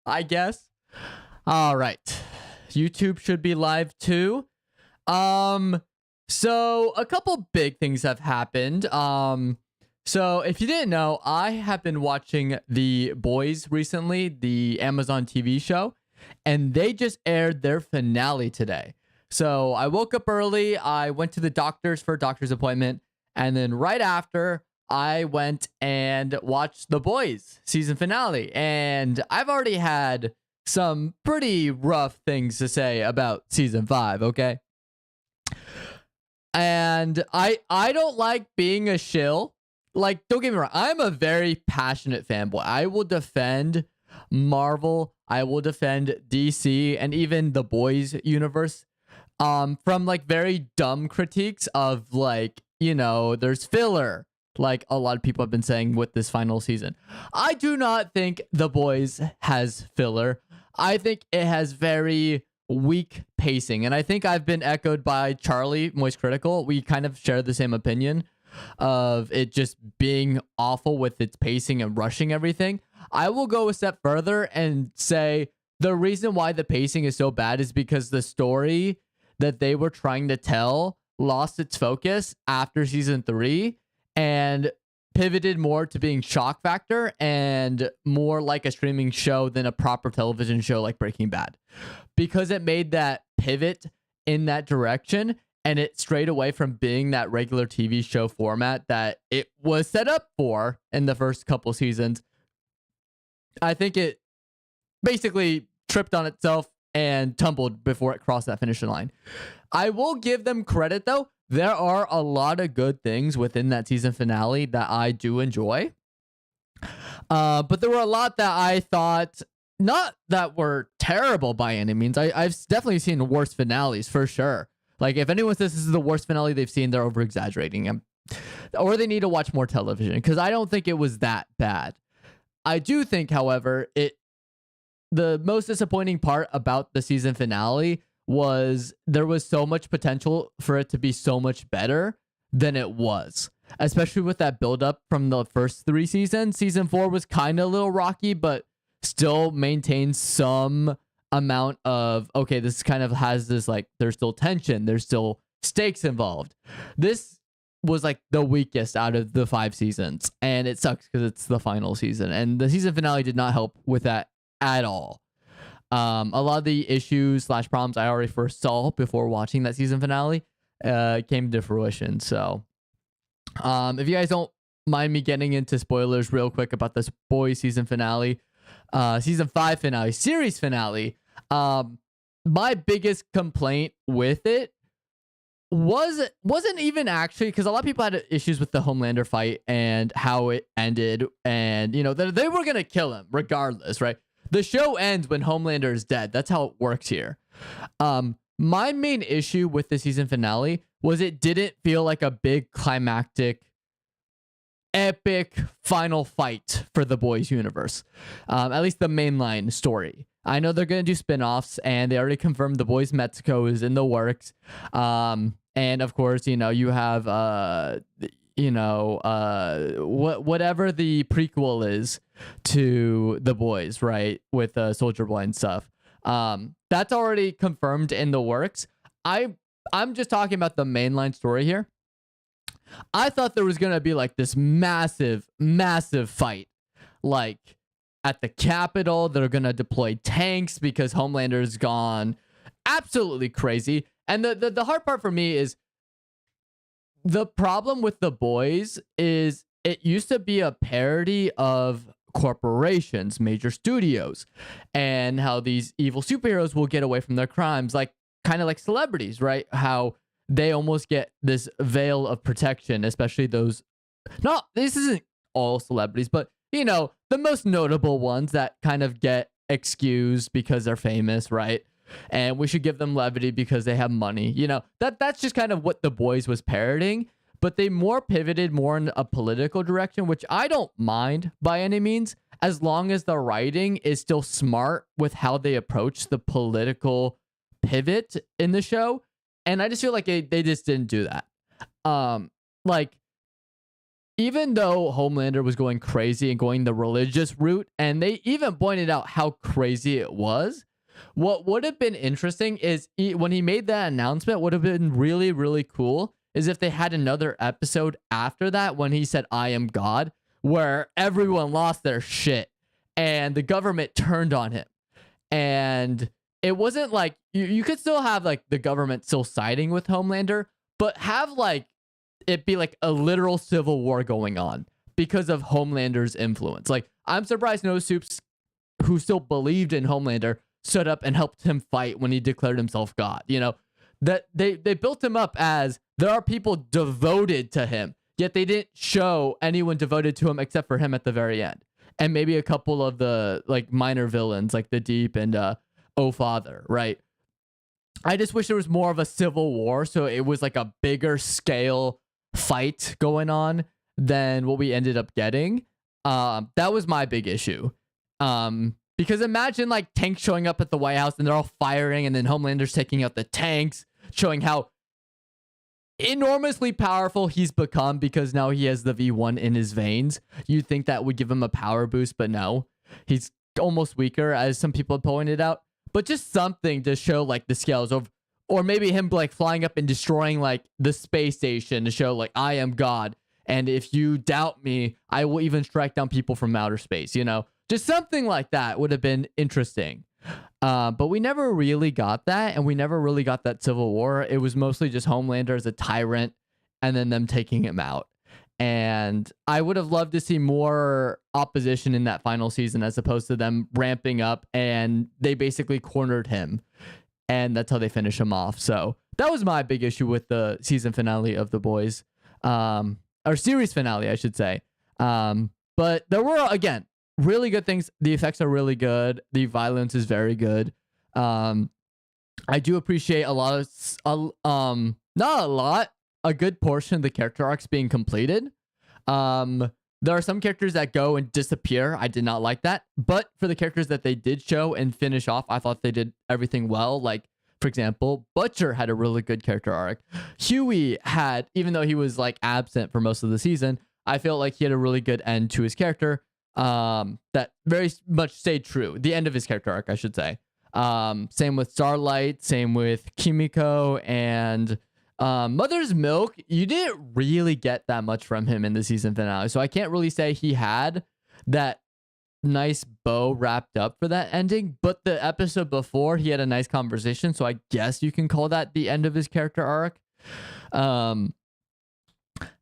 I guess. All right. YouTube should be live too. So a couple big things have happened. So if you didn't know, I have been watching The Boys recently, the Amazon TV show, and they just aired their finale today. So I woke up early, I went to the doctor's for a doctor's appointment, and then right after, I went and watched The Boys season finale. And I've already had some pretty rough things to say about season 5, okay? And I don't like being a shill. Like, don't get me wrong, I'm a very passionate fanboy. I will defend Marvel, I will defend DC, and even the Boys universe from like very dumb critiques of like, there's filler, like a lot of people have been saying with this final season. I do not think The Boys has filler. I think it has very weak pacing, and I think I've been echoed by Charlie, Moist Critical. We kind of share the same opinion of it just being awful with its pacing and rushing everything. I will go a step further and say the reason why the pacing is so bad is because the story that they were trying to tell lost its focus after season 3 and pivoted more to being shock factor and more like a streaming show than a proper television show like Breaking Bad. Because it made that pivot in that direction and it strayed away from being that regular TV show format that it was set up for in the first couple seasons. I think it basically tripped on itself and tumbled before it crossed that finishing line. I will give them credit though. There are a lot of good things within that season finale that I do enjoy. But there were a lot that I thought not that were terrible by any means. I've definitely seen worse finales for sure. Like if anyone says this is the worst finale they've seen, they're over exaggerating, or they need to watch more television because I don't think it was that bad. I do think, however, the most disappointing part about the season finale was there was so much potential for it to be so much better than it was, especially with that buildup from the first 3 seasons. Season 4 was kind of a little rocky, but still maintains some amount of, okay, this kind of has this, like, there's still tension, there's still stakes involved. This was like the weakest out of the 5 seasons, and it sucks because it's the final season, and the season finale did not help with that at all. A lot of the issues / problems I already first saw before watching that season finale came to fruition. So if you guys don't mind me getting into spoilers real quick about this Boys season finale, season 5 finale, series finale, my biggest complaint with it wasn't even actually, because a lot of people had issues with the Homelander fight and how it ended, and they were gonna kill him regardless, right? The show ends when Homelander is dead. That's how it works here. My main issue with the season finale was it didn't feel like a big climactic epic final fight for the Boys universe. At least the mainline story. I know they're going to do spin-offs, and they already confirmed the Boys Mexico is in the works. And of course, you have whatever the prequel is to the Boys, right? With Soldier Boy and stuff. That's already confirmed in the works. I'm just talking about the mainline story here. I thought there was going to be like this massive fight, like at the Capitol. They're going to deploy tanks because Homelander's gone absolutely crazy. And the hard part for me is the problem with the Boys is it used to be a parody of corporations, major studios, and how these evil superheroes will get away from their crimes, like kind of like celebrities, right? How they almost get this veil of protection, especially those. This isn't all celebrities, but the most notable ones that kind of get excused because they're famous, right? And we should give them levity because they have money. That's just kind of what the Boys was parodying, but they pivoted more in a political direction, which I don't mind by any means, as long as the writing is still smart with how they approach the political pivot in the show. And I just feel like they just didn't do that. Like even though Homelander was going crazy and going the religious route, and they even pointed out how crazy it was, what would have been interesting is when he made that announcement, would have been really, really cool is if they had another episode after that when he said, I am God, where everyone lost their shit and the government turned on him. And it wasn't like you could still have like the government still siding with Homelander, but have like it be like a literal civil war going on because of Homelander's influence. Like, I'm surprised no Soups who still believed in Homelander stood up and helped him fight when he declared himself God. You know, that they built him up as there are people devoted to him, yet they didn't show anyone devoted to him except for him at the very end. And maybe a couple of the like minor villains like the Deep and Oh Father, right? I just wish there was more of a civil war, so it was like a bigger scale fight going on than what we ended up getting. That was my big issue. Because imagine like tanks showing up at the White House and they're all firing, and then Homelander's taking out the tanks, showing how enormously powerful he's become because now he has the V1 in his veins. You'd think that would give him a power boost, but no. He's almost weaker, as some people pointed out. But just something to show like the scales of, or maybe him like flying up and destroying like the space station to show like I am God. And if you doubt me, I will even strike down people from outer space, you know? Just something like that would have been interesting. But we never really got that, and we never really got that civil war. It was mostly just Homelander as a tyrant and then them taking him out. And I would have loved to see more opposition in that final season as opposed to them ramping up and they basically cornered him. And that's how they finish him off. So that was my big issue with the season finale of The Boys. Or series finale, I should say. But there were, again, really good things. The effects are really good. The violence is very good. I do appreciate a lot of, not a lot, a good portion of the character arcs being completed. There are some characters that go and disappear. I did not like that. But for the characters that they did show and finish off, I thought they did everything well. Like, for example, Butcher had a really good character arc. Huey had, even though he was like absent for most of the season, I felt like he had a really good end to his character. That very much stayed true. The end of his character arc, I should say. Same with Starlight, same with Kimiko, and Mother's Milk. You didn't really get that much from him in the season finale, so I can't really say he had that nice bow wrapped up for that ending. But the episode before, he had a nice conversation, so I guess you can call that the end of his character arc.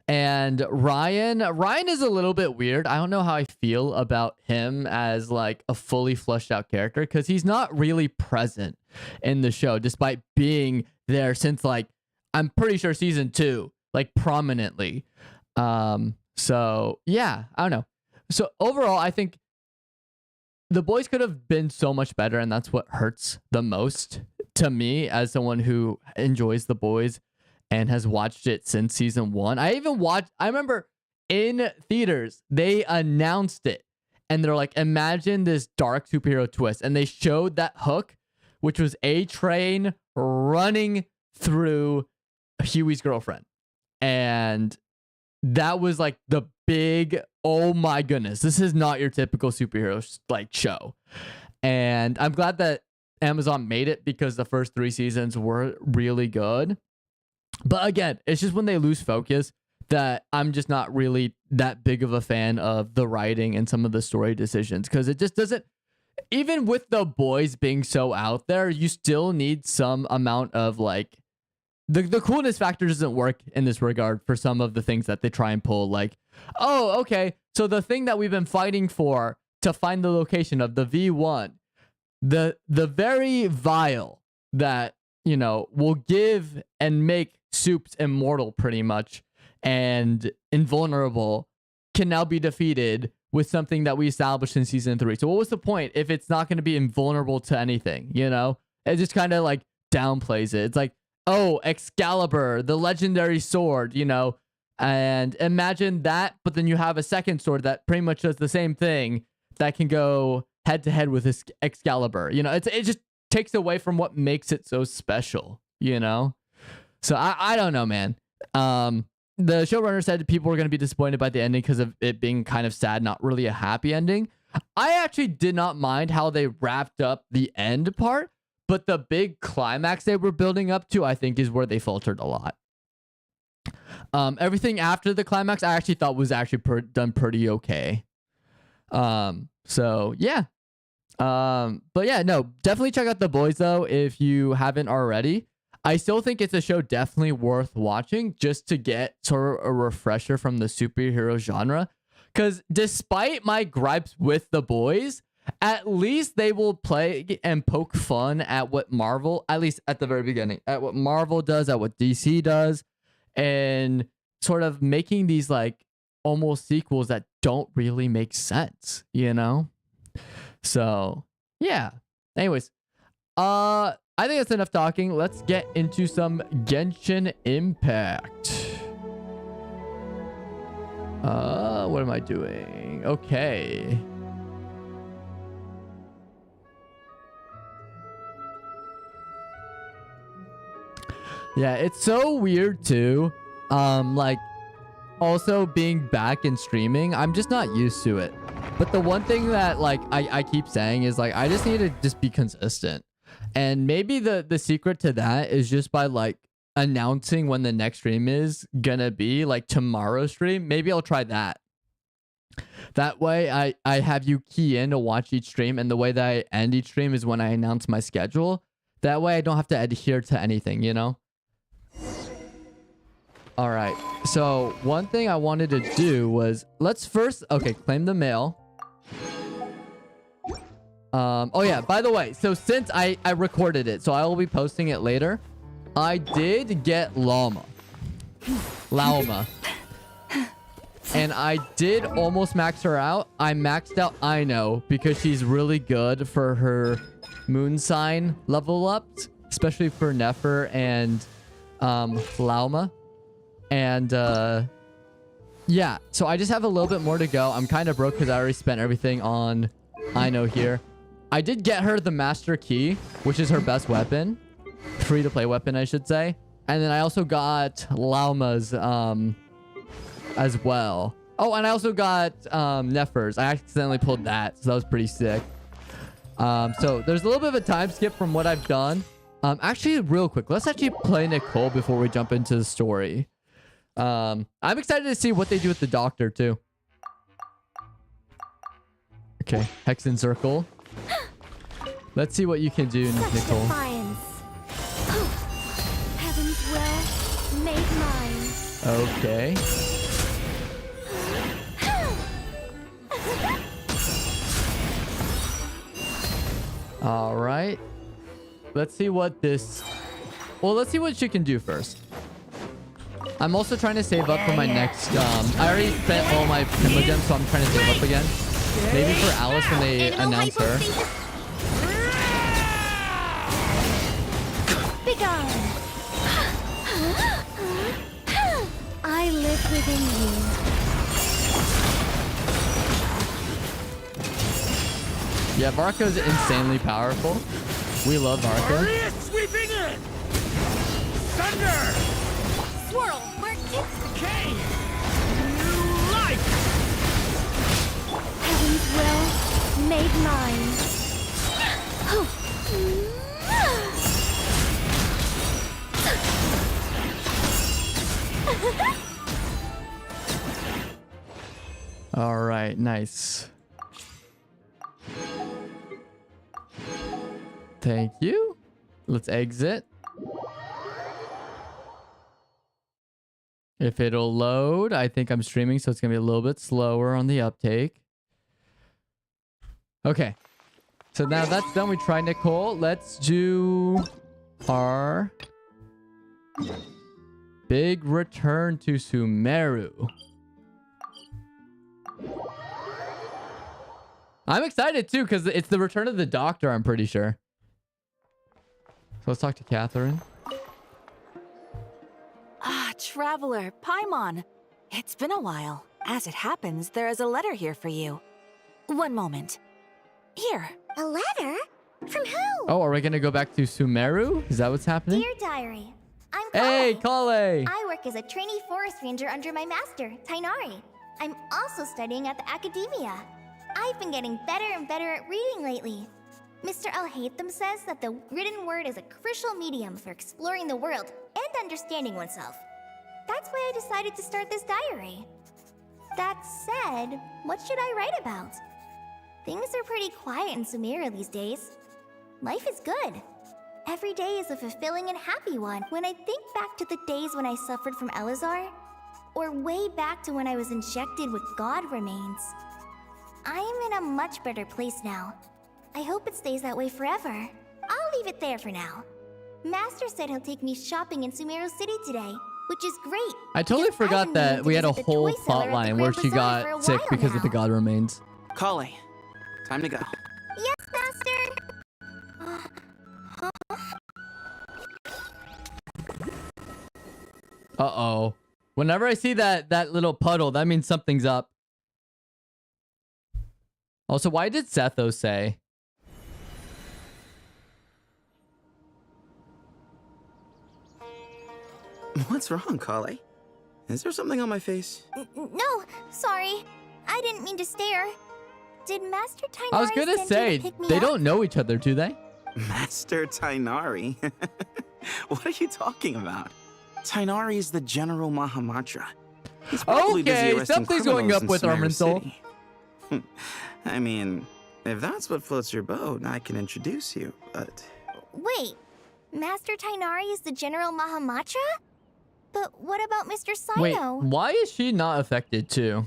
And Ryan is a little bit weird. I don't know how I feel about him as like a fully fleshed out character, because he's not really present in the show, despite being there since like, I'm pretty sure season 2, like prominently. So yeah, I don't know. So overall, I think The Boys could have been so much better, and that's what hurts the most to me as someone who enjoys The Boys and has watched it since season 1. I remember in theaters, they announced it and they're like, imagine this dark superhero twist. And they showed that hook, which was a train running through Huey's girlfriend. And that was like the big, oh my goodness, this is not your typical superhero like show. And I'm glad that Amazon made it because the first 3 seasons were really good. But again, it's just when they lose focus that I'm just not really that big of a fan of the writing and some of the story decisions, because it just doesn't, even with The Boys being so out there, you still need some amount of like, the coolness factor doesn't work in this regard for some of the things that they try and pull. Like, oh, okay, so the thing that we've been fighting for to find the location of the V1, the very vial that, you know, will give and make Soups immortal pretty much and invulnerable, can now be defeated with something that we established in season 3. So what was the point if it's not going to be invulnerable to anything, you know? It just kind of like downplays it. It's like, oh, Excalibur, the legendary sword, you know, and imagine that, but then you have a second sword that pretty much does the same thing that can go head to head with this Excalibur. You know, it just takes away from what makes it so special, you know? So I don't know, man. the showrunner said people were going to be disappointed by the ending because of it being kind of sad, not really a happy ending. I actually did not mind how they wrapped up the end part, but the big climax they were building up to, I think, is where they faltered a lot. Everything after the climax, I actually thought was actually done pretty okay. So yeah. But yeah, no, definitely check out The Boys though if you haven't already. I still think it's a show definitely worth watching just to get sort of a refresher from the superhero genre. Because despite my gripes with The Boys, at least they will play and poke fun at what Marvel, at least at the very beginning, at what Marvel does, at what DC does, and sort of making these like almost sequels that don't really make sense, you know? So yeah. Anyways, I think that's enough talking. Let's get into some Genshin Impact. What am I doing? Okay. Yeah, it's so weird too. Like also being back and streaming, I'm just not used to it. But the one thing that like I keep saying is like I just need to just be consistent. And maybe the secret to that is just by like announcing when the next stream is gonna be, like tomorrow's stream. Maybe I'll try that. That way I have you key in to watch each stream, and the way that I end each stream is when I announce my schedule. That way I don't have to adhere to anything, you know? All right. So one thing I wanted to do was let's first, okay, claim the mail. Oh yeah, by the way, so since I recorded it, so I will be posting it later. I did get Lauma. And I did almost max her out. I maxed out Ino because she's really good for her moon sign level ups, especially for Nefer and Lauma. And yeah, so I just have a little bit more to go. I'm kind of broke because I already spent everything on Ino here. I did get her the Master Key, which is her best weapon. Free-to-play weapon, I should say. And then I also got Lauma's as well. Oh, and I also got Nefer's. I accidentally pulled that, so that was pretty sick. So there's a little bit of a time skip from what I've done. Actually, real quick, let's actually play Nicole before we jump into the story. I'm excited to see what they do with the doctor, too. Okay, Hex and Circle. Let's see what you can do, Nicole. Defiance. Heaven's will made mine. Okay. All right. Let's see what this... Well, let's see what she can do first. I'm also trying to save up for my next... I already spent all my Primogems, so I'm trying to save up again. Maybe for Alice when they announce her. Begone. I live within you. Yeah, Varco's insanely powerful. We love Varco. Sweeping in! Thunder! Swirl, where tips Decay! New life! Heaven's will made mine. All right, nice. Thank you. Let's exit. If it'll load, I think I'm streaming, so it's going to be a little bit slower on the uptake. Okay. So now that's done. We try Nicole. Let's do our big return to Sumeru. I'm excited too because it's the return of the doctor, I'm pretty sure. So let's talk to Catherine. Ah, Traveler, Paimon. It's been a while. As it happens, there is a letter here for you. One moment. Here. A letter? From who? Oh, are we going to go back to Sumeru? Is that what's happening? Dear Diary, I'm Hey, Kale. Kale. I work as a trainee forest ranger under my master, Tainari. I'm also studying at the academia. I've been getting better and better at reading lately. Mr. Al-Haytham says that the written word is a crucial medium for exploring the world and understanding oneself. That's why I decided to start this diary. That said, what should I write about? Things are pretty quiet in Sumeru these days. Life is good. Every day is a fulfilling and happy one. When I think back to the days when I suffered from Elazar, or way back to when I was injected with God remains, I am in a much better place now. I hope it stays that way forever. I'll leave it there for now. Master said he'll take me shopping in Sumeru City today, which is great. I totally because I've forgot been that meaning to we had a visit the whole toy seller plot at the line where Grand she Bazaar for a got sick while because of the now. God remains. Kale, time to go. Yes, Master. Uh-oh. Whenever I see that little puddle, that means something's up. Also, why did Sethos say? What's wrong, Kale? Is there something on my face? No, sorry. I didn't mean to stare. Did Master Tainari I was gonna send you say, to pick me they up? don't know each other, do they? Master Tainari? What are you talking about? Tainari is the General Mahamatra. He's probably busy Okay, arresting something's going criminals up in with Sumeru Irminsul. City. I mean, if that's what floats your boat, I can introduce you, but... Wait, Master Tainari is the General Mahamatra? But what about Mr. Sino? Wait, why is she not affected too?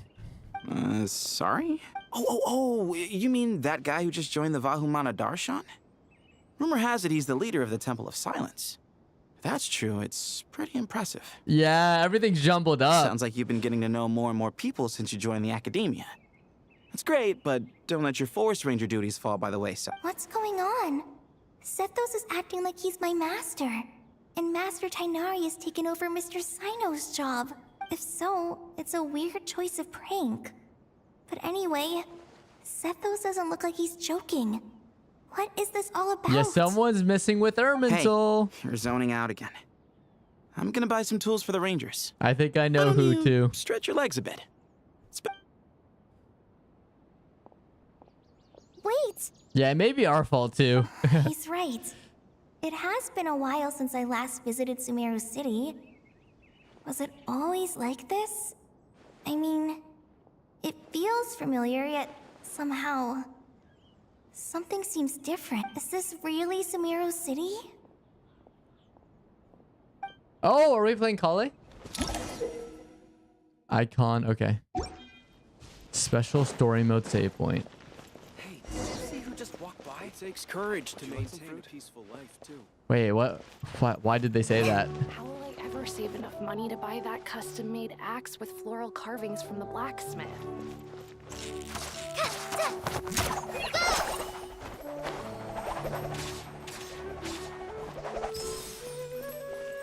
Sorry? Oh, you mean that guy who just joined the Vahumana Darshan? Rumor has it he's the leader of the Temple of Silence. If that's true, it's pretty impressive. Yeah, everything's jumbled up. Sounds like you've been getting to know more and more people since you joined the academia. That's great, but don't let your forest ranger duties fall by the wayside. What's going on? Sethos is acting like he's my master. And Master Tainari has taken over Mr. Sino's job. If so, it's a weird choice of prank. But anyway, Sethos doesn't look like he's joking. What is this all about? Yeah, someone's missing with Irminsul. Hey, you're zoning out again. I'm gonna buy some tools for the rangers. I think I know Why don't who you too. Stretch your legs a bit. Wait! Yeah, it may be our fault too. He's right. It has been a while since I last visited Sumeru City. Was it always like this? I mean, it feels familiar, yet somehow... something seems different. Is this really Sumeru City? Oh, are we playing Kale? Icon, okay. Special story mode save point. Hey, did you see who just walked by? It takes courage to maintain a peaceful life, too. Wait, what? Why did they say that? How will I ever save enough money to buy that custom-made axe with floral carvings from the blacksmith?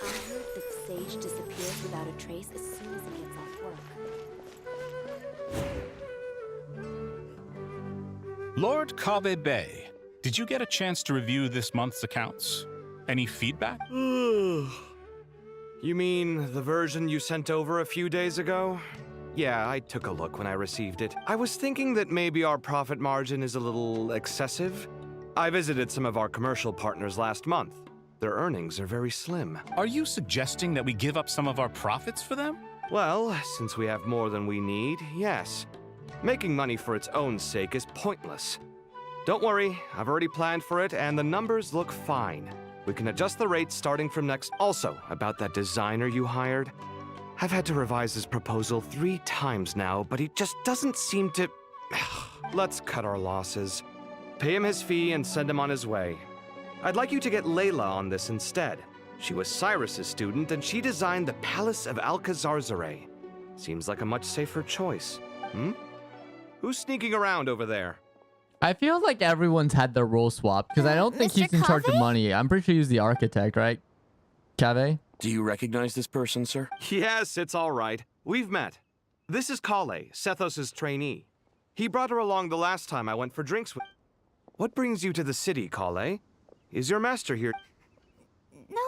I heard that Sage disappears without a trace as soon as he gets off work. Lord Kabe Bay, did you get a chance to review this month's accounts? Any feedback? You mean the version you sent over a few days ago? Yeah, I took a look when I received it. I was thinking that maybe our profit margin is a little excessive. I visited some of our commercial partners last month. Their earnings are very slim. Are you suggesting that we give up some of our profits for them? Well, since we have more than we need, yes. Making money for its own sake is pointless. Don't worry, I've already planned for it, and the numbers look fine. We can adjust the rates starting from next. Also, about that designer you hired. I've had to revise his proposal 3 times now, but he just doesn't seem to... Let's cut our losses. Pay him his fee and send him on his way. I'd like you to get Layla on this instead. She was Cyrus's student, and she designed the Palace of Alcazarzare. Seems like a much safer choice. Who's sneaking around over there? I feel like everyone's had their role swapped because I don't think Mr. he's in charge of Kave? money. I'm pretty sure he's the architect, right? Cave? Do you recognize this person, sir? Yes, it's all right. We've met. This is Kale, Sethos' trainee. He brought her along the last time I went for drinks with... What brings you to the city, Kale? Is your master here? No,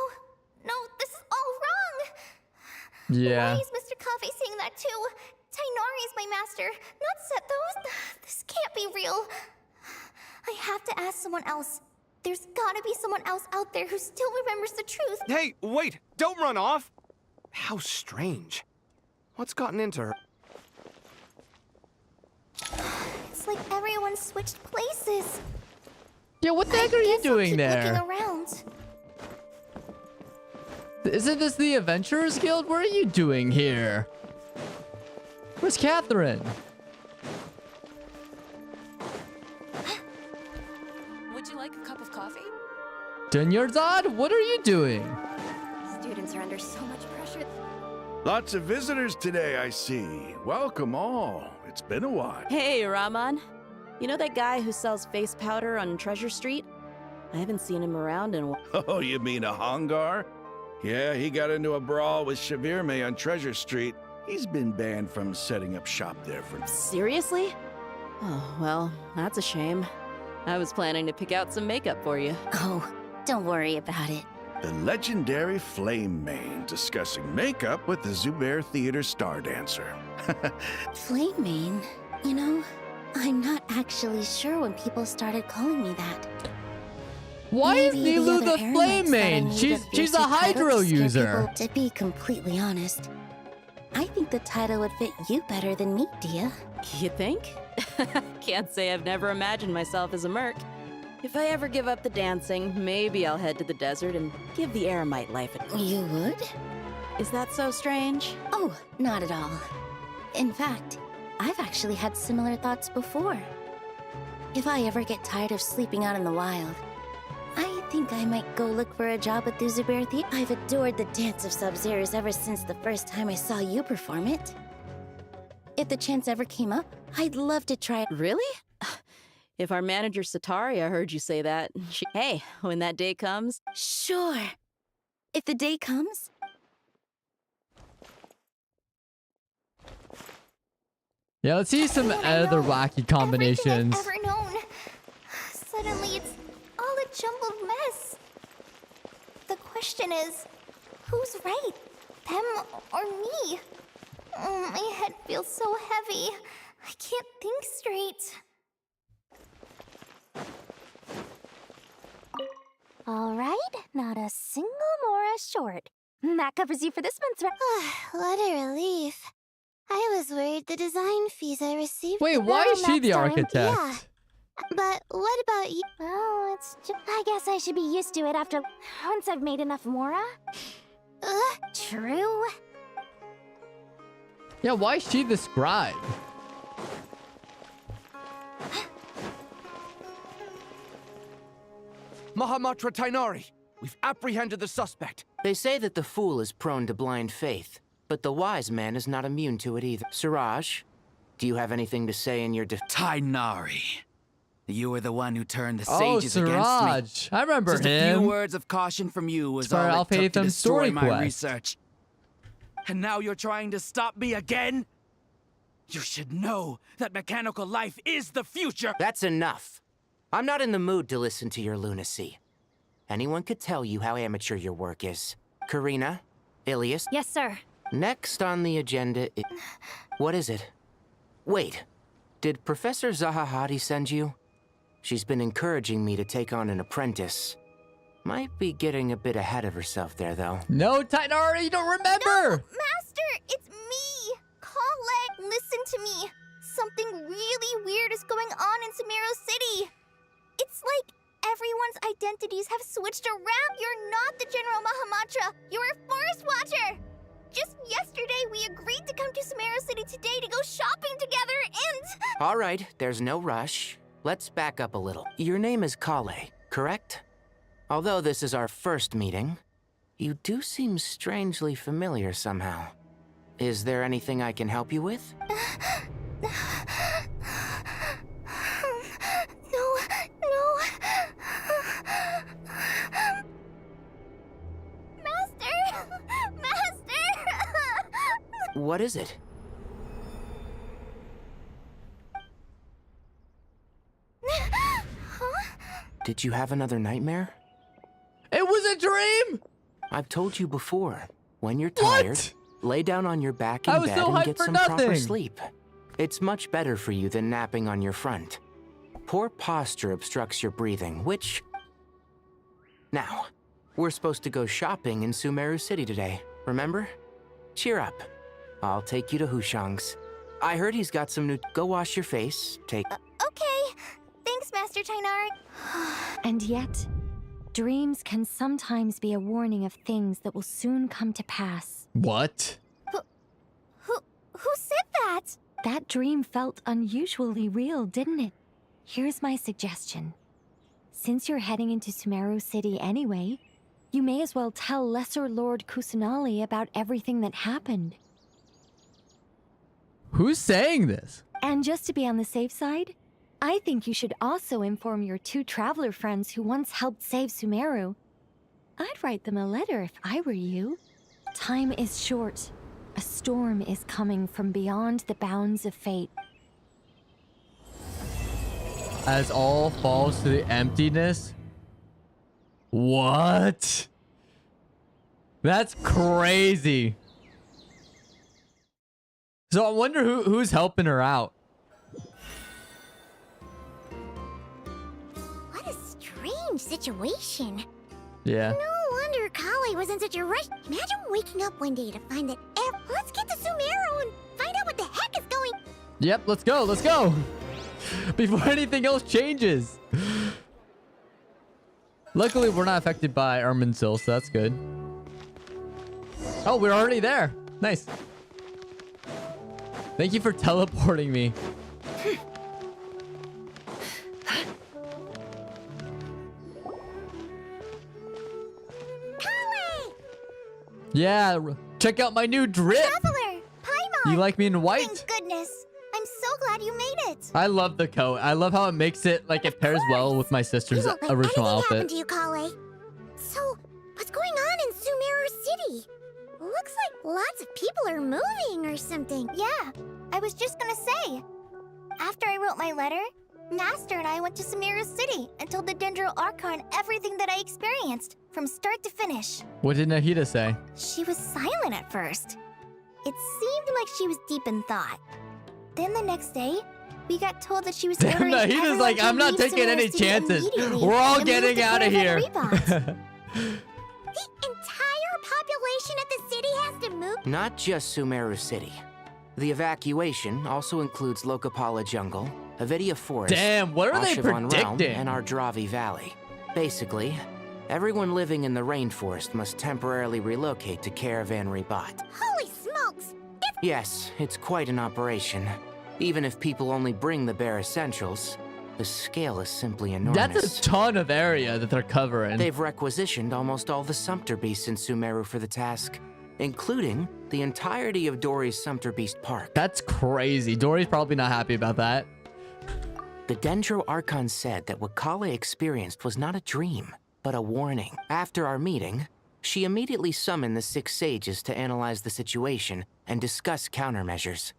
this is all Yeah. Why is Mr. Cafe saying that too? Tainari is my master, not Setos. This can't be real. I have to ask someone else. There's gotta be someone else out there who still remembers the truth. Hey, wait! Don't run off! How strange. What's gotten into her? It's like everyone switched places. Yeah, what the heck are you Guess I'll doing keep there? looking around. Isn't this the Adventurers Guild? What are you doing here? Where's Catherine? Would you like a cup of coffee? Dunyarzad, what are you doing? Students are under so much pressure. Lots of visitors today, I see. Welcome all. It's been a while. Hey, Rahman. You know that guy who sells face powder on Treasure Street? I haven't seen him around in a while. Oh, you mean a Hongar? Yeah, he got into a brawl with Shavirme on Treasure Street. He's been banned from setting up shop there for... Seriously? Oh, well, that's a shame. I was planning to pick out some makeup for you. Oh, don't worry about it. The legendary Flame Mane discussing makeup with the Zubair Theater star dancer. Flame Mane? You know, I'm not actually sure when people started calling me that. Why is Maybe Nilu other the hermits Flame thought I Main? needed She's fancy a title Hydro to scare user. people. To be completely honest, I think the title would fit you better than me, Dia. You think? Can't say I've never imagined myself as a merc. If I ever give up the dancing, maybe I'll head to the desert and give the eremite life a... You would? Is that so strange? Oh, not at all. In fact, I've actually had similar thoughts before. If I ever get tired of sleeping out in the wild, I think I might go look for a job at the Zubair Theater. I've adored the dance of Sub-Zeros ever since the first time I saw you perform it. If the chance ever came up, I'd love to try it. Really? If our manager Sataria heard you say that, hey, when that day comes... Sure. If the day comes... Yeah, let's see some other wacky combinations. Everything I've ever known. Suddenly, it's all a jumbled mess. The question is, who's right? Them or me? Oh, my head feels so heavy. I can't think straight. All right, not a single Mora short. That covers you for this month's What a relief. I was worried the design fees I received... Wait, why is she the architect? Yeah. But what about you? Well, it's just... I guess I should be used to it after... once I've made enough Mora. True. Yeah, why is she the scribe? Mahamatra Tainari, we've apprehended the suspect. They say that the fool is prone to blind faith, but the wise man is not immune to it either. Siraj, do you have anything to say in your Tainari, you were the one who turned the sages against me. Siraj. I remember Just him. a few words of caution from you was For all it took to Alphaethum's destroy story my quest. research. And now you're trying to stop me again? You should know that mechanical life is the future! That's enough. I'm not in the mood to listen to your lunacy. Anyone could tell you how amateur your work is. Karina? Ilias? Yes, sir. Next on the agenda is... What is it? Wait. Did Professor Zahahati send you? She's been encouraging me to take on an apprentice. Might be getting a bit ahead of herself there, though. No, Tainari, you don't remember! No, Master, it's me! Colette, listen to me. Something really weird is going on in Samiro City. It's like everyone's identities have switched around. You're not the General Mahamatra. You're a Forest Watcher. Just yesterday, we agreed to come to Samiro City today to go shopping together and... All right, there's no rush. Let's back up a little. Your name is Kale, correct? Although this is our first meeting, you do seem strangely familiar somehow. Is there anything I can help you with? No. Master! What is it? Did you have another nightmare? It was a dream! I've told you before. When you're tired, lay down on your back I in was bed so and hyped get for some proper nothing. sleep. It's much better for you than napping on your front. Poor posture obstructs your breathing, which... Now, we're supposed to go shopping in Sumeru City today, remember? Cheer up. I'll take you to Hushang's. I heard he's got some new... Go wash your face, take... Okay. Thanks, Master Tighnari. And yet, dreams can sometimes be a warning of things that will soon come to pass. What? Who said that? That dream felt unusually real, didn't it? Here's my suggestion. Since you're heading into Sumeru City anyway, you may as well tell Lesser Lord Kusanali about everything that happened. Who's saying this? And just to be on the safe side, I think you should also inform your 2 traveler friends who once helped save Sumeru. I'd write them a letter if I were you. Time is short. A storm is coming from beyond the bounds of fate. As all falls to the emptiness? What? That's crazy. So I wonder who's helping her out. What a strange situation. Yeah. No wonder Kale was in such a rush. Imagine waking up one day to find that let's get to Sumeru and find out what the heck is going. Yep, let's go, let's go. Before anything else changes. Luckily, we're not affected by Irminsul, so that's good. Oh, we're already there. Nice. Thank you for teleporting me. Yeah, check out my new drip. Traveler, Paimon. You like me in white? Thank goodness. I'm so glad you made it. I love the coat. I love how it makes it like it pairs well with my sister's Won't let original anything outfit. happen to you, Kale. So, what's going on in Sumeru City? Looks like lots of people are moving or something. Yeah, I was just gonna say. After I wrote my letter, Master and I went to Sumeru City and told the Dendro Archon everything that I experienced, from start to finish. What did Nahida say? She was silent at first. It seemed like she was deep in thought. Then the next day, we got told that she was ordering Nahida's everyone like, to I'm not leave taking Sumeru any City chances. immediately We're all and move getting to out of here. Caravan The entire population at the city has to move? Not just Sumeru City. The evacuation also includes Lokapala Jungle, Avidia Forest, Damn, what are they Ashavan Realm, predicting? and Ardravi Valley. Basically, everyone living in the rainforest must temporarily relocate to Caravan Ribat. Holy smokes! Yes, it's quite an operation. Even if people only bring the bare essentials, the scale is simply enormous. That's a ton of area that they're covering. They've requisitioned almost all the Sumpter Beasts in Sumeru for the task, including the entirety of Dory's Sumpter Beast Park. That's crazy. Dory's probably not happy about that. The Dendro Archon said that what Kale experienced was not a dream, but a warning. After our meeting, she immediately summoned the 6 sages to analyze the situation and discuss countermeasures.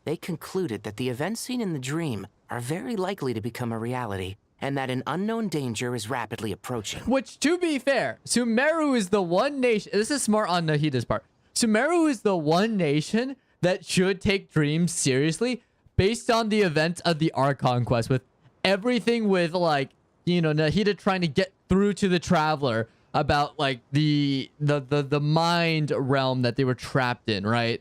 They concluded that the events seen in the dream are very likely to become a reality, and that an unknown danger is rapidly approaching. Which, to be fair, Sumeru is the one nation... This is smart on Nahida's part. Sumeru is the one nation that should take dreams seriously based on the events of the Archon quest, with everything with, like, you know, Nahida trying to get through to the Traveler about, like, the mind realm that they were trapped in, right?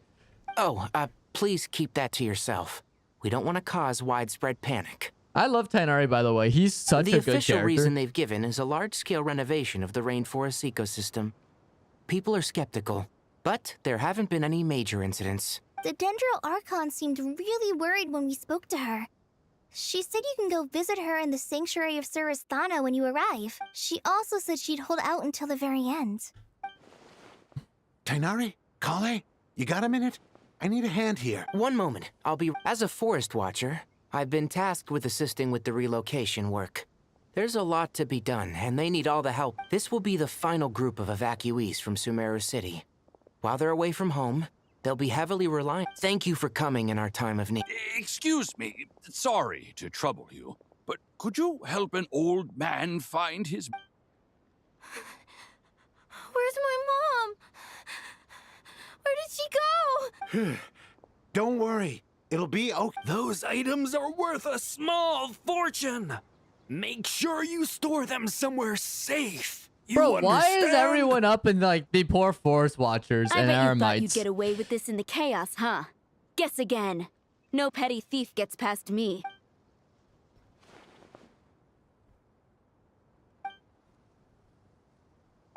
Oh, please keep that to yourself. We don't want to cause widespread panic. I love Tighnari, by the way. He's such a good character. The official reason they've given is a large-scale renovation of the rainforest ecosystem. People are skeptical, but there haven't been any major incidents. The Dendro Archon seemed really worried when we spoke to her. She said you can go visit her in the Sanctuary of Surasthana when you arrive. She also said she'd hold out until the very end. Tighnari? Kale? You got a minute? I need a hand here. One moment. As a forest watcher, I've been tasked with assisting with the relocation work. There's a lot to be done, and they need all the help. This will be the final group of evacuees from Sumeru City. While they're away from home, they'll be heavily reliant. Thank you for coming in our time of need. Excuse me. Sorry to trouble you, but could you help an old man find his... Where's my mom? Where did she go? Don't worry. It'll be okay. Those items are worth a small fortune. Make sure you store them somewhere safe. You Bro, why understand? is everyone up in like the poor Forest Watchers I and bet you thought Eremites? you'd get away with this in the chaos, huh? Guess again. No petty thief gets past me.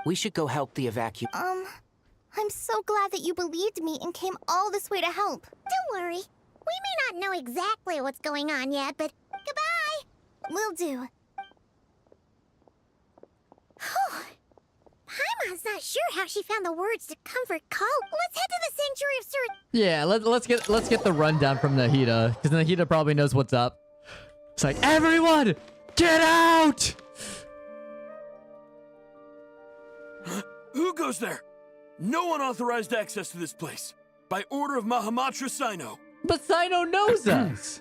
We should go help the evacuate. I'm so glad that you believed me and came all this way to help. Don't worry. We may not know exactly what's going on yet, but goodbye. Will do. Paimon's not sure how she found the words to comfort Call. Let's head to the Sanctuary of Sir. Yeah, let's get the rundown from Nahida, because Nahida probably knows what's up. It's like, everyone, get out! Who goes there? No unauthorized access to this place. By order of Mahamatra Sino. But Sino knows us.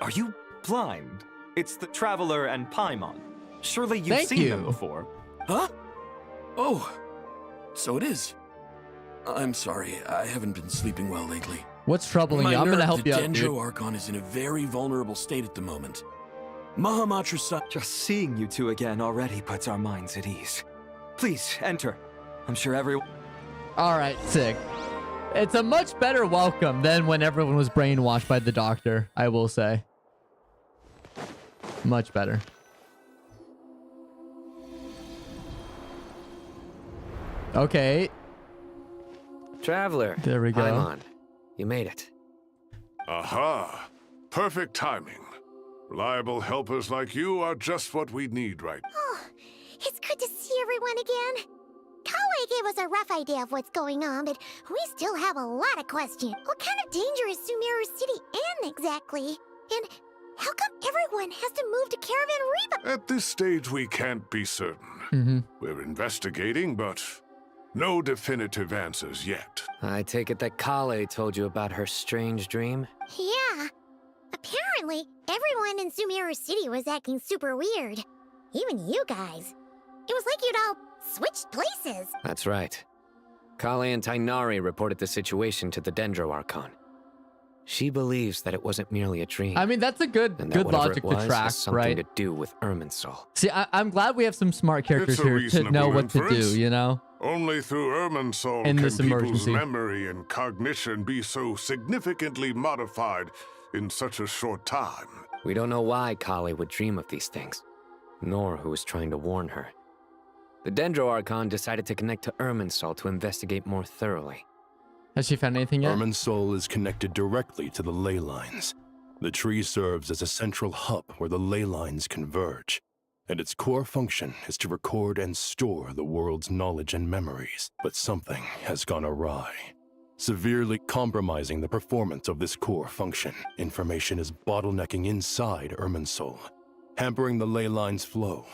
Are you blind? It's the Traveler and Paimon. Surely you've Thank seen you. them before. Huh? Oh, so it is. I'm sorry, I haven't been sleeping well lately. What's troubling you? I'm gonna help you out, The dude. Dendro Archon is in a very vulnerable state at the moment. Mahamatra Sino... Just seeing you two again already puts our minds at ease. Please, enter. I'm sure everyone... Alright, sick. It's a much better welcome than when everyone was brainwashed by the doctor, I will say. Much better. Okay. Traveler. There we go. Paimon, you made it. Aha! Perfect timing. Reliable helpers like you are just what we need right now. Oh, it's good to see everyone again. Kawe gave us a rough idea of what's going on, but we still have a lot of questions. What kind of danger is Sumeru City in exactly? And how come everyone has to move to Caravan Reba? At this stage, we can't be certain. Mm-hmm. We're investigating, but no definitive answers yet. I take it that Kale told you about her strange dream? Yeah. Apparently, everyone in Sumeru City was acting super weird. Even you guys. It was like you'd all switched places. That's right. Kale and Tainari reported the situation to the Dendro Archon. She believes that it wasn't merely a dream. I mean, that's a good and that whatever logic it was to track, has something right? to do with Irminsul. See, I'm glad we have some smart characters It's a here to reasonable know what to inference. do, you know? Only through Irminsul In can this people's emergency. memory and cognition be so significantly modified in such a short time. We don't know why Kale would dream of these things, nor who was trying to warn her. The Dendro Archon decided to connect to Irminsul to investigate more thoroughly. Has she found anything yet? Irminsul is connected directly to the ley lines. The tree serves as a central hub where the ley lines converge, and its core function is to record and store the world's knowledge and memories. But something has gone awry, severely compromising the performance of this core function. Information is bottlenecking inside Irminsul, hampering the ley lines' flow.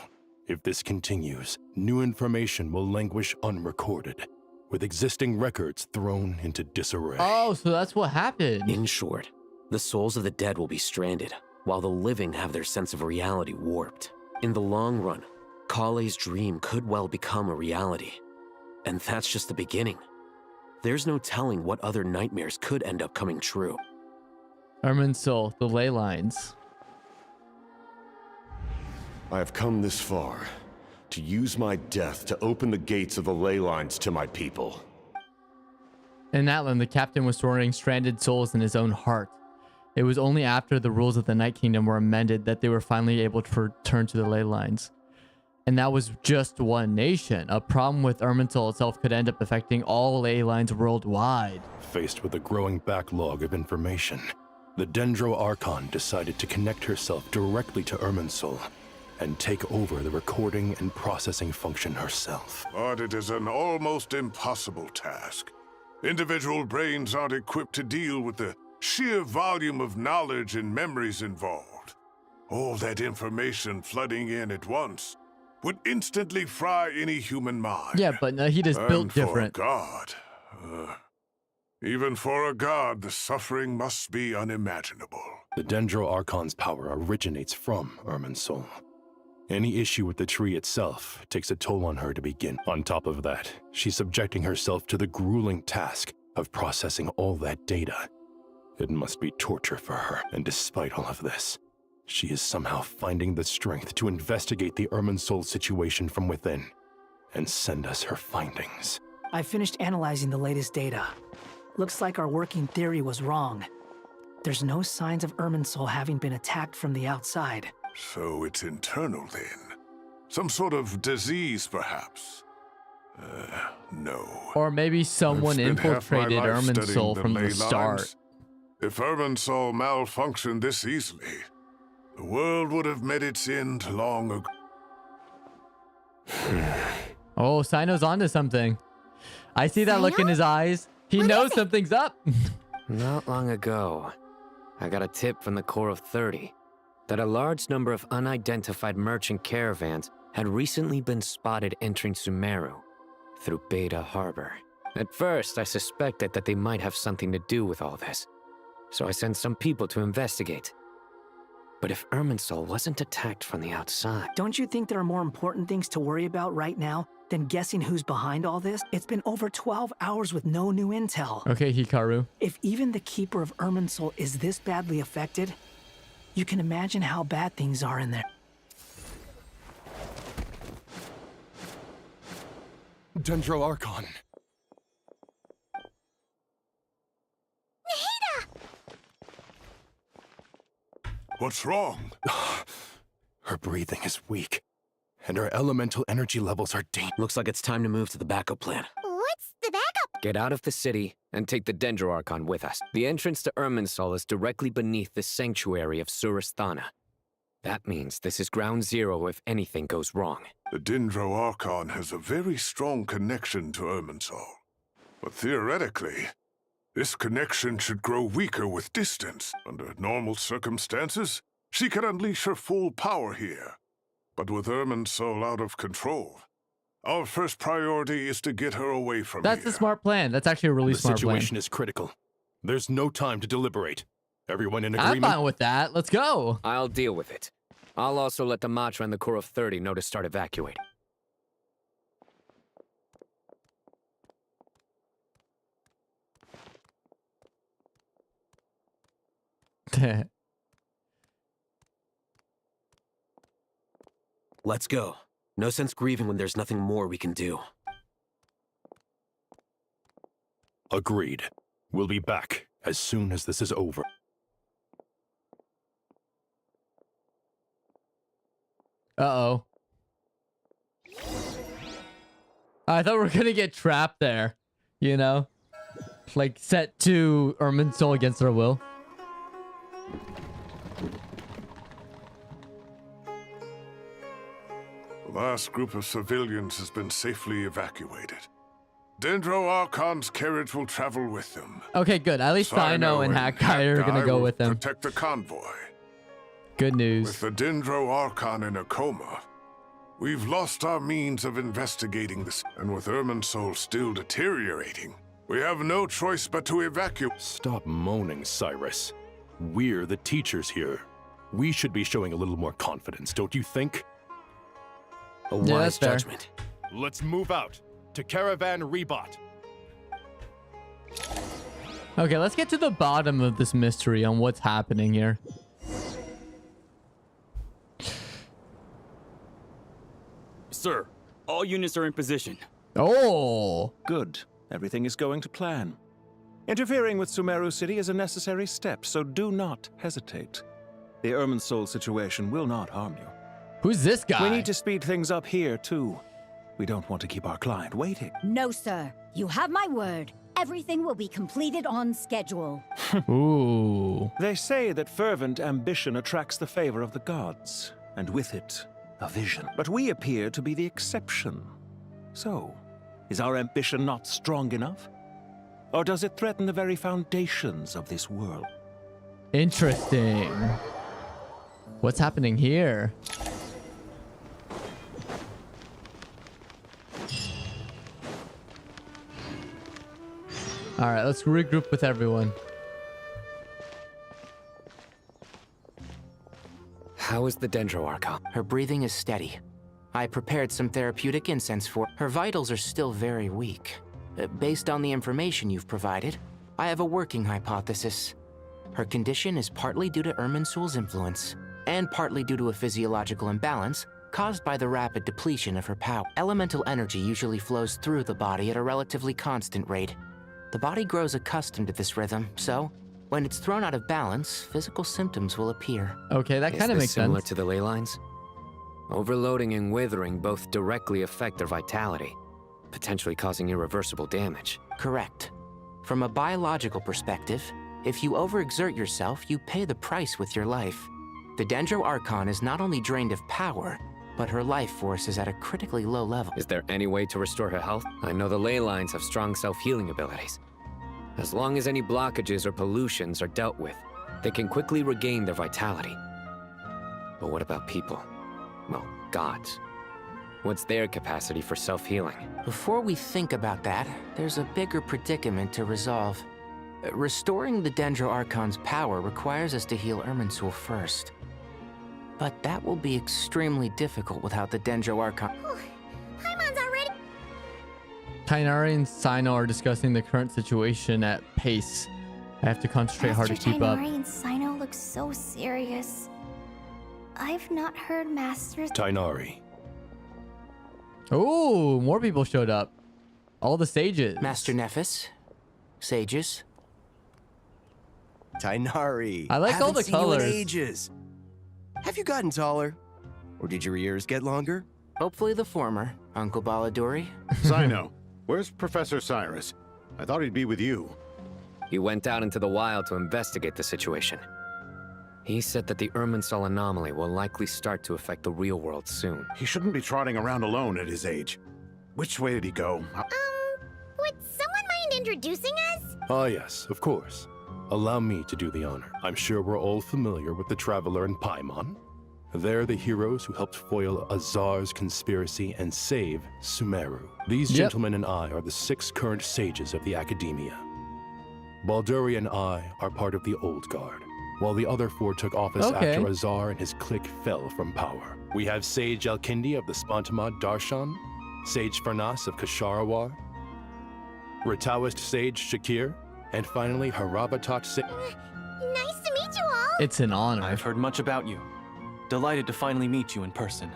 If this continues, new information will languish unrecorded, with existing records thrown into disarray. Oh, so that's what happened. In short, the souls of the dead will be stranded, while the living have their sense of reality warped. In the long run, Kale's dream could well become a reality. And that's just the beginning. There's no telling what other nightmares could end up coming true. Irminsul, the ley lines. I have come this far to use my death to open the gates of the ley lines to my people. In Atlan, the captain was storing stranded souls in his own heart. It was only after the rules of the Night Kingdom were amended that they were finally able to return to the ley lines. And that was just one nation. A problem with Irminsul itself could end up affecting all ley lines worldwide. Faced with a growing backlog of information, the Dendro Archon decided to connect herself directly to Irminsul and take over the recording and processing function herself. But it is an almost impossible task. Individual brains aren't equipped to deal with the sheer volume of knowledge and memories involved. All that information flooding in at once would instantly fry any human mind. Yeah, but Nahida's built different. For a god, even for a god, the suffering must be unimaginable. The Dendro Archon's power originates from Irminsul. Any issue with the tree itself takes a toll on her to begin. On top of that, she's subjecting herself to the grueling task of processing all that data. It must be torture for her, and despite all of this, she is somehow finding the strength to investigate the Irminsul situation from within and send us her findings. I finished analyzing the latest data. Looks like our working theory was wrong. There's no signs of Irminsul having been attacked from the outside. So it's internal then? Some sort of disease, perhaps? No. Or maybe someone infiltrated Irminsul from the start. If Irminsul malfunctioned this easily, the world would have met its end long ago. Oh, Sino's onto something. I see that look in his eyes. He knows something's up. Not long ago, I got a tip from the Core of 30 that a large number of unidentified merchant caravans had recently been spotted entering Sumeru through Beta Harbor. At first, I suspected that they might have something to do with all this, so I sent some people to investigate. But if Irminsul wasn't attacked from the outside... Don't you think there are more important things to worry about right now than guessing who's behind all this? It's been over 12 hours with no new intel. Okay, Hikaru. If even the Keeper of Irminsul is this badly affected, you can imagine how bad things are in there. Dendro Archon. What's wrong? Her breathing is weak, and her elemental energy levels are dangerous. Looks like it's time to move to the backup plan. What's the backup? Get out of the city and take the Dendro Archon with us. The entrance to Irminsul is directly beneath the sanctuary of Surasthana. That means this is ground zero if anything goes wrong. The Dendro Archon has a very strong connection to Irminsul. But theoretically, this connection should grow weaker with distance. Under normal circumstances, she can unleash her full power here. But with Irminsul out of control, our first priority is to get her away from here. That's a smart plan. That's actually a really smart plan. The situation is critical. There's no time to deliberate. Everyone in agreement? I'm fine with that. Let's go. I'll deal with it. I'll also let the Matra and the Core of 30 know to start evacuating. Let's go. No sense grieving when there's nothing more we can do. Agreed. We'll be back as soon as this is over. Uh-oh. I thought we were gonna get trapped there. You know? Like, set to Irminsul against their will. The last group of civilians has been safely evacuated. Dendro Archon's carriage will travel with them. Okay, good. At least Sino and Hakai are gonna go with them. Protect the convoy. Good news. With the Dendro Archon in a coma, we've lost our means of investigating this. And with Irminsul still deteriorating, we have no choice but to evacuate. Stop moaning, Cyrus. We're the teachers here. We should be showing a little more confidence, don't you think? A wise judgment. Let's move out to Caravan Rebot. Okay, let's get to the bottom of this mystery on what's happening here. Sir, all units are in position. Oh! Good. Everything is going to plan. Interfering with Sumeru City is a necessary step, so do not hesitate. The Irminsul situation will not harm you. Who's this guy? We need to speed things up here, too. We don't want to keep our client waiting. No, sir. You have my word. Everything will be completed on schedule. Ooh. They say that fervent ambition attracts the favor of the gods, and with it, a vision. But we appear to be the exception. So, is our ambition not strong enough? Or does it threaten the very foundations of this world? Interesting. What's happening here? All right, let's regroup with everyone. How is the Dendro Archon? Her breathing is steady. I prepared some therapeutic incense for her. Vitals are still very weak. Based on the information you've provided, I have a working hypothesis. Her condition is partly due to Irminsul's influence, and partly due to a physiological imbalance caused by the rapid depletion of her power. Elemental energy usually flows through the body at a relatively constant rate. The body grows accustomed to this rhythm, so when it's thrown out of balance, physical symptoms will appear. Okay, that kind of makes similar sense. to the ley lines? Overloading and withering both directly affect their vitality, potentially causing irreversible damage. Correct. From a biological perspective, if you overexert yourself, you pay the price with your life. The Dendro Archon is not only drained of power, but her life force is at a critically low level. Is there any way to restore her health? I know the ley lines have strong self-healing abilities. As long as any blockages or pollutions are dealt with, they can quickly regain their vitality. But what about people? Well, gods. What's their capacity for self-healing? Before we think about that, there's a bigger predicament to resolve. Restoring the Dendro Archon's power requires us to heal Irminsul first. But that will be extremely difficult without the Dendro Archon. Paimon's already. Tighnari and Sino are discussing the current situation at pace. I have to concentrate hard to keep up. Tighnari and Sino look so serious. I've not heard Master... Tighnari. Oh, more people showed up. All the sages. Master Nephis. Sages. Tighnari. I like all the colors. Haven't seen you in ages. Have you gotten taller? Or did your ears get longer? Hopefully the former, Uncle Baladori. Sino, where's Professor Cyrus? I thought he'd be with you. He went out into the wild to investigate the situation. He said that the Irminsul anomaly will likely start to affect the real world soon. He shouldn't be trotting around alone at his age. Which way did he go? Would someone mind introducing us? Ah, yes, of course. Allow me to do the honor. I'm sure we're all familiar with the Traveler and Paimon. They're the heroes who helped foil Azar's conspiracy and save Sumeru. These gentlemen and I are the 6 current sages of the Academia. Balduri and I are part of the Old Guard, while the other 4 took office after Azar and his clique fell from power. We have Sage Elkindi of the Spantamad Darshan, Sage Farnas of Kasharawar, Rataoist Sage Shakir, and finally Harabatot Sage. Nice to meet you all. It's an honor. I've heard much about you. Delighted to finally meet you in person.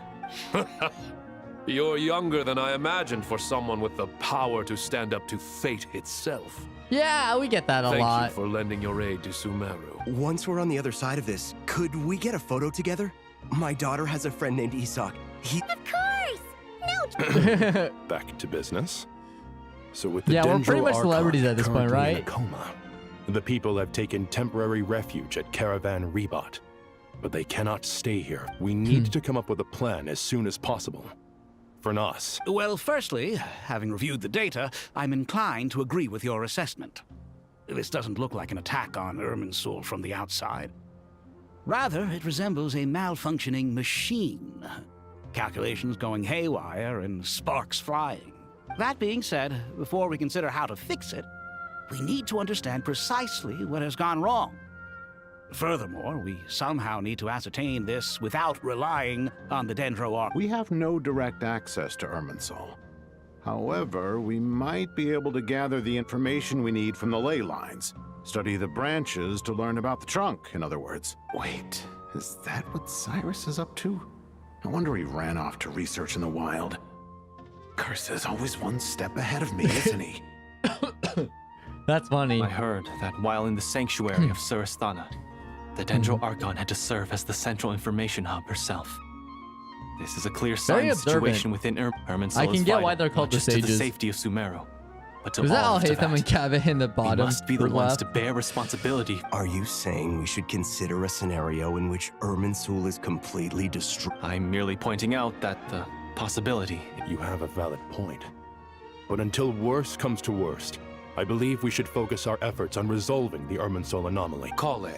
You're younger than I imagined for someone with the power to stand up to fate itself. Yeah, we get that a lot. Thank you for lending your aid to Sumeru. Once we're on the other side of this, could we get a photo together? My daughter has a friend named Isak. Of course! No! Back to business. So with the we're pretty much Dendro celebrities Archon at this point, currently in right? a coma, the people have taken temporary refuge at Caravan Rebot. But they cannot stay here. We need to come up with a plan as soon as possible. Farnas. Well, firstly, having reviewed the data, I'm inclined to agree with your assessment. This doesn't look like an attack on Irminsul from the outside. Rather, it resembles a malfunctioning machine. Calculations going haywire and sparks flying. That being said, before we consider how to fix it, we need to understand precisely what has gone wrong. Furthermore, we somehow need to ascertain this without relying on the Dendro Archon. We have no direct access to Irminsul. However, we might be able to gather the information we need from the ley lines. Study the branches to learn about the trunk, in other words. Wait, is that what Cyrus is up to? No wonder he ran off to research in the wild. Curse, always one step ahead of me, isn't he? That's funny. I heard that while in the sanctuary of Surasthana, the Dendro Archon had to serve as the central information hub herself. This is a clear sign the situation within Irminsul I can is get vital, why they're called not the just to the sages. safety of Sumeru, but to Was that all all of Hatham and Kaveh in the bottom? We must be the or ones left? to bear responsibility. Are you saying we should consider a scenario in which Irminsul is completely destroyed? I'm merely pointing out that the possibility. You have a valid point. But until worst comes to worst, I believe we should focus our efforts on resolving the Irminsul anomaly. Kale,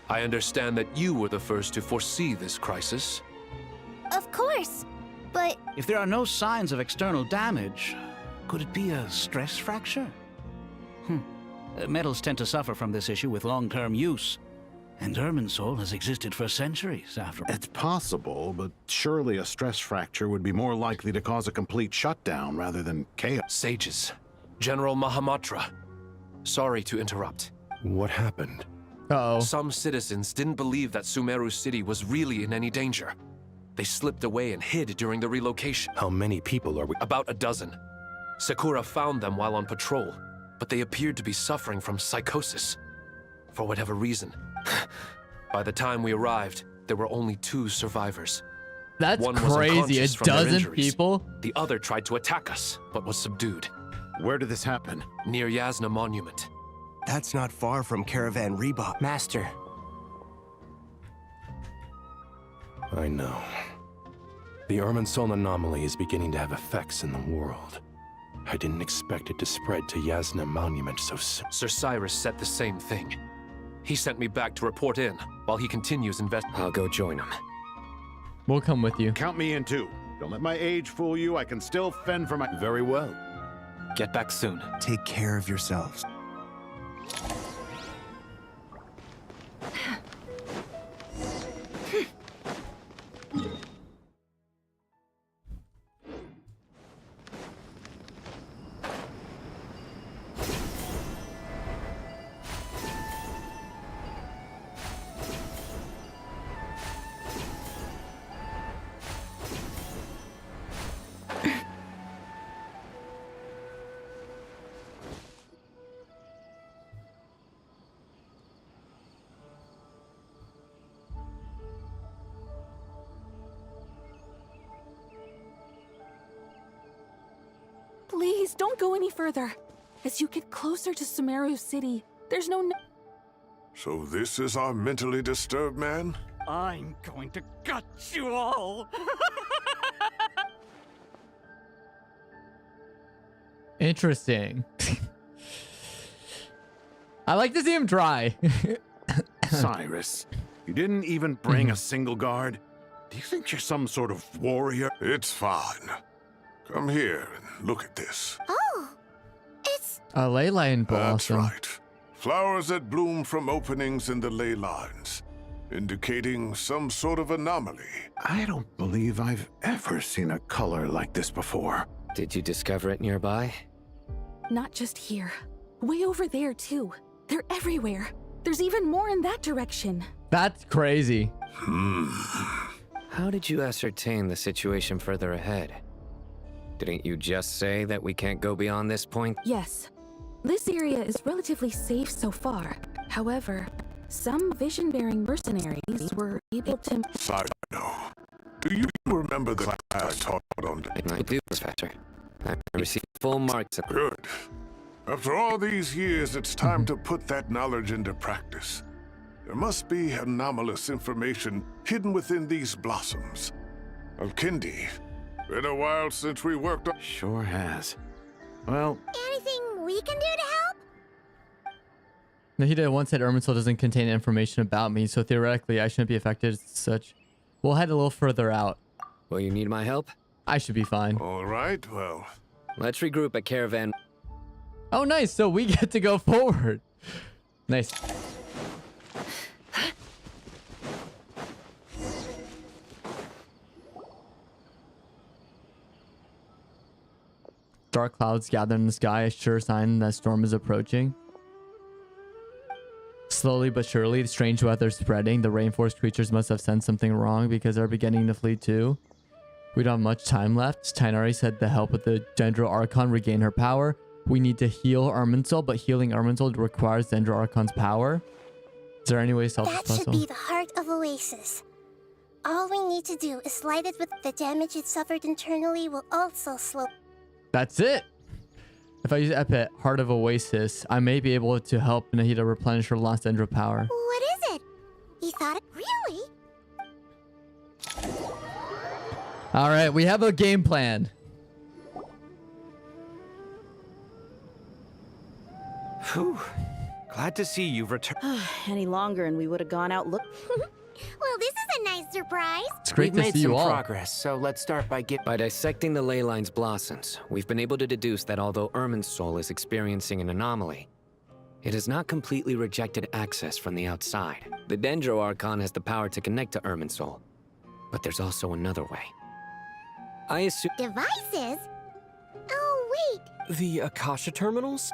I understand that you were the first to foresee this crisis. Of course, but... If there are no signs of external damage, could it be a stress fracture? Metals tend to suffer from this issue with long-term use. And Irminsul has existed for centuries after... It's possible, but surely a stress fracture would be more likely to cause a complete shutdown rather than chaos. Sages, General Mahamatra. Sorry to interrupt. What happened? Uh-oh. Some citizens didn't believe that Sumeru City was really in any danger. They slipped away and hid during the relocation. How many people are we? About a dozen. Sakura found them while on patrol, but they appeared to be suffering from psychosis. For whatever reason. By the time we arrived, there were only 2 survivors. That's One was crazy. A unconscious from their dozen injuries. people? The other tried to attack us, but was subdued. Where did this happen? Near Yasna Monument. That's not far from Caravan Reba. Master. I know. The Irminsul anomaly is beginning to have effects in the world. I didn't expect it to spread to Yasna Monument so soon. Sir Cyrus said the same thing. He sent me back to report in, while he continues investigating. I'll go join him. We'll come with you. Count me in too. Don't let my age fool you. I can still fend for my... Very well. Get back soon. Take care of yourselves. Please, don't go any further. As you get closer to Sumeru City, there's no... So this is our mentally disturbed man? I'm going to gut you all! Interesting. I like to see him try. Cyrus, you didn't even bring a single guard? Do you think you're some sort of warrior? It's fine. Come here and look at this. Oh, it's... A ley line That's blossom. right. Flowers that bloom from openings in the ley lines, indicating some sort of anomaly. I don't believe I've ever seen a color like this before. Did you discover it nearby? Not just here. Way over there, too. They're everywhere. There's even more in that direction. That's crazy. How did you ascertain the situation further ahead? Didn't you just say that we can't go beyond this point? Yes. This area is relatively safe so far. However, some vision-bearing mercenaries were able to... Side note, do you remember the class I taught on? I do, Professor. I received full marks. Good. After all these years, it's time to put that knowledge into practice. There must be anomalous information hidden within these blossoms. Alkindi, been a while since we worked on... Sure has. Well... Anything we can do to help? Nahida once said Irminsul doesn't contain information about me, so theoretically I shouldn't be affected as such. We'll head a little further out. Will you need my help? I should be fine. All right, well... Let's regroup at Caravan. Oh, nice. So we get to go forward. Nice. Dark clouds gather in the sky, a sure sign that storm is approaching. Slowly but surely, the strange weather is spreading. The rainforest creatures must have sensed something wrong because they're beginning to flee too. We don't have much time left. Tainari said the help with the Dendro Archon regain her power. We need to heal Irminsul, but healing Irminsul requires Dendro Archon's power. Is there any way to solve this That puzzle? should be the heart of Oasis. All we need to do is light it with the damage it suffered internally will also slow... That's it. If I use Epit, Heart of Oasis, I may be able to help Nahida replenish her lost Dendro power. What is it? He thought it... Really? All right, we have a game plan. Whew. Glad to see you've returned. Any longer and we would have gone out look... Well, this is a nice surprise. It's great We've to made see you some all. progress, so let's start by By dissecting the ley line's blossoms, we've been able to deduce that although Irminsul is experiencing an anomaly, it has not completely rejected access from the outside. The Dendro Archon has the power to connect to Irminsul, but there's also another way. I assume... Devices? Oh, wait. The Akasha terminals?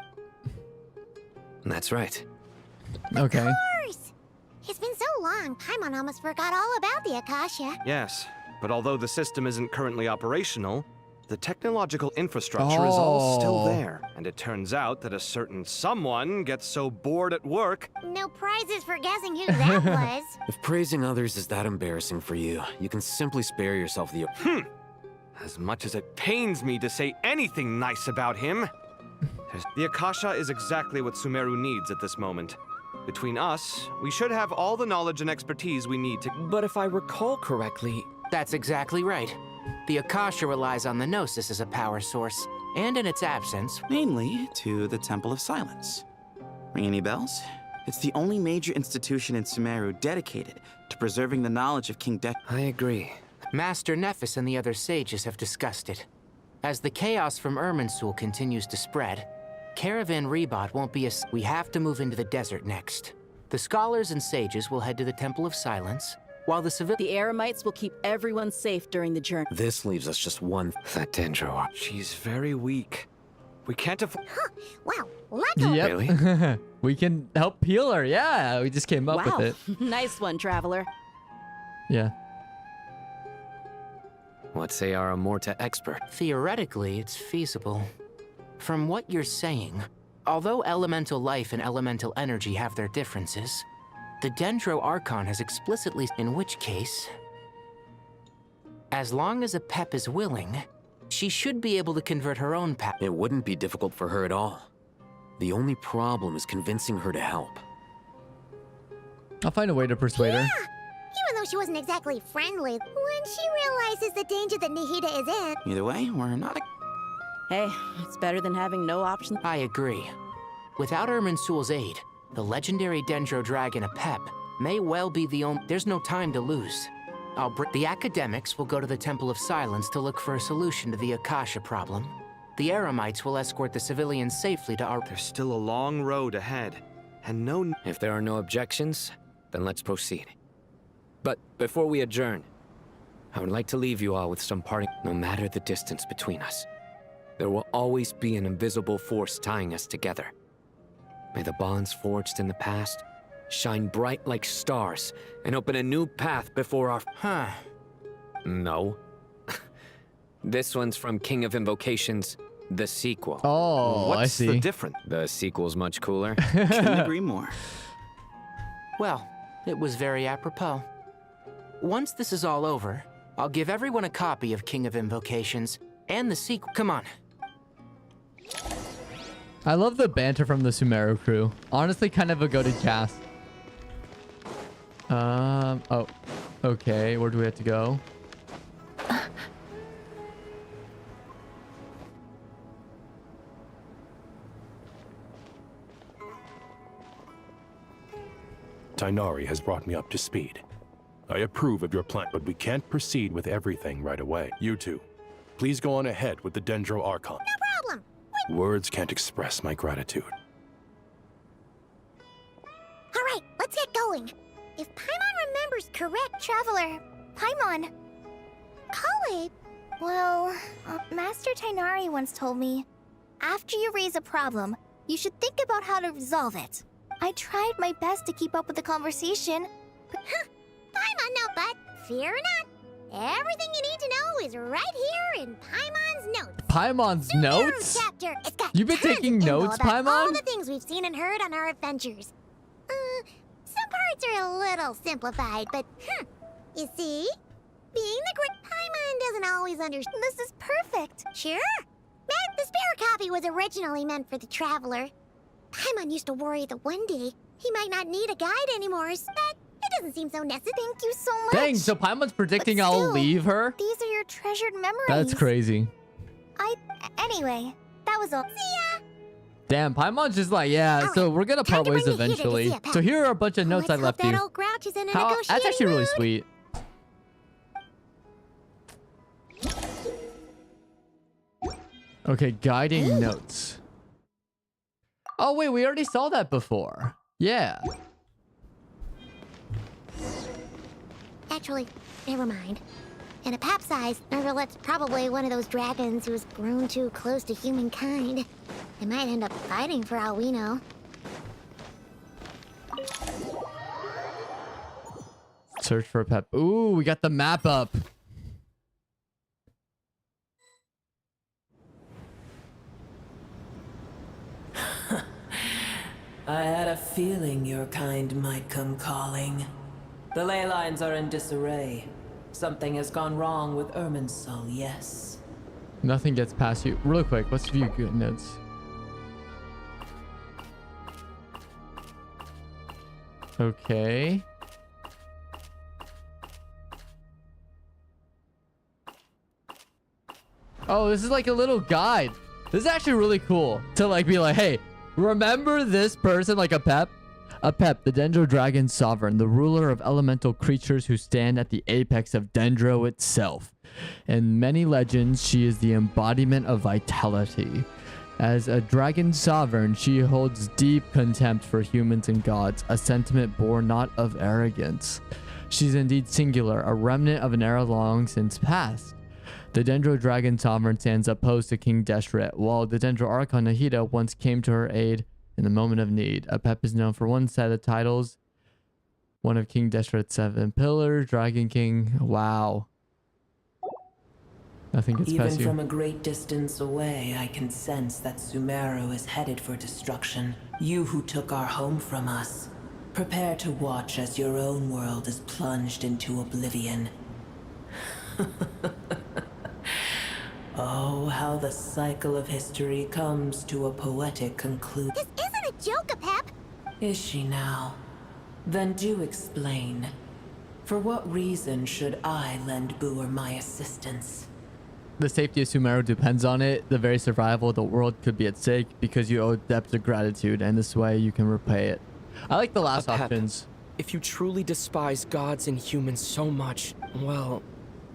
That's right. Okay. Of course! It's been so long, Paimon almost forgot all about the Akasha. Yes, but although the system isn't currently operational, the technological infrastructure is all still there. And it turns out that a certain someone gets so bored at work. No prizes for guessing who that was. If praising others is that embarrassing for you, you can simply spare yourself the... As much as it pains me to say anything nice about him, the Akasha is exactly what Sumeru needs at this moment. Between us, we should have all the knowledge and expertise we need to... But if I recall correctly... That's exactly right. The Akasha relies on the Gnosis as a power source, and in its absence... Mainly to the Temple of Silence. Ring any bells? It's the only major institution in Sumeru dedicated to preserving the knowledge of King I agree. Master Nephis and the other sages have discussed it. As the chaos from Irminsul continues to spread, Caravan Rebot won't be as... We have to move into the desert next. The scholars and sages will head to the Temple of Silence, while the The Eremites will keep everyone safe during the journey. This leaves us just one... That Dendro. She's very weak. We can't afford... Huh. Wow, lucky. Yep. Really? We can help heal her. Yeah, we just came up with it. Nice one, traveler. Yeah. What say our Amorta expert? Theoretically, it's feasible. From what you're saying, although elemental life and elemental energy have their differences, the Dendro Archon has explicitly... In which case, as long as Apep is willing, she should be able to convert her own power. It wouldn't be difficult for her at all. The only problem is convincing her to help. I'll find a way to persuade her. Even though she wasn't exactly friendly, when she realizes the danger that Nihida is in... Either way, we're not... Hey, it's better than having no option. I agree. Without Irminsul's aid, the legendary Dendro Dragon Apep may well be the only... There's no time to lose. The academics will go to the Temple of Silence to look for a solution to the Akasha problem. The Eremites will escort the civilians safely to our... There's still a long road ahead, and no... If there are no objections, then let's proceed. But before we adjourn, I would like to leave you all with some parting... No matter the distance between us, there will always be an invisible force tying us together. May the bonds forged in the past shine bright like stars and open a new path before our... No. This one's from King of Invocations, the sequel. Oh, I see. What's the difference? The sequel's much cooler. Couldn't agree more. Well, it was very apropos. Once this is all over, I'll give everyone a copy of King of Invocations and the sequel. Come on. I love the banter from the Sumeru crew. Honestly, kind of a goated cast. Oh. Okay, where do we have to go? Tainari has brought me up to speed. I approve of your plan, but we can't proceed with everything right away. You two, please go on ahead with the Dendro Archon. No problem. Words can't express my gratitude. All right, let's get going. If Paimon remembers correct... Traveler, Paimon. Kale... Well, Master Tainari once told me, after you raise a problem, you should think about how to resolve it. I tried my best to keep up with the conversation, but... Paimon no but, fear not. Everything you need to know is right here in Paimon's notes. Paimon's notes? Chapter. It's got You've been tons taking of info notes, about all Paimon? the things we've seen and heard on our adventures. Some parts are a little simplified, but you see? Being the great Paimon doesn't always understand. This is perfect. Sure. The spare copy was originally meant for the traveler. Paimon used to worry that one day he might not need a guide anymore, but it doesn't seem so necessary. Thank you so much. Dang, so Paimon's predicting I'll leave her? These are your treasured memories. That's crazy. Anyway, that was all. See ya! Damn, Paimon's just like, yeah, so we're gonna part ways eventually. So here are a bunch of notes I left you. Old grouch is in a That's actually really sweet. Okay, guiding notes. Oh wait, we already saw that before. Yeah. Actually, never mind. And a pap-sized, or well, that's probably one of those dragons who's grown too close to humankind. They might end up fighting for all we know. Search for a pep. Ooh, we got the map up. I had a feeling your kind might come calling. The ley lines are in disarray. Something has gone wrong with Irminsul, yes. Nothing gets past you. Real quick, let's view good notes. Okay. Oh, this is like a little guide. This is actually really cool to like be like, hey, remember this person, like a pep? A pep, the Dendro Dragon Sovereign, the ruler of elemental creatures who stand at the apex of Dendro itself. In many legends, she is the embodiment of vitality. As a dragon sovereign, she holds deep contempt for humans and gods, a sentiment born not of arrogance. She's indeed singular, a remnant of an era long since past. The Dendro Dragon Sovereign stands opposed to King Deshret, while the Dendro Archon Nahida once came to her aid in the moment of need. Apep is known for one set of titles, one of King Deshret's 7 pillars, Dragon King. Wow. Nothing gets past you. Even from a great distance away, I can sense that Sumeru is headed for destruction. You who took our home from us, prepare to watch as your own world is plunged into oblivion. Oh, how the cycle of history comes to a poetic conclusion. This isn't a joke, Apep. Is she now? Then do explain. For what reason should I lend Boer my assistance? The safety of Sumeru depends on it. The very survival of the world could be at stake because you owe depth of gratitude, and this way you can repay it. I like the last options. If you truly despise gods and humans so much, well,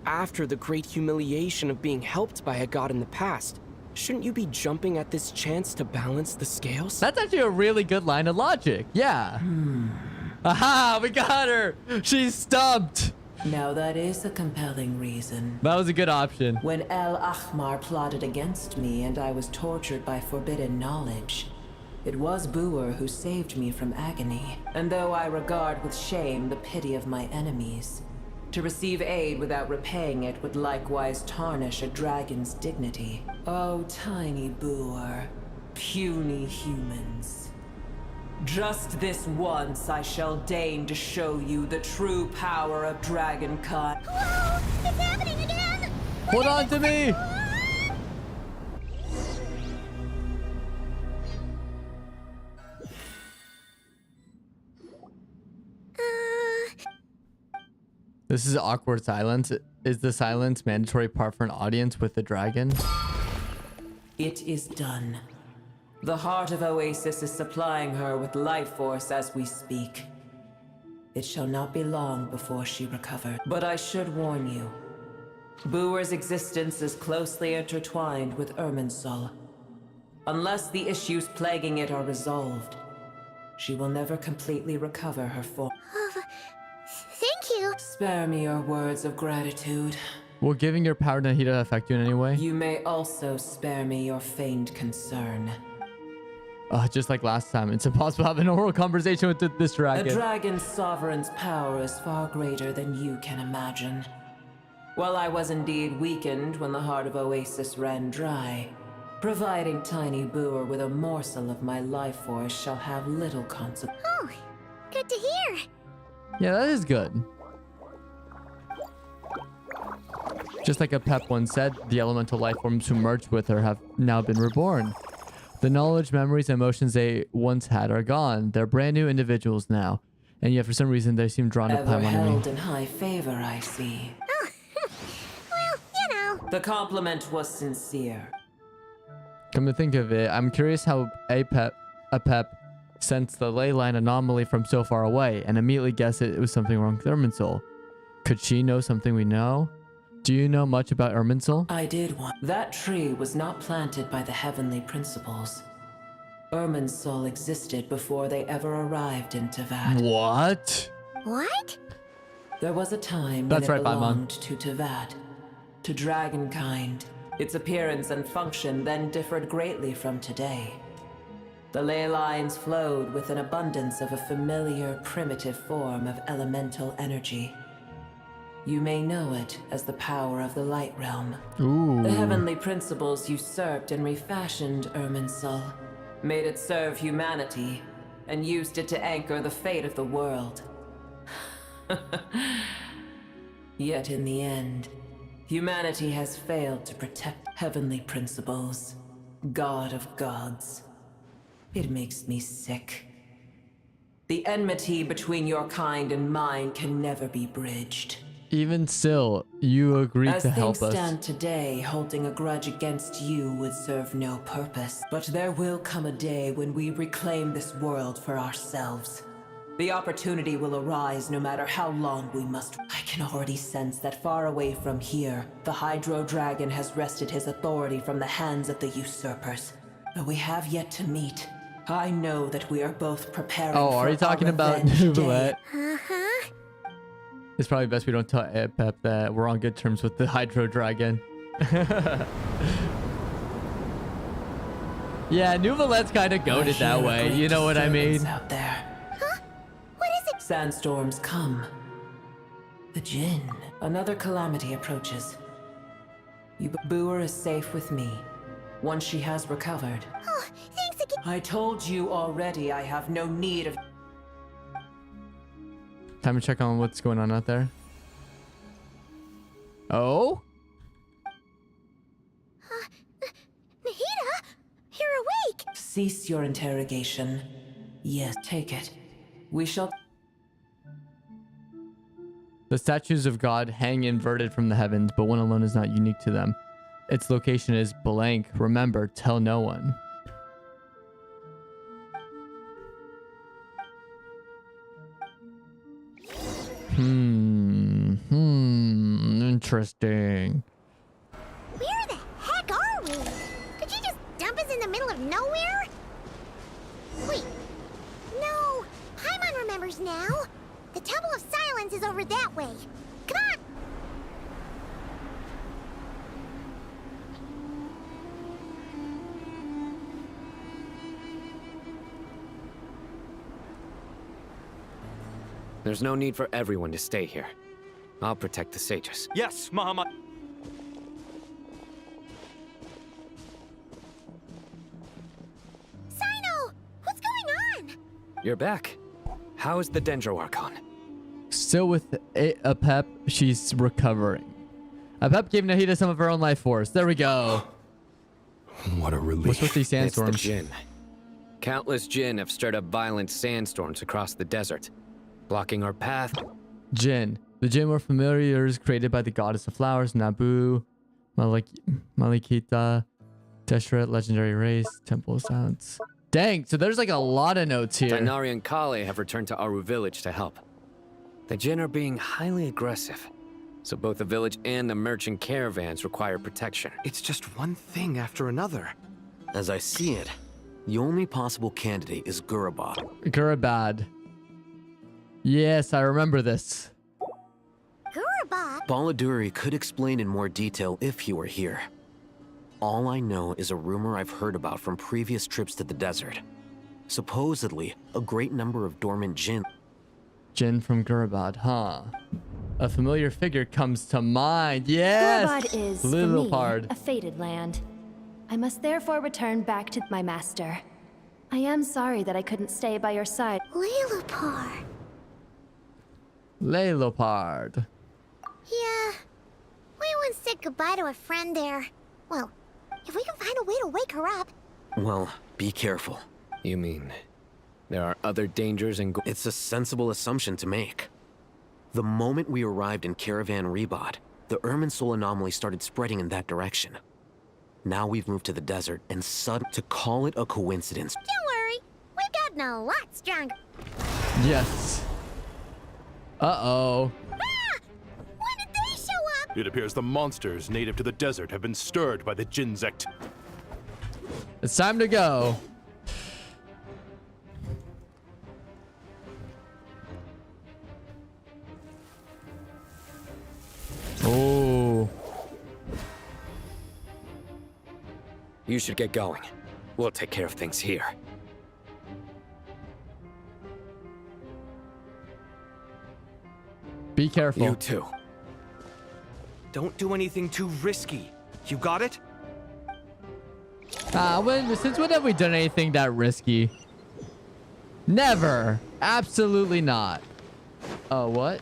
after the great humiliation of being helped by a god in the past, shouldn't you be jumping at this chance to balance the scales? That's actually a really good line of logic. Yeah. Aha, we got her. She's stumped. Now that is a compelling reason. That was a good option. When El Ahmar plotted against me and I was tortured by forbidden knowledge, it was Boer who saved me from agony. And though I regard with shame the pity of my enemies, to receive aid without repaying it would likewise tarnish a dragon's dignity. Oh, tiny Boer, puny humans. Just this once I shall deign to show you the true power of dragonkind. Whoa! It's happening again! Hold on to me! This is awkward silence. Is the silence mandatory part for an audience with the dragon? It is done. The heart of Oasis is supplying her with life force as we speak. It shall not be long before she recovers. But I should warn you. Boer's existence is closely intertwined with Irminsul. Unless the issues plaguing it are resolved, she will never completely recover her form. Thank you. Spare me your words of gratitude. Will giving your power to Nahida affect you in any way? You may also spare me your feigned concern. Just like last time, it's impossible to have an oral conversation with this dragon. A dragon's sovereign's power is far greater than you can imagine. While I was indeed weakened when the heart of Oasis ran dry, providing tiny Boer with a morsel of my life force shall have little consequence. Oh, good to hear. Yeah, that is good. Just like Apep once said, the elemental life forms who merged with her have now been reborn. The knowledge, memories, and emotions they once had are gone. They're brand new individuals now. And yet for some reason they seem drawn to Ever Paimon. held in high favor, I see. Oh, well, you know. The compliment was sincere. Come to think of it, I'm curious how Apep sensed the ley line anomaly from so far away and immediately guessed it was something wrong with Irminsul. Could she know something we know? Do you know much about Irminsul? I did want. That tree was not planted by the heavenly principles. Irminsul existed before they ever arrived in Tavad. What? What? There was a time That's when right, it belonged to Tavad. to dragonkind. Its appearance and function then differed greatly from today. The ley lines flowed with an abundance of a familiar, primitive form of elemental energy. You may know it as the power of the Light Realm. Ooh. The heavenly principles usurped and refashioned Irminsul, made it serve humanity, and used it to anchor the fate of the world. Yet in the end, humanity has failed to protect heavenly principles. God of gods. It makes me sick. The enmity between your kind and mine can never be bridged. Even still, you agreed to help As us. things stand today, holding a grudge against you would serve no purpose. But there will come a day when we reclaim this world for ourselves. The opportunity will arise no matter how long we must. I can already sense that far away from here, the Hydro Dragon has wrested his authority from the hands of the usurpers. Though we have yet to meet, I know that we are both preparing Oh, for are you talking our about revenge Nouvellette? day. It's probably best we don't tell Pep that we're on good terms with the Hydro Dragon. Yeah, Nouvellette's kind of goated that way. You know what I mean? Out there. What is it? Sandstorms come. The Jinn. Another calamity approaches. Booer is safe with me. Once she has recovered. Oh, thanks again. I told you already I have no need of... Time to check on what's going on out there. Oh? Nahida, you're awake. Cease your interrogation. Yes, take it. We shall... The statues of God hang inverted from the heavens, but one alone is not unique to them. Its location is blank. Remember, tell no one. Interesting. Where the heck are we? Did you just dump us in the middle of nowhere? Wait. No. Paimon remembers now. The Temple of Silence is over that way. Come on. There's no need for everyone to stay here. I'll protect the sages. Yes, Muhammad. Sino! What's going on? You're back. How is the Dendro Archon? Still with Apep, she's recovering. Apep gave Nahida some of her own life force. There we go. What a relief. What's with these sandstorms? It's the Jinn. Countless Jinn have stirred up violent sandstorms across the desert, blocking our path. Jinn. The Jinn were familiars created by the goddess of flowers, Nabu, Malikita, Teshret, legendary race, Temple of Silence. Dang, so there's like a lot of notes here. Tighnari and Kale have returned to Aru village to help. The Jinn are being highly aggressive, so both the village and the merchant caravans require protection. It's just one thing after another. As I see it, the only possible candidate is Gurabad. Gurabad. Yes, I remember this. Gurabad? Baladuri could explain in more detail if he were here. All I know is a rumor I've heard about from previous trips to the desert. Supposedly, a great number of dormant Jinn. Jinn from Gurabad, huh? A familiar figure comes to mind. Yes! Gurabad is, for Little me, Pard. a fated land. I must therefore return back to my master. I am sorry that I couldn't stay by your side. Lelopard. Lelopard. Yeah. We once said goodbye to a friend there. Well, if we can find a way to wake her up. Well, be careful. You mean, there are other dangers and... It's a sensible assumption to make. The moment we arrived in Caravan Rebod, the Irminsul anomaly started spreading in that direction. Now we've moved to the desert, and to call it a coincidence. Don't worry. We've gotten a lot stronger. Yes. Uh-oh. Ah! When did they show up? It appears the monsters native to the desert have been stirred by the Jinn's activity. It's time to go. Oh. You should get going. We'll take care of things here. Be careful. You too. Don't do anything too risky. You got it? Since when have we done anything that risky? Never. Absolutely not. Oh, what?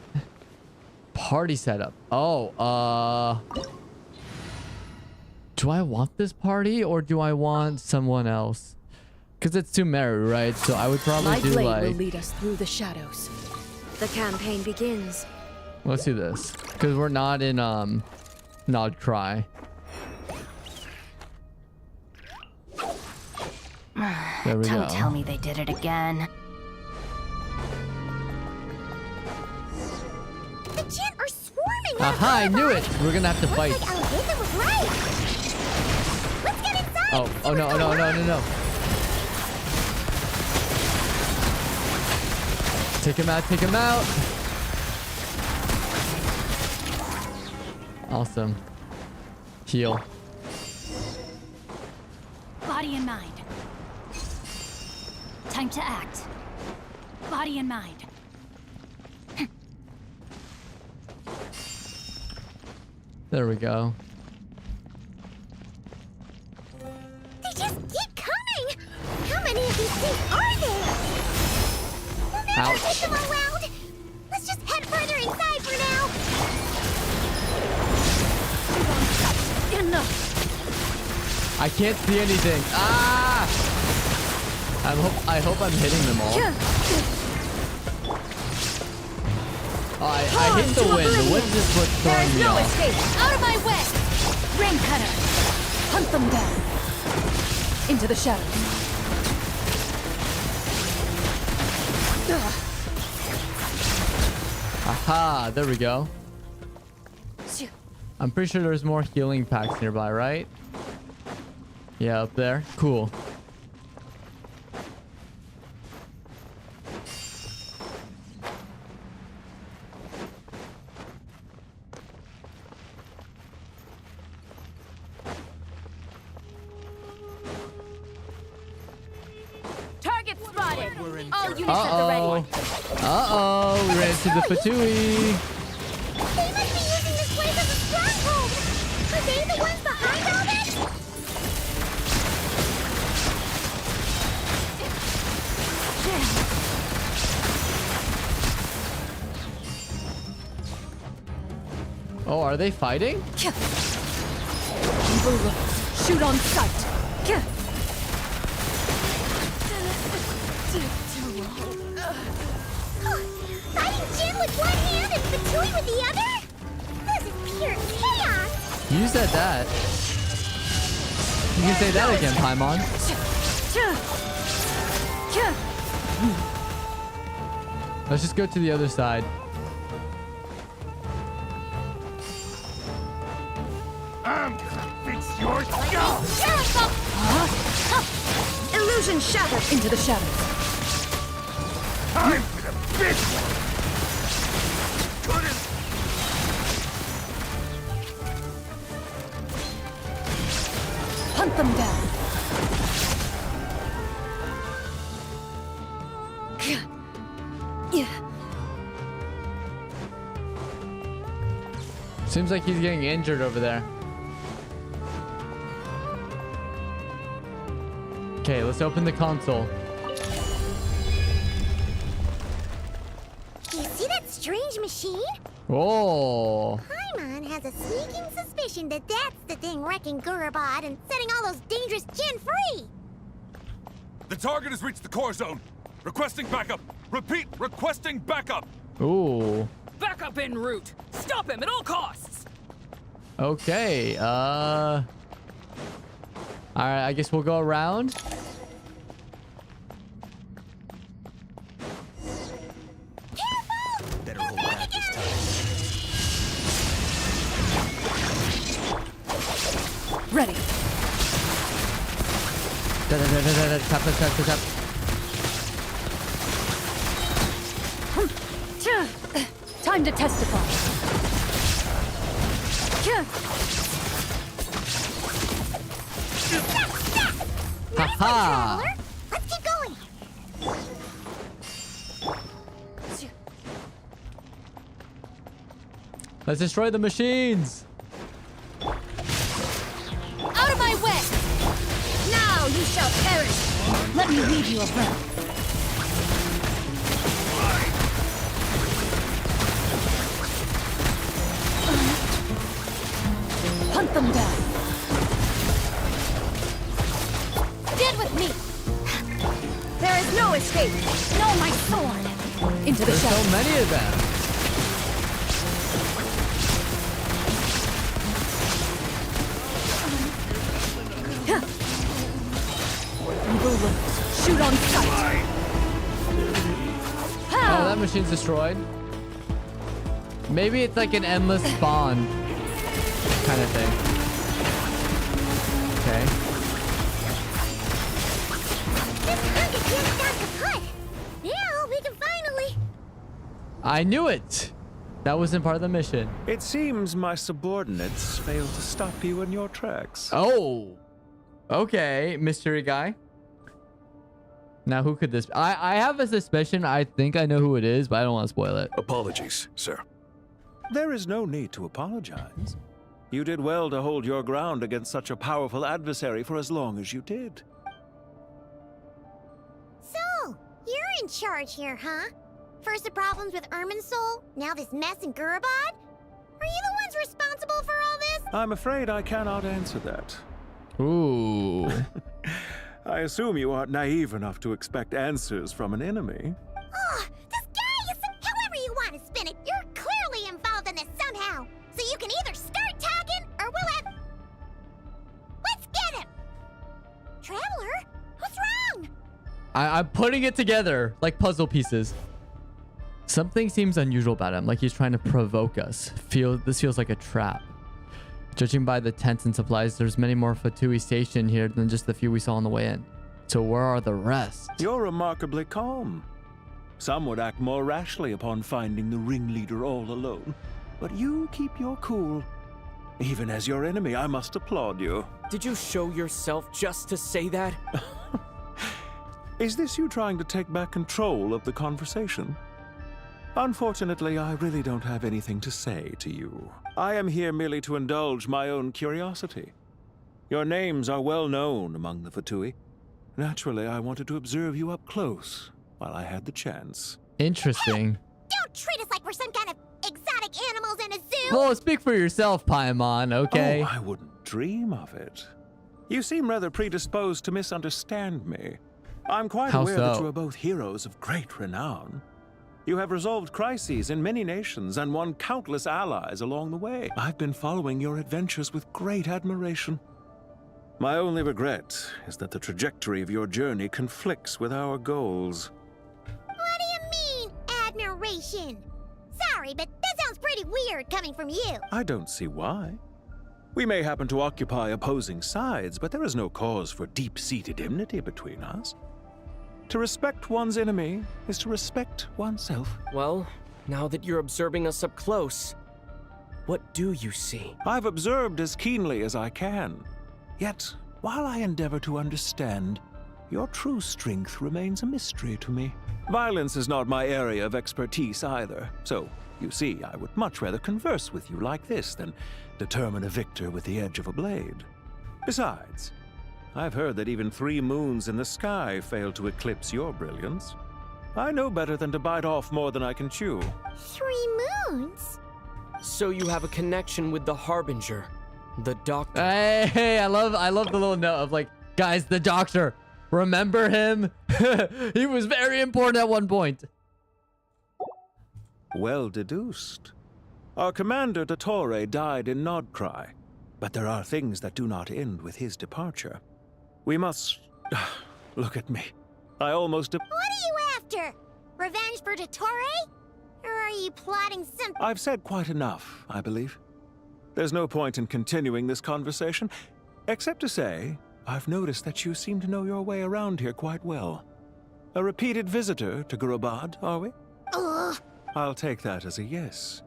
Party setup. Oh, do I want this party or do I want someone else? Because it's Sumeru, right? So I would probably do like... will lead us through the shadows. The campaign begins. Let's do this. Because we're not in, Nod Cry. There we go. Don't tell me they did it again. The Gen are swarming. Aha, I knew it. We're gonna have to fight. Like Alhita was right. Let's get inside. Oh no, no, no, no, no. Take him out, take him out. Awesome. Heal. Body and mind. Time to act. Body and mind. There we go. They just keep coming. How many of these things are there? We'll never take them all round. Let's just head further inside for now. Enough. I can't see anything. Ah! I hope I'm hitting them all. Oh, I hit the wind. The wind is what's throwing me no off. escape. Out of my way. Rain cutter. Hunt them down. Into the shadows. Aha, there we go. I'm pretty sure there's more healing packs nearby, right? Yeah, up there. Cool. Target spotted. All units at the ready. Uh-oh. We ran into the Fatui. They must be using this place as a stronghold. Are they the ones behind all this? Oh, are they fighting? Evil look. Shoot on sight. Fighting Jin with one hand and Fatui with the other? This is pure chaos! You said that. You can say that again, Paimon. Let's just go to the other side. I'm gonna fix your skull. Illusion shattered into the shadows. Time for the big one! Hunt them down. Seems like he's getting injured over there. Okay, let's open the console. You see that strange machine? Oh. Paimon has a sneaking suspicion that that's the thing wrecking Gurabad and setting all those dangerous Jin free! The target has reached the core zone. Requesting backup. Repeat, requesting backup. Ooh. Backup en route. Stop him at all costs. Okay. All right, I guess we'll go around. Better hold back this time. Ready. Tap, tap, tap, tap. Time to testify. Ha! Traveler. Let's keep going. Let's destroy the machines. Out of my way! Now you shall perish! Let me leave you a breath. Hunt them down. Get with me! There is no escape! No, my sword! Into the There's shadows. so many of them. Evil looks. Shoot on sight. Oh, that machine's destroyed. Maybe it's like an endless spawn kind of thing. Okay. This target can't stop kaput. Now we can finally. I knew it. That wasn't part of the mission. It seems my subordinates failed to stop you in your tracks. Oh. Okay, mystery guy. Now, who could this be? I have a suspicion. I think I know who it is, but I don't want to spoil it. Apologies, sir. There is no need to apologize. You did well to hold your ground against such a powerful adversary for as long as you did. So, you're in charge here, huh? First the problems with Irminsul, now this mess in Gurabad? Are you the ones responsible for all this? I'm afraid I cannot answer that. Ooh. I assume you aren't naive enough to expect answers from an enemy. Oh, this guy is however you want to spin it. You're clearly involved in this somehow. So you can either start talking or we'll have... Let's get him! Traveler, what's wrong? I'm putting it together like puzzle pieces. Something seems unusual about him, like he's trying to provoke us. This feels like a trap. Judging by the tents and supplies, there's many more Fatui stationed here than just the few we saw on the way in. So where are the rest? You're remarkably calm. Some would act more rashly upon finding the ringleader all alone. But you keep your cool. Even as your enemy, I must applaud you. Did you show yourself just to say that? Is this you trying to take back control of the conversation? Unfortunately, I really don't have anything to say to you. I am here merely to indulge my own curiosity. Your names are well known among the Fatui. Naturally, I wanted to observe you up close while I had the chance. Interesting. Don't treat us like we're some kind of exotic animals in a zoo! Well, speak for yourself, Paimon, okay? Oh, I wouldn't dream of it. You seem rather predisposed to misunderstand me. I'm quite How aware that so? you are both heroes of great renown. You have resolved crises in many nations and won countless allies along the way. I've been following your adventures with great admiration. My only regret is that the trajectory of your journey conflicts with our goals. What do you mean, admiration? Sorry, but that sounds pretty weird coming from you. I don't see why. We may happen to occupy opposing sides, but there is no cause for deep-seated enmity between us. To respect one's enemy is to respect oneself. Well, now that you're observing us up close, what do you see? I've observed as keenly as I can. Yet, while I endeavor to understand, your true strength remains a mystery to me. Violence is not my area of expertise either, so, you see, I would much rather converse with you like this than determine a victor with the edge of a blade. Besides, I've heard that even 3 moons in the sky fail to eclipse your brilliance. I know better than to bite off more than I can chew. 3 moons? So you have a connection with the Harbinger, the Doctor. Hey, I love the little note of like, guys, the Doctor. Remember him? He was very important at one point. Well deduced. Our commander, Dottore, died in Nodcry, but there are things that do not end with his departure. We must... Look at me. I almost... What are you after? Revenge for Dottore? Or are you plotting something? I've said quite enough, I believe. There's no point in continuing this conversation, except to say, I've noticed that you seem to know your way around here quite well. A repeated visitor to Gurabad, are we? Ugh. I'll take that as a yes.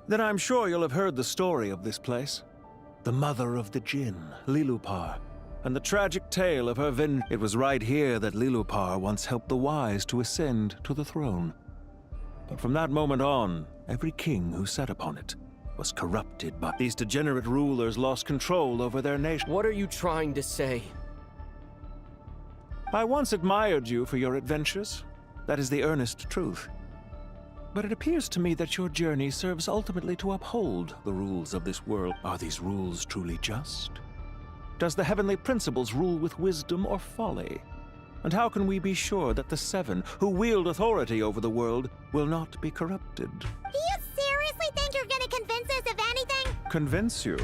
Then I'm sure you'll have heard the story of this place. The mother of the Jinn, Lilupar, and the tragic tale of her It was right here that Lilupar once helped the wise to ascend to the throne. But from that moment on, every king who sat upon it was corrupted by these degenerate rulers lost control over their nation. What are you trying to say? I once admired you for your adventures. That is the earnest truth. But it appears to me that your journey serves ultimately to uphold the rules of this world. Are these rules truly just? Does the heavenly principles rule with wisdom or folly? And how can we be sure that the Seven, who wield authority over the world, will not be corrupted? Do you seriously think you're gonna convince us of anything? Convince you?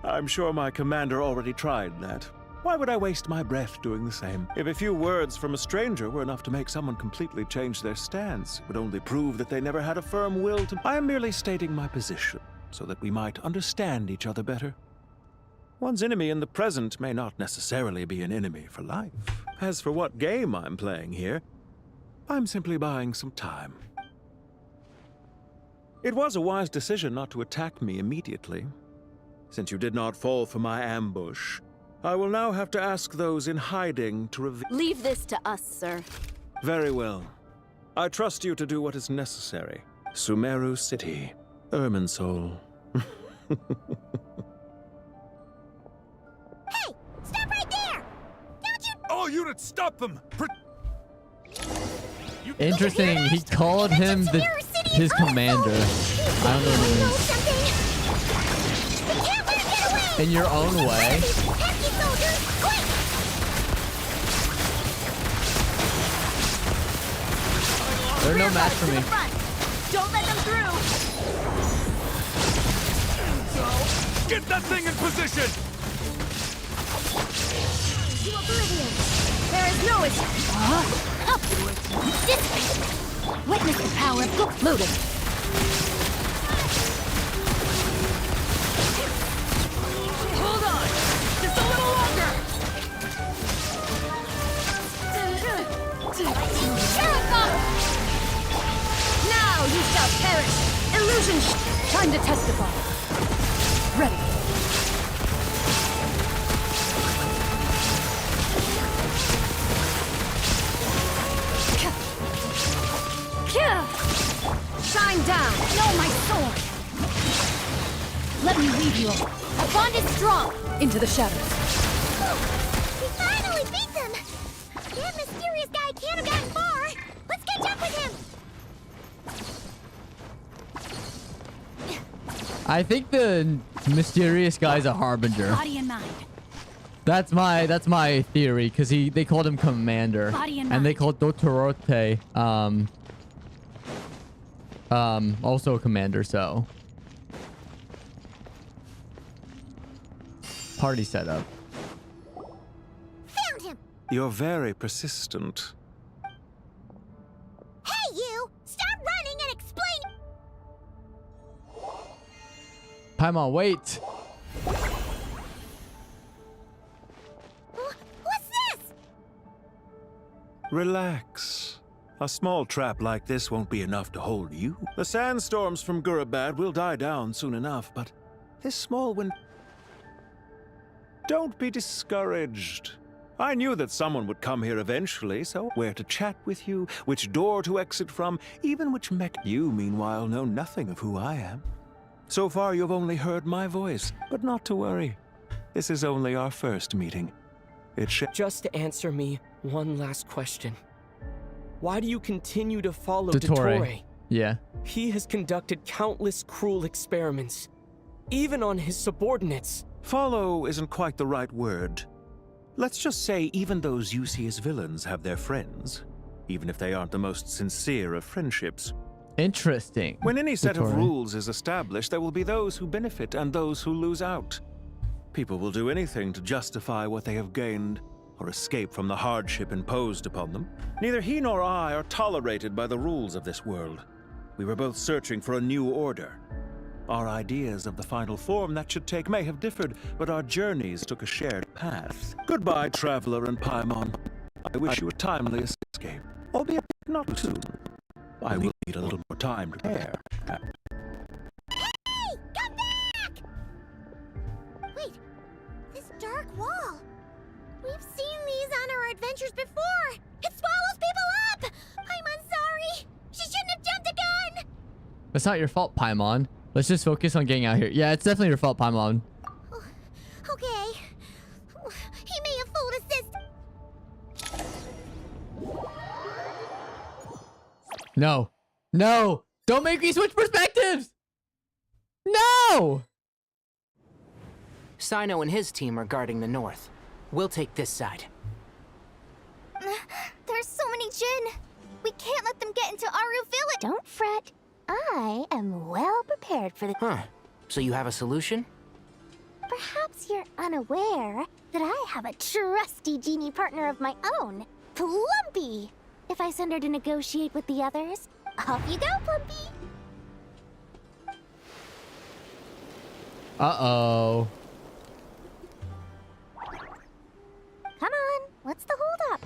I'm sure my commander already tried that. Why would I waste my breath doing the same? If a few words from a stranger were enough to make someone completely change their stance, it would only prove that they never had a firm will to... I am merely stating my position, so that we might understand each other better. One's enemy in the present may not necessarily be an enemy for life. As for what game I'm playing here, I'm simply buying some time. It was a wise decision not to attack me immediately. Since you did not fall for my ambush, I will now have to ask those in hiding to reveal... Leave this to us, sir. Very well. I trust you to do what is necessary. Sumeru City, Irminsul. Hey! Stop right there! Don't you... All units, stop them! Interesting. He called him his commander. I don't know what it means. In your own way. They're no match for me. Don't let them through! Get that thing in position! To oblivion! There is no escape! This way! Witness the power of book looting! Hold on! Just a little longer! Now you shall perish! Illusion time to testify! Ready! Shine down! No, my sword! Let me lead you. A bond is strong! Into the shadows. We finally beat them! That mysterious guy can't have gotten far! Let's catch up with him! I think the mysterious guy's a harbinger. Body and mind. That's my theory, because they called him commander. Body and they called Dotorote also a commander, so. Party setup. Found him! You're very persistent. Hey, you! Stop running and explain! Paimon, wait! What's this? Relax. A small trap like this won't be enough to hold you. The sandstorms from Gurabad will die down soon enough, but this small wind... Don't be discouraged. I knew that someone would come here eventually, so where to chat with you, which door to exit from, even which mech... You, meanwhile, know nothing of who I am. So far, you've only heard my voice, but not to worry. This is only our first meeting. Just to answer me one last question. Why do you continue to follow Dottore? Dottore? Yeah. He has conducted countless cruel experiments, even on his subordinates. Follow isn't quite the right word. Let's just say even those you see as villains have their friends, even if they aren't the most sincere of friendships. Interesting. When any set of Dottore. rules is established, there will be those who benefit and those who lose out. People will do anything to justify what they have gained, or escape from the hardship imposed upon them. Neither he nor I are tolerated by the rules of this world. We were both searching for a new order. Our ideas of the final form that should take may have differed, but our journeys took a shared path. Goodbye, traveler and Paimon. I wish you a timely escape, albeit not too soon. I will need a little more time to prepare. Hey! Come back! Wait, We've seen these on our adventures before. It swallows people up. Paimon's sorry. She shouldn't have jumped a gun. That's not your fault, Paimon. Let's just focus on getting out here. Yeah, it's definitely your fault, Paimon. Okay. He may have fooled assist. No. No! Don't make me switch perspectives! No! Sino and his team are guarding the north. We'll take this side. There's so many Jin. We can't let them get into Aru Village. Don't fret. I am well prepared for the... Huh. So you have a solution? Perhaps you're unaware that I have a trusty genie partner of my own, Plumpy. If I send her to negotiate with the others, off you go, Plumpy. Uh-oh. Come on, what's the holdup?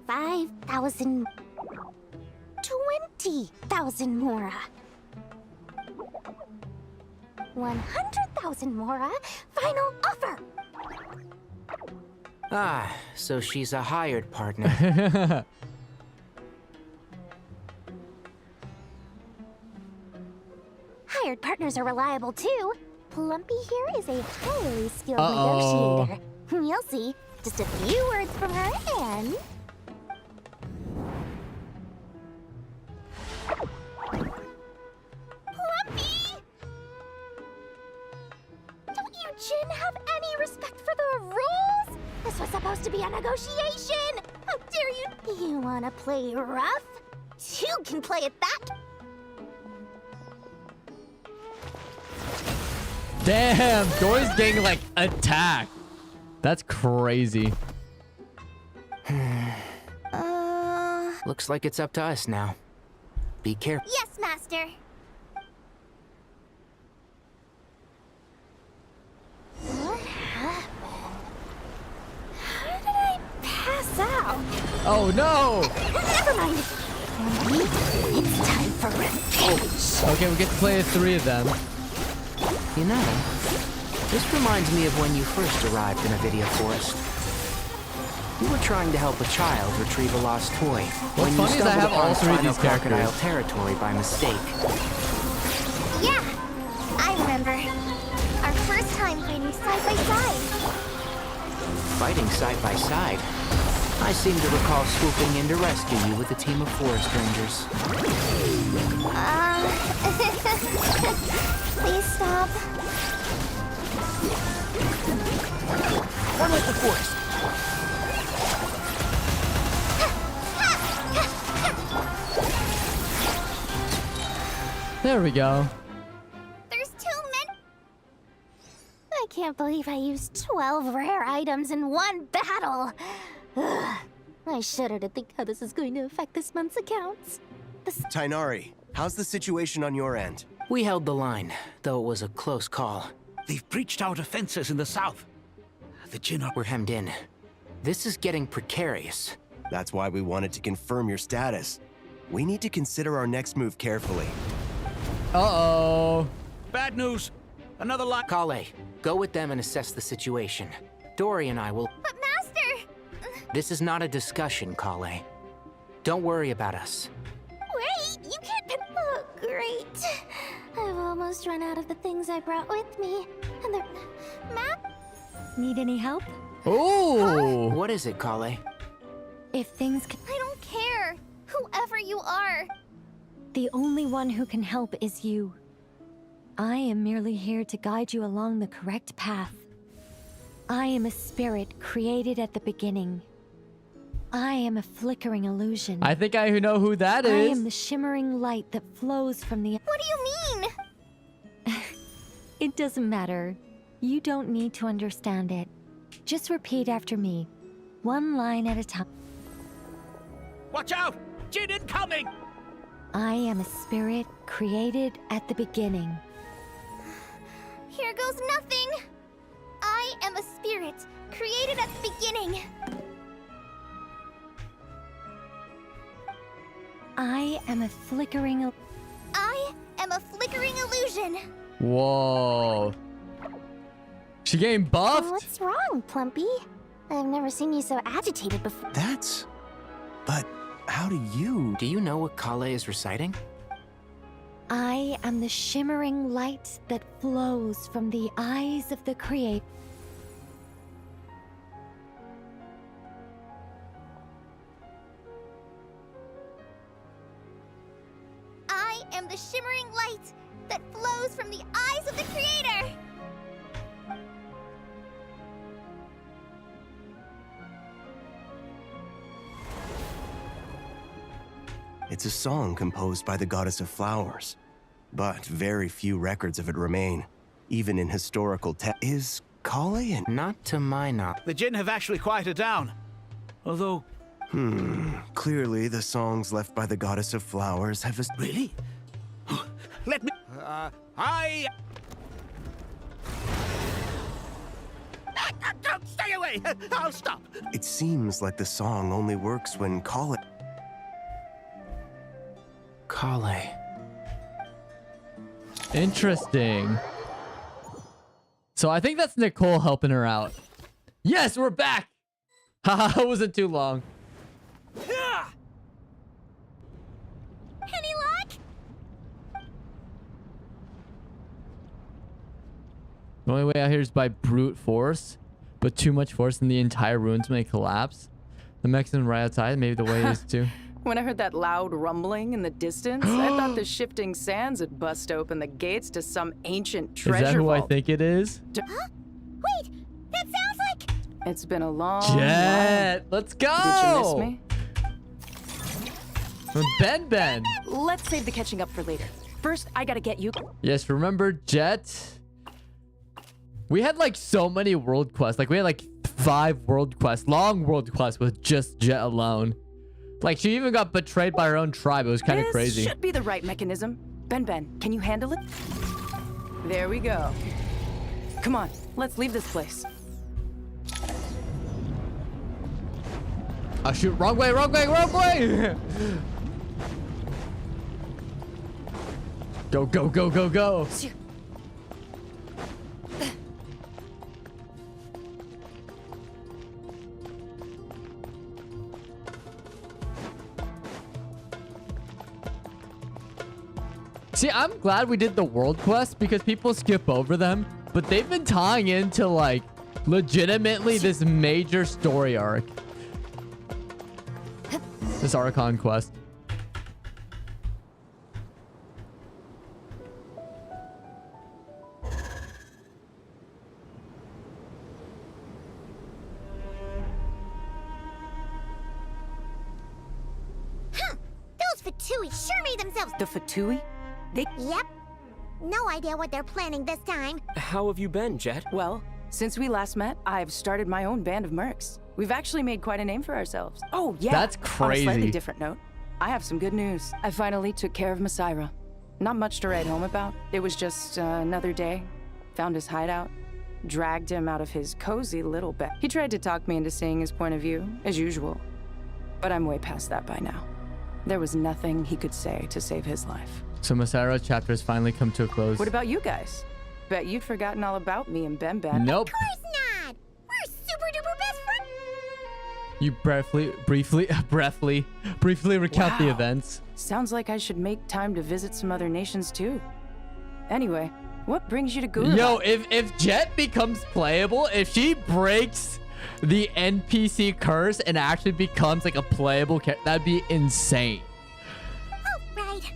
5,000... 20,000 Mora. 100,000 Mora. Final offer. Ah, so she's a hired partner. Hired partners are reliable too. Plumpy here is a highly skilled negotiator. You'll see. Just a few words from her and... Plumpy! Don't you Jin have any respect for the rules? This was supposed to be a negotiation! How dare you? You wanna play rough? You can play at that! Damn, Dory's getting like attacked. That's crazy. Looks like it's up to us now. Be careful. Yes, Master. What happened? How did I pass out? Oh no! Never mind. It's time for revenge. Okay, we get to play as 3 of them. You know, this reminds me of when you first arrived in a video forest. You were trying to help a child retrieve a lost toy. What's funny is I have all 3 of these crocodile characters. territory by mistake. Yeah, I remember. Our first time fighting side by side. Fighting side by side? I seem to recall swooping in to rescue you with a team of forest rangers. Please stop. One with the forest. There we go. There's too many. I can't believe I used 12 rare items in one battle. Ugh. I shudder to think how this is going to affect this month's accounts. Tainari, how's the situation on your end? We held the line, though it was a close call. They've breached our defenses in the south. The Jin We're hemmed in. This is getting precarious. That's why we wanted to confirm your status. We need to consider our next move carefully. Uh-oh. Bad news. Another line. Kale, go with them and assess the situation. Dory and I will... But Master! This is not a discussion, Kale. Don't worry about us. Wait, you can't pin... Oh, great. I've almost run out of the things I brought with me. And they're... Need any help? Oh! What is it, Kale? If things can... I don't care. Whoever you are. The only one who can help is you. I am merely here to guide you along the correct path. I am a spirit created at the beginning. I am a flickering illusion. I think I know who that is. I am the shimmering light that flows from the... What do you mean? It doesn't matter. You don't need to understand it. Just repeat after me. One line at a time. Watch out! Jin incoming! I am a spirit created at the beginning. Here goes nothing. I am a spirit created at the beginning. I am a flickering... I am a flickering illusion. Whoa. She getting buffed? What's wrong, Plumpy? I've never seen you so agitated before. But how do you... Do you know what Kale is reciting? I am the shimmering light that flows from the eyes of the Creator. I am the shimmering light that flows from the eyes of the Creator! It's a song composed by the goddess of flowers, but very few records of it remain, even in historical Is Kale in? Not to my knowledge. The Jinn have actually quieted down. Although... Clearly the songs left by the goddess of flowers have... Really? Let me... Don't stay away! I'll stop! It seems like the song only works when Kale... Kale. Interesting. So I think that's Nicole helping her out. Yes, we're back! Haha, it wasn't too long. Any luck? The only way out here is by brute force, but too much force and the entire ruins may collapse. The Mexican right outside, maybe the way is too. When I heard that loud rumbling in the distance, I thought the shifting sands had bust open the gates to some ancient treasure Is that who vault. I think it is? Huh? Wait, that sounds like... It's been a long Jet, while. let's go! Did you miss me? Ben. Let's save the catching up for later. First, I gotta get you... Yes, remember Jet? We had like so many world quests. Like we had like 5 world quests, long world quests with just Jet alone. Like she even got betrayed by her own tribe. It was kind of crazy. This should be the right mechanism. Ben, can you handle it? There we go. Come on, let's leave this place. Oh shoot, wrong way! Go. See, I'm glad we did the world quest because people skip over them, but they've been tying into like legitimately this major story arc. This Archon quest. Those Fatui sure made themselves... The Fatui? Yep. No idea what they're planning this time. How have you been, Jet? Well, since we last met, I've started my own band of mercs. We've actually made quite a name for ourselves. Oh, yeah. That's On a slightly crazy. different note, I have some good news. I finally took care of Masaira. Not much to write home about. It was just another day. Found his hideout. Dragged him out of his cozy little bed. He tried to talk me into seeing his point of view, as usual. But I'm way past that by now. There was nothing he could say to save his life. So Masairo chapter has finally come to a close. What about you guys? Bet you'd forgotten all about me and Ben. Nope. Of course not! We're super duper best friends! You briefly recount the events. Sounds like I should make time to visit some other nations too. Anyway, what brings you to Guru? Yo, if Jet becomes playable, if she breaks the NPC curse and actually becomes like a playable character, that'd be insane. Oh, right.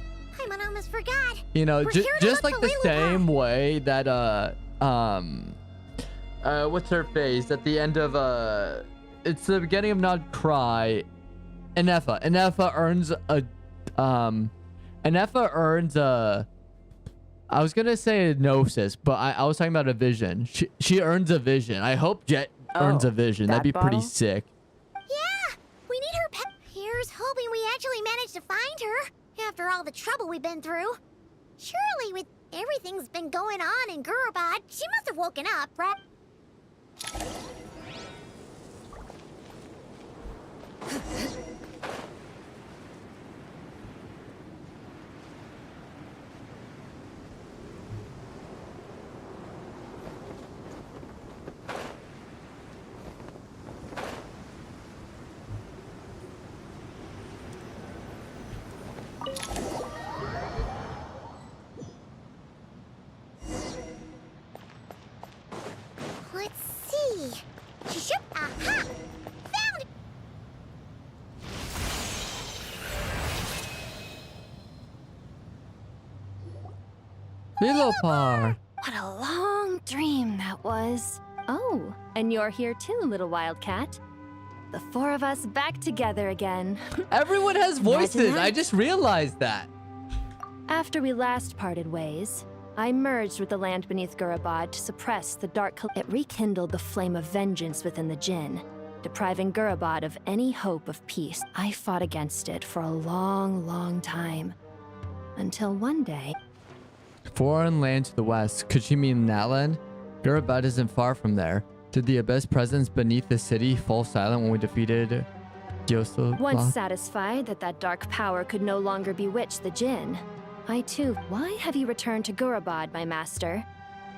I almost forgot. You know, We're here to just look like for the Lulu same way that what's her face at the end of it's the beginning of Not Cry. Enefa earns a I was gonna say a gnosis, but I was talking about a vision. She earns a vision. I hope Jet earns a vision. That'd be pretty sick. Yeah, we need her pet. Here's hoping we actually manage to find her after all the trouble we've been through. Surely, with everything's been going on in Gurubad, she must have woken up, right? see. She should. Aha! Found. Lilopar. What a long dream that was. Oh, and you're here too, little wildcat. The four of us back together again. Everyone has voices. Imagine that. I just realized that. After we last parted ways, I merged with the land beneath Gurabad to suppress the dark. It rekindled the flame of vengeance within the Jinn, depriving Gurabad of any hope of peace. I fought against it for a long, long time. Until one day. Foreign land to the west. Could she mean that land? Gurabad isn't far from there. Did the abyss presence beneath the city fall silent when we defeated Dioso? Once satisfied that that dark power could no longer bewitch the Jinn, I too. Why have you returned to Gurabad, my master?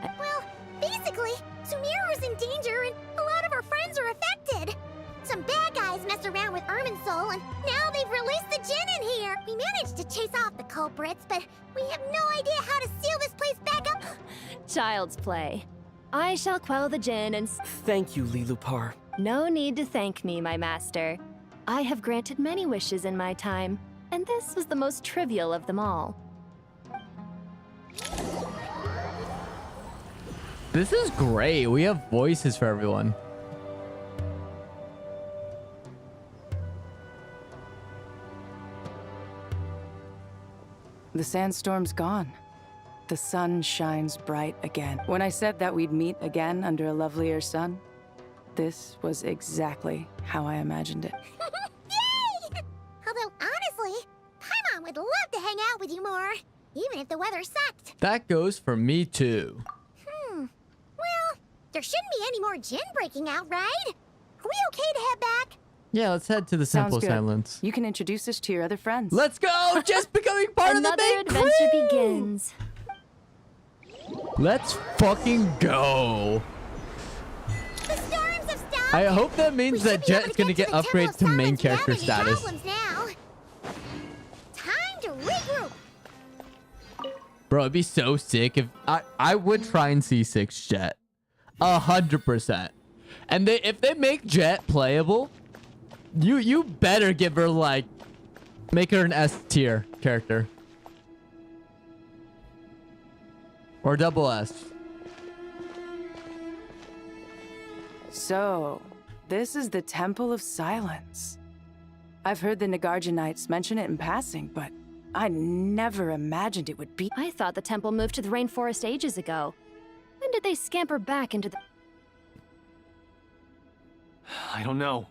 Well, basically, Sumeru's in danger and a lot of our friends are affected. Some bad guys messed around with Irminsul and now they've released the Jinn in here. We managed to chase off the culprits, but we have no idea how to seal this place back up. Child's play. I shall quell the Jinn and... Thank you, Lilupar. No need to thank me, my master. I have granted many wishes in my time, and this was the most trivial of them all. This is great. We have voices for everyone. The sandstorm's gone. The sun shines bright again. When I said that we'd meet again under a lovelier sun, this was exactly how I imagined it. Yay! Although, honestly, Paimon would love to hang out with you more, even if the weather sucked. That goes for me too. Well, there shouldn't be any more Jinn breaking out, right? Are we okay to head back? Yeah, let's head to the Sounds Temple of good. Silence. You can introduce us to your other friends. Let's go! Just becoming part of the Another main adventure crew! begins. Let's fucking go. The storms have stopped. I hope that means that Jet's gonna get upgrades to main character status. Now. Time to regroup. Bro, it'd be so sick if I would try and see 6 Jet. 100%. And if they make Jet playable, you better give her like make her an S tier character. Or double S. So, this is the Temple of Silence. I've heard the Nagarjanites mention it in passing, but I never imagined it would be. I thought the temple moved to the rainforest ages ago. When did they scamper back into the... I don't know.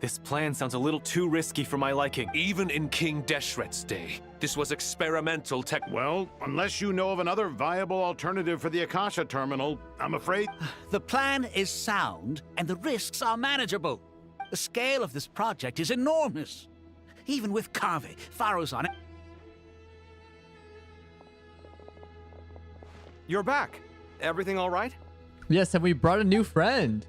This plan sounds a little too risky for my liking. Even in King Deshret's day, this was experimental tech. Well, unless you know of another viable alternative for the Akasha terminal, I'm afraid. The plan is sound, and the risks are manageable. The scale of this project is enormous. Even with Kave, Pharaoh's on it. You're back. Everything all right? Yes, and we brought a new friend.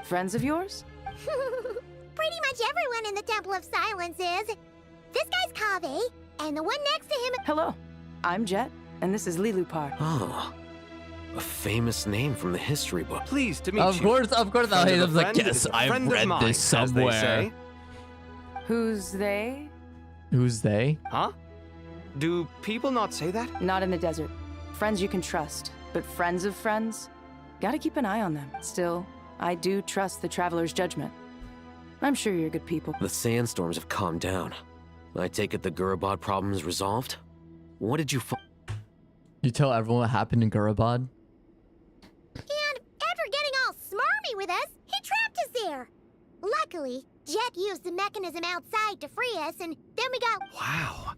Friends of yours? Pretty much everyone in the Temple of Silence is. This guy's Kave, and the one next to him... Hello, I'm Jet, and this is Lilupar. Oh, a famous name from the history book. Pleased to meet Of you. course. Friend I of a was like, friend yes, is a I've friend of read mine, this as they somewhere. say. Who's they? Who's they? Huh? Do people not say that? Not in the desert. Friends you can trust, but friends of friends? Gotta keep an eye on them. Still, I do trust the Traveler's judgment. I'm sure you're good people. The sandstorms have calmed down. I take it the Gurabad problem is resolved? What did you You tell everyone what happened in Gurabad? And after getting all smarmy with us, he trapped us there. Luckily, Jet used the mechanism outside to free us, and then we got... Wow.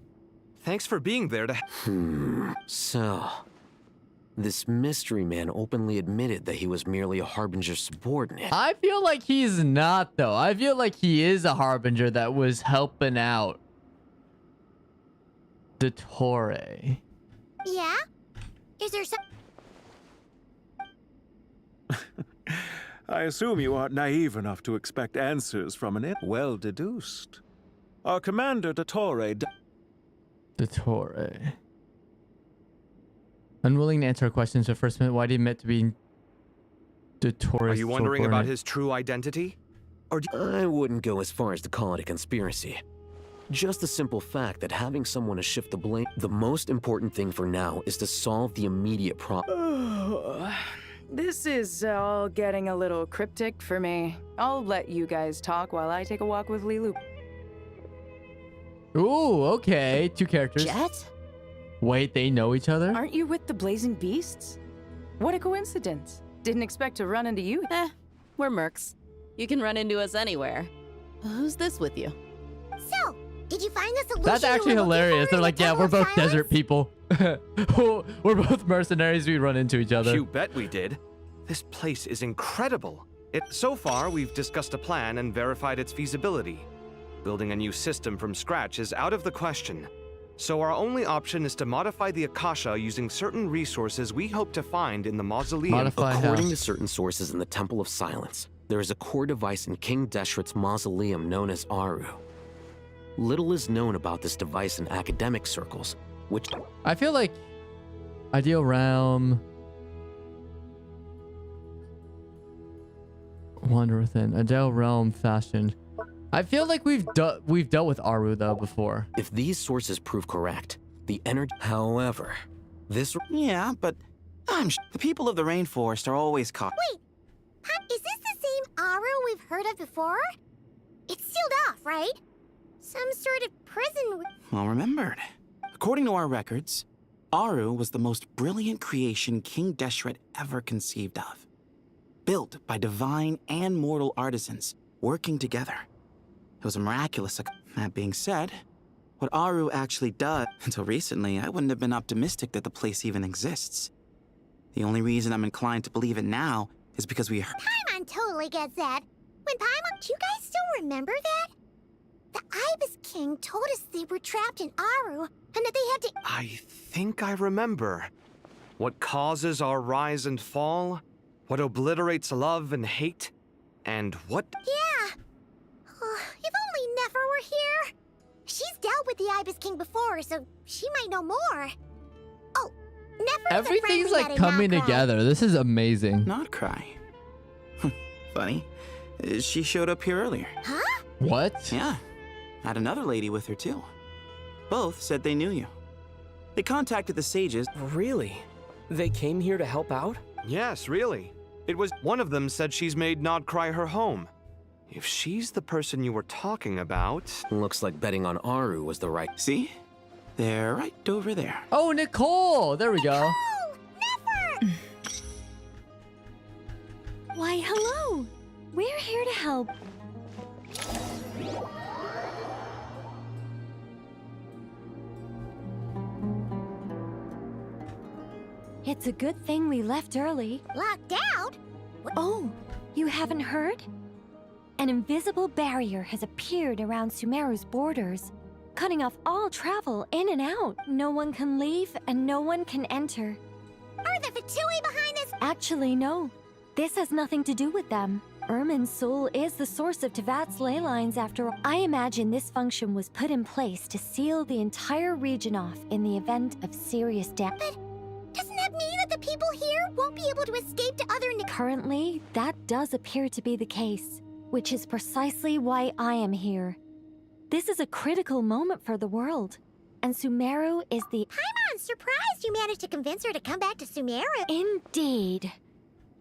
Thanks for being there to... So, this mystery man openly admitted that he was merely a Harbinger subordinate. I feel like he's not, though. I feel like he is a Harbinger that was helping out the Torre. Yeah? Is there some... I assume you aren't naive enough to expect answers from an well deduced. Our commander, Dottore... The Torre. Unwilling to answer our questions at first minute, why do you admit to being Are you wondering about his true identity? Or I wouldn't go as far as to call it a conspiracy. Just the simple fact that having someone to shift the blame. The most important thing for now is to solve the immediate problem. This is all getting a little cryptic for me. I'll let you guys talk while I take a walk with Lilu. Ooh, okay. 2 characters. Jet? Wait, they know each other? Aren't you with the Blazing Beasts? What a coincidence. Didn't expect to run into you. We're mercs. You can run into us anywhere. Who's this with you? So, did you find the solution? That's actually hilarious. They're like, yeah, we're both desert people. We're both mercenaries. We run into each other. You bet we did. This place is incredible. So far, we've discussed a plan and verified its feasibility. Building a new system from scratch is out of the question. So our only option is to modify the Akasha using certain resources we hope to find in the mausoleum. According to certain sources in the Temple of Silence, there is a core device in King Deshret's mausoleum known as Aru. Little is known about this device in academic circles, which... I feel like Ideal Realm... Wander Within. Ideal Realm fashioned. I feel like we've dealt with Aru though before. If these sources prove correct, the energy... However, this... Yeah, but the people of the rainforest are always caught. Wait, is this the same Aru we've heard of before? It's sealed off, right? Some sort of prison. Well remembered. According to our records, Aru was the most brilliant creation King Deshret ever conceived of. Built by divine and mortal artisans working together. It was a miraculous. That being said, what Aru actually does, until recently, I wouldn't have been optimistic that the place even exists. The only reason I'm inclined to believe it now is because we heard. Paimon totally gets that. When Paimon, do you guys still remember that? The Ibis King told us they were trapped in Aru and that they had to. I think I remember. What causes our rise and fall? What obliterates love and hate? And what... Yeah. If only Nefer were here. She's dealt with the Ibis King before, so she might know more. Oh, Nefer's everything's like coming together. This is amazing. Not cry. Funny. She showed up here earlier. Huh? What? Yeah. Had another lady with her too. Both said they knew you. They contacted the sages. Really? They came here to help out? Yes, really. It was one of them said she's made Nod Cry her home. If she's the person you were talking about... Looks like betting on Aru was the right... See? They're right over there. Oh, Nicole! There we go. Nefer! Why, hello! We're here to help. It's a good thing we left early. Locked out? Oh, you haven't heard? An invisible barrier has appeared around Sumeru's borders, cutting off all travel in and out. No one can leave and no one can enter. Are the Fatui behind this? Actually, no. This has nothing to do with them. Irminsul is the source of Tevat's ley lines after all. I imagine this function was put in place to seal the entire region off in the event of serious damage. But doesn't that mean that the people here won't be able to escape to other... Currently, that does appear to be the case, which is precisely why I am here. This is a critical moment for the world, and Sumeru is the... I'm surprised you managed to convince her to come back to Sumeru. Indeed.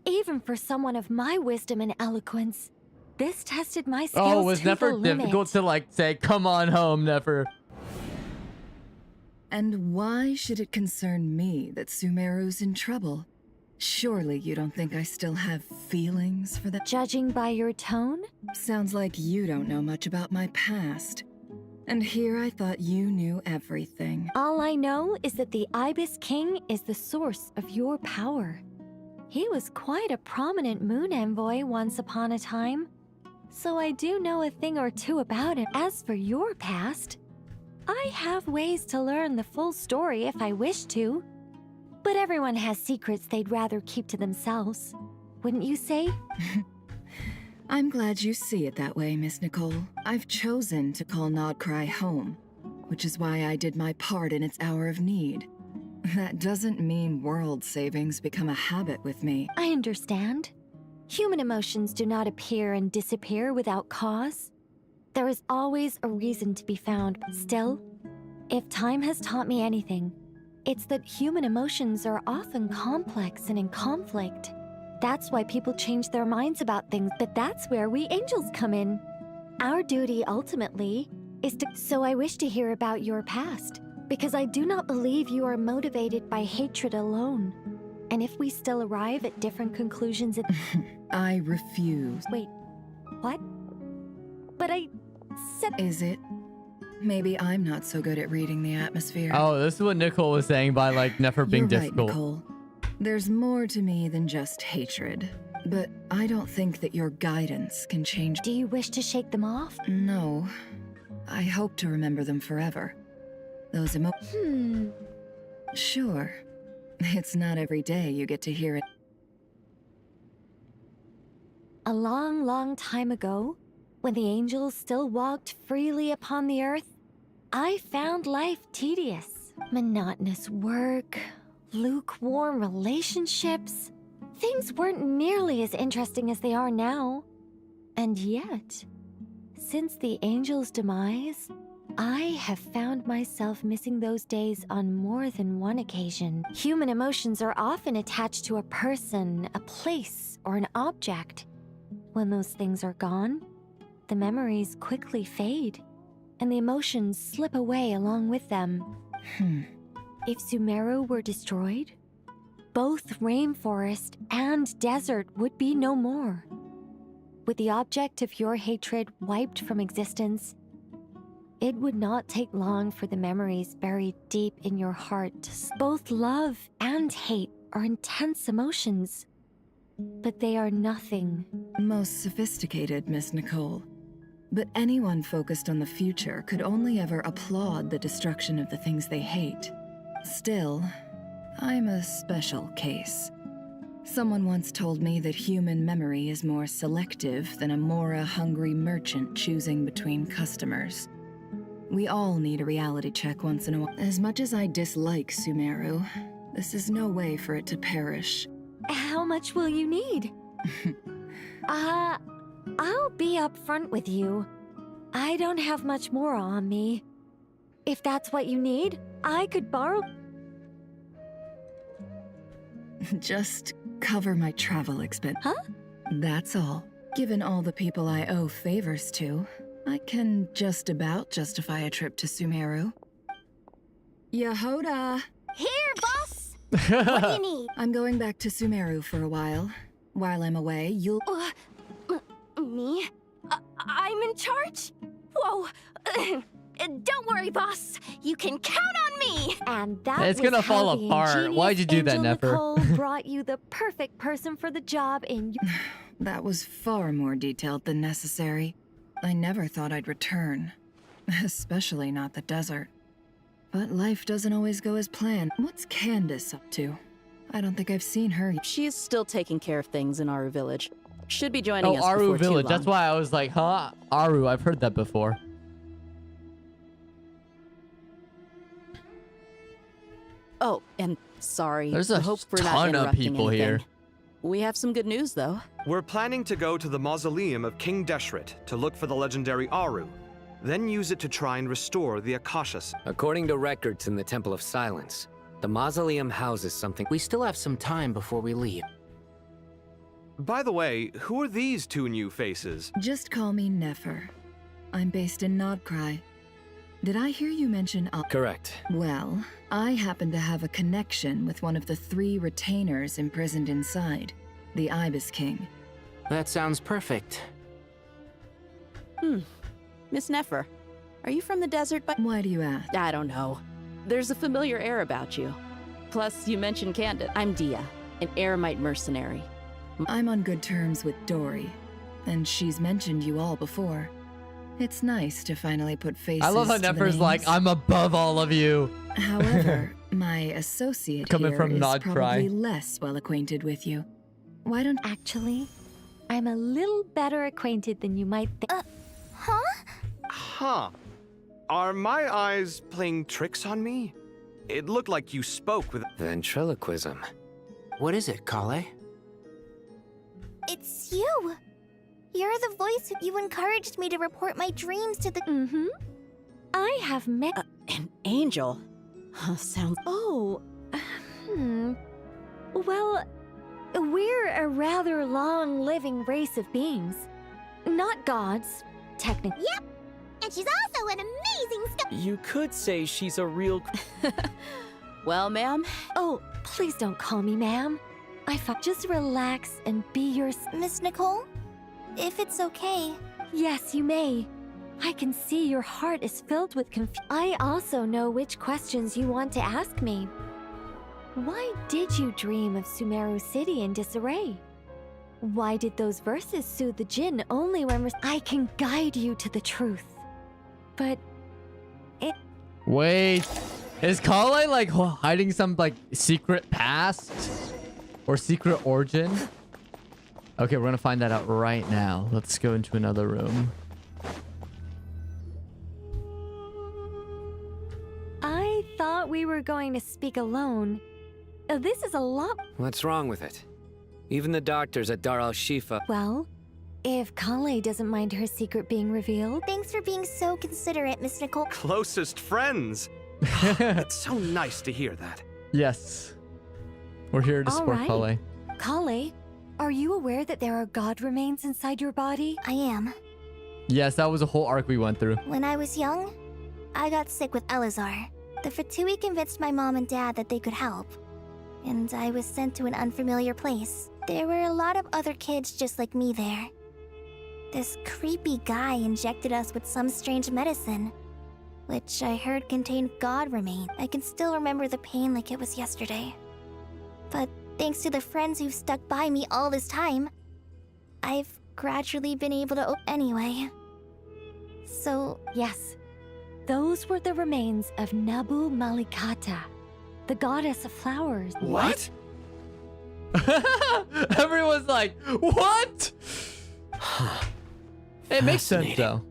Even for someone of my wisdom and eloquence, this tested my skills Oh, was to Nefer the limit. difficult to like say, come on home, Nefer? And why should it concern me that Sumeru's in trouble? Surely you don't think I still have feelings for that? Judging by your tone? Sounds like you don't know much about my past. And here I thought you knew everything. All I know is that the Ibis King is the source of your power. He was quite a prominent moon envoy once upon a time, so I do know a thing or two about him. As for your past, I have ways to learn the full story if I wish to. But everyone has secrets they'd rather keep to themselves, wouldn't you say? I'm glad you see it that way, Miss Nicole. I've chosen to call Nodcry home, which is why I did my part in its hour of need. That doesn't mean world savings become a habit with me. I understand. Human emotions do not appear and disappear without cause. There is always a reason to be found. Still, if time has taught me anything, it's that human emotions are often complex and in conflict. That's why people change their minds about things, but that's where we angels come in. Our duty, ultimately, is to... So I wish to hear about your past, because I do not believe you are motivated by hatred alone. And if we still arrive at different conclusions... I refuse. Wait, what? But I said... Is it? Maybe I'm not so good at reading the atmosphere. Oh, this is what Nicole was saying by, like, never being You're right, difficult. Nicole. There's more to me than just hatred. But I don't think that your guidance can change... Do you wish to shake them off? No. I hope to remember them forever. Those Sure. It's not every day you get to hear it. A long, long time ago, when the angels still walked freely upon the earth, I found life tedious. Monotonous work, lukewarm relationships. Things weren't nearly as interesting as they are now. And yet, since the angels' demise, I have found myself missing those days on more than one occasion. Human emotions are often attached to a person, a place, or an object. When those things are gone, the memories quickly fade, and the emotions slip away along with them. If Sumeru were destroyed, both rainforest and desert would be no more. With the object of your hatred wiped from existence, it would not take long for the memories buried deep in your heart. Both love and hate are intense emotions, but they are nothing. Most sophisticated, Miss Nicole. But anyone focused on the future could only ever applaud the destruction of the things they hate. Still, I'm a special case. Someone once told me that human memory is more selective than a Mora-hungry merchant choosing between customers. We all need a reality check once in a while. As much as I dislike Sumeru, this is no way for it to perish. How much will you need? I'll be upfront with you. I don't have much more on me. If that's what you need, I could borrow... Just cover my travel expense. Huh? That's all. Given all the people I owe favors to, I can just about justify a trip to Sumeru. Yehoda! Here, boss! What do you need? I'm going back to Sumeru for a while. While I'm away, you'll... Me? I'm in charge? Whoa! Don't worry, boss. You can count on me! And that It's gonna fall apart. Why'd you do that, Nefer? Nicole brought you the perfect person for the job in... That was far more detailed than necessary. I never thought I'd return. Especially not the desert. But life doesn't always go as planned. What's Candace up to? I don't think I've seen her yet. She's still taking care of things in Aru Village. Should be joining us Aru before too Village. long. That's why I was like, huh? Aru, I've heard that before. Oh, and sorry. There's I a hope we're not ton of interrupting people anything. here. We have some good news, though. We're planning to go to the mausoleum of King Deshret to look for the legendary Aru, then use it to try and restore the Akashas. According to records in the Temple of Silence, the mausoleum houses something. We still have some time before we leave. By the way, who are these two new faces? Just call me Nefer. I'm based in Nodcry. Did I hear you mention... Correct. Well, I happen to have a connection with one of the 3 retainers imprisoned inside, the Ibis King. That sounds perfect. Miss Nefer, are you from the desert by... Why do you ask? I don't know. There's a familiar air about you. Plus, you mentioned Candid. I'm Dia, an Eremite mercenary. I'm on good terms with Dory, and she's mentioned you all before. It's nice to finally put faces I love how to the Nefer's like, names. I'm above all of you. However, my associate Coming here from is Nodcry. probably less well acquainted with you. Why don't... Actually, I'm a little better acquainted than you might think. Huh. Are my eyes playing tricks on me? It looked like you spoke with... Ventriloquism. What is it, Kale? It's you! You're the voice you encouraged me to report my dreams to the— Mm-hmm. I have met— An angel? Sounds... Oh, Well, we're a rather long-living race of beings. Not gods, technically. Yep! And she's also an amazing You could say she's a real... Well, ma'am? Oh, please don't call me ma'am. Just relax and be your— Miss Nicole? If it's okay. Yes, you may. I can see your heart is filled with confusion. I also know which questions you want to ask me. Why did you dream of Sumeru City in disarray? Why did those verses soothe the Jinn only when I can guide you to the truth? But it— Wait, is Kale like hiding some like secret past or secret origin? Okay, we're gonna find that out right now. Let's go into another room. I thought we were going to speak alone. This is a lot— What's wrong with it? Even the doctors at Dar al-Shifa... Well, if Kale doesn't mind her secret being revealed— Thanks for being so considerate, Miss Nicole. Closest friends. It's so nice to hear that. Yes. We're here to support Kale. Kale, are you aware that there are god remains inside your body? I am. Yes, that was a whole arc we went through. When I was young, I got sick with Elazar. The Fatui convinced my mom and dad that they could help, and I was sent to an unfamiliar place. There were a lot of other kids just like me there. This creepy guy injected us with some strange medicine, which I heard contained god remains. I can still remember the pain like it was yesterday. But thanks to the friends who've stuck by me all this time, I've gradually been able to anyway. So, yes, those were the remains of Nabu Malikata, the goddess of flowers. What? Everyone's like, what? It makes sense though.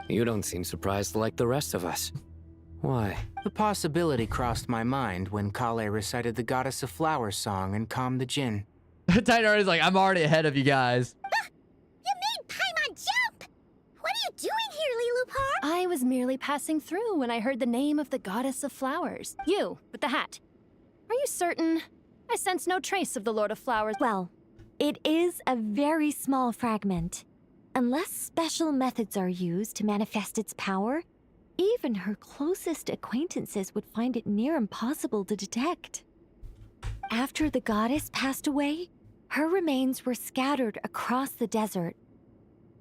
You don't seem surprised like the rest of us. Why? The possibility crossed my mind when Kale recited the Goddess of Flowers song and calmed the Jinn. Tighnari's like, I'm already ahead of you guys. You made Paimon jump! What are you doing here, Lilupar? I was merely passing through when I heard the name of the Goddess of Flowers. You, with the hat. Are you certain? I sense no trace of the Lord of Flowers. Well, it is a very small fragment. Unless special methods are used to manifest its power, even her closest acquaintances would find it near impossible to detect. After the goddess passed away, her remains were scattered across the desert.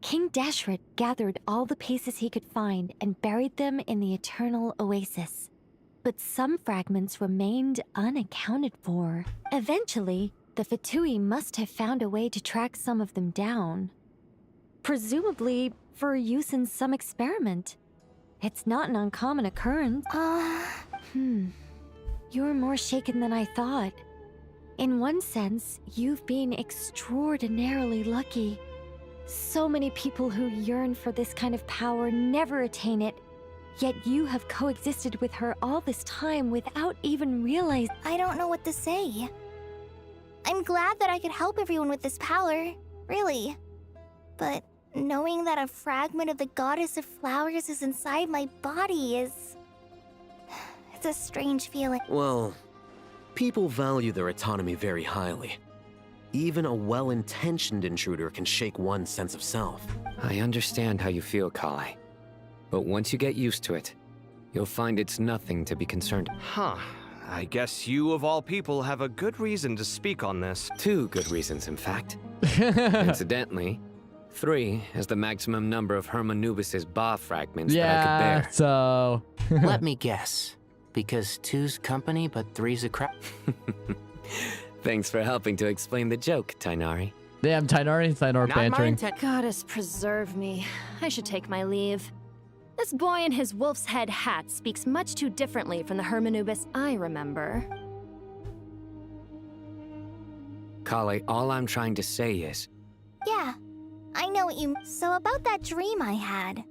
King Deshret gathered all the pieces he could find and buried them in the eternal oasis. But some fragments remained unaccounted for. Eventually, the Fatui must have found a way to track some of them down. Presumably for use in some experiment. It's not an uncommon occurrence. You're more shaken than I thought. In one sense, you've been extraordinarily lucky. So many people who yearn for this kind of power never attain it, yet you have coexisted with her all this time without even realizing— I don't know what to say. I'm glad that I could help everyone with this power, really. But knowing that a fragment of the Goddess of Flowers is inside my body is— it's a strange feeling. Well, people value their autonomy very highly. Even a well-intentioned intruder can shake one's sense of self. I understand how you feel, Kale. But once you get used to it, you'll find it's nothing to be concerned. Huh. I guess you, of all people, have a good reason to speak on this. 2 good reasons, in fact. Incidentally, 3 is the maximum number of Hermanubis's Ba fragments that I could bear. So... Let me guess. Because 2's company, but 3's a crap. Thanks for helping to explain the joke, Tighnari. Damn, Tighnari and Tighnari bantering. Goddess preserve me. I should take my leave. This boy in his wolf's head hat speaks much too differently from the Hermanubis I remember. Kale, all I'm trying to say is... Yeah, I know what you— So about that dream I had,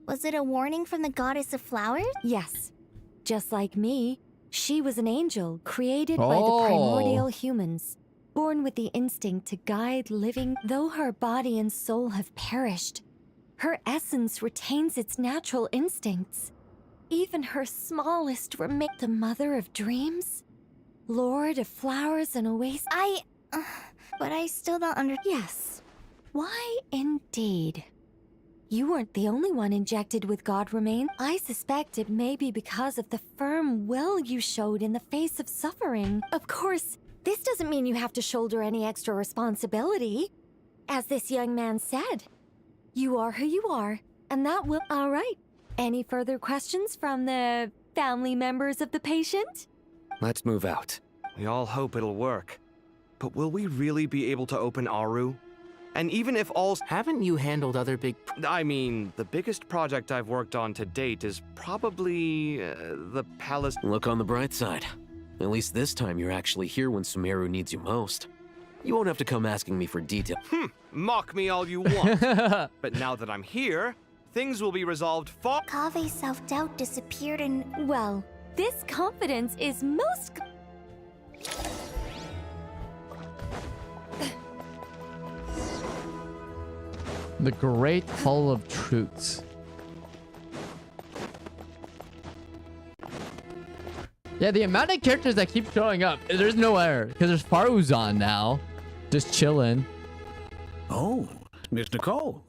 was it a warning from the Goddess of Flowers? Yes. Just like me, she was an angel created by the primordial humans. born with the instinct to guide living. Though her body and soul have perished, her essence retains its natural instincts. Even her smallest remain. The mother of dreams? Lord of flowers and oasis? But I still don't Yes. Why indeed? You weren't the only one injected with God remains. I suspect it may be because of the firm will you showed in the face of suffering. Of course, this doesn't mean you have to shoulder any extra responsibility. As this young man said, you are who you are, and that will... All right. Any further questions from the family members of the patient? Let's move out. We all hope it'll work. But will we really be able to open Aru? And even if all... Haven't you handled other big... I mean, the biggest project I've worked on to date is probably the palace... Look on the bright side. At least this time you're actually here when Sumeru needs you most. You won't have to come asking me for detail. Mock me all you want. But now that I'm here, things will be resolved far... Kave's self-doubt disappeared and... Well, this confidence is most... The Great Hall of Truths. Yeah, the amount of characters that keep showing up, there's no error. Because there's Faruzan now. Just chilling. Oh, Miss Nicole.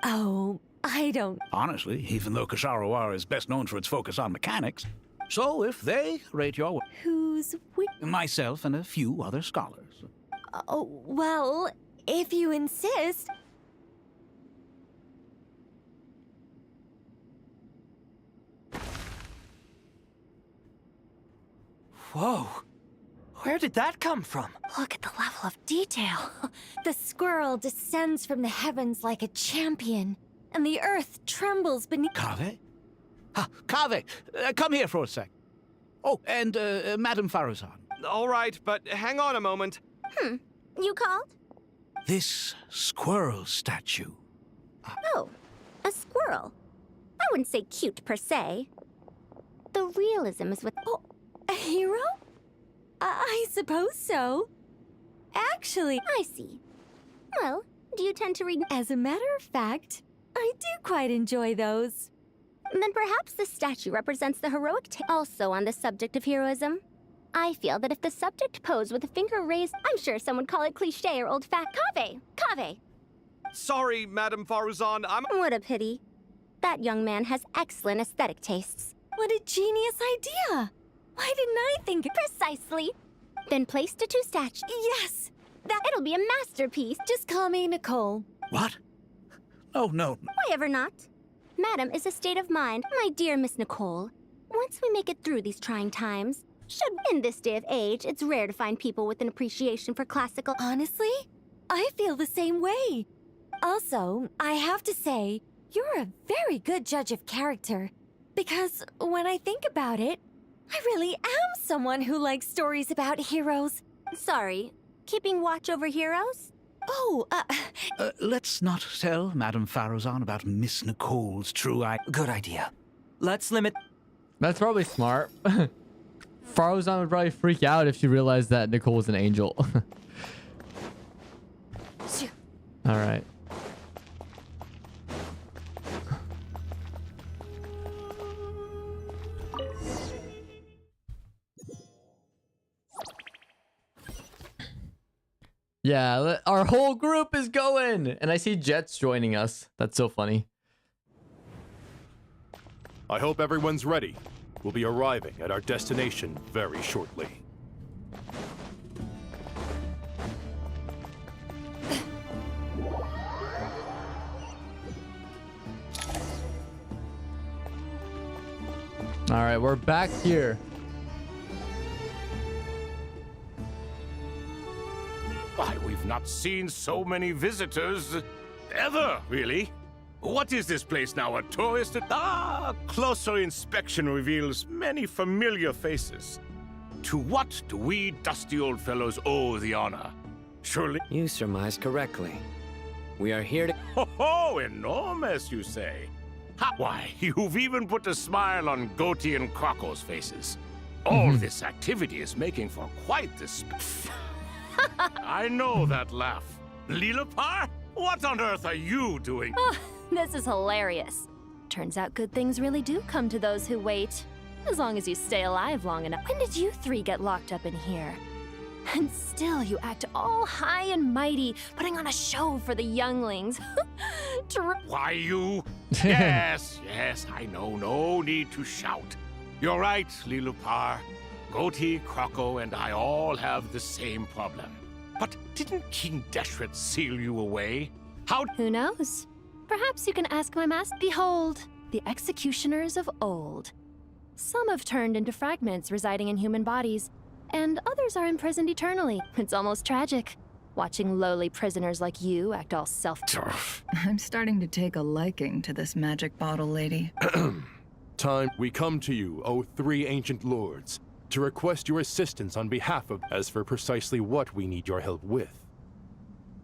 Oh, I don't... Honestly, even though Kasharawara is best known for its focus on mechanics, so if they rate your work... Who's we? Myself and a few other scholars. Oh, well, if you insist... Whoa. Where did that come from? Look at the level of detail. The squirrel descends from the heavens like a champion, and the earth trembles beneath... Kaveh? Kaveh, come here for a sec. Oh, and Madame Faruzan. All right, but hang on a moment. You called? This squirrel statue. Oh, a squirrel. I wouldn't say cute per se. The realism is with... Oh, a hero? I suppose so. Actually... I see. Well, do you tend to read... As a matter of fact, I do quite enjoy those. Then perhaps the statue represents the heroic also on the subject of heroism. I feel that if the subject posed with a finger raised, I'm sure some would call it cliché or old-fashioned. Kaveh! Sorry, Madame Faruzan, What a pity. That young man has excellent aesthetic tastes. What a genius idea! Why didn't I think... Precisely. Then place the two statues. Yes! It'll be a masterpiece. Just call me Nicole. What? Oh, no. Why ever not? Madam is a state of mind, my dear Miss Nicole. Once we make it through these trying times, in this day of age, it's rare to find people with an appreciation for classical... Honestly, I feel the same way. Also, I have to say, you're a very good judge of character. Because when I think about it, I really am someone who likes stories about heroes. Sorry, keeping watch over heroes? Oh, Let's not tell Madame Faruzan about Miss Nicole's true eye. Good idea. Let's limit... That's probably smart. Faruzan would probably freak out if she realized that Nicole was an angel. All right. Yeah, our whole group is going. And I see Jets joining us. That's so funny. I hope everyone's ready. We'll be arriving at our destination very shortly. All right, we're back here. Why, we've not seen so many visitors ever, really. What is this place now, a tourist? Closer inspection reveals many familiar faces. To what do we dusty old fellows owe the honor? Surely... You surmise correctly. We are here to... Ho, enormous, you say? Why, you've even put a smile on Goatee and Crocco's faces. All this activity is making for quite the... I know that laugh. Lilipar? What on earth are you doing? Oh, this is hilarious. Turns out good things really do come to those who wait. As long as you stay alive long enough. When did you three get locked up in here? And still you act all high and mighty, putting on a show for the younglings. Why you? Yes, yes, I know. No need to shout. You're right, Lilipar. Goatee, Croco, and I all have the same problem. But didn't King Deshret seal you away? How? Who knows? Perhaps you can ask my master. Behold, the executioners of old. Some have turned into fragments residing in human bodies, and others are imprisoned eternally. It's almost tragic, watching lowly prisoners like you act all I'm starting to take a liking to this magic bottle lady. Time we come to you, O three ancient lords, to request your assistance on behalf of. As for precisely what we need your help with,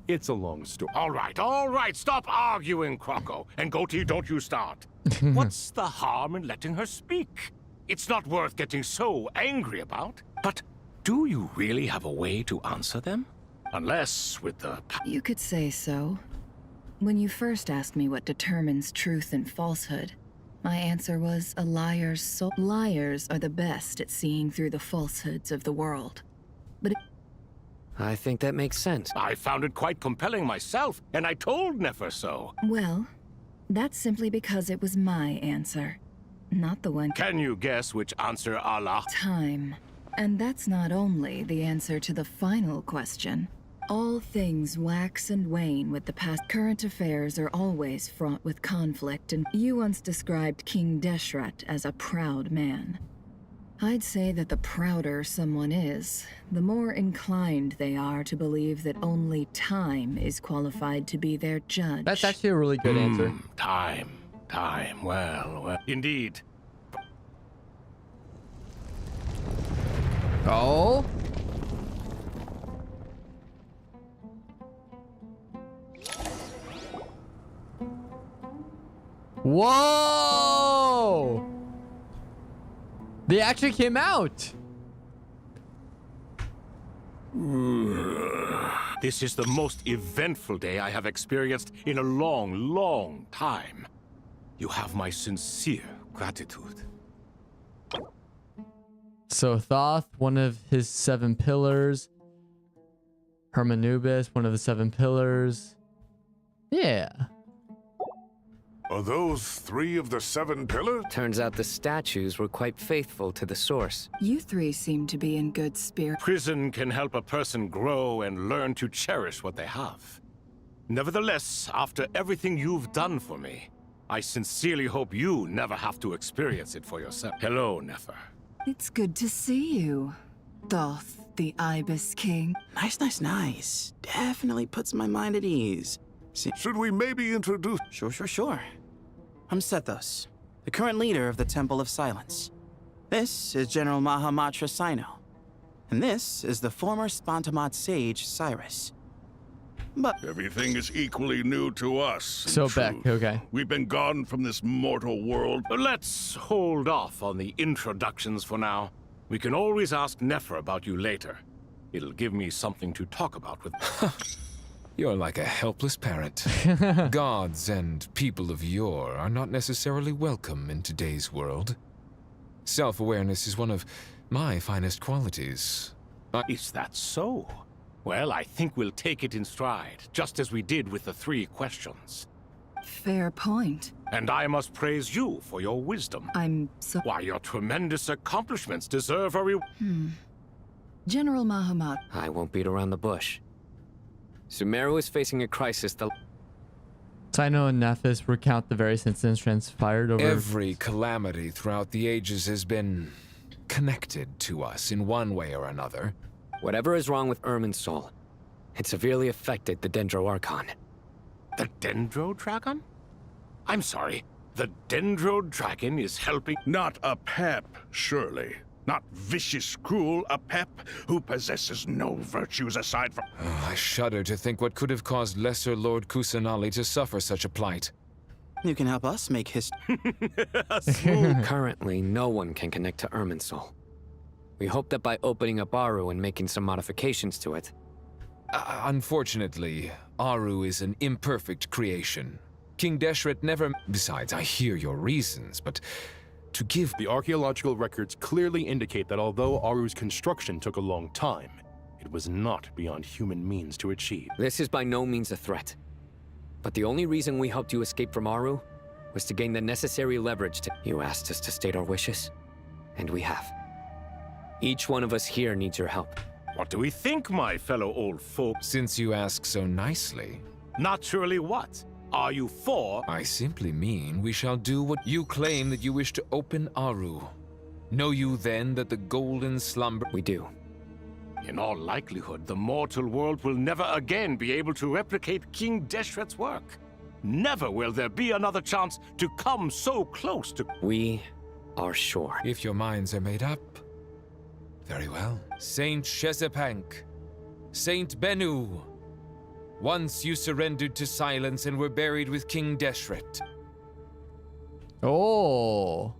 it's a long story. All right, stop arguing, Croco. And Goatee, don't you start. What's the harm in letting her speak? It's not worth getting so angry about. But do you really have a way to answer them? Unless with the... You could say so. When you first asked me what determines truth and falsehood, my answer was a liar's soul. Liars are the best at seeing through the falsehoods of the world. But I think that makes sense. I found it quite compelling myself, and I told Nefer so. Well, that's simply because it was my answer, not the one. Can you guess which answer Allah? Time. And that's not only the answer to the final question. All things wax and wane with the past. Current affairs are always fraught with conflict, and you once described King Deshret as a proud man. I'd say that the prouder someone is, the more inclined they are to believe that only time is qualified to be their judge. That's actually a really good answer. Time. Well, indeed. Oh? Whoa! They actually came out. This is the most eventful day I have experienced in a long time. You have my sincere gratitude. So Thoth, one of his 7 pillars. Hermanubis, one of the 7 pillars. Yeah. Are those 3 of the 7 pillars? Turns out the statues were quite faithful to the source. You 3 seem to be in good spirit. Prison can help a person grow and learn to cherish what they have. Nevertheless, after everything you've done for me, I sincerely hope you never have to experience it for yourself. Hello, Nefer. It's good to see you, Thoth, the Ibis King. Nice. Definitely puts my mind at ease. Should we maybe introduce... Sure. I'm Sethos, the current leader of the Temple of Silence. This is General Mahamatra Sino. And this is the former Spantamat sage, Cyrus. But everything is equally new to us. So Beck, okay. We've been gone from this mortal world. Let's hold off on the introductions for now. We can always ask Nefer about you later. It'll give me something to talk about with... You're like a helpless parent. Gods and people of yore are not necessarily welcome in today's world. Self-awareness is one of my finest qualities. Is that so? Well, I think we'll take it in stride, just as we did with the 3 questions. Fair point. And I must praise you for your wisdom. Why, your tremendous accomplishments deserve a General Mahamat. I won't beat around the bush. Sumeru is facing a crisis. Sino and Nephis recount the various incidents transpired over... Every calamity throughout the ages has been connected to us in one way or another. Whatever is wrong with Irminsul, it severely affected the Dendro Archon. The Dendro Dragon? I'm sorry, the Dendro Dragon is helping... Not a pep, surely. Not vicious, cruel, a pep who possesses no virtues aside from... Oh, I shudder to think what could have caused Lesser Lord Kusanali to suffer such a plight. You can help us make history. Currently, no one can connect to Irminsul. We hope that by opening up Aru and making some modifications to it, Unfortunately, Aru is an imperfect creation. King Deshret never... Besides, I hear your reasons, but to give... The archaeological records clearly indicate that although Aru's construction took a long time, it was not beyond human means to achieve. This is by no means a threat. But the only reason we helped you escape from Aru was to gain the necessary leverage to... You asked us to state our wishes, and we have. Each one of us here needs your help. What do we think, my fellow old folk? Since you ask so nicely. Naturally what? Are you for? I simply mean we shall do what you claim that you wish to open Aru. Know you then that the golden slumber... We do. In all likelihood, the mortal world will never again be able to replicate King Deshret's work. Never will there be another chance to come so close to... We are sure. If your minds are made up, very well. Saint Shezepank, Saint Bennu, once you surrendered to silence and were buried with King Deshret. Oh.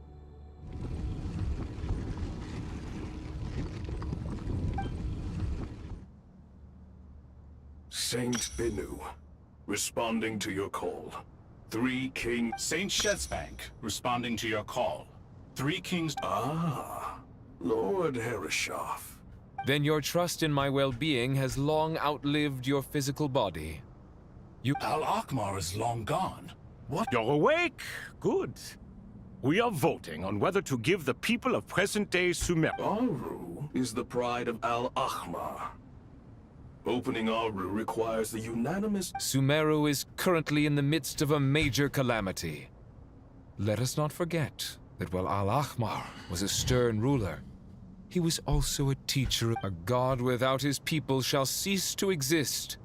Saint Bennu, responding to your call. 3 Kings... Saint Shezepank, responding to your call. 3 Kings... Ah, Lord Herreshoff. Then your trust in my well-being has long outlived your physical body. You... Al-Akhmar is long gone. What? You're awake? Good. We are voting on whether to give the people of present-day Sumer... Aru is the pride of Al-Akhmar. Opening Aru requires the unanimous... Sumeru is currently in the midst of a major calamity. Let us not forget that while Al-Akhmar was a stern ruler, he was also a teacher. A god without his people shall cease to exist,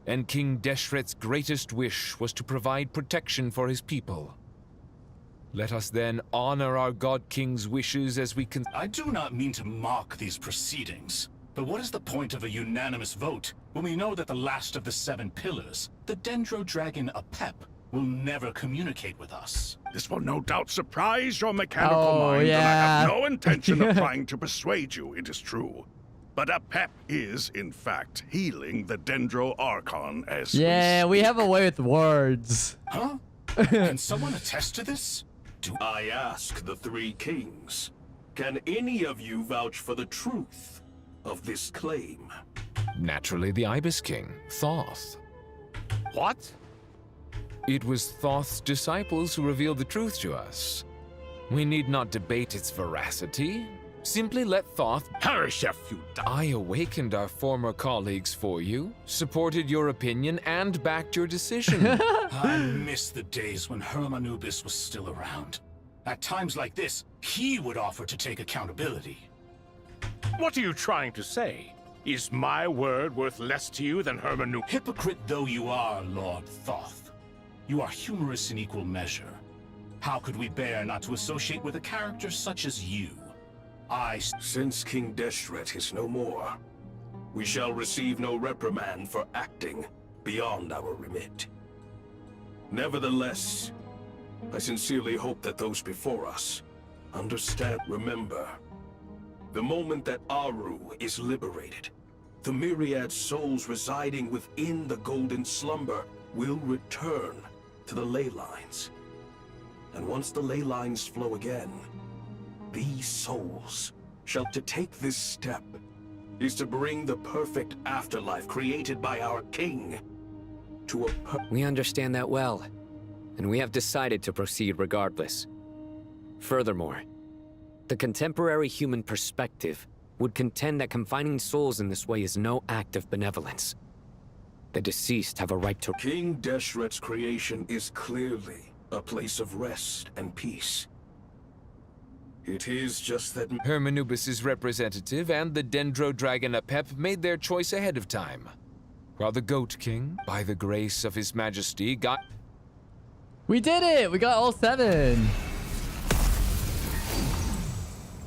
and King Deshret's greatest wish was to provide protection for his people. Let us then honor our god king's wishes as we can... I do not mean to mock these proceedings, but what is the point of a unanimous vote when we know that the last of the 7 pillars, the Dendro Dragon Apep, will never communicate with us? This will no doubt surprise your mechanical mind, and I have no intention of trying to persuade you, it is true. But Apep is, in fact, healing the Dendro Archon as we have a way with words. Huh? Can someone attest to this? I ask the 3 kings, can any of you vouch for the truth of this claim? Naturally, the Ibis King, Thoth. What? It was Thoth's disciples who revealed the truth to us. We need not debate its veracity. Simply let Thoth... Herreshoff, you... I awakened our former colleagues for you, supported your opinion, and backed your decision. I miss the days when Hermanubis was still around. At times like this, he would offer to take accountability. What are you trying to say? Is my word worth less to you than Hermanubis? Hypocrite though you are, Lord Thoth, you are humorous in equal measure. How could we bear not to associate with a character such as you? Since King Deshret is no more, we shall receive no reprimand for acting beyond our remit. Nevertheless, I sincerely hope that those before us understand. Remember, the moment that Aru is liberated, the myriad souls residing within the Golden Slumber will return to the ley lines. And once the ley lines flow again, these souls shall to take this step is to bring the perfect afterlife created by our king to a We understand that well, and we have decided to proceed regardless. Furthermore, the contemporary human perspective would contend that confining souls in this way is no act of benevolence. The deceased have a right to... King Deshret's creation is clearly a place of rest and peace. It is just that... Hermanubis' representative and the Dendro Dragon Apep made their choice ahead of time, while the Goat King, by the grace of His Majesty, got... We did it! We got all 7!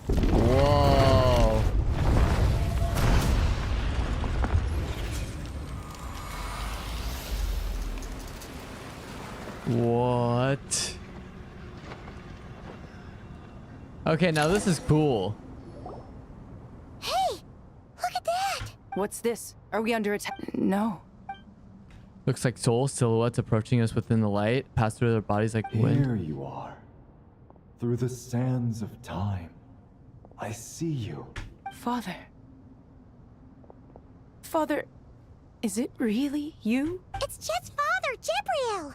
Whoa. What? Okay, now this is cool. Hey! Look at that! What's this? Are we under attack? No. Looks like soul silhouettes approaching us within the light, pass through their bodies like wind. Here you are. Through the sands of time. I see you. Father. Father, is it really you? It's Jet's father, Jibriel!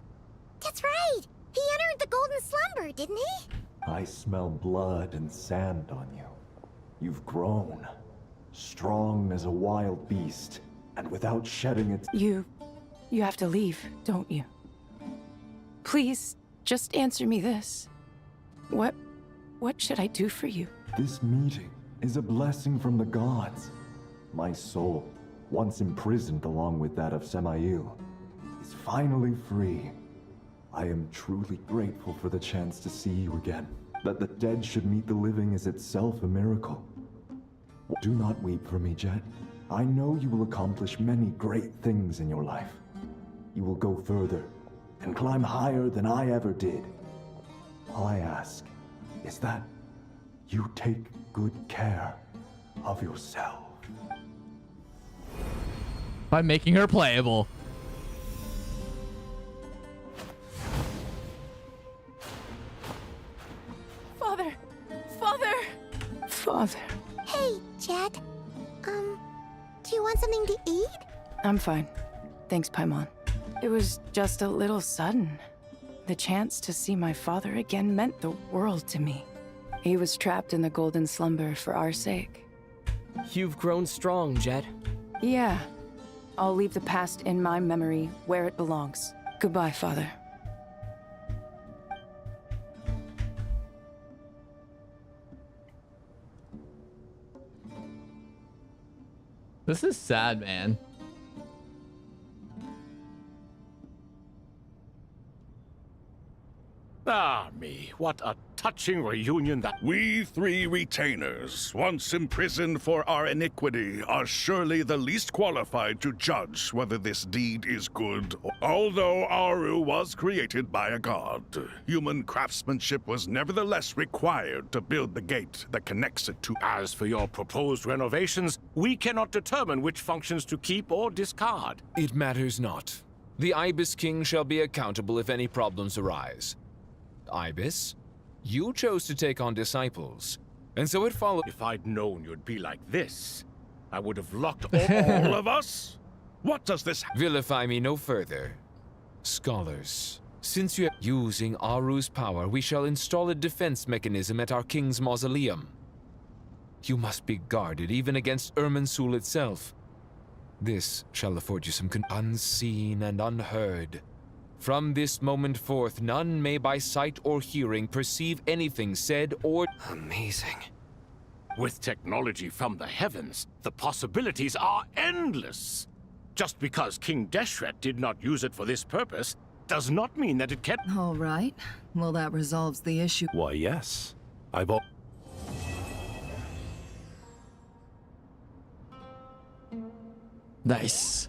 That's right! He entered the golden slumber, didn't he? I smell blood and sand on you. You've grown. Strong as a wild beast, and without shedding its... You have to leave, don't you? Please, just answer me this. What should I do for you? This meeting is a blessing from the gods. My soul, once imprisoned along with that of Semail, is finally free. I am truly grateful for the chance to see you again. That the dead should meet the living is itself a miracle. Do not weep for me, Jet. I know you will accomplish many great things in your life. You will go further and climb higher than I ever did. All I ask is that you take good care of yourself. By making her playable. Father! Father! Father. Hey, Jet. Do you want something to eat? I'm fine. Thanks, Paimon. It was just a little sudden. The chance to see my father again meant the world to me. He was trapped in the golden slumber for our sake. You've grown strong, Jet. Yeah. I'll leave the past in my memory where it belongs. Goodbye, Father. This is sad, man. Ah, me, what a touching reunion that... We three retainers, once imprisoned for our iniquity, are surely the least qualified to judge whether this deed is good. Although Aru was created by a god, human craftsmanship was nevertheless required to build the gate that connects it to... As for your proposed renovations, we cannot determine which functions to keep or discard. It matters not. The Ibis King shall be accountable if any problems arise. Ibis, you chose to take on disciples, and so it followed. If I'd known you'd be like this, I would have locked all of us? What does this... Vilify me no further. Scholars, since you are using Aru's power, we shall install a defense mechanism at our king's mausoleum. You must be guarded even against Irminsul itself. This shall afford you some unseen and unheard. From this moment forth, none may by sight or hearing perceive anything said or... Amazing. With technology from the heavens, the possibilities are endless. Just because King Deshret did not use it for this purpose, does not mean that it can... All right. Well, that resolves the issue. Why, yes. I've... Nice.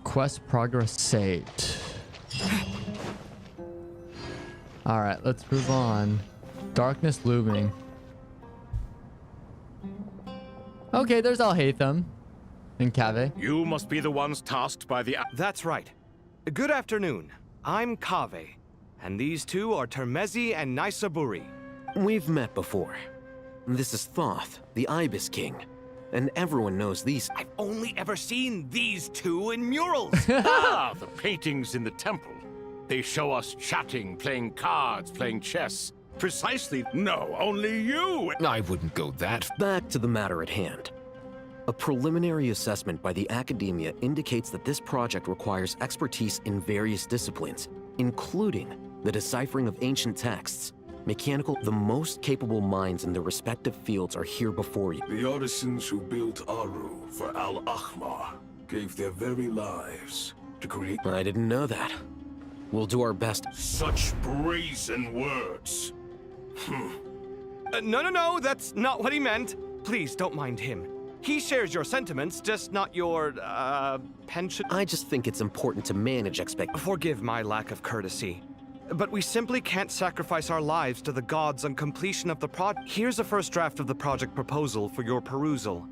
Quest progress saved. Alright, let's move on. Darkness looming. Okay, there's Alhaitham and Kaveh. You must be the ones tasked by the... That's right. Good afternoon. I'm Kaveh, and these two are Termezi and Naisaburi. We've met before. This is Thoth, the Ibis King. And everyone knows these. I've only ever seen these two in murals. Ah, the paintings in the temple. They show us chatting, playing cards, playing chess. Precisely. No, only you. I wouldn't go that. Back to the matter at hand. A preliminary assessment by the academia indicates that this project requires expertise in various disciplines, including the deciphering of ancient texts, mechanical. The most capable minds in their respective fields are here before you. The artisans who built Aru for Al-Ahmar gave their very lives to create... I didn't know that. We'll do our best. Such brazen words. No, that's not what he meant. Please, don't mind him. He shares your sentiments, just not your, pension... I just think it's important to manage expectations. Forgive my lack of courtesy. But we simply can't sacrifice our lives to the gods on completion of the project. Here's a first draft of the project proposal for your perusal.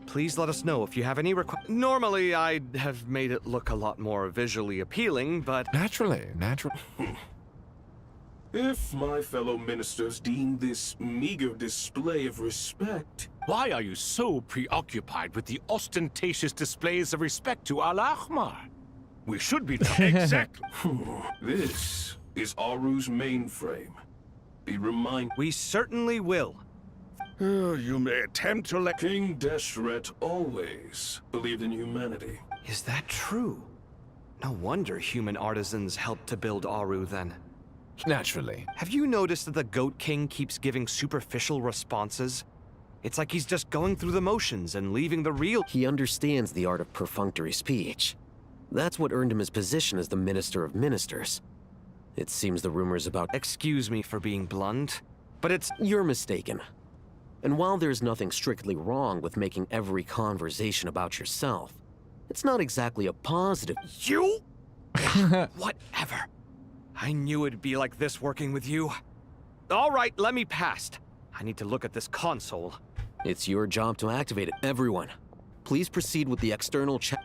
Please let us know if you have any Normally, I'd have made it look a lot more visually appealing, but... Naturally. If my fellow ministers deem this meager display of respect... Why are you so preoccupied with the ostentatious displays of respect to Al-Ahmar? We should be... Exactly. This is Aru's mainframe. Be reminded... We certainly will. You may attempt to let... King Deshret always believed in humanity. Is that true? No wonder human artisans helped to build Aru, then. Naturally. Have you noticed that the Goat King keeps giving superficial responses? It's like he's just going through the motions and leaving the real... He understands the art of perfunctory speech. That's what earned him his position as the Minister of Ministers. It seems the rumors about... Excuse me for being blunt, but it's... You're mistaken. And while there's nothing strictly wrong with making every conversation about yourself, it's not exactly a positive... You? Whatever. I knew it'd be like this working with you. All right, let me past. I need to look at this console. It's your job to activate it. Everyone, please proceed with the external check.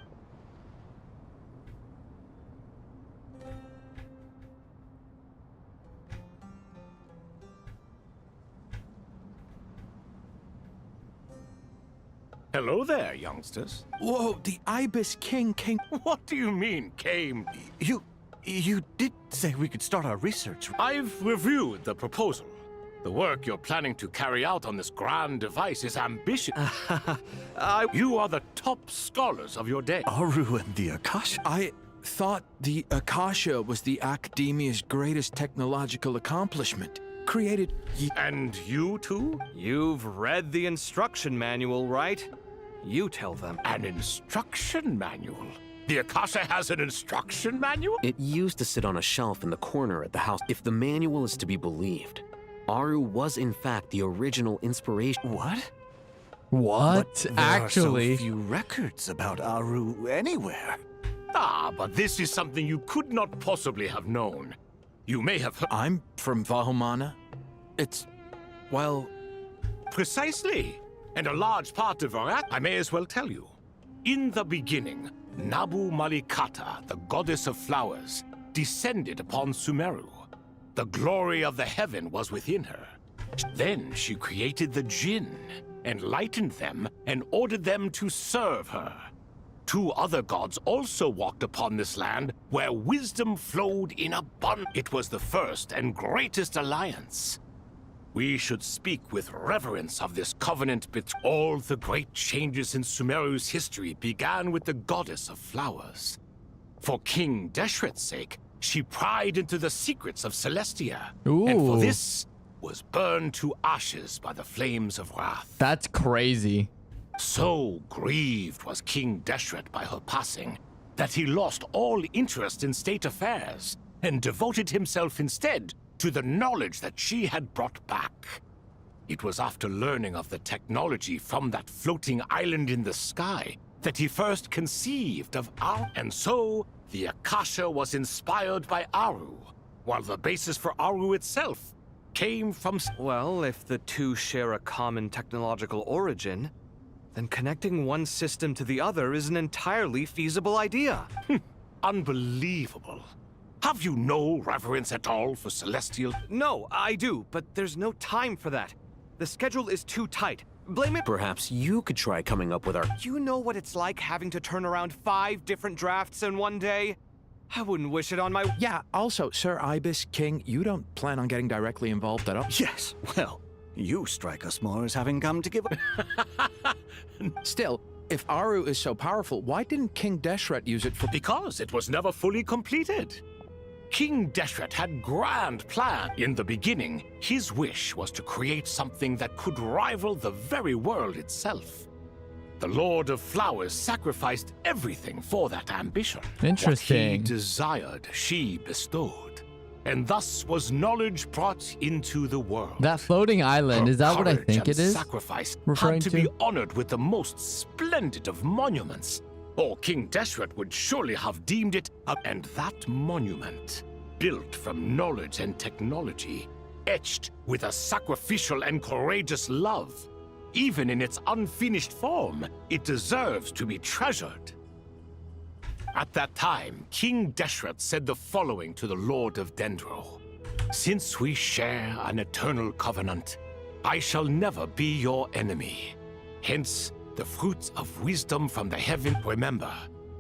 Hello there, youngsters. Whoa, the Ibis King came... What do you mean, came? You did say we could start our research. I've reviewed the proposal. The work you're planning to carry out on this grand device is ambitious. You are the top scholars of your day. Aru and the Akasha? I thought the Akasha was the Academia's greatest technological accomplishment. Created... And you too? You've read the instruction manual, right? You tell them. An instruction manual? The Akasha has an instruction manual? It used to sit on a shelf in the corner at the house. If the manual is to be believed, Aru was in fact the original inspiration. What? What? Actually? There are so few records about Aru anywhere. But this is something you could not possibly have known. You may have heard... I'm from Vahomana. It's... well... Precisely. And a large part of our I may as well tell you. In the beginning, Nabu Malikata, the goddess of flowers, descended upon Sumeru. The glory of the heaven was within her. Then she created the Jinn, enlightened them, and ordered them to serve her. 2 other gods also walked upon this land, where wisdom flowed in abundance. It was the first and greatest alliance. We should speak with reverence of this covenant between... All the great changes in Sumeru's history began with the goddess of flowers. For King Deshret's sake, she pried into the secrets of Celestia. Ooh. And for this, was burned to ashes by the flames of wrath. That's crazy. So grieved was King Deshret by her passing, that he lost all interest in state affairs, and devoted himself instead to the knowledge that she had brought back. It was after learning of the technology from that floating island in the sky that he first conceived of Aru. And so, the Akasha was inspired by Aru, while the basis for Aru itself came from... Well, if the 2 share a common technological origin, then connecting one system to the other is an entirely feasible idea. Unbelievable. Have you no reverence at all for Celestial? No, I do, but there's no time for that. The schedule is too tight. Blame it... Perhaps you could try coming up with our... You know what it's like having to turn around 5 different drafts in one day? I wouldn't wish it on my... Yeah, also, Sir Ibis King, you don't plan on getting directly involved at all? Yes, well, you strike us more as having come to give... Still, if Aru is so powerful, why didn't King Deshret use it for... Because it was never fully completed. King Deshret had grand plans. In the beginning, his wish was to create something that could rival the very world itself. The Lord of Flowers sacrificed everything for that ambition. Interesting. What he desired, she bestowed. And thus was knowledge brought into the world. That floating island, is that what I think it is? Sacrifice Referring had to be honored with the most splendid of monuments. Or King Deshret would surely have deemed it and that monument, built from knowledge and technology, etched with a sacrificial and courageous love, Even in its unfinished form, it deserves to be treasured. At that time, King Deshret said the following to the Lord of Dendro. Since we share an eternal covenant, I shall never be your enemy. Hence, the fruits of wisdom from the heaven. Remember,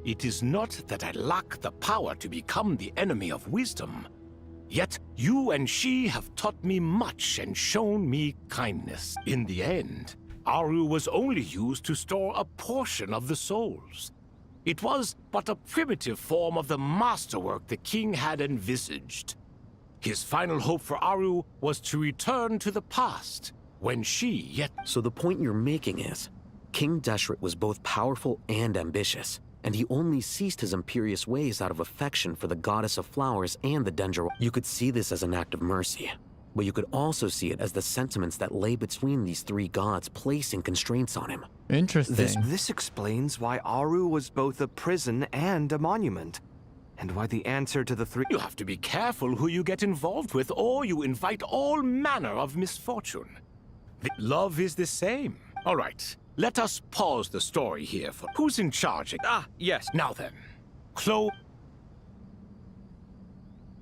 it is not that I lack the power to become the enemy of wisdom. Yet you and she have taught me much and shown me kindness. In the end, Aru was only used to store a portion of the souls. It was but a primitive form of the masterwork the king had envisaged. His final hope for Aru was to return to the past, when she yet... So the point you're making is, King Deshret was both powerful and ambitious, and he only ceased his imperious ways out of affection for the goddess of flowers and the Dendro. You could see this as an act of mercy, but you could also see it as the sentiments that lay between these three gods placing constraints on him. Interesting. This explains why Aru was both a prison and a monument. And why the answer to the three... You have to be careful who you get involved with, or you invite all manner of misfortune. Love is the same. All right, let us pause the story here for... Who's in charge? Ah, yes. Now then, Chloe...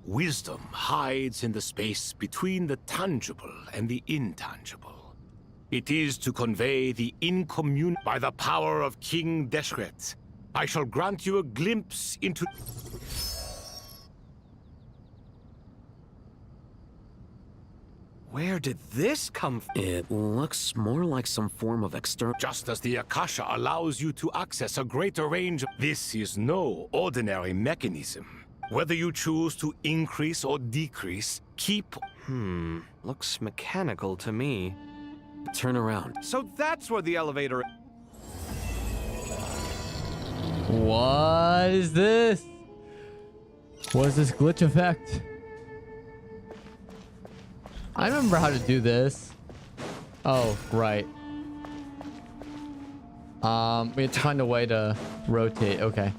Wisdom hides in the space between the tangible and the intangible. It is to convey the incommunicable. By the power of King Deshret, I shall grant you a glimpse into... Where did this come from? It looks more like some form of external... Just as the Akasha allows you to access a greater range, this is no ordinary mechanism. Whether you choose to increase or decrease, keep... Looks mechanical to me. Turn around. So that's where the elevator... What is this? What is this glitch effect? I remember how to do this. Oh, right. We have to find a way to rotate. Okay.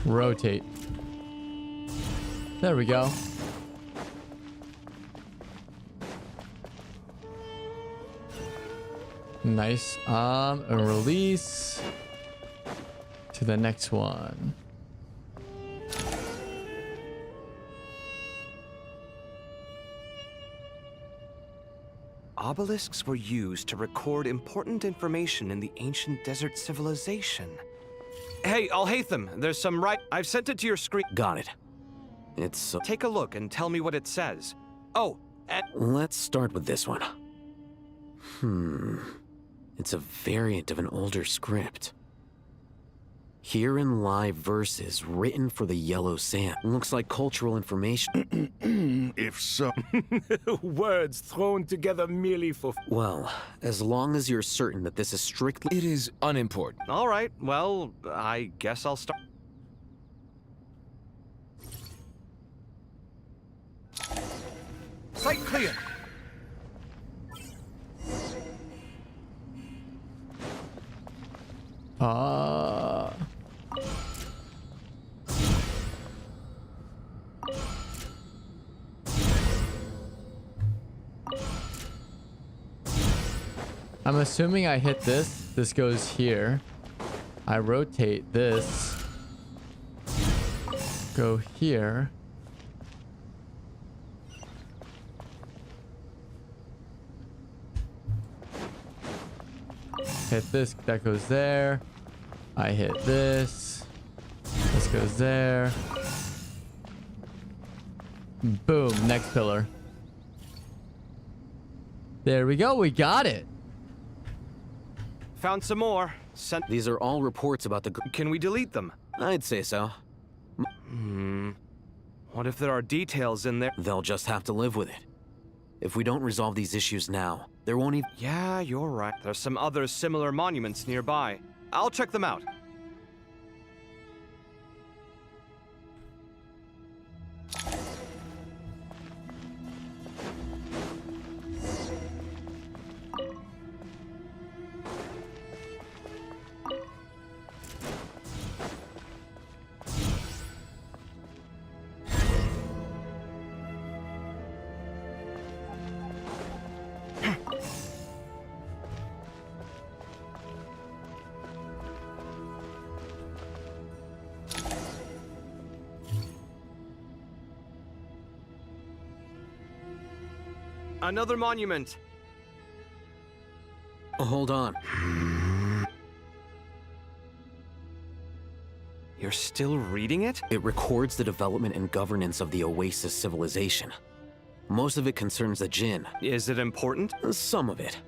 Rotate. There we go. Nice. And release to the next one. Obelisks were used to record important information in the ancient desert civilization. Hey, Alhaitham, there's some right... I've sent it to your screen. Got it. It's... Take a look and tell me what it says. Oh, and... Let's start with this one. It's a variant of an older script. Herein lie verses written for the yellow sand. Looks like cultural information. If so... Words thrown together merely for... Well, as long as you're certain that this is strictly... It is unimportant. All right, well, I guess I'll start... Site clear! I'm assuming I hit this. This goes here. I rotate this. Go here. Hit this. That goes there. I hit this. This goes there. Boom. Next pillar. There we go. We got it. Found some more. These are all reports about the... Can we delete them? I'd say so. What if there are details in there? They'll just have to live with it. If we don't resolve these issues now, there won't even... Yeah, you're right. There's some other similar monuments nearby. I'll check them out. Another monument. Hold on. You're still reading it? It records the development and governance of the Oasis civilization. Most of it concerns the Jinn. Is it important? Some of it.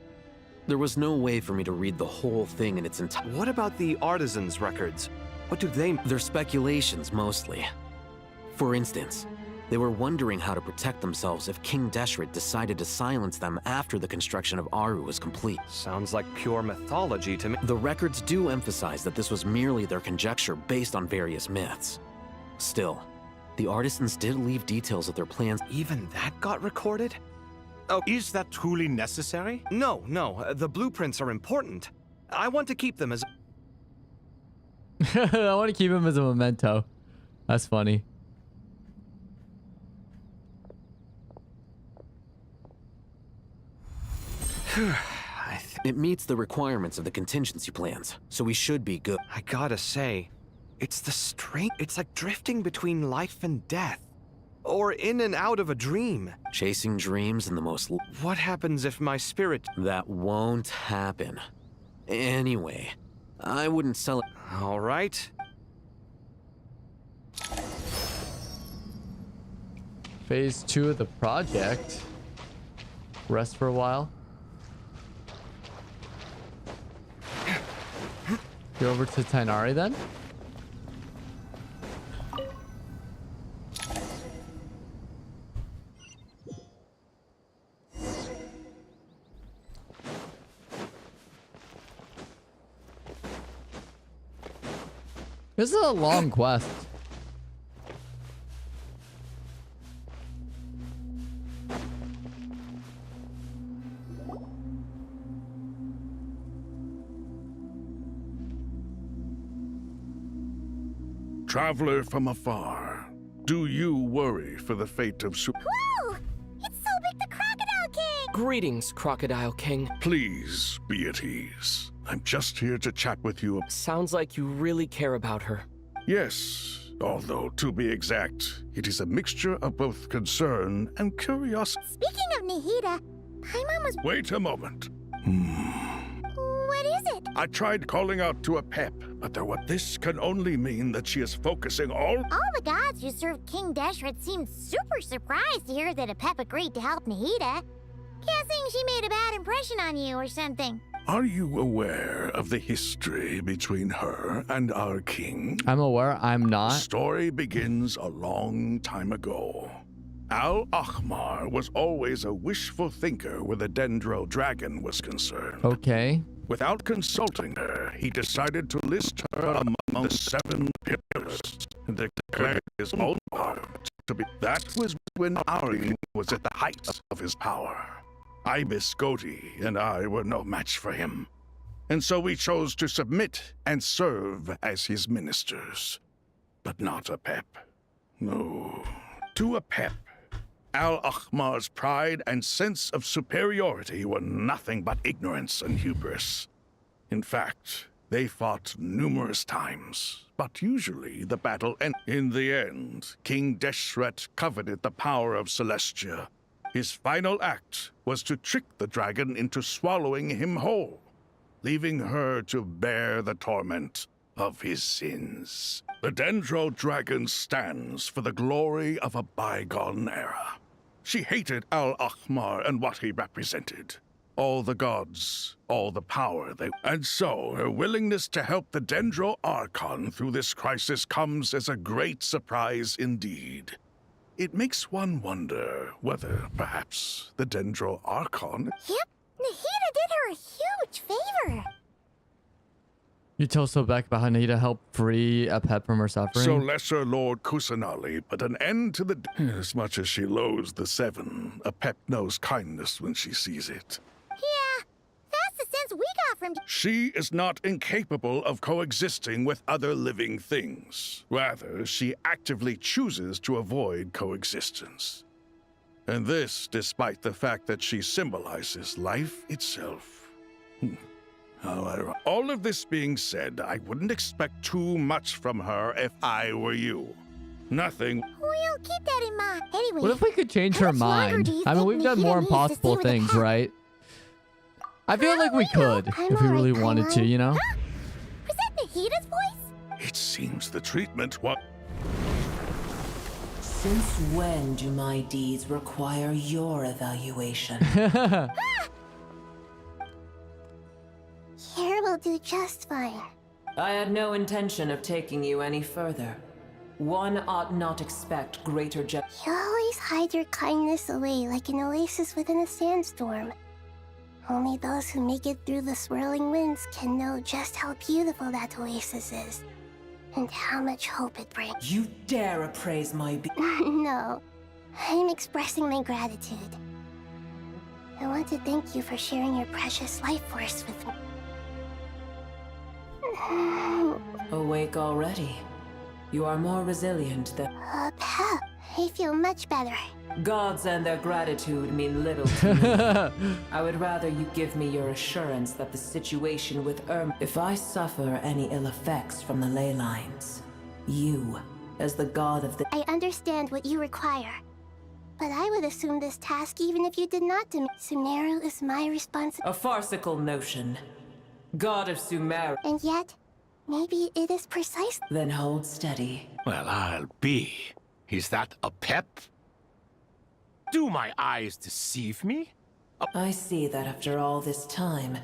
There was no way for me to read the whole thing in its entirety. What about the artisans' records? What do they... They're speculations, mostly. For instance, they were wondering how to protect themselves if King Deshret decided to silence them after the construction of Aru was complete. Sounds like pure mythology to me. The records do emphasize that this was merely their conjecture based on various myths. Still, the artisans did leave details of their plans. Even that got recorded? Oh, is that truly necessary? No, the blueprints are important. I want to keep them as... I want to keep him as a memento. That's funny. It meets the requirements of the contingency plans, so we should be good. I gotta say, it's the strength. It's like drifting between life and death. Or in and out of a dream. Chasing dreams in the most... What happens if my spirit... That won't happen. Anyway, I wouldn't sell it. All right. Phase 2 of the project. Rest for a while. Go over to Tainari then. This is a long quest. Traveler from afar, do you worry for the fate of Whoa! It's Sobek the Crocodile King! Greetings, Crocodile King. Please be at ease. I'm just here to chat with you. Sounds like you really care about her. Yes, although to be exact, it is a mixture of both concern and curiosity. Speaking of Nahida, Paimon was... Wait a moment. What is it? I tried calling out to a pep, but this can only mean that she is focusing all... All the gods who served King Deshret seemed super surprised to hear that a pep agreed to help Nahida. Guessing she made a bad impression on you or something. Are you aware of the history between her and our king? I'm aware. I'm not. The story begins a long time ago. Al-Ahmar was always a wishful thinker where the Dendro dragon was concerned. Okay. Without consulting her, he decided to list her among the 7 pillars and declared his own power to be. That was when our king was at the height of his power. Ibis Goti and I were no match for him. And so we chose to submit and serve as his ministers. But not a pep. No. To a pep, Al-Ahmar's pride and sense of superiority were nothing but ignorance and hubris. In fact, they fought numerous times, but usually the battle ended. In the end, King Deshret coveted the power of Celestia. His final act was to trick the dragon into swallowing him whole, leaving her to bear the torment of his sins. The Dendro dragon stands for the glory of a bygone era. She hated Al-Ahmar and what he represented. All the gods, all the power they... And so, her willingness to help the Dendro Archon through this crisis comes as a great surprise indeed. It makes one wonder whether, perhaps, the Dendro Archon... Yep, Nahida did her a huge favor. You tell Sobek about how Nahida helped free a pet from her suffering? So Lesser Lord Kusanali put an end to the... As much as she loathes the 7, a pep knows kindness when she sees it. Yeah, that's the sense we got from... She is not incapable of coexisting with other living things. Rather, she actively chooses to avoid coexistence. And this despite the fact that she symbolizes life itself. However, all of this being said, I wouldn't expect too much from her if I were you. Nothing. We We'll keep that in mind. Anyway, What if we could change her much longer mind? do you I mean, think we've done Nahida more needs to impossible stay with the things, pack? right? I feel like we could I'm if we really alright, wanted to, Paimon. you know? Was that Nahida's voice? It seems the treatment what Since when do my deeds require your evaluation? Here will do just fine. I had no intention of taking you any further. One ought not expect greater You always hide your kindness away like an oasis within a sandstorm. Only those who make it through the swirling winds can know just how beautiful that oasis is. And how much hope it brings. You dare appraise my No, I'm expressing my gratitude. I want to thank you for sharing your precious life force with me. Awake already. You are more resilient than... Pep, I feel much better. Gods and their gratitude mean little to me. I would rather you give me your assurance that the situation with if I suffer any ill effects from the ley lines, you, as the god of the... I understand what you require. But I would assume this task even if you did not do me. Sumeru is my responsibility. A farcical notion. God of Sumer. And yet, maybe it is precise. Then hold steady. Well, I'll be. Is that a pep? Do my eyes deceive me? I see that after all this time,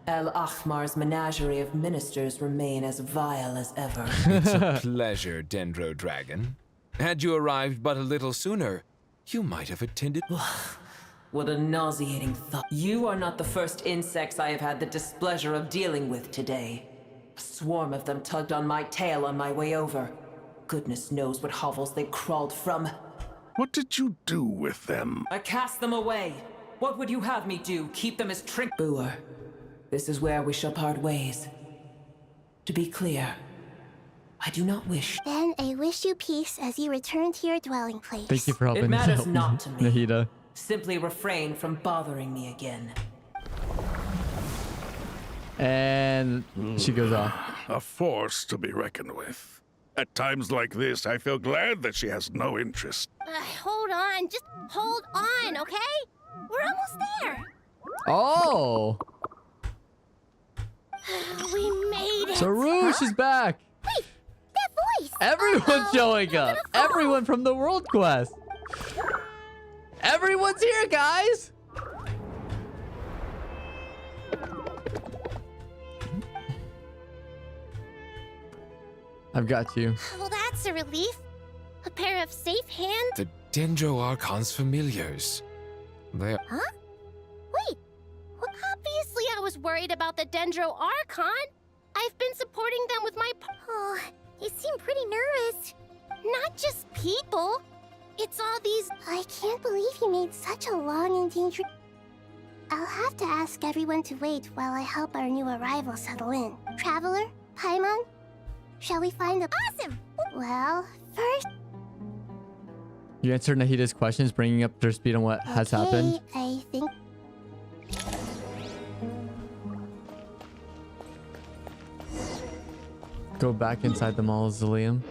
El Ahmar's menagerie of ministers remain as vile as ever. It's a pleasure, Dendro Dragon. Had you arrived but a little sooner, you might have attended... What a nauseating thought. You are not the first insects I have had the displeasure of dealing with today. A swarm of them tugged on my tail on my way over. Goodness knows what hovels they crawled from. What did you do with them? I cast them away. What would you have me do? Keep them as Booer, this is where we shall part ways. To be clear, I do not wish... Then I wish you peace as you return to your dwelling place. Thank you for helping It us matters out, not to me. Nahida. Simply refrain from bothering me again. And she goes off. A force to be reckoned with. At times like this, I feel glad that she has no interest. Hold on, just hold on, okay? We're almost there. Oh! We made it. So Rouge is back. Wait, that voice. Everyone's showing up. Everyone from the World Quest. Everyone's here, guys. I've got you. Well, that's a relief. A pair of safe hands. The Dendro Archon's familiars. They are... Huh? Wait. Well, obviously I was worried about the Dendro Archon. I've been supporting them with my... Oh, you seem pretty nervous. Not just people. It's all these... I can't believe you made such a long and dangerous... I'll have to ask everyone to wait while I help our new arrival settle in. Traveler? Paimon? Shall we find a... Awesome! Well, first... You answered Nahida's questions, bringing up their speed on what has happened. I think... Go back inside the mausoleum.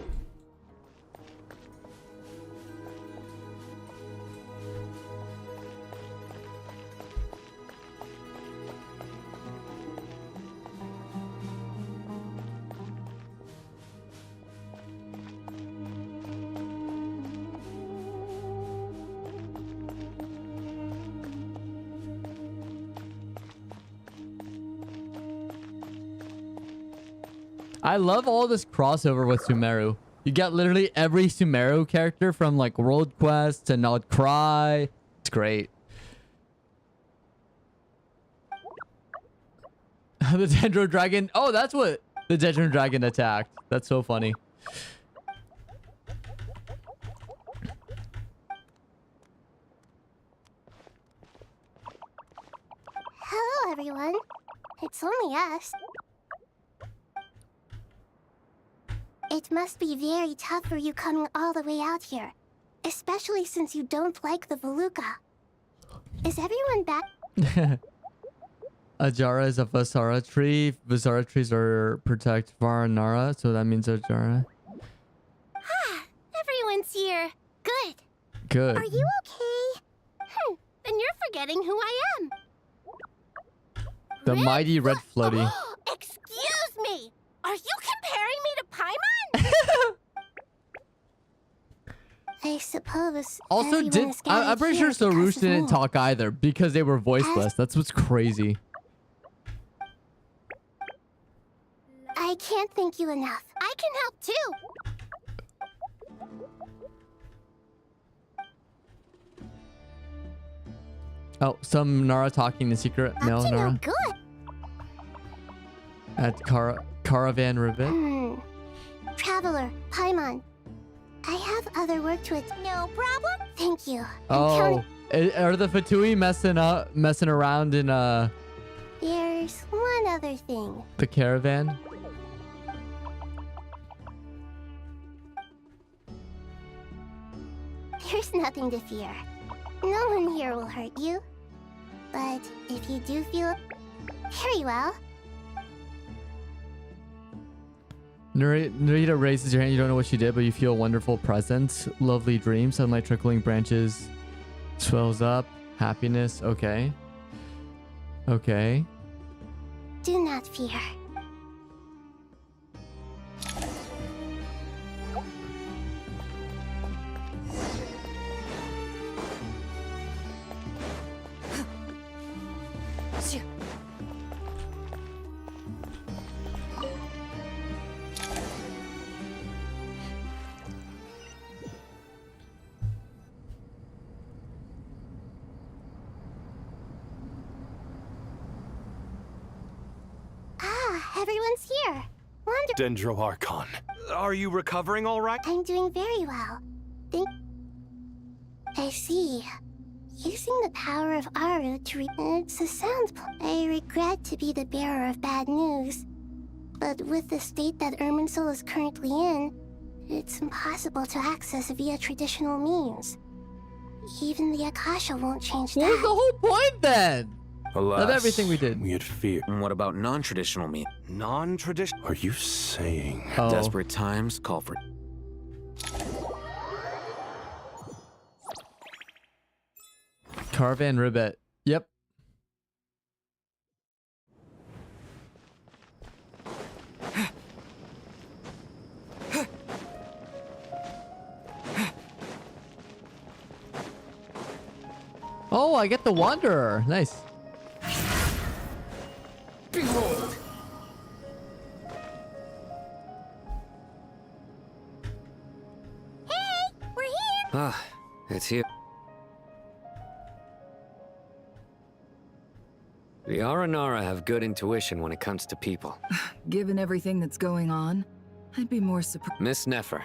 I love all this crossover with Sumeru. You get literally every Sumeru character from like World Quest to Nod Cry. It's great. The Dendro Dragon. Oh, that's what the Dendro Dragon attacked. That's so funny. Hello, everyone. It's only us. It must be very tough for you coming all the way out here. Especially since you don't like the Veluca. Is everyone back? Ajara is a Vasara tree. Vasara trees are protect Varanara, so that means Ajara. Everyone's here. Good. Are you okay? Then you're forgetting who I am. The mighty red floaty. Excuse me! Are you comparing me to Paimon? I suppose. Also, I'm pretty sure Sorush didn't talk either because they were voiceless. That's what's crazy. I can't thank you enough. I can help too. Oh, some Nara talking in secret. Male Nara. No good. At Caravan Ribbit. Traveler, Paimon. I have other work to attend. No problem. Thank you. Oh, are the Fatui messing around in There's one other thing. the caravan? There's nothing to fear. No one here will hurt you. But if you do feel very well, Narita raises your hand. You don't know what she did, but you feel a wonderful presence. Lovely dreams. Sunlight trickling branches swells up. Happiness. Okay. Okay. do not fear. Everyone's here. Dendro Archon. Are you recovering all right? I'm doing very well. I see. Using the power of Aru to it's a sound I regret to be the bearer of bad news. But with the state that Irminsul is currently in, it's impossible to access via traditional means. Even the Akasha won't change that. What was the whole point then? Alas, of everything we did. We had feared. And what about non-traditional means? Non-traditional? Are you saying? Oh. Desperate times call for... Caravan Ribbit. Yep. Oh, I get the Wanderer. Nice. Behold! Hey, we're here! Ah, it's you. The Aranara have good intuition when it comes to people. Given everything that's going on, I'd be more surprised. Miss Nefer,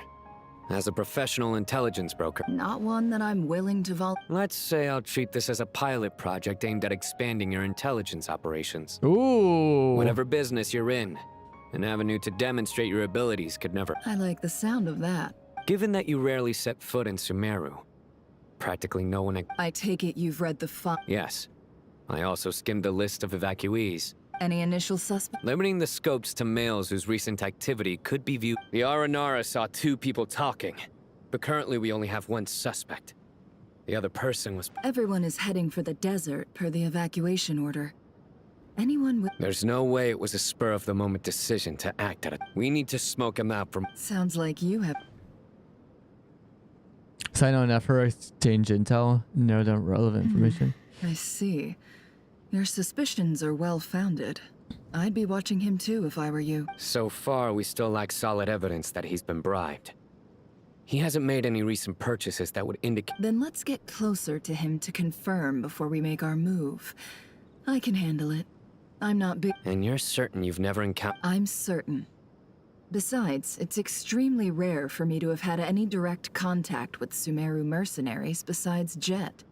as a professional intelligence broker. Not one that I'm willing to Let's say I'll treat this as a pilot project aimed at expanding your intelligence operations. Ooh. Whatever business you're in, an avenue to demonstrate your abilities could never... I like the sound of that. Given that you rarely set foot in Sumeru, practically no one... I take it you've read the Yes. I also skimmed the list of evacuees. Any initial suspect? Limiting the scopes to males whose recent activity could be viewed... The Aranara saw 2 people talking, but currently we only have 1 suspect. The other person was... Everyone is heading for the desert per the evacuation order. Anyone with... There's no way it was a spur-of-the-moment decision to act at it. We need to smoke him out from... Sounds like you have... Sign on Nefer, exchange intel, note on relevant information. I see. Your suspicions are well-founded. I'd be watching him too if I were you. So far, we still lack solid evidence that he's been bribed. He hasn't made any recent purchases that would indicate... Then let's get closer to him to confirm before we make our move. I can handle it. I'm not big... And you're certain you've never encountered... I'm certain. Besides, it's extremely rare for me to have had any direct contact with Sumeru mercenaries besides Jet.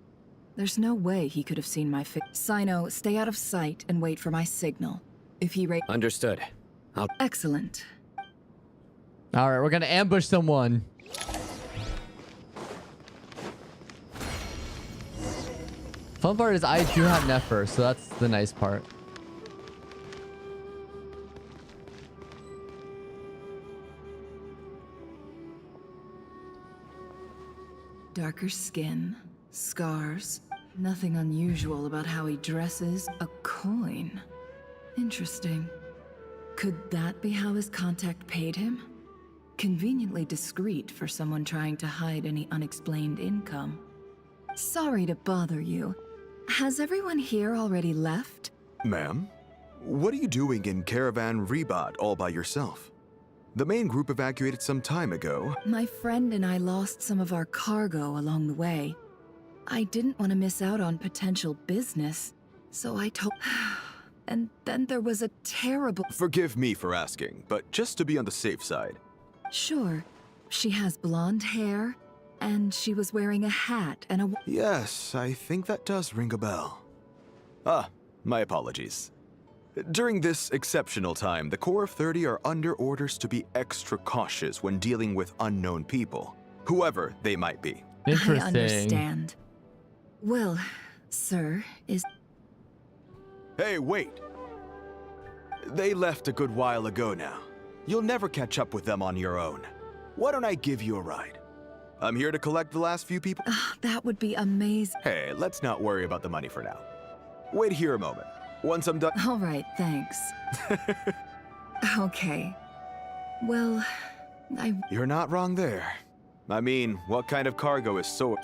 There's no way he could have seen my Sino, stay out of sight and wait for my signal. If he Understood. Excellent. Alright, we're gonna ambush someone. Fun part is I do have Nefer, so that's the nice part. Darker skin, scars. Nothing unusual about how he dresses. A coin. Interesting. Could that be how his contact paid him? Conveniently discreet for someone trying to hide any unexplained income. Sorry to bother you. Has everyone here already left? Ma'am, what are you doing in Caravan Rebat all by yourself? The main group evacuated some time ago. My friend and I lost some of our cargo along the way. I didn't want to miss out on potential business, so I told... And then there was a terrible... Forgive me for asking, but just to be on the safe side. Sure. She has blonde hair, and she was wearing a hat and a... Yes, I think that does ring a bell. My apologies. During this exceptional time, the Corps of 30 are under orders to be extra cautious when dealing with unknown people, whoever they might be. I understand. Well, sir, is... Hey, wait! They left a good while ago now. You'll never catch up with them on your own. Why don't I give you a ride? I'm here to collect the last few people. That would be amazing. Hey, let's not worry about the money for now. Wait here a moment. Once I'm done... All right, thanks. Okay. Well, You're not wrong there. I mean, what kind of cargo is so...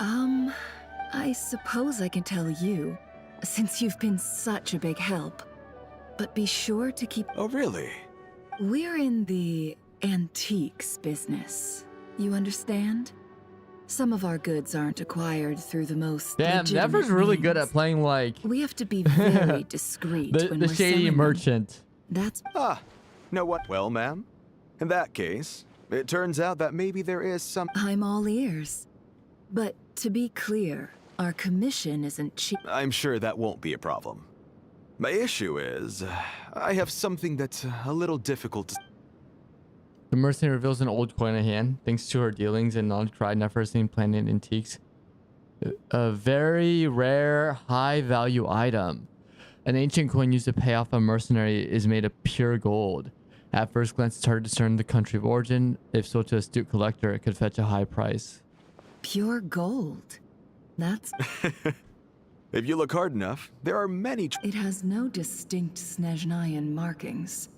I suppose I can tell you, since you've been such a big help. But be sure to keep... Oh, really? We're in the antiques business. You understand? Some of our goods aren't acquired through the most... Damn, Never's really good at playing like... We have to be very discreet when the we're shady selling merchant. That's... know what? Well, ma'am, in that case, it turns out that maybe there is some... I'm all ears. But to be clear, our commission isn't cheap. I'm sure that won't be a problem. My issue is, I have something that's a little difficult to... The mercenary reveals an old coin in hand, thanks to her dealings in non-tried, never-seen planet antiques. A very rare, high-value item. An ancient coin used to pay off a mercenary is made of pure gold. At first glance, it's hard to discern the country of origin. If so, to an astute collector, it could fetch a high price. Pure gold? That's... If you look hard enough, there are many... It has no distinct Snezhnayan markings.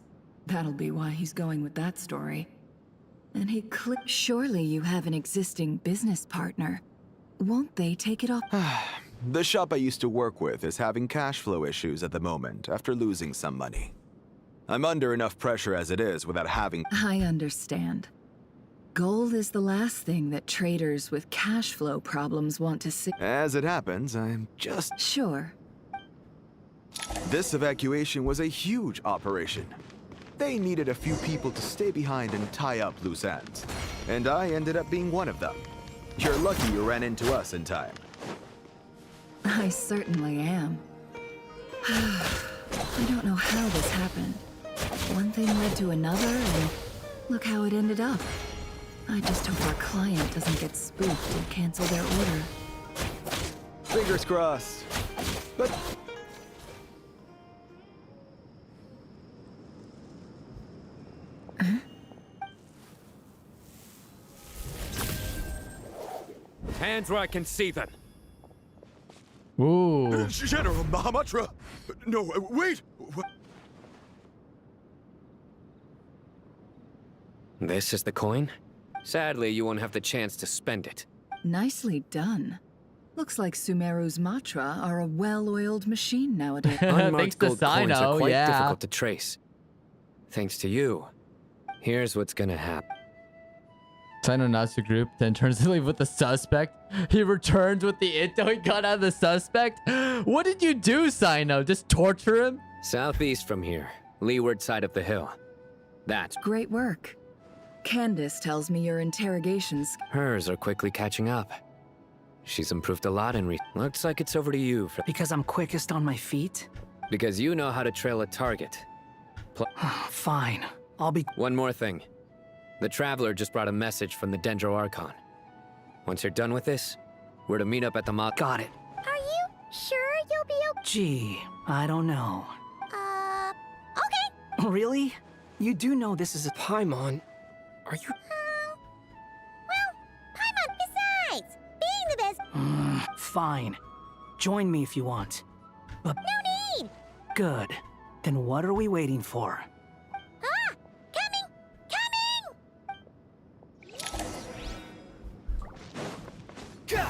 That'll be why he's going with that story. And he Surely you have an existing business partner. Won't they take it off? The shop I used to work with is having cash flow issues at the moment after losing some money. I'm under enough pressure as it is without having... I understand. Gold is the last thing that traders with cash flow problems want to see. As it happens, I'm just... Sure. This evacuation was a huge operation. They needed a few people to stay behind and tie up loose ends. And I ended up being one of them. You're lucky you ran into us in time. I certainly am. I don't know how this happened. One thing led to another, and look how it ended up. I just hope our client doesn't get spooked and cancel their order. Fingers crossed. But... Hands where I can see them. Ooh. General Mahamatra! No, wait! This is the coin? Sadly, you won't have the chance to spend it. Nicely done. Looks like Sumeru's Matra are a well-oiled machine nowadays. Unmarked gold coins are quite difficult to trace. Thanks to you. Here's what's gonna happen. Sino nods the group, then turns to leave with the suspect. He returns with the intel he got out of the suspect. What did you do, Sino? Just torture him? Southeast from here, leeward side of the hill. That's great work. Candace tells me your interrogations... Hers are quickly catching up. She's improved a lot in Looks like it's over to you. Because I'm quickest on my feet? Because you know how to trail a target. Fine. I'll be... One more thing. The Traveler just brought a message from the Dendro Archon. Once you're done with this, we're to meet up at the mob. Got it. Are you sure you'll be okay? Gee, I don't know. Okay. Really? You do know this is a... Paimon, are you... Well, Paimon, besides, being fine. Join me if you want. But No need! good. Then what are we waiting for? Ah! Coming! Coming!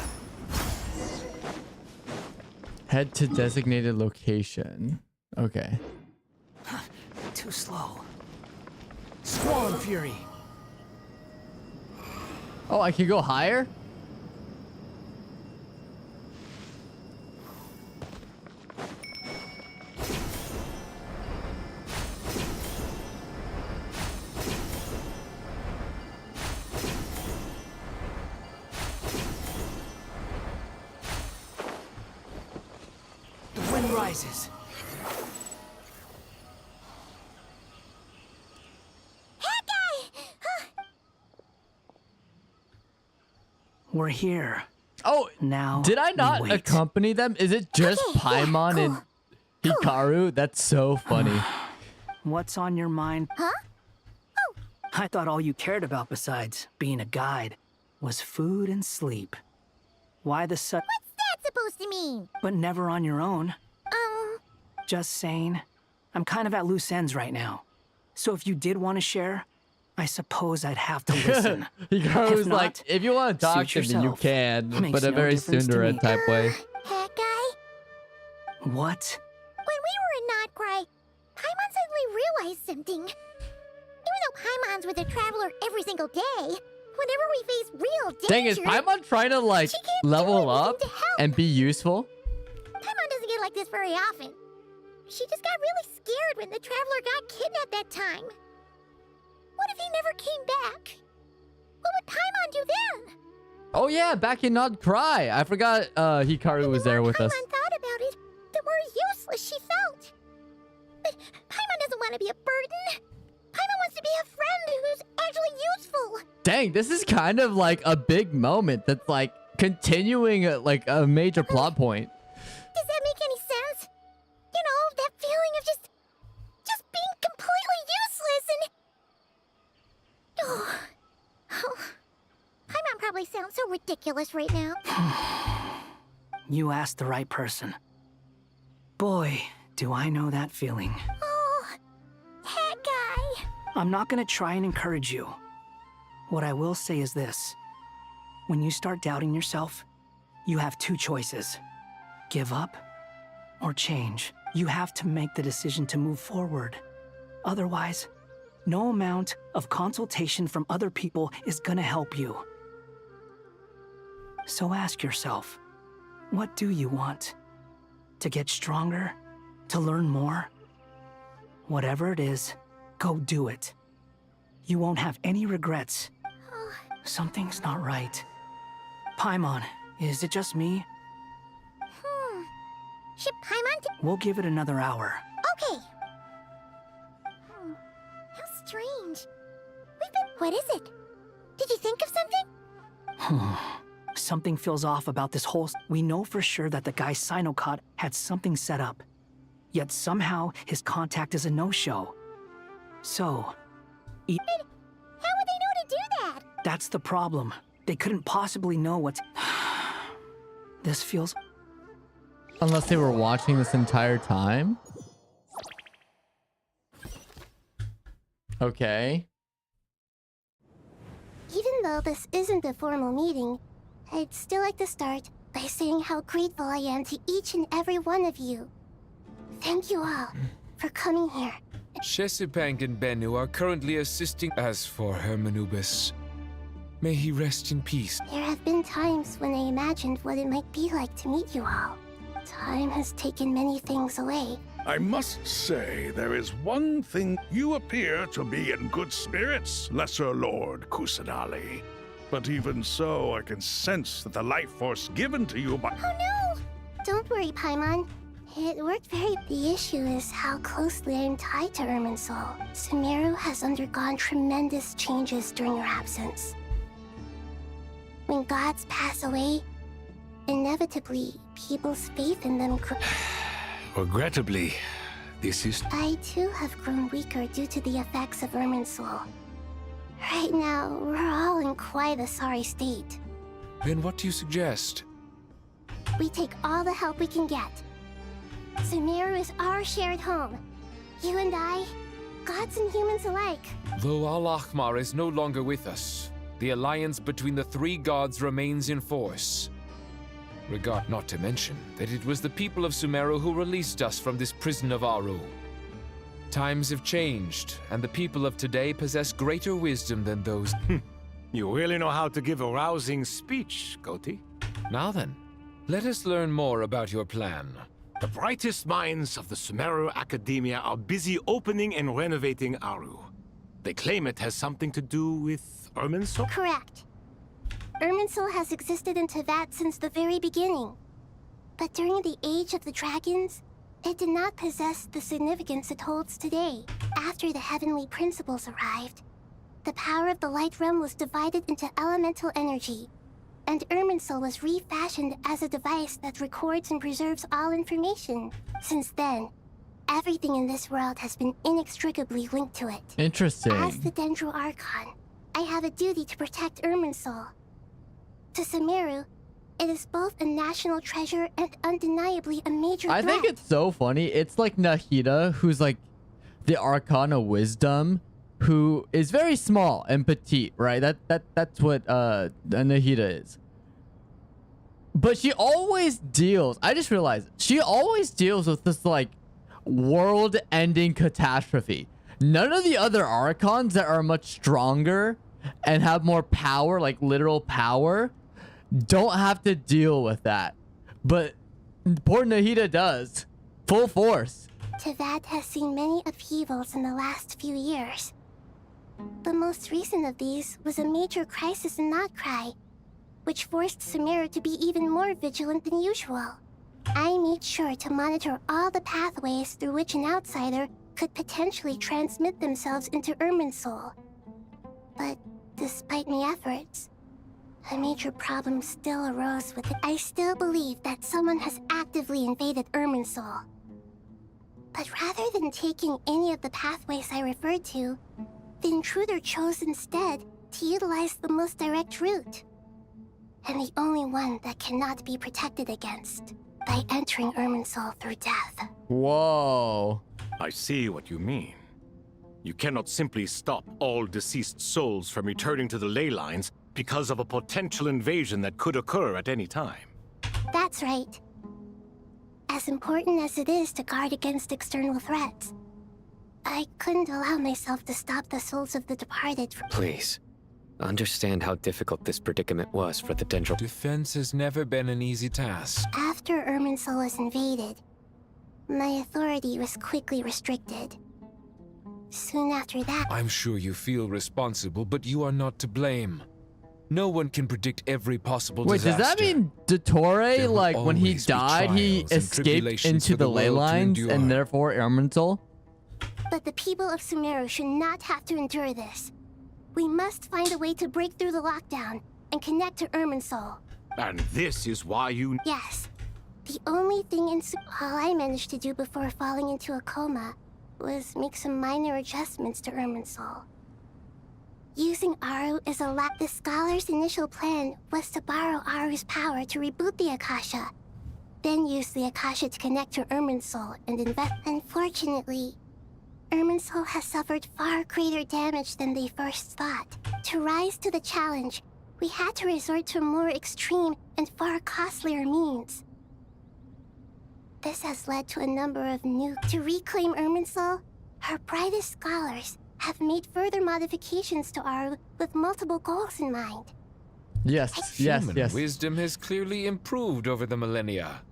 Head to designated location. Okay. Too slow. Squall and Fury. Oh, I can go higher? The wind rises. We're here. Oh, now. Did I not wait. accompany them? Is it just Paimon and Hikaru? That's so funny. What's on your mind? Huh? I thought all you cared about besides being a guide was food and sleep. Why the su- What's that supposed to mean? But never on your own. Just saying. I'm kind of at loose ends right now. So if you did want to share, I suppose I'd have to listen. Hikaru's like, if you want to talk suit to me, you yourself. can, Makes but a no very difference to Tsundere me. type way. That guy? What? When we were in Not Cry, Paimon suddenly realized something. Even though Paimon's with a traveler every single day, whenever we face real danger... Dang, is Paimon trying to like level up and be useful? Paimon doesn't get like this very often. She just got really scared when the traveler got kidnapped that time. What if he never came back? What would Paimon do then? Oh yeah, back in Not Cry. I forgot Hikaru was there with us. Paimon thought about it, the more useless she felt. But Paimon doesn't want to be a burden. Paimon wants to be a friend who's actually useful. Dang, this is kind of like a big moment that's like continuing like a major plot point. Does that make any sense? You know, that feeling of just being completely useless and... Oh, Paimon probably sounds so ridiculous right now. You asked the right person. Boy, do I know that feeling. Oh, that guy. I'm not gonna try and encourage you. What I will say is this. When you start doubting yourself, you have two choices. Give up or change. You have to make the decision to move forward. Otherwise, no amount of consultation from other people is gonna help you. So ask yourself, what do you want? To get stronger? To learn more? Whatever it is, go do it. You won't have any regrets. Something's not right. Paimon, is it just me? Should Paimon... We'll give it another hour. Okay. How strange. What is it? Did you think of something? Something feels off about this whole... We know for sure that the guy Sinocot had something set up. Yet somehow his contact is a no-show. So... How would they know to do that? That's the problem. They couldn't possibly know what's... This feels... Unless they were watching this entire time. Okay. Even though this isn't a formal meeting, I'd still like to start by saying how grateful I am to each and every one of you. Thank you all for coming here. Shesipank and Bennu are currently assisting. As for Hermanubis, may he rest in peace. There have been times when I imagined what it might be like to meet you all. Time has taken many things away. I must say, there is one thing. You appear to be in good spirits, Lesser Lord Kusanali. But even so, I can sense that the life force given to you by... Oh no! Don't worry, Paimon. It worked very... The issue is how closely I'm tied to Irminsul. Sumeru has undergone tremendous changes during your absence. When gods pass away, inevitably, people's faith in them Regrettably, this is... I too have grown weaker due to the effects of Irminsul. Right now, we're all in quite a sorry state. Then what do you suggest? we take all the help we can get. Sumeru is our shared home. You and I, gods and humans alike. Though Al-Ahmar is no longer with us, the alliance between the three gods remains in force. Not to mention that it was the people of Sumeru who released us from this prison of Aru. Times have changed, and the people of today possess greater wisdom than those. You really know how to give a rousing speech, Goti. Now then, let us learn more about your plan. The brightest minds of the Sumeru Academia are busy opening and renovating Aru. They claim it has something to do with Irminsul? Correct. Irminsul has existed in Teyvat since the very beginning. But during the Age of the Dragons, it did not possess the significance it holds today. After the heavenly principles arrived, the power of the Light Realm was divided into elemental energy, and Irminsul was refashioned as a device that records and preserves all information. Since then, everything in this world has been inextricably linked to it. Interesting. As the Dendro Archon, I have a duty to protect Irminsul. To Sumeru, it is both a national treasure and undeniably a major threat. I think it's so funny. It's like Nahida, who's like the Archon of Wisdom, who is very small and petite, right? That's what Nahida is. But she always deals, I just realized, she always deals with this like world-ending catastrophe. None of the other Archons that are much stronger and have more power, like literal power, don't have to deal with that. But poor Nahida does. Full force. Teyvat has seen many upheavals in the last few years. The most recent of these was a major crisis in Notcry, which forced Sumeru to be even more vigilant than usual. I made sure to monitor all the pathways through which an outsider could potentially transmit themselves into Irminsul. But despite my efforts, a major problem still arose with it. I still believe that someone has actively invaded Irminsul. But rather than taking any of the pathways I referred to, the intruder chose instead to utilize the most direct route. And the only one that cannot be protected against, by entering Irminsul through death. Whoa. I see what you mean. You cannot simply stop all deceased souls from returning to the ley lines because of a potential invasion that could occur at any time. That's right. As important as it is to guard against external threats, I couldn't allow myself to stop the souls of the departed from— Please, understand how difficult this predicament was for the Dendro. Defense has never been an easy task. After Irminsul was invaded, my authority was quickly restricted. Soon after that— I'm sure you feel responsible, but you are not to blame. No one can predict every possible disaster. Wait, does that mean Dottore, like, when he died, he escaped into the ley lines, and therefore Irminsul? But the people of Sumeru should not have to endure this. We must find a way to break through the lockdown and connect to Irminsul. And this is why you— Yes. The only thing all I managed to do before falling into a coma was make some minor adjustments to Irminsul. Using Aru is the scholar's initial plan was to borrow Aru's power to reboot the Akasha, then use the Akasha to connect to Irminsul and invest. Unfortunately, Irminsul has suffered far greater damage than they first thought. To rise to the challenge, we had to resort to more extreme and far costlier means. This has led to a number of To reclaim Irminsul, her brightest scholars have made further modifications to Aru with multiple goals in mind. Yes. Human wisdom has clearly improved over the millennia.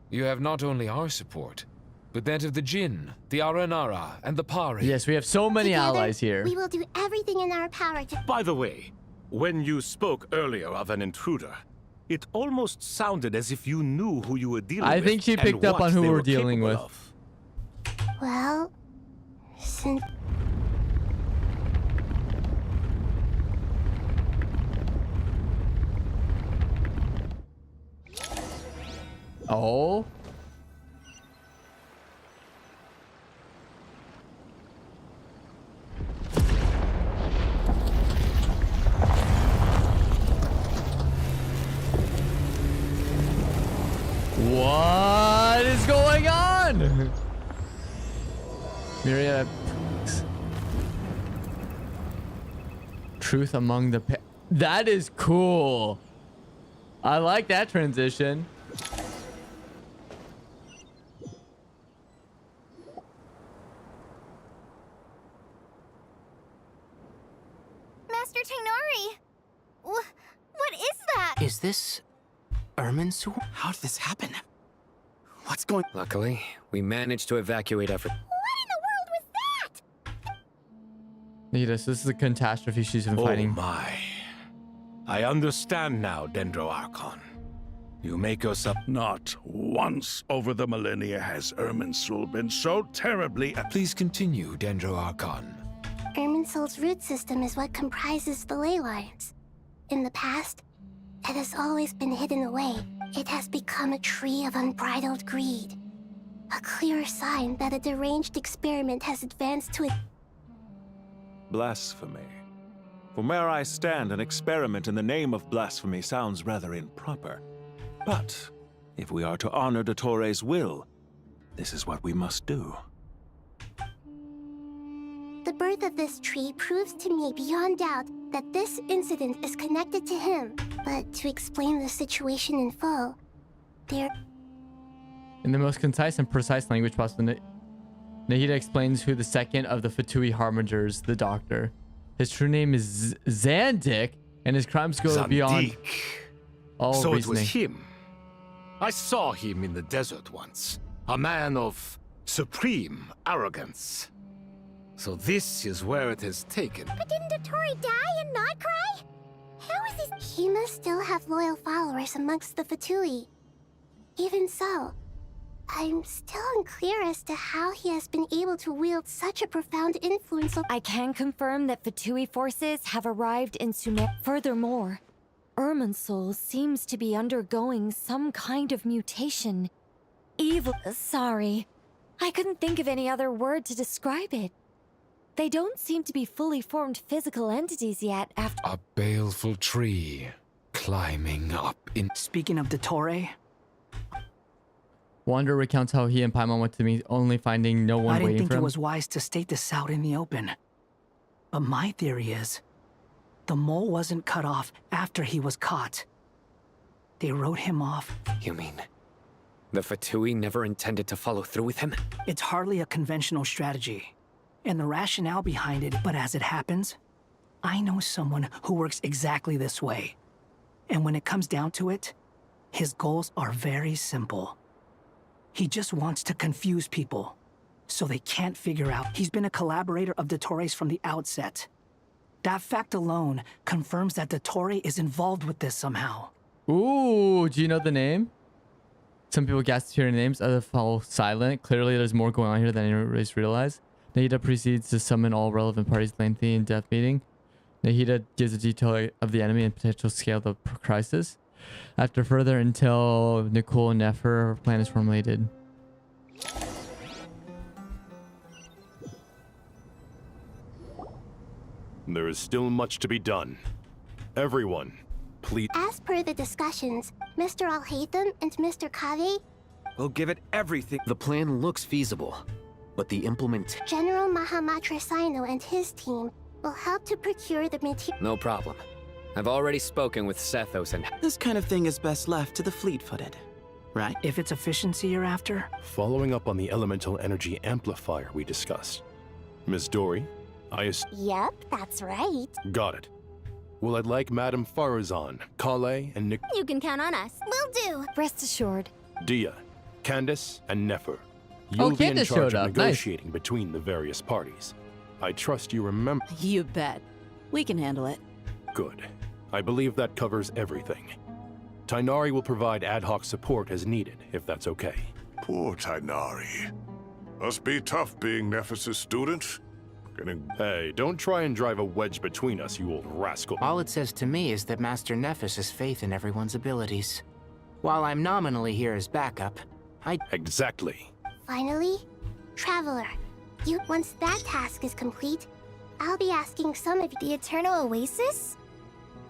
You have not only our support, but that of the Jinn, the Aranara, and the Pari. Yes, we have so many allies here. We will do everything in our power to— By the way, when you spoke earlier of an intruder, it almost sounded as if you knew who you were dealing with. I think she picked up on who we're dealing with. Well, since— Oh. myriad truth among the that is cool. I like that transition. Master Tainari! What is that? Is this Irminsul? How did this happen? What's going? Luckily, we managed to evacuate everything. Nidus, this is a catastrophe she's been fighting. Oh my. I understand now, Dendro Archon. You make us up. Not once over the millennia has Irminsul been so terribly... Please continue, Dendro Archon. Irminsul's root system is what comprises the ley lines. In the past, it has always been hidden away. It has become a tree of unbridled greed. A clear sign that a deranged experiment has advanced to it. Blasphemy. From where I stand, an experiment in the name of blasphemy sounds rather improper. But if we are to honor Dottores' will, this is what we must do. The birth of this tree proves to me beyond doubt that this incident is connected to him. But to explain the situation in full, there... In the most concise and precise language possible, Nahida explains who the second of the Fatui Harbingers, the Doctor. His true name is Zandik, and his crimes go beyond all So reasoning. it was him. I saw him in the desert once. A man of supreme arrogance. So this is where it has taken. But didn't Dottore die and not cry? How is this? He must still have loyal followers amongst the Fatui. Even so, I'm still unclear as to how he has been able to wield such a profound influence over... I can confirm that Fatui forces have arrived in Sumer. Furthermore, Irminsul seems to be undergoing some kind of mutation. Evil. Sorry. I couldn't think of any other word to describe it. They don't seem to be fully formed physical entities yet after... A baleful tree climbing up in... Speaking of Dottore... Wander recounts how he and Paimon went to meet, only finding no one I didn't waiting think for it him. was wise to state this out in the open. But my theory is, the mole wasn't cut off after he was caught. They wrote him off. You mean the Fatui never intended to follow through with him? It's hardly a conventional strategy, and the rationale behind it, but as it happens, I know someone who works exactly this way. And when it comes down to it, his goals are very simple. He just wants to confuse people, so they can't figure out. He's been a collaborator of Dottores from the outset. That fact alone confirms that Dottore is involved with this somehow. Ooh, do you know the name? Some people gasp hearing names, others fall silent. Clearly, there's more going on here than anybody's realized. Nahida proceeds to summon all relevant parties lengthy in-depth meeting. Nahida gives a detail of the enemy and potential scale of the crisis. After further intel, Nicole and Nefer, her plan is formulated. There is still much to be done. Everyone, please... As per the discussions, Mr. Al-Haytham and Mr. Kave... We'll give it everything. The plan looks feasible, but the implementation... General Mahamatra Sino and his team will help to procure the material... No problem. I've already spoken with Sethos and... This kind of thing is best left to the fleet-footed, right? If it's efficiency you're after? Following up on the elemental energy amplifier we discussed. Ms. Dory, Yep, that's right. Got it. Well, I'd like Madame Farazan, Kale, and Nick... You can count on us. Will do. Rest assured. Dia, Candace, and Nefer. You'll be in Candace charge showed of up. Nice. negotiating between the various parties. I trust you remember... You bet. We can handle it. Good. I believe that covers everything. Tainari will provide ad hoc support as needed, if that's okay. Poor Tainari. Must be tough being Nephis' student. Hey, don't try and drive a wedge between us, you old rascal. All it says to me is that Master Nephis has faith in everyone's abilities. While I'm nominally here as backup, Exactly. Finally, Traveler, once that task is complete, I'll be asking some of you... The Eternal Oasis?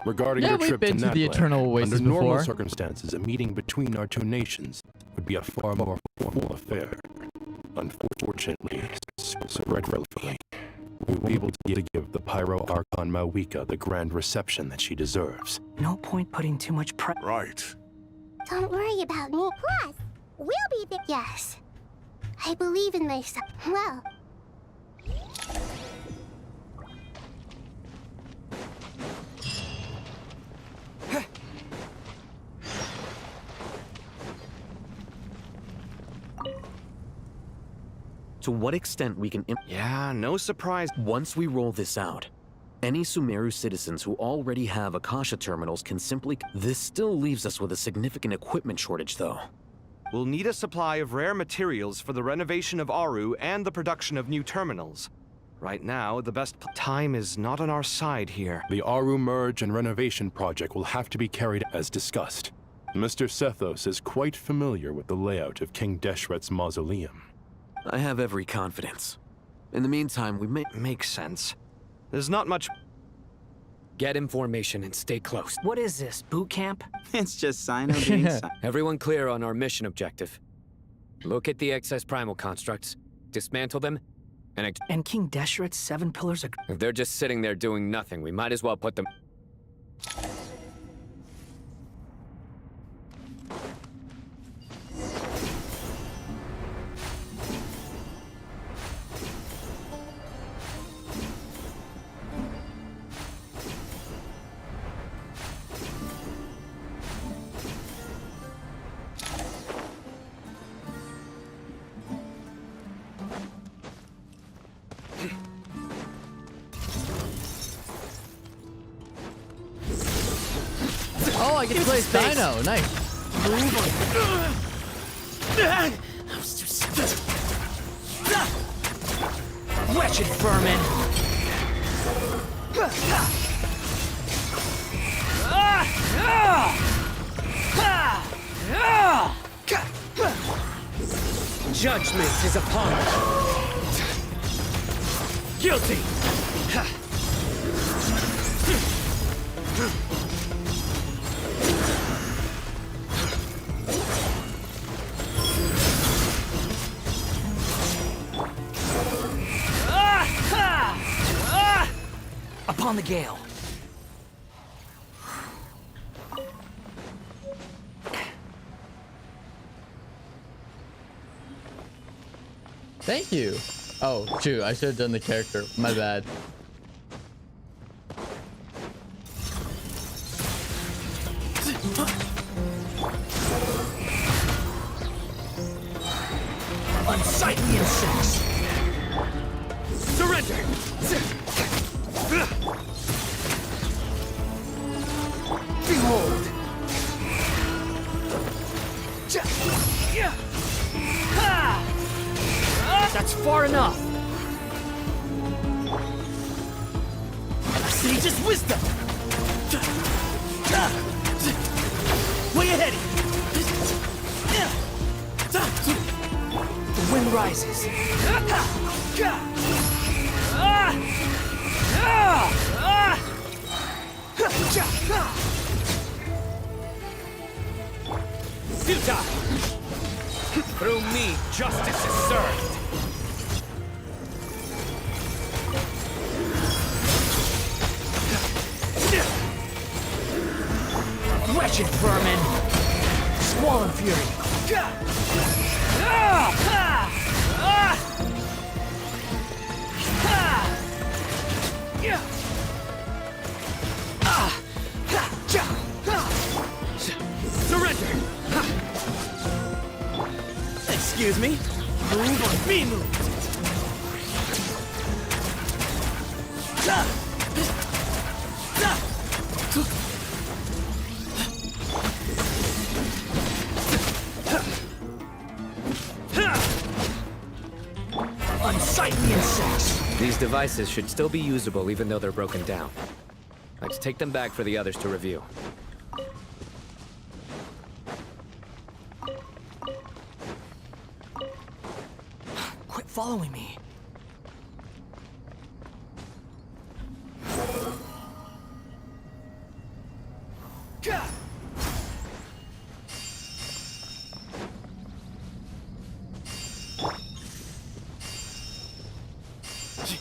Regarding Yeah, your we've trip been to to the Natlan, Eternal Oasis under normal before. circumstances, a meeting between our two nations would be a far more formal affair. Unfortunately, regularly, we will be able to give the Pyro Archon Mawika the grand reception that she deserves. No point putting too much pressure. Right. Don't worry about me. Plus, we'll be there. Yes. I believe in myself. Well. To what extent we can... Yeah, no surprise. Once we roll this out, any Sumeru citizens who already have Akasha terminals can simply... This still leaves us with a significant equipment shortage, though. We'll need a supply of rare materials for the renovation of Aru and the production of new terminals. Right now, the best time is not on our side here. The Aru merge and renovation project will have to be carried as discussed. Mr. Sethos is quite familiar with the layout of King Deshret's mausoleum. I have every confidence. In the meantime, we may... Makes sense. There's not much... Get information and stay close. What is this, boot camp? It's just Sino being Sino. Everyone clear on our mission objective. Locate the excess primal constructs, dismantle them, And King Deshret's 7 pillars are... If they're just sitting there doing nothing, we might as well put them... Oh, I get to play Dino. Nice. Wretched vermin! Judgment is upon us. Guilty! Upon the gale. Thank you. Oh, shoot. I should have done the character. My bad. Unsightly insects. Surrender! Behold! That's far enough! Sage's wisdom! Way ahead! The wind rises. Futile! Through me, justice is served. Wretched vermin! Squall and fury! Surrender! Excuse me? Move or be moved! Unsightly insects! These devices should still be usable even though they're broken down. Let's take them back for the others to review. Quit following me.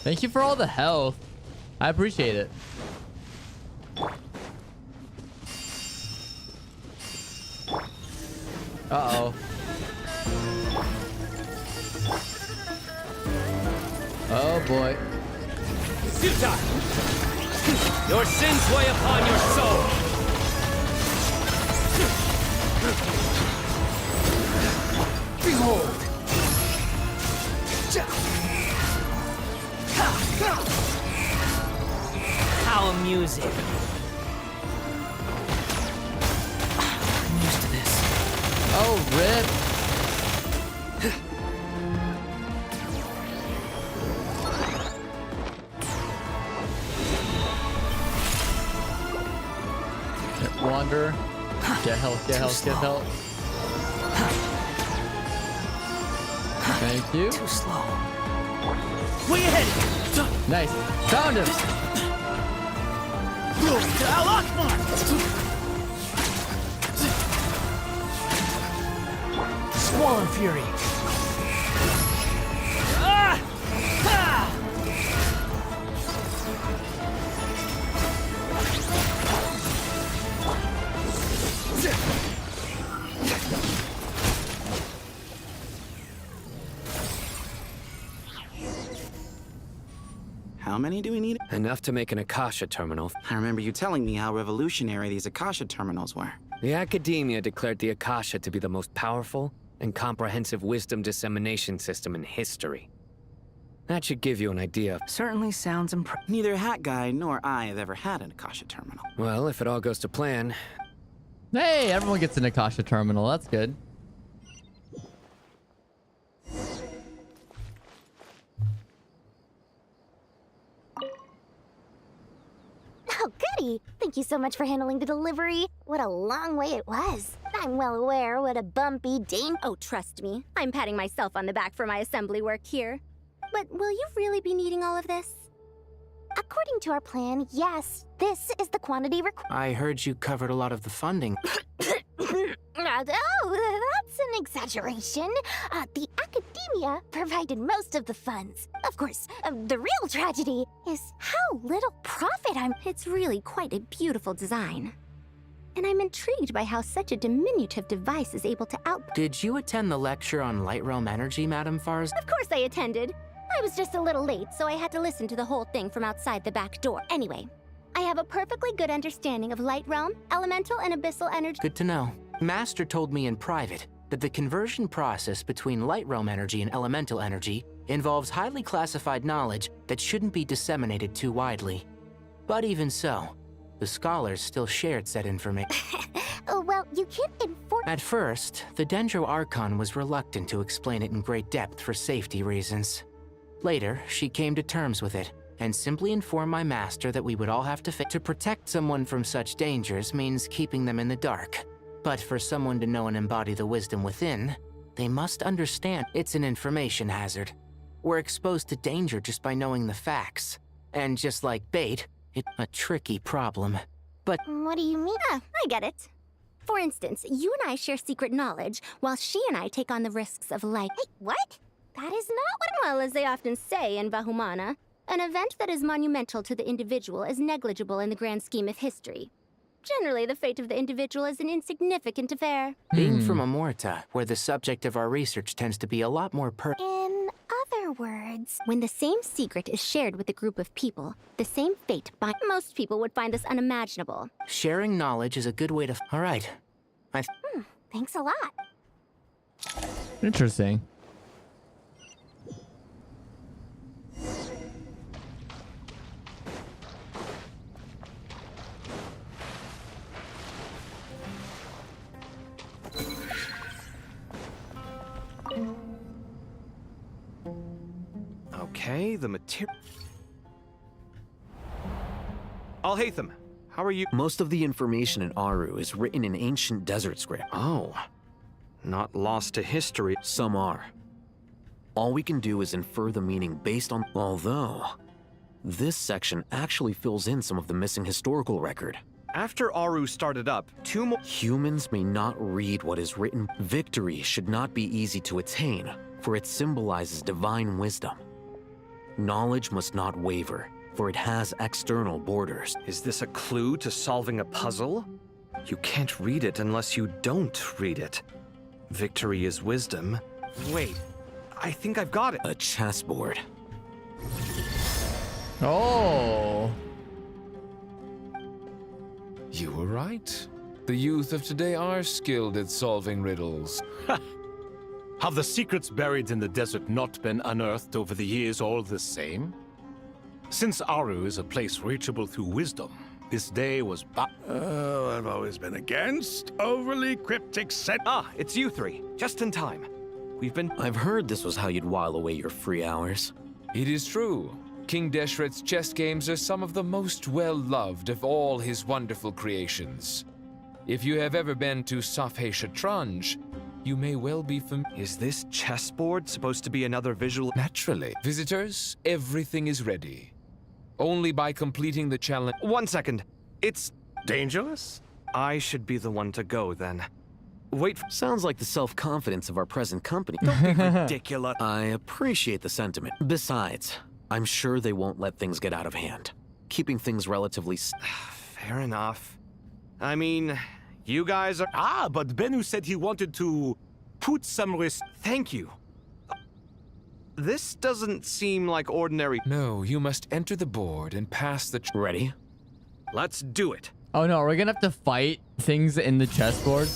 Thank you for all the health. I appreciate it. Uh-oh. Oh boy. Suta! Your sins weigh upon your soul! Behold! How amusing. I'm used to this. Oh, rip. Wander. Get health, get health, get health. Thank you. Too slow. Way ahead! Nice. Found him. Squall Fury. How many do we need? Enough to make an Akasha terminal. I remember you telling me how revolutionary these Akasha terminals were. The Academia declared the Akasha to be the most powerful and comprehensive wisdom dissemination system in history. That should give you an idea. Certainly sounds impressive. Neither Hat Guy nor I have ever had an Akasha terminal. Well, if it all goes to plan. Hey, everyone gets an Akasha terminal. That's good. Oh, goody! Thank you so much for handling the delivery. What a long way it was. I'm well aware what a bumpy Dane. Oh, trust me. I'm patting myself on the back for my assembly work here. But will you really be needing all of this? According to our plan, yes. This is the quantity required. I heard you covered a lot of the funding. Oh, that's an exaggeration. The Academia provided most of the funds. Of course, the real tragedy is how little profit It's really quite a beautiful design. And I'm intrigued by how such a diminutive device is able to Did you attend the lecture on Light Realm Energy, Madame Fars? Of course I attended. I was just a little late, so I had to listen to the whole thing from outside the back door. Anyway, I have a perfectly good understanding of Light Realm, Elemental, and Abyssal energy. Good to know. Master told me in private that the conversion process between Light Realm energy and Elemental energy involves highly classified knowledge that shouldn't be disseminated too widely. But even so, the scholars still shared said information. Well, you can't inform. At first, the Dendro Archon was reluctant to explain it in great depth for safety reasons. Later, she came to terms with it, and simply informed my master that we would all have to protect someone from such dangers means keeping them in the dark. But for someone to know and embody the wisdom within, they must understand it's an information hazard. We're exposed to danger just by knowing the facts. And just like bait, it's a tricky problem. But what do you mean? I get it. For instance, you and I share secret knowledge, while she and I take on the risks of life. Hey, what? That is not what. Well, as they often say in Vahumana, an event that is monumental to the individual is negligible in the grand scheme of history. Generally, the fate of the individual is an insignificant affair. Being from Amorta, where the subject of our research tends to be a lot more In other words, when the same secret is shared with a group of people, the same fate binds. Most people would find this unimaginable. Sharing knowledge is a good way to. All right. Thanks a lot. Interesting. Okay, the material. Al-Haytham, how are you? Most of the information in Aru is written in ancient desert script. Oh. Not lost to history. Some are. All we can do is infer the meaning based on. Although, this section actually fills in some of the missing historical record. After Aru started up, 2 more. Humans may not read what is written. Victory should not be easy to attain, for it symbolizes divine wisdom. Knowledge must not waver, for it has external borders. Is this a clue to solving a puzzle? You can't read it unless you don't read it. Victory is wisdom. Wait, I think I've got it. A chessboard. Oh. You were right. The youth of today are skilled at solving riddles. Have the secrets buried in the desert not been unearthed over the years all the same? Since Aru is a place reachable through wisdom, this day was I've always been against overly cryptic set. Ah, it's you three. Just in time. I've heard this was how you'd while away your free hours. It is true. King Deshret's chess games are some of the most well-loved of all his wonderful creations. If you have ever been to Safhe Shatranj, you may well be familiar. Is this chessboard supposed to be another visual? Naturally. Visitors, everything is ready. Only by completing the challenge. 1 second. It's dangerous? I should be the one to go then. Wait. Sounds like the self-confidence of our present company. Don't be ridiculous. I appreciate the sentiment. Besides, I'm sure they won't let things get out of hand. Keeping things relatively... Fair enough. I mean, you guys are... Ah, but Bennu said he wanted to put some risk. Thank you. This doesn't seem like ordinary... No, you must enter the board and pass the... Ready? Let's do it. Oh no, are we gonna have to fight things in the chessboard?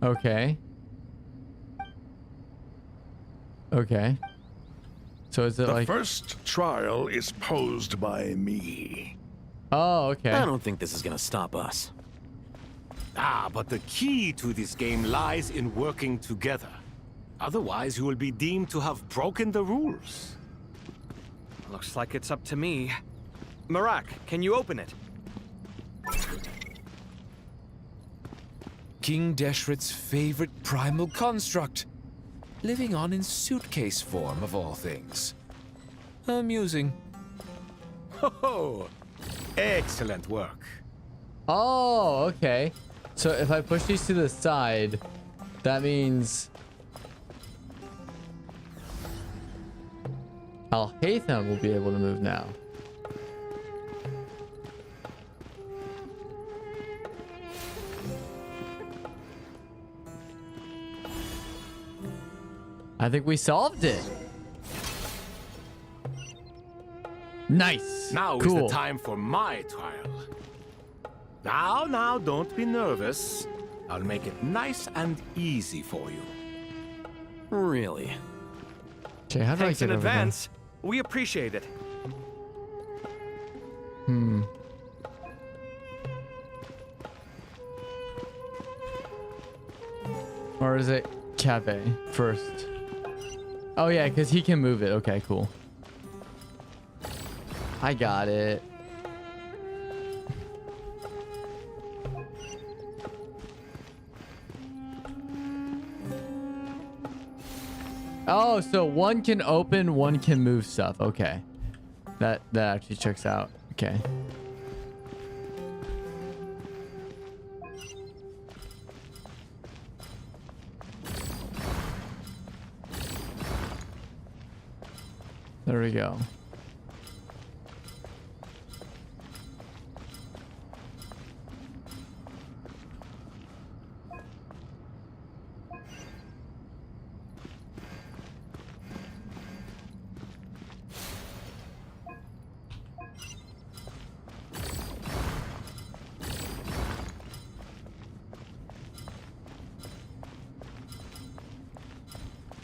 Okay. Okay. So is it the like... first trial is posed by me. Oh, okay. I don't think this is gonna stop us. Ah, but the key to this game lies in working together. Otherwise, you will be deemed to have broken the rules. Looks like it's up to me. Marak, can you open it? King Deshret's favorite primal construct. Living on in suitcase form, of all things. Amusing. Ho-ho! Excellent work. Oh, okay. So if I push these to the side, that means... Al-Haytham will be able to move now. I think we solved it. Nice. Now cool. is the time for my trial. Now, don't be nervous. I'll make it nice and easy for you. Really? Okay, how do Thanks I get in over there? advance. We appreciate it. Or is it Cave first? Oh yeah, because he can move it. Okay, cool. I got it. Oh, so one can open, one can move stuff. Okay. That actually checks out. Okay. There we go.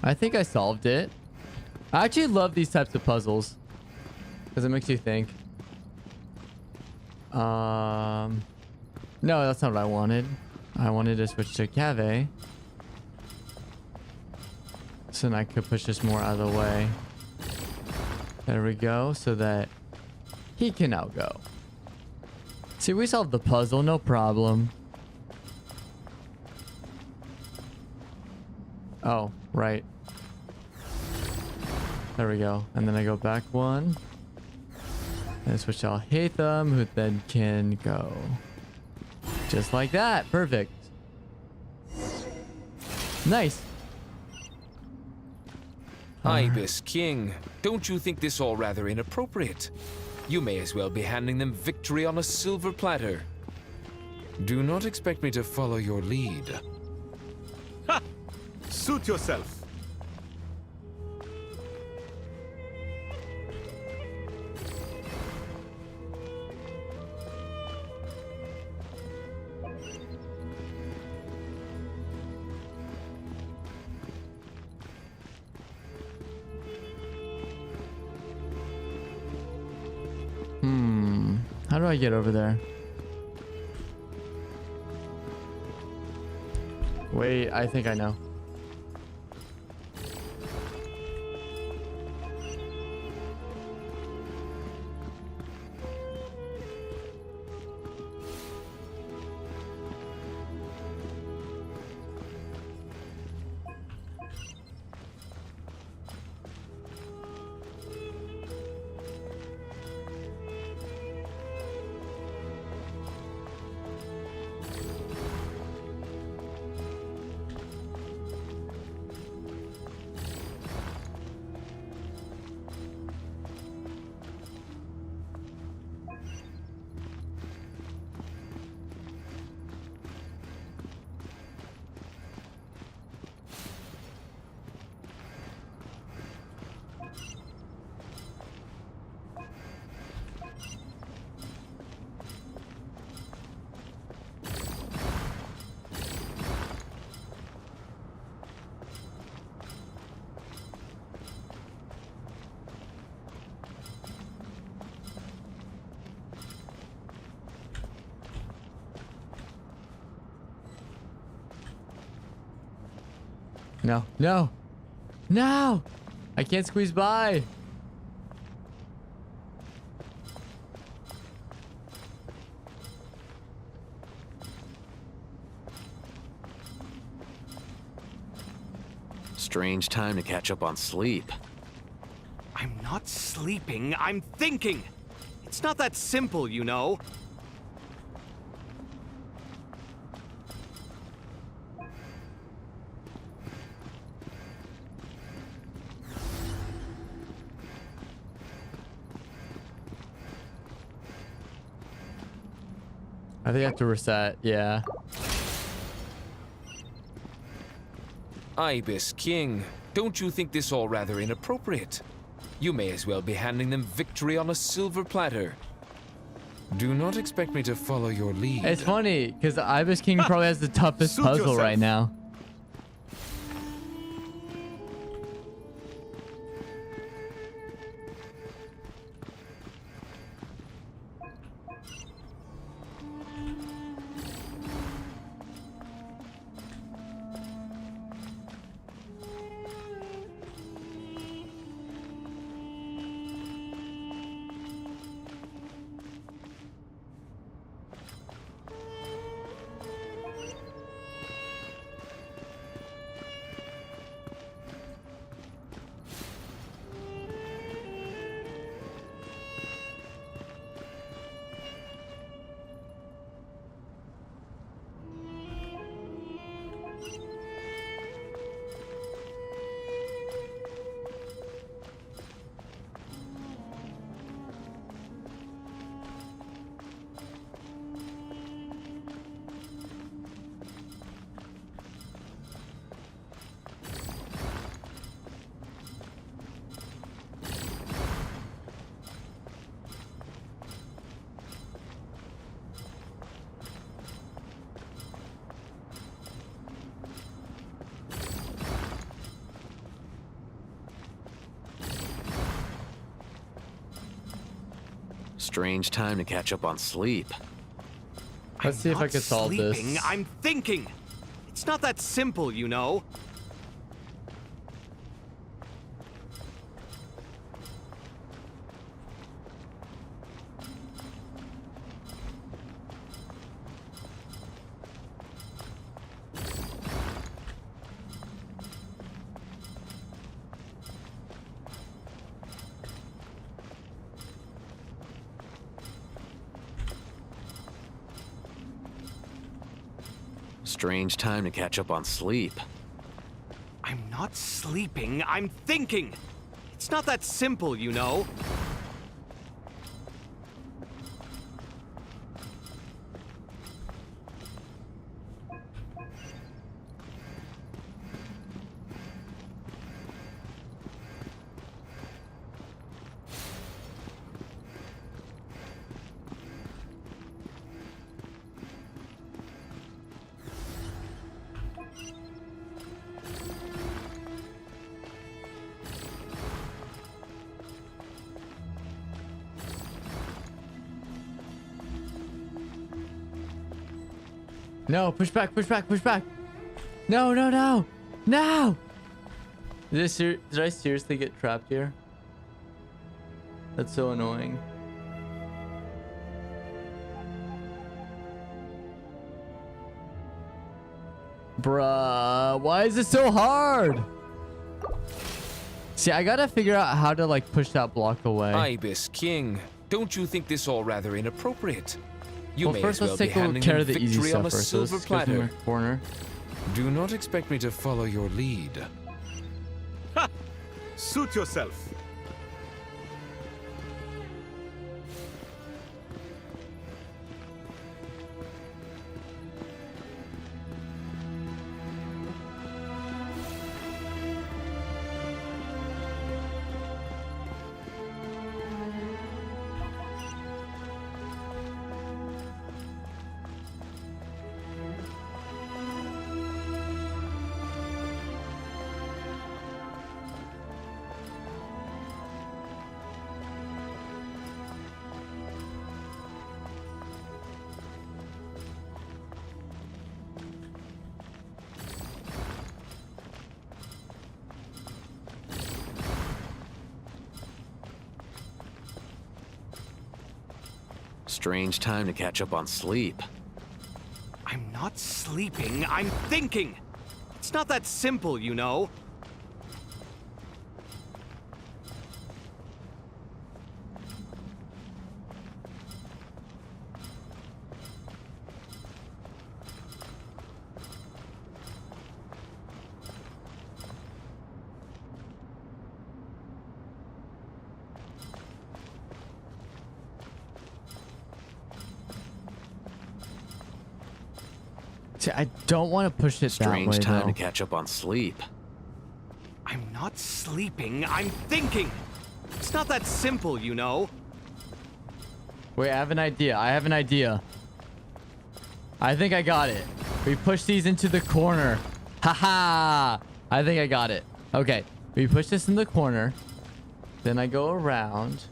I think I solved it. I actually love these types of puzzles because it makes you think. No, that's not what I wanted. I wanted to switch to Cave. So then I could push this more out of the way. There we go, so that he can now go. See, we solved the puzzle, no problem. Oh, right. There we go. And then I go back one. And switch to Al-Haytham, who then can go. Just like that. Perfect. Nice. Ibis King, don't you think this all rather inappropriate? You may as well be handing them victory on a silver platter. Do not expect me to follow your lead. Ha! Suit yourself. How do I get over there? Wait, I think I know. No, no, no! I can't squeeze by. Strange time to catch up on sleep. I'm not sleeping, I'm thinking! It's not that simple, you know. I think I have to reset, yeah. Ibis King, don't you think this all rather inappropriate? You may as well be handing them victory on a silver platter. Do not expect me to follow your lead. It's funny, because Ibis King probably has the toughest puzzle right now. Strange time to catch up on sleep. Let's see if I can solve this. I'm thinking! It's not that simple, you know. Strange time to catch up on sleep. I'm not sleeping, I'm thinking. It's not that simple, you know. No, push back, push back, push back. No, no, no. No! Did I seriously get trapped here? That's so annoying. Bruh, why is it so hard? See, I gotta figure out how to like push that block away. Ibis King, don't you think this all rather inappropriate? You may first as well let's be take handing care him of the easy victory stuff on a first. So silver let's go to platter. my corner. Do not expect me to follow your lead. Ha! Suit yourself. Strange time to catch up on sleep. I'm not sleeping, I'm thinking. It's not that simple, you know. See, I don't want to push it that way, Strange time though. to catch up on sleep. I'm not sleeping, I'm thinking. It's not that simple, you know. Wait, I have an idea. I have an idea. I think I got it. We push these into the corner. Haha! I think I got it. Okay. We push this in the corner. Then I go around.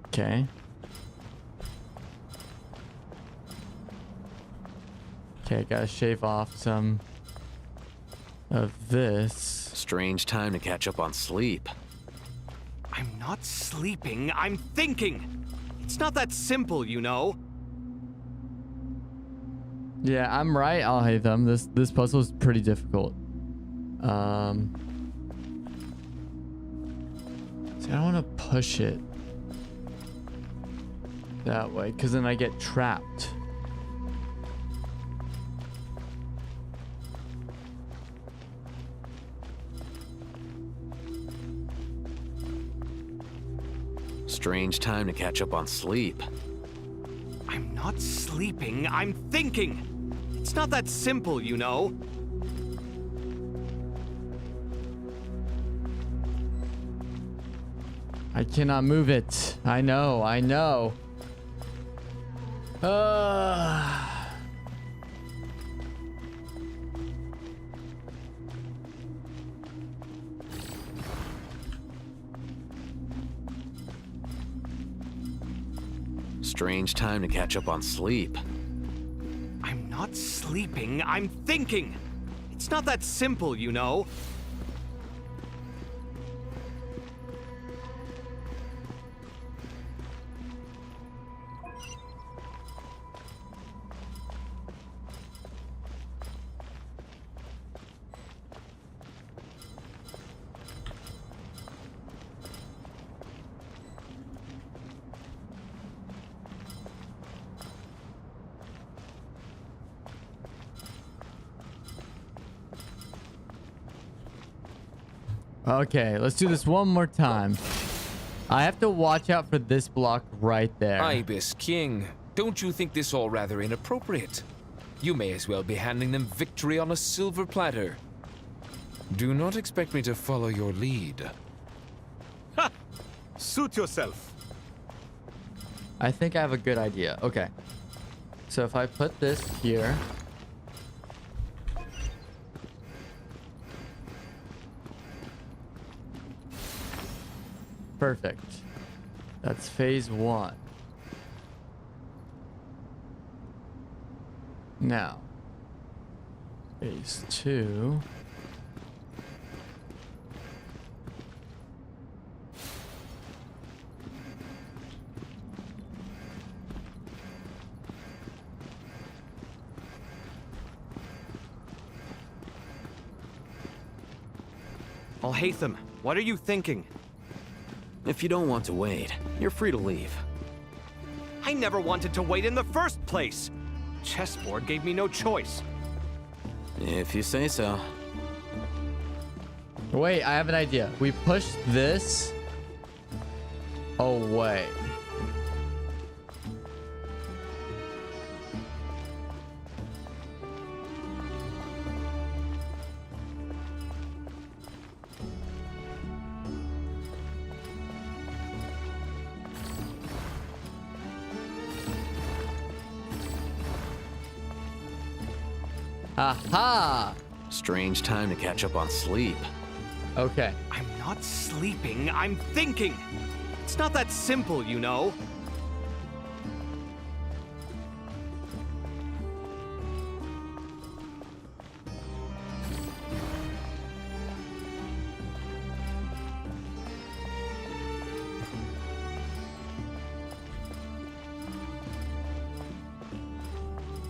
Okay. Okay, gotta shave off some of this. Strange time to catch up on sleep. I'm not sleeping, I'm thinking. It's not that simple, you know. Yeah, I'm right, Al-Haytham. This puzzle is pretty difficult. See, I don't want to push it that way, because then I get trapped. Strange time to catch up on sleep. I'm not sleeping, I'm thinking. It's not that simple, you know. I cannot move it. I know, I know. Strange time to catch up on sleep. I'm not sleeping, I'm thinking. It's not that simple, you know. Okay, let's do this one more time. I have to watch out for this block right there. Ibis King, don't you think this all rather inappropriate? You may as well be handing them victory on a silver platter. Do not expect me to follow your lead. Ha! Suit yourself. I think I have a good idea. Okay. So if I put this here. Perfect. That's phase 1. Now, phase 2. Alhaitham, what are you thinking? If you don't want to wait, you're free to leave. I never wanted to wait in the first place. Chessboard gave me no choice. If you say so. Wait, I have an idea. We push this away. Aha! Strange time to catch up on sleep. Okay. I'm not sleeping, I'm thinking. It's not that simple, you know.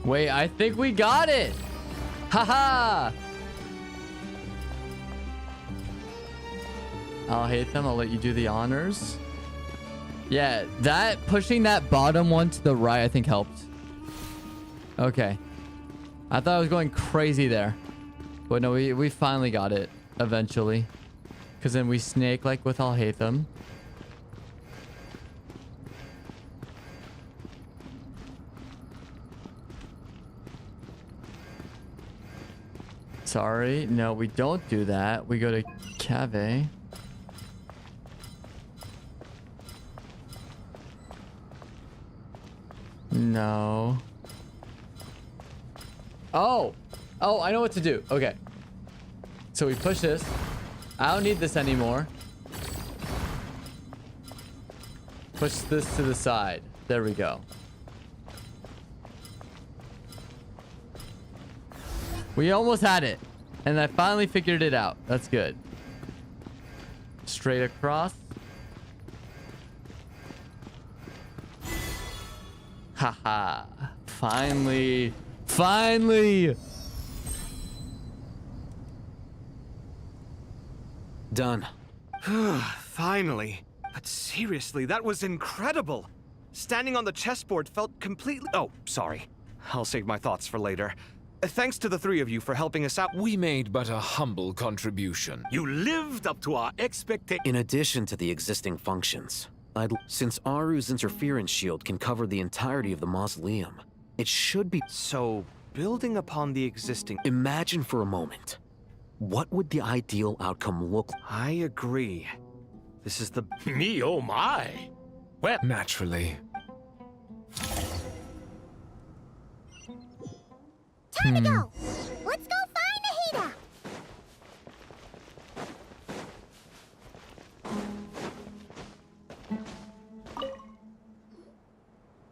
Wait, I think we got it. Haha! I'll hate them. I'll let you do the honors. Yeah, that pushing that bottom one to the right, I think helped. Okay. I thought I was going crazy there. But no, we finally got it eventually. Because then we snake like with Alhaitham. Sorry. No, we don't do that. We go to Cave. No. Oh. Oh, I know what to do. Okay. So we push this. I don't need this anymore. Push this to the side. There we go. We almost had it. And I finally figured it out. That's good. Straight across. Haha. Finally. Finally. Done. Finally. But seriously, that was incredible. Standing on the chessboard felt completely... Oh, sorry. I'll save my thoughts for later. Thanks to the three of you for helping us out. We made but a humble contribution. You lived up to our expectations. In addition to the existing functions, since Aru's interference shield can cover the entirety of the mausoleum, it should be... So, building upon the existing... Imagine for a moment. What would the ideal outcome look like? I agree. This is the... Me, oh my. Well, naturally. Time to go! Let's go find Nahida!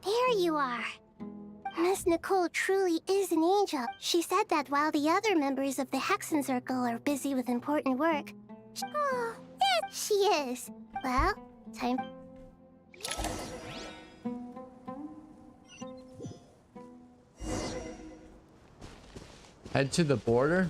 There you are. Miss Nicole truly is an angel. She said that while the other members of the Hexen Circle are busy with important work. Oh, yeah, she is. Well, time... Head to the border.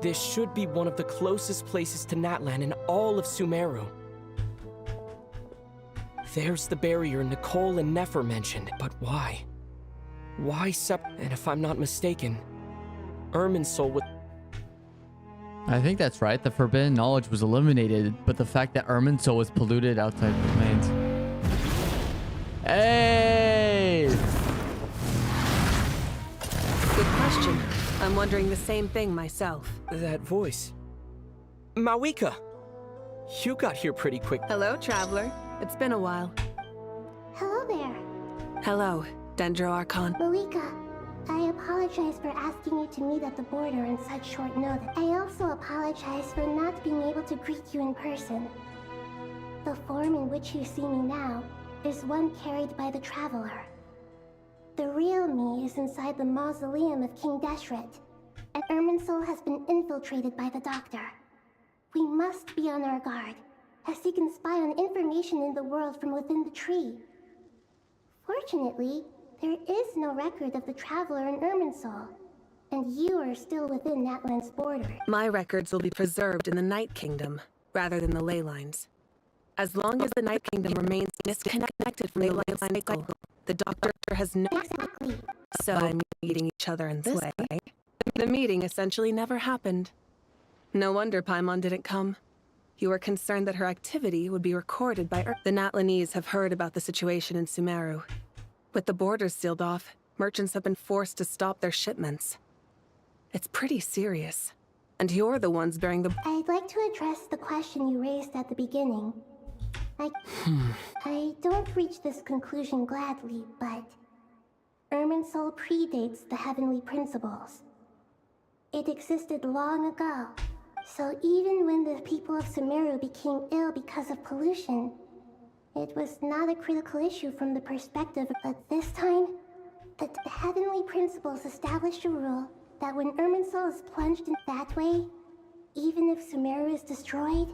This should be one of the closest places to Natlan in all of Sumeru. There's the barrier Nicole and Nefer mentioned, but why? Why and if I'm not mistaken, Irminsul would... I think that's right. The forbidden knowledge was eliminated, but the fact that Irminsul was polluted outside remains. Hey! Good question. I'm wondering the same thing myself. That voice. Mawika! You got here pretty quick. Hello, traveler. It's been a while. Hello there. Hello, Dendro Archon. Malika, I apologize for asking you to meet at the border on such short notice. I also apologize for not being able to greet you in person. The form in which you see me now is one carried by the traveler. The real me is inside the mausoleum of King Deshret, and Irminsul has been infiltrated by the Doctor. We must be on our guard, as he can spy on information in the world from within the tree. Fortunately, there is no record of the traveler in Irminsul, and you are still within Natlan's border. My records will be preserved in the Night Kingdom, rather than the ley lines. As long as the Night Kingdom remains disconnected from the ley line cycle, the Doctor has no... Exactly. So by meeting each other in this way, the meeting essentially never happened. No wonder Paimon didn't come. You were concerned that her activity would be recorded by The Natlanese have heard about the situation in Sumeru. With the borders sealed off, merchants have been forced to stop their shipments. It's pretty serious. And you're the ones bearing the... I'd like to address the question you raised at the beginning. I don't reach this conclusion gladly, but... Irminsul predates the heavenly principles. It existed long ago, so even when the people of Sumeru became ill because of pollution, it was not a critical issue from the perspective, but this time, the heavenly principles established a rule that when Irminsul is plunged in that way, even if Sumeru is destroyed...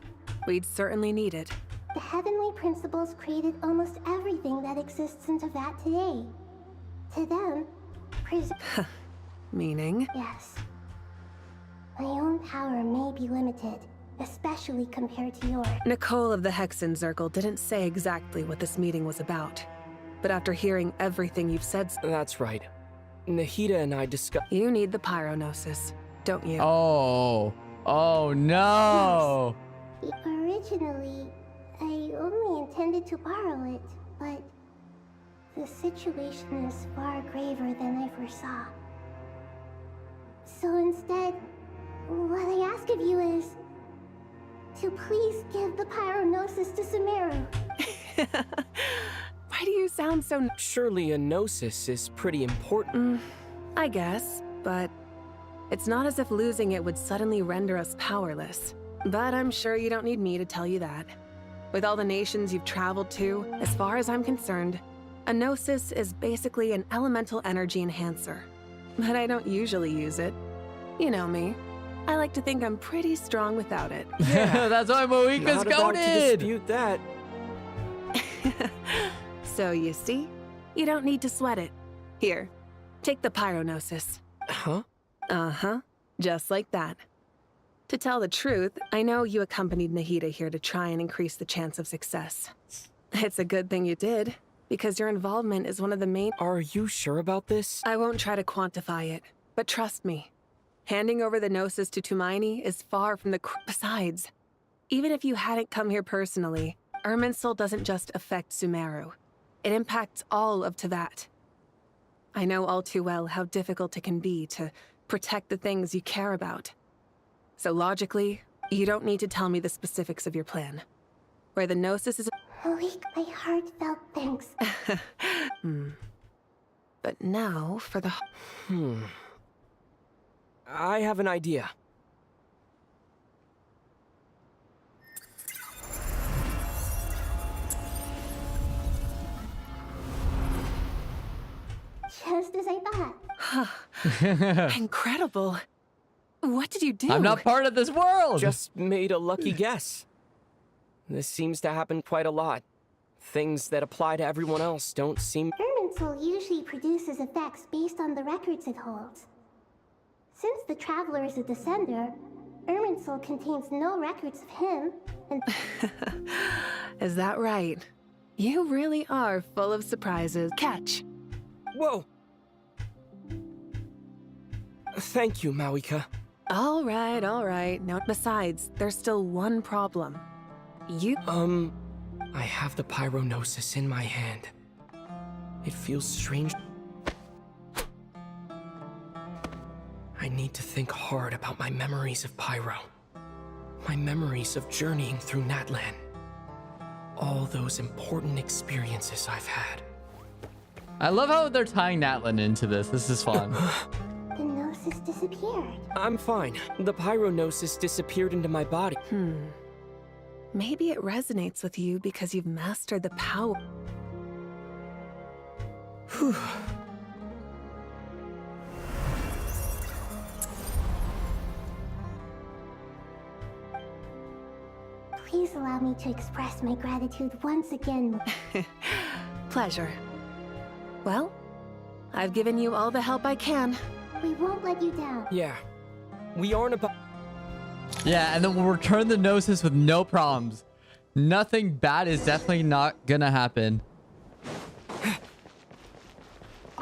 We'd certainly need it. The heavenly principles created almost everything that exists in Teyvat today. To them, Meaning? Yes. My own power may be limited, especially compared to yours. Nicole of the Hexen Circle didn't say exactly what this meeting was about. But after hearing everything you've said... That's right. Nahida and I discussed... You need the Pyronosis, don't you? Oh. Oh, no. Yes. Originally, I only intended to borrow it, but... the situation is far graver than I foresaw. So instead, what I ask of you is... to please give the Pyronosis to Sumeru. Why do you sound so... Surely a Gnosis is pretty important. I guess, but... it's not as if losing it would suddenly render us powerless. But I'm sure you don't need me to tell you that. With all the nations you've traveled to, as far as I'm concerned, a Gnosis is basically an elemental energy enhancer. But I don't usually use it. You know me. I like to think I'm pretty strong without it. Yeah, that's why Moika's Not about to goated. dispute that. So you see, you don't need to sweat it. Here, take the Pyronosis. Huh? Uh-huh, just like that. To tell the truth, I know you accompanied Nahida here to try and increase the chance of success. It's a good thing you did, because your involvement is one of the main... Are you sure about this? I won't try to quantify it, but trust me. Handing over the Gnosis to Tumaini is far from the... Besides, even if you hadn't come here personally, Irminsul doesn't just affect Sumeru. It impacts all of Teyvat. I know all too well how difficult it can be to protect the things you care about. So logically, you don't need to tell me the specifics of your plan. Where the Gnosis is... Malik, my heartfelt thanks. But now for the... I have an idea. Just as I thought. Incredible. What did you do? I'm not part of this world. Just made a lucky guess. This seems to happen quite a lot. Things that apply to everyone else don't seem... Irminsul usually produces effects based on the records it holds. Since the Traveler is a descender, Irminsul contains no records of him, and... Is that right? You really are full of surprises. Catch. Whoa! Thank you, Mawika. All right. Now, besides, there's still one problem. I have the pyronosis in my hand. It feels strange. I need to think hard about my memories of Pyro. My memories of journeying through Natlan. All those important experiences I've had. I love how they're tying Natlan into this. This is fun. The gnosis disappeared. I'm fine. The pyronosis disappeared into my body. Maybe it resonates with you because you've mastered the power. Whew. Please allow me to express my gratitude once again. Pleasure. Well, I've given you all the help I can. We won't let you down. Yeah. We aren't about... Yeah, and then we'll return the Gnosis with no problems. Nothing bad is definitely not gonna happen.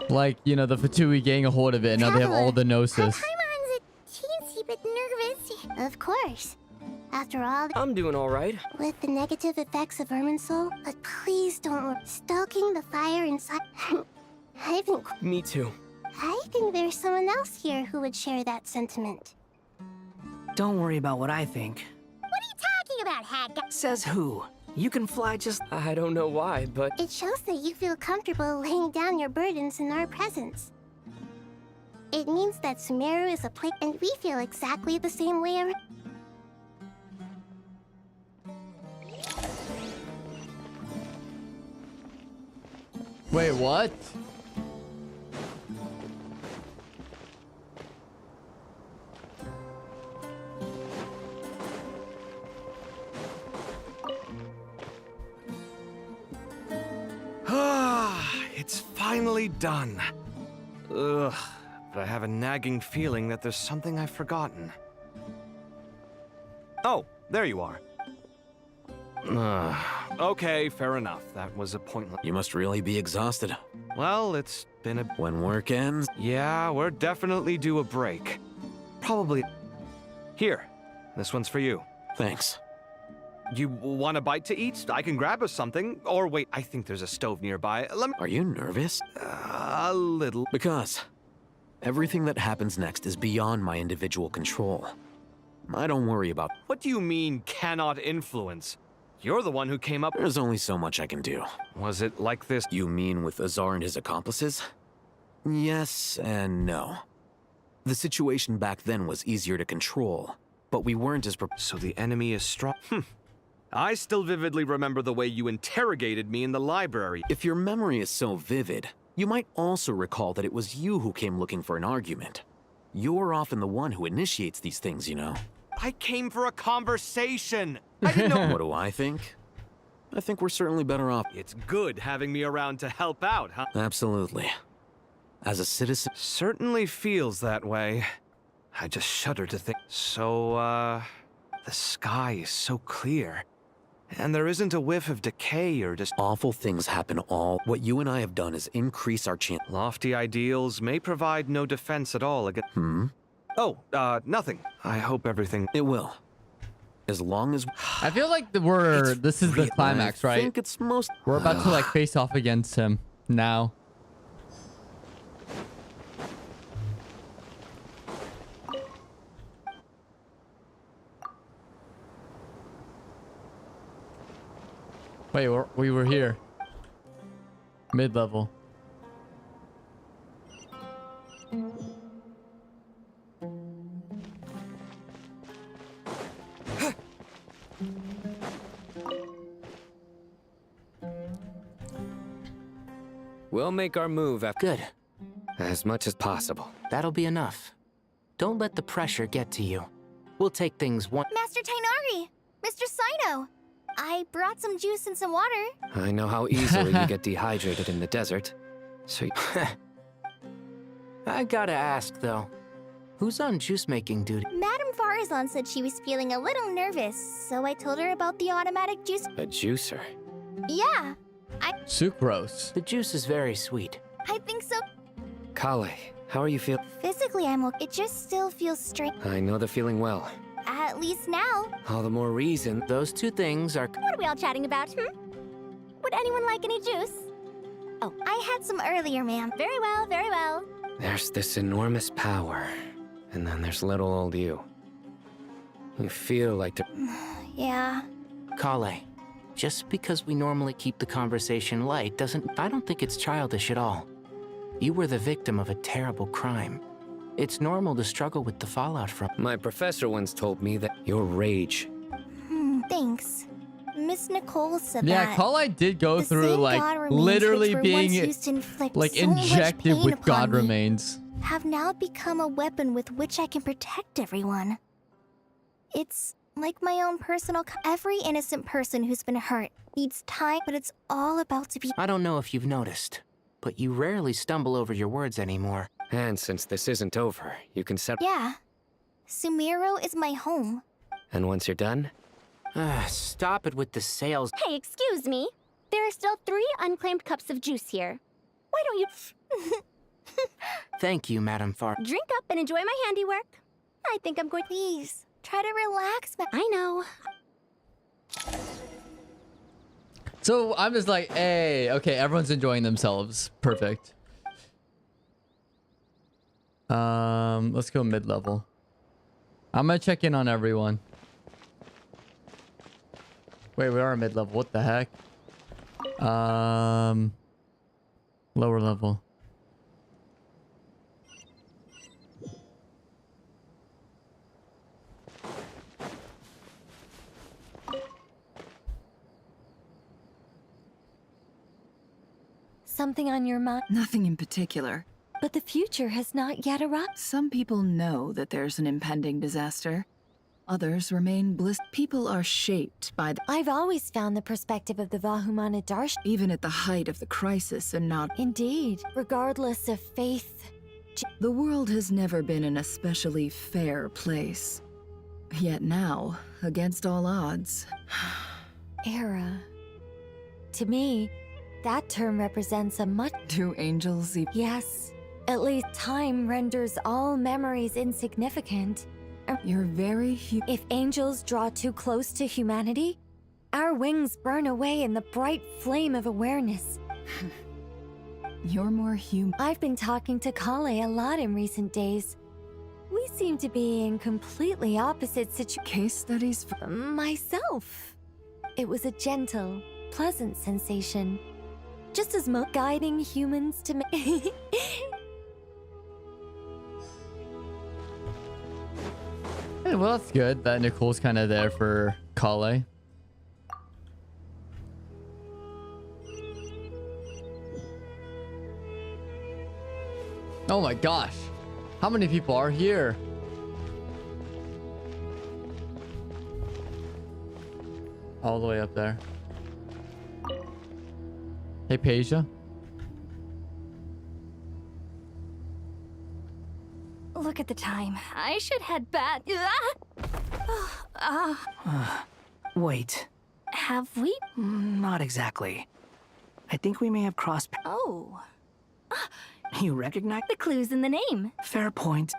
Like, you know, the Fatui getting a hold of it, and now they have all the Gnosis. Paimon's a teensy bit nervous. Of course. After all... I'm doing all right. With the negative effects of Irminsul, but please don't... Stoking the fire inside... I think... Me too. I think there's someone else here who would share that sentiment. Don't worry about what I think. What are you talking about, Hag? Says who? You can fly just... I don't know why, but... It shows that you feel comfortable laying down your burdens in our presence. It means that Sumeru is a place, and we feel exactly the same way. Wait, what? It's finally done. Ugh, but I have a nagging feeling that there's something I've forgotten. Oh, there you are. Okay, fair enough. That was a pointless... You must really be exhausted. Well, it's been a... When work ends? Yeah, we're definitely due a break. Probably... Here, this one's for you. Thanks. You want a bite to eat? I can grab us something. Or wait, I think there's a stove nearby. Let me... Are you nervous? A little. Because everything that happens next is beyond my individual control. I don't worry about... What do you mean, cannot influence? You're the one who came up... There's only so much I can do. Was it like this? You mean with Azar and his accomplices? Yes and no. The situation back then was easier to control, but we weren't as prepared. So the enemy is strong? I still vividly remember the way you interrogated me in the library. If your memory is so vivid, you might also recall that it was you who came looking for an argument. You're often the one who initiates these things, you know. I came for a conversation. I didn't know... What do I think? I think we're certainly better off. It's good having me around to help out, huh? Absolutely. As a citizen... Certainly feels that way. I just shudder to think... So, the sky is so clear. And there isn't a whiff of decay or just... Awful things happen all. What you and I have done is increase our chance... Lofty ideals may provide no defense at all against... Oh, nothing. I hope everything... It will. As long as... I feel like this is the climax, right? I think it's most... We're about to like face off against him now. Wait, we were here. Mid-level. We'll make our move after... Good. As much as possible. That'll be enough. Don't let the pressure get to you. We'll take things one... Master Tainari! Mr. Sino! I brought some juice and some water. I know how easily you get dehydrated in the desert. So... I gotta ask, though. Who's on juice-making duty? Madame Farazan said she was feeling a little nervous, so I told her about the automatic juice. A juicer? Yeah, Sucrose. The juice is very sweet. I think so. Kale, how are you feeling? Physically, I'm okay. It just still feels strange. I know the feeling well. At least now. All the more reason. Those two things are... What are we all chatting about, Would anyone like any juice? Oh, I had some earlier, ma'am. Very well, very well. There's this enormous power, and then there's little old you. You feel like the... Yeah. Kale, just because we normally keep the conversation light I don't think it's childish at all. You were the victim of a terrible crime. It's normal to struggle with the fallout from... My professor once told me that your rage... Thanks. Miss Nicole said Yeah, that. Kale did go the through same like God remains literally which were once being used to inflict like so much injected pain with upon God me, remains. have now become a weapon with which I can protect everyone. It's like my own personal... Every innocent person who's been hurt needs time, but it's all about to be... I don't know if you've noticed, but you rarely stumble over your words anymore. And since this isn't over, you can set... Yeah. Sumiro is my home. And once you're done... Stop it with the sales. Hey, excuse me. There are still 3 unclaimed cups of juice here. Why don't you... Thank you, Madame Far. Drink up and enjoy my handiwork. I think I'm going... Please, try to relax. I know. So I'm just like, hey, okay, everyone's enjoying themselves. Perfect. Let's go mid-level. I'm gonna check in on everyone. Wait, we are mid-level. What the heck? Lower level. Something on your mind? Nothing in particular. But the future has not yet arrived. Some people know that there's an impending disaster. Others remain People are shaped by the... I've always found the perspective of the Vahumana Darsh... Even at the height of the crisis and not... Indeed, regardless of faith... The world has never been an especially fair place. Yet now, against all odds... Era. To me, that term represents a much... Do angels... Yes. At least time renders all memories insignificant. You're very... If angels draw too close to humanity, our wings burn away in the bright flame of awareness. You're more human. I've been talking to Kale a lot in recent days. We seem to be in completely opposite situations. Case studies for... Myself. It was a gentle, pleasant sensation. Just as guiding humans to me. Hey, well, that's good that Nicole's kind of there for Kale. Oh my gosh. How many people are here? All the way up there. Hey, Peja. Look at the time. I should head back. Wait. Have we? Not exactly. I think we may have crossed... Oh. You recognize... The clue's in the name. Fair point.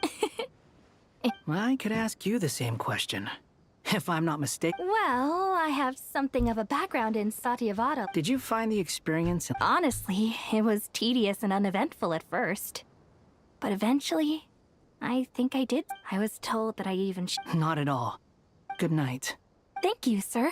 I could ask you the same question, if I'm not mistaken. Well, I have something of a background in Satyavada. Did you find the experience... Honestly, it was tedious and uneventful at first. But eventually, I think I did. I was told that I even... Not at all. Good night. Thank you, sir.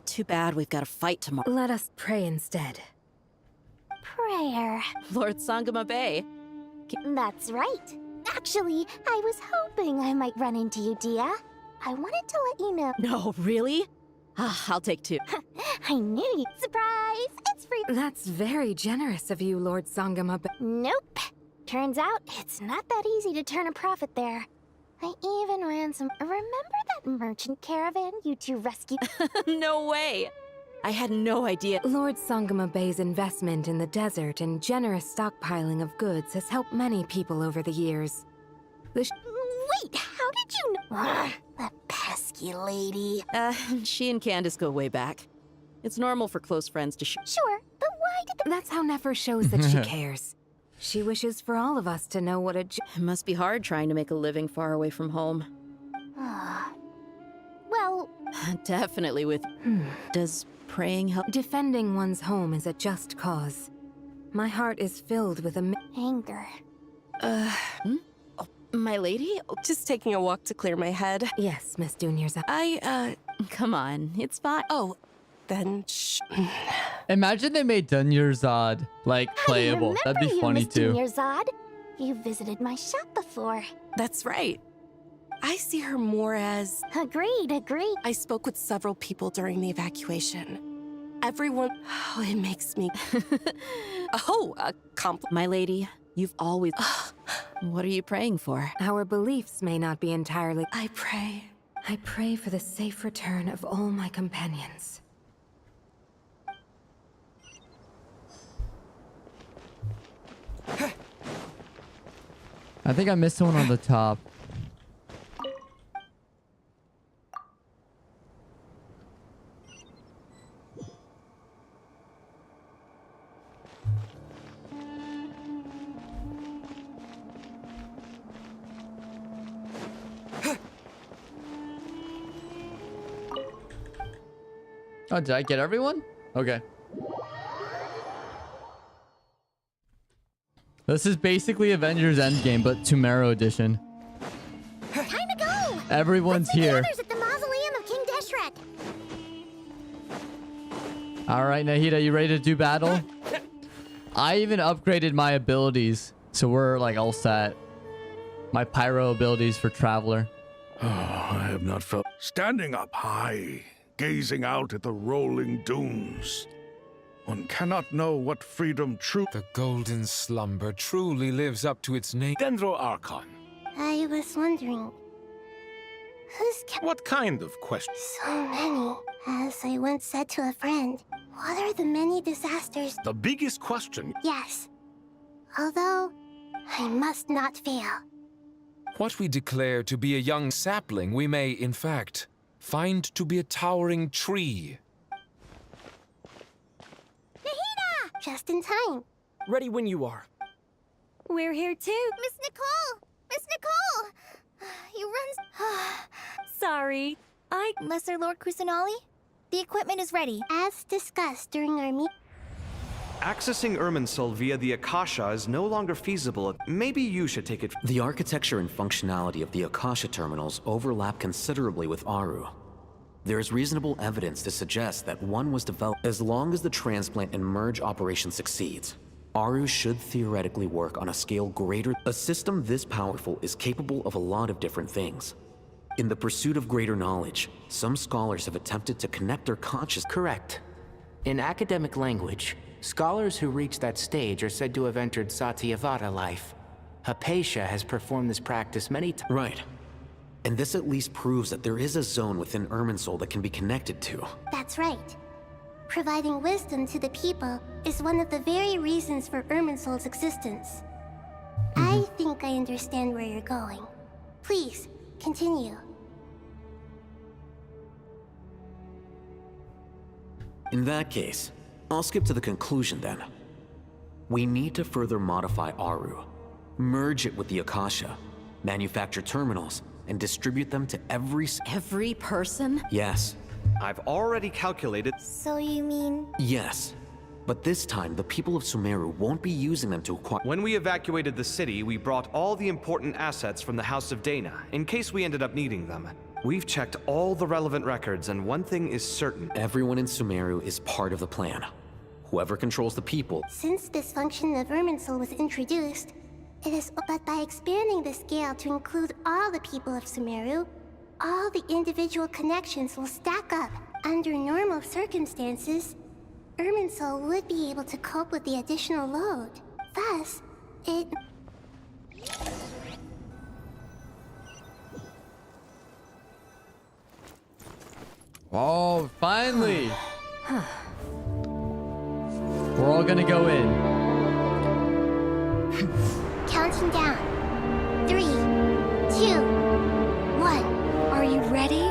Too bad we've got to fight tomorrow. Let us pray instead. Prayer. Lord Sangama Bay. That's right. Actually, I was hoping I might run into you, Dia. I wanted to let you know. No, really? I'll take 2. I knew you. Surprise! It's free. That's very generous of you, Lord Sangama Bay. Nope. Turns out, it's not that easy to turn a profit there. I even ran some... Remember that merchant caravan you two rescued? No way! I had no idea. Lord Sangama Bay's investment in the desert and generous stockpiling of goods has helped many people over the years. Wait, how did you know? That pesky lady. She and Candace go way back. It's normal for close friends to Sure, but why did That's how Nefer shows that she cares. She wishes for all of us to know what a It must be hard trying to make a living far away from home. Well... Definitely with... Does praying help? Defending one's home is a just cause. My heart is filled with anger. Oh, my lady? Just taking a walk to clear my head. Yes, Miss Junior's. Come on, it's fine. Oh, then shh. Imagine they made Dunyarzad, like, playable. That'd be funny, too. Dunyarzad. You visited my shop before. That's right. I see her more as... Agreed. I spoke with several people during the evacuation. Everyone... Oh, it makes me... a compliment. My lady, you've always... What are you praying for? Our beliefs may not be entirely... I pray for the safe return of all my companions. I think I missed someone on the top. Oh, did I get everyone? Okay. This is basically Avengers Endgame, but Tomorrow edition. Time to go! Everyone's here. Others at the mausoleum of King Deshret. All right, Nahida, you ready to do battle? I even upgraded my abilities, so we're like all set. My pyro abilities for Traveler. Oh, I have not felt... Standing up high, gazing out at the rolling dunes. One cannot know what freedom true... The golden slumber truly lives up to its name. Dendro Archon. I was wondering... What kind of question? So many. As I once said to a friend, what are the many disasters? The biggest question. Yes. Although, I must not fail. What we declare to be a young sapling, we may, in fact, find to be a towering tree. Nahida! Just in time. Ready when you are. We're here too. Miss Nicole! Miss Nicole! You run... Sorry. Lesser Lord Kusanali? The equipment is ready. As discussed during our meeting. Accessing Irminsul via the Akasha is no longer feasible. Maybe you should take it. The architecture and functionality of the Akasha terminals overlap considerably with Aru. There is reasonable evidence to suggest that one was developed. As long as the transplant and merge operation succeeds, Aru should theoretically work on a scale greater. A system this powerful is capable of a lot of different things. In the pursuit of greater knowledge, some scholars have attempted to connect their consciousness. Correct. In academic language, scholars who reach that stage are said to have entered Satyavada life. Hypatia has performed this practice many times. Right. And this at least proves that there is a zone within Irminsul that can be connected to. That's right. Providing wisdom to the people is one of the very reasons for Irminsul's existence. I think I understand where you're going. Please, continue. In that case, I'll skip to the conclusion then. We need to further modify Aru, merge it with the Akasha, manufacture terminals, and distribute them to every person? Yes. I've already calculated... So you mean... Yes. But this time, the people of Sumeru won't be using them to acquire... When we evacuated the city, we brought all the important assets from the House of Dana, in case we ended up needing them. We've checked all the relevant records, and one thing is certain. Everyone in Sumeru is part of the plan. Whoever controls the people... Since this function of Irminsul was introduced, it is... But by expanding the scale to include all the people of Sumeru, all the individual connections will stack up. Under normal circumstances, Irminsul would be able to cope with the additional load. Thus, it... Oh, finally. We're all gonna go in. Counting down. 3, 2, 1. Are you ready?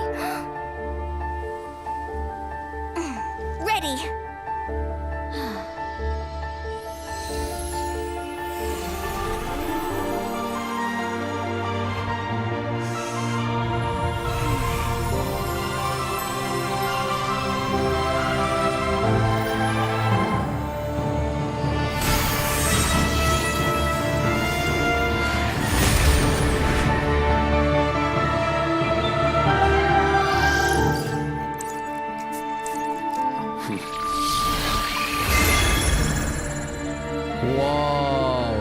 Ready. Whoa.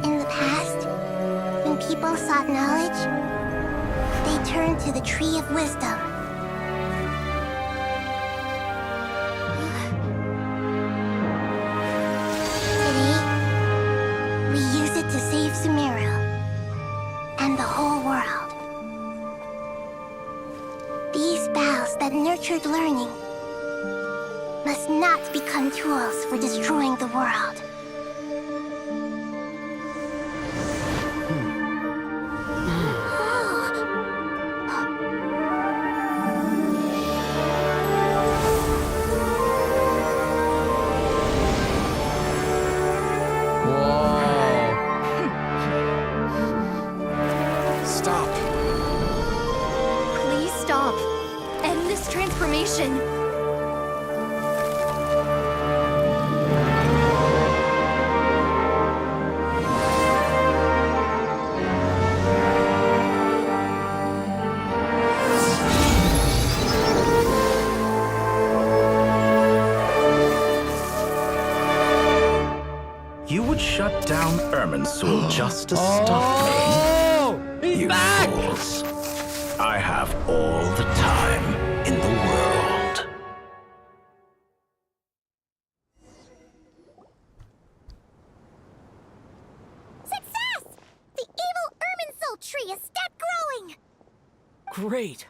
In the past, when people sought knowledge, they turned to the Tree of Wisdom. Today, we use it to save Sumeru and the whole world. These boughs that nurtured learning must not become tools for destroying the world. Stop. Please stop. End this transformation. You would shut down Irminsul just to stop me? He's you back! Fools. I have all the time in the world. Success! The evil Irminsul tree has stopped growing! Great.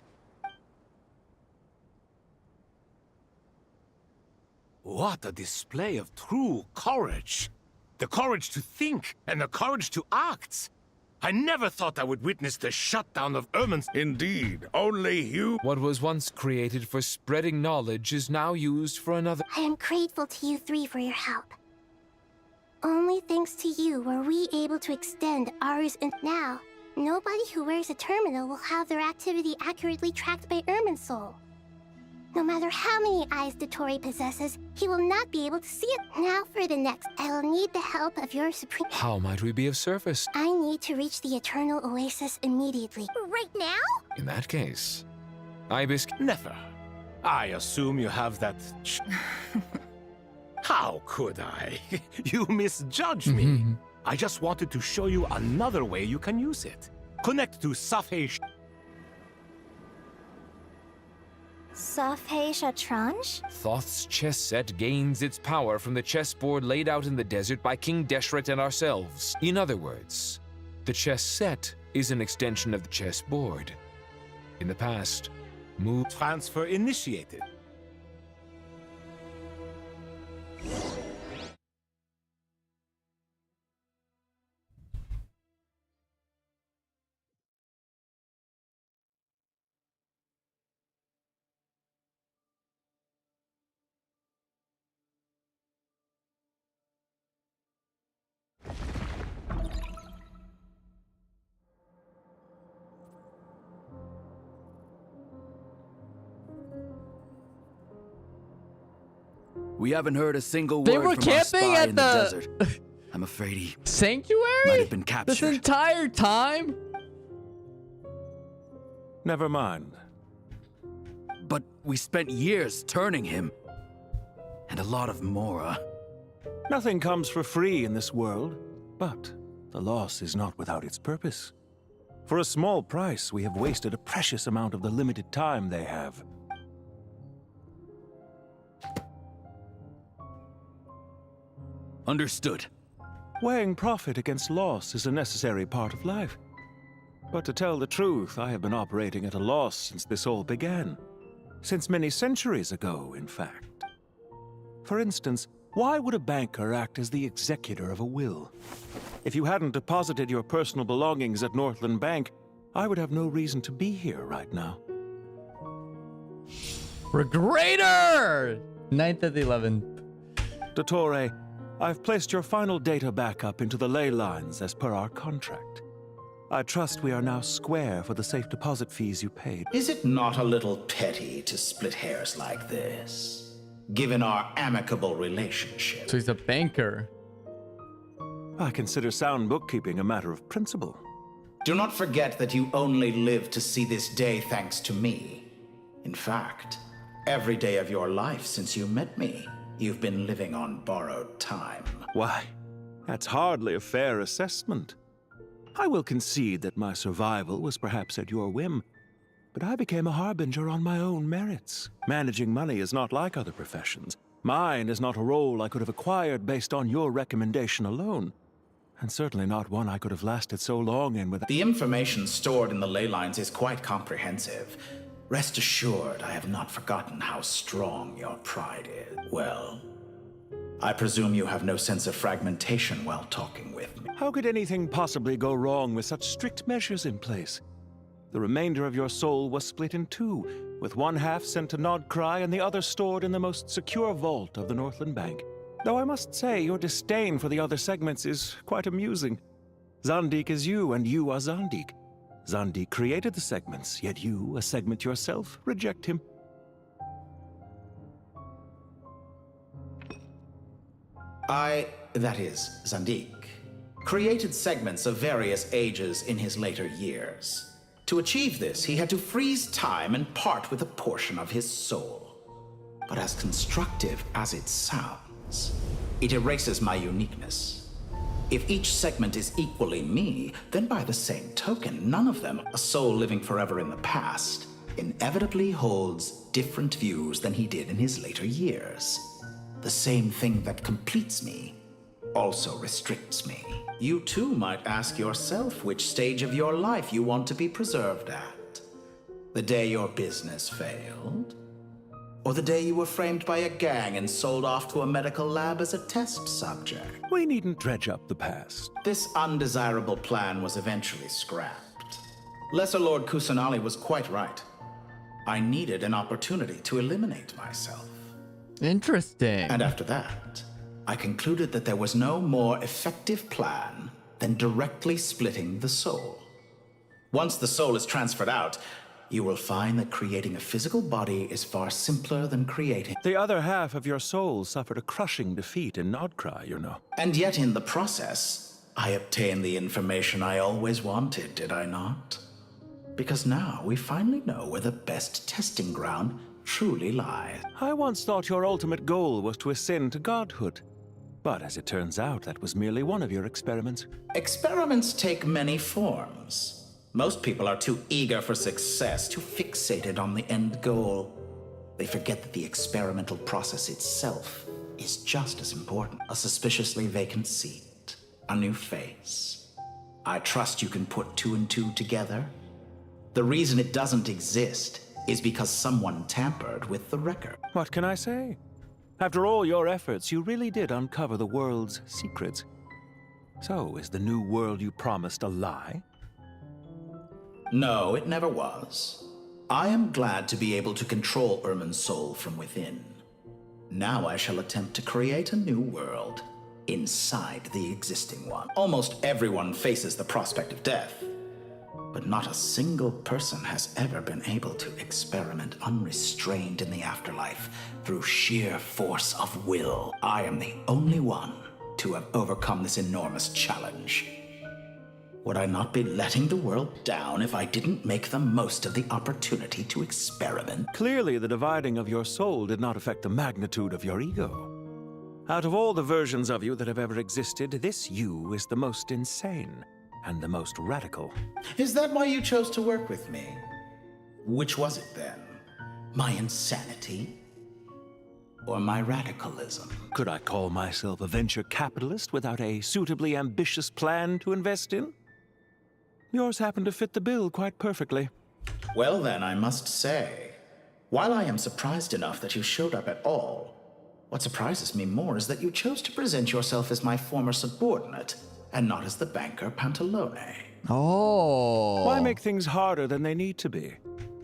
What a display of true courage. The courage to think and the courage to act. I never thought I would witness the shutdown of Irminsul. Indeed, only you. What was once created for spreading knowledge is now used for another. I am grateful to you three for your help. Only thanks to you were we able to extend ours, and now, nobody who wears a terminal will have their activity accurately tracked by Irminsul. No matter how many eyes Dottore possesses, he will not be able to see it. Now for the next, I will need the help of your supreme... How might we be of service? I need to reach the Eternal Oasis immediately. Right now? In that case, Ibis... Never. I assume you have that... How could I? You misjudged me. I just wanted to show you another way you can use it. Connect to Safhei... Safhei Shatranj? Thoth's chess set gains its power from the chessboard laid out in the desert by King Deshret and ourselves. In other words, the chess set is an extension of the chessboard. In the past, move... Transfer initiated. We haven't heard a single They word were from our camping spy at in the the desert. I'm afraid he might sanctuary have been this captured. entire time. Never mind. But we spent years turning him. And a lot of Mora. Nothing comes for free in this world, but the loss is not without its purpose. For a small price, we have wasted a precious amount of the limited time they have. Understood. Weighing profit against loss is a necessary part of life. But to tell the truth, I have been operating at a loss since this all began. Since many centuries ago, in fact. For instance, why would a banker act as the executor of a will? If you hadn't deposited your personal belongings at Northland Bank, I would have no reason to be here right now. Regrader! 9th of the 11th. Dottore, I've placed your final data backup into the ley lines as per our contract. I trust we are now square for the safe deposit fees you paid. Is it not a little petty to split hairs like this, given our amicable relationship? So he's a banker. I consider sound bookkeeping a matter of principle. Do not forget that you only live to see this day thanks to me. In fact, every day of your life since you met me, you've been living on borrowed time. Why, that's hardly a fair assessment. I will concede that my survival was perhaps at your whim, but I became a harbinger on my own merits. Managing money is not like other professions. Mine is not a role I could have acquired based on your recommendation alone, and certainly not one I could have lasted so long in without— The information stored in the ley lines is quite comprehensive. Rest assured, I have not forgotten how strong your pride is. Well, I presume you have no sense of fragmentation while talking with me. How could anything possibly go wrong with such strict measures in place? The remainder of your soul was split in two, with one half sent to Nodcry and the other stored in the most secure vault of the Northland Bank. Though I must say, your disdain for the other segments is quite amusing. Zandik is you, and you are Zandik. Zandik created the segments, yet you, a segment yourself, reject him. That is, Zandik, created segments of various ages in his later years. To achieve this, he had to freeze time and part with a portion of his soul. But as constructive as it sounds, it erases my uniqueness. If each segment is equally me, then by the same token, none of them, a soul living forever in the past, inevitably holds different views than he did in his later years. The same thing that completes me also restricts me. You too might ask yourself which stage of your life you want to be preserved at. The day your business failed? Or the day you were framed by a gang and sold off to a medical lab as a test subject? We needn't dredge up the past. This undesirable plan was eventually scrapped. Lesser Lord Kusanali was quite right. I needed an opportunity to eliminate myself. Interesting. And after that, I concluded that there was no more effective plan than directly splitting the soul. Once the soul is transferred out, you will find that creating a physical body is far simpler than creating— The other half of your soul suffered a crushing defeat in Nodcry, you know. And yet in the process, I obtained the information I always wanted, did I not? Because now we finally know where the best testing ground truly lies. I once thought your ultimate goal was to ascend to godhood. But as it turns out, that was merely one of your experiments. Experiments take many forms. Most people are too eager for success, too fixated on the end goal. They forget that the experimental process itself is just as important. A suspiciously vacant seat, a new face. I trust you can put two and two together. The reason it doesn't exist is because someone tampered with the record. What can I say? After all your efforts, you really did uncover the world's secrets. So, is the new world you promised a lie? No, it never was. I am glad to be able to control Irminsul from within. Now I shall attempt to create a new world inside the existing one. Almost everyone faces the prospect of death, but not a single person has ever been able to experiment unrestrained in the afterlife through sheer force of will. I am the only one to have overcome this enormous challenge. Would I not be letting the world down if I didn't make the most of the opportunity to experiment? Clearly, the dividing of your soul did not affect the magnitude of your ego. Out of all the versions of you that have ever existed, this you is the most insane and the most radical. Is that why you chose to work with me? Which was it then? My insanity? or my radicalism. Could I call myself a venture capitalist without a suitably ambitious plan to invest in? Yours happen to fit the bill quite perfectly. Well then, I must say, while I am surprised enough that you showed up at all, what surprises me more is that you chose to present yourself as my former subordinate, and not as the banker Pantalone. Oh. Why make things harder than they need to be?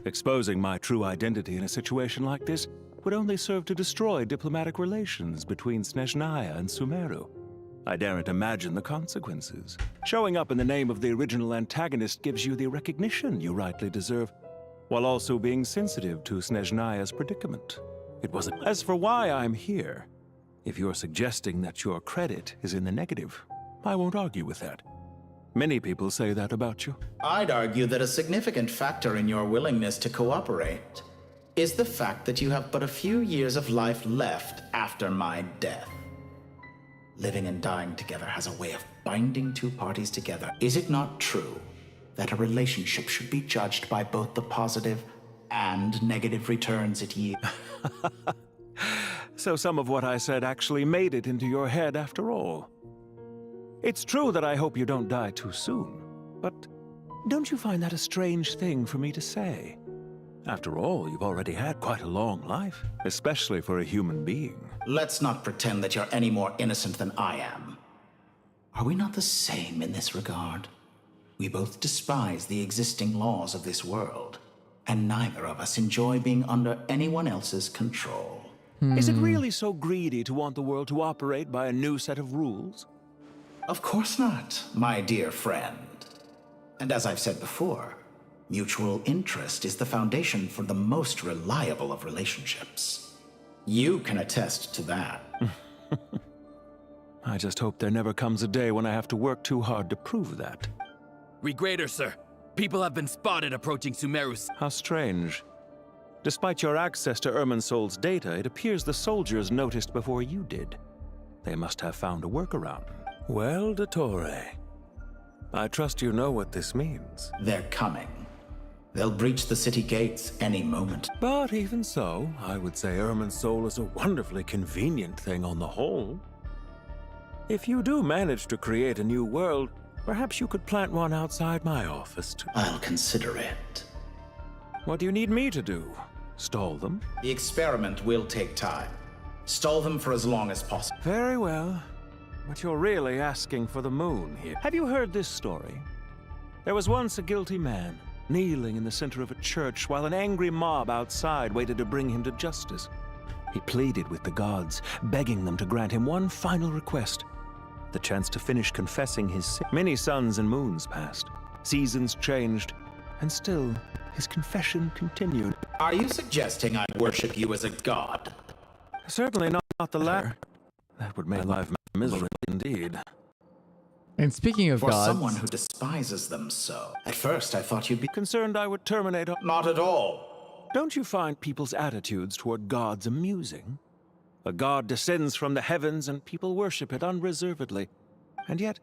Exposing my true identity in a situation like this would only serve to destroy diplomatic relations between Snezhnaya and Sumeru. I daren't imagine the consequences. Showing up in the name of the original antagonist gives you the recognition you rightly deserve, while also being sensitive to Snezhnaya's predicament. It wasn't. As for why I'm here, if you're suggesting that your credit is in the negative, I won't argue with that. Many people say that about you. I'd argue that a significant factor in your willingness to cooperate is the fact that you have but a few years of life left after my death. Living and dying together has a way of binding two parties together. Is it not true that a relationship should be judged by both the positive and negative returns it yields? So some of what I said actually made it into your head after all. It's true that I hope you don't die too soon, but don't you find that a strange thing for me to say? After all, you've already had quite a long life, especially for a human being. Let's not pretend that you're any more innocent than I am. Are we not the same in this regard? We both despise the existing laws of this world, and neither of us enjoy being under anyone else's control. Is it really so greedy to want the world to operate by a new set of rules? Of course not, my dear friend. And as I've said before, mutual interest is the foundation for the most reliable of relationships. You can attest to that. I just hope there never comes a day when I have to work too hard to prove that. Regrader, sir. People have been spotted approaching Sumeru. How strange. Despite your access to Irminsul's data, it appears the soldiers noticed before you did. They must have found a workaround. Well, Dottore, I trust you know what this means. They're coming. They'll breach the city gates any moment. But even so, I would say Irminsul is a wonderfully convenient thing on the whole. If you do manage to create a new world, perhaps you could plant one outside my office too. I'll consider it. What do you need me to do? Stall them? The experiment will take time. Stall them for as long as possible. Very well. But you're really asking for the moon here. Have you heard this story? There was once a guilty man, kneeling in the center of a church while an angry mob outside waited to bring him to justice. He pleaded with the gods, begging them to grant him one final request: the chance to finish confessing his sin. Many suns and moons passed, seasons changed, and still his confession continued. Are you suggesting I worship you as a god? Certainly not the latter. That would make life miserable indeed. And speaking of For gods, someone who despises them so, at first I thought you'd be concerned I would terminate. Not at all. Don't you find people's attitudes toward gods amusing? A god descends from the heavens and people worship it unreservedly. And yet,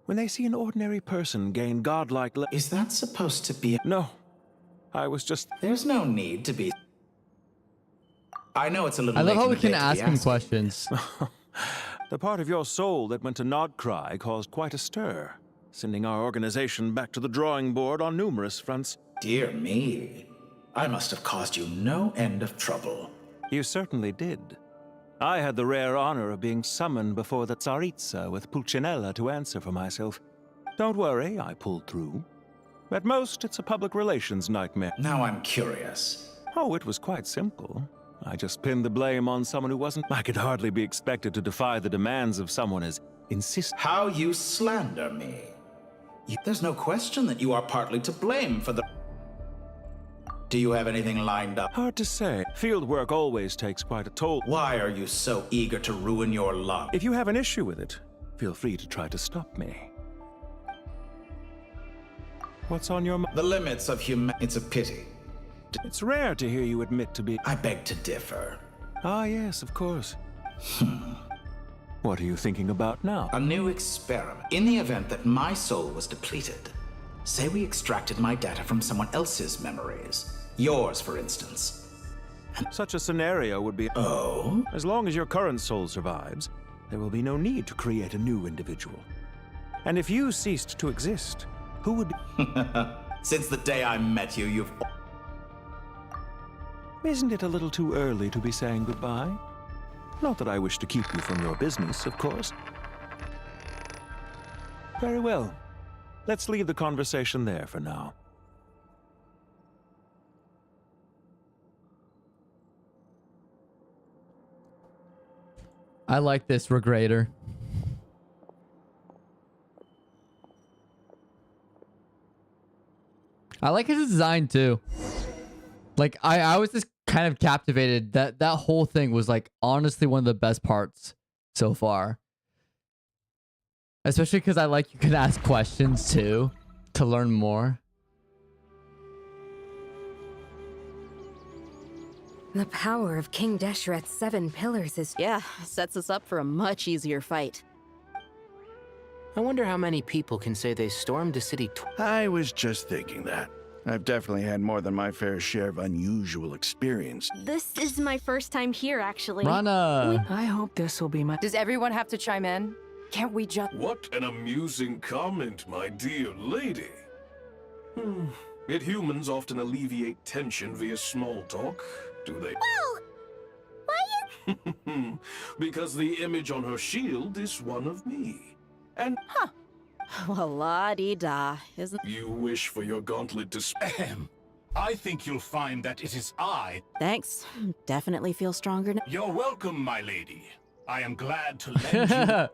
when they see an ordinary person gain godlike... Is that supposed to be... No. I was just... There's no need to be... I know it's a little I love late how in we the can day to ask be him asking questions. The part of your soul that went to Nodcry caused quite a stir, sending our organization back to the drawing board on numerous fronts. Dear me. I must have caused you no end of trouble. You certainly did. I had the rare honor of being summoned before the Tsaritsa with Pulcinella to answer for myself. Don't worry, I pulled through. At most, it's a public relations nightmare. Now I'm curious. Oh, it was quite simple. I just pinned the blame on someone who wasn't. I could hardly be expected to defy the demands of someone as insistent. How you slander me. There's no question that you are partly to blame for the... Do you have anything lined up? Hard to say. Field work always takes quite a toll. Why are you so eager to ruin your luck? If you have an issue with it, feel free to try to stop me. What's on your mind? The limits of humanity. It's a pity. It's rare to hear you admit to be... I beg to differ. Ah, yes, of course. What are you thinking about now? A new experiment. In the event that my soul was depleted, say we extracted my data from someone else's memories. Yours, for instance. Such a scenario would be... Oh? As long as your current soul survives, there will be no need to create a new individual. And if you ceased to exist, who would... Since the day I met you, you've... Isn't it a little too early to be saying goodbye? Not that I wish to keep you from your business, of course. Very well. Let's leave the conversation there for now. I like this regrader. I like his design too. Like I was just kind of captivated. That whole thing was like honestly one of the best parts so far. Especially because I like you can ask questions too to learn more. The power of King Deshret's 7 pillars is... Yeah, sets us up for a much easier fight. I wonder how many people can say they stormed a city I was just thinking that. I've definitely had more than my fair share of unusual experience. This is my first time here, actually. Rana! I hope this will be my... Does everyone have to chime in? Can't we just... What an amusing comment, my dear lady. Yet humans often alleviate tension via small talk, do they? Whoa! Why Because the image on her shield is one of me. And... Huh. Well, la-dee-da, isn't... You wish for your gauntlet to... I think you'll find that it is I... Thanks. Definitely feel stronger now. You're welcome, my lady. I am glad to lend you...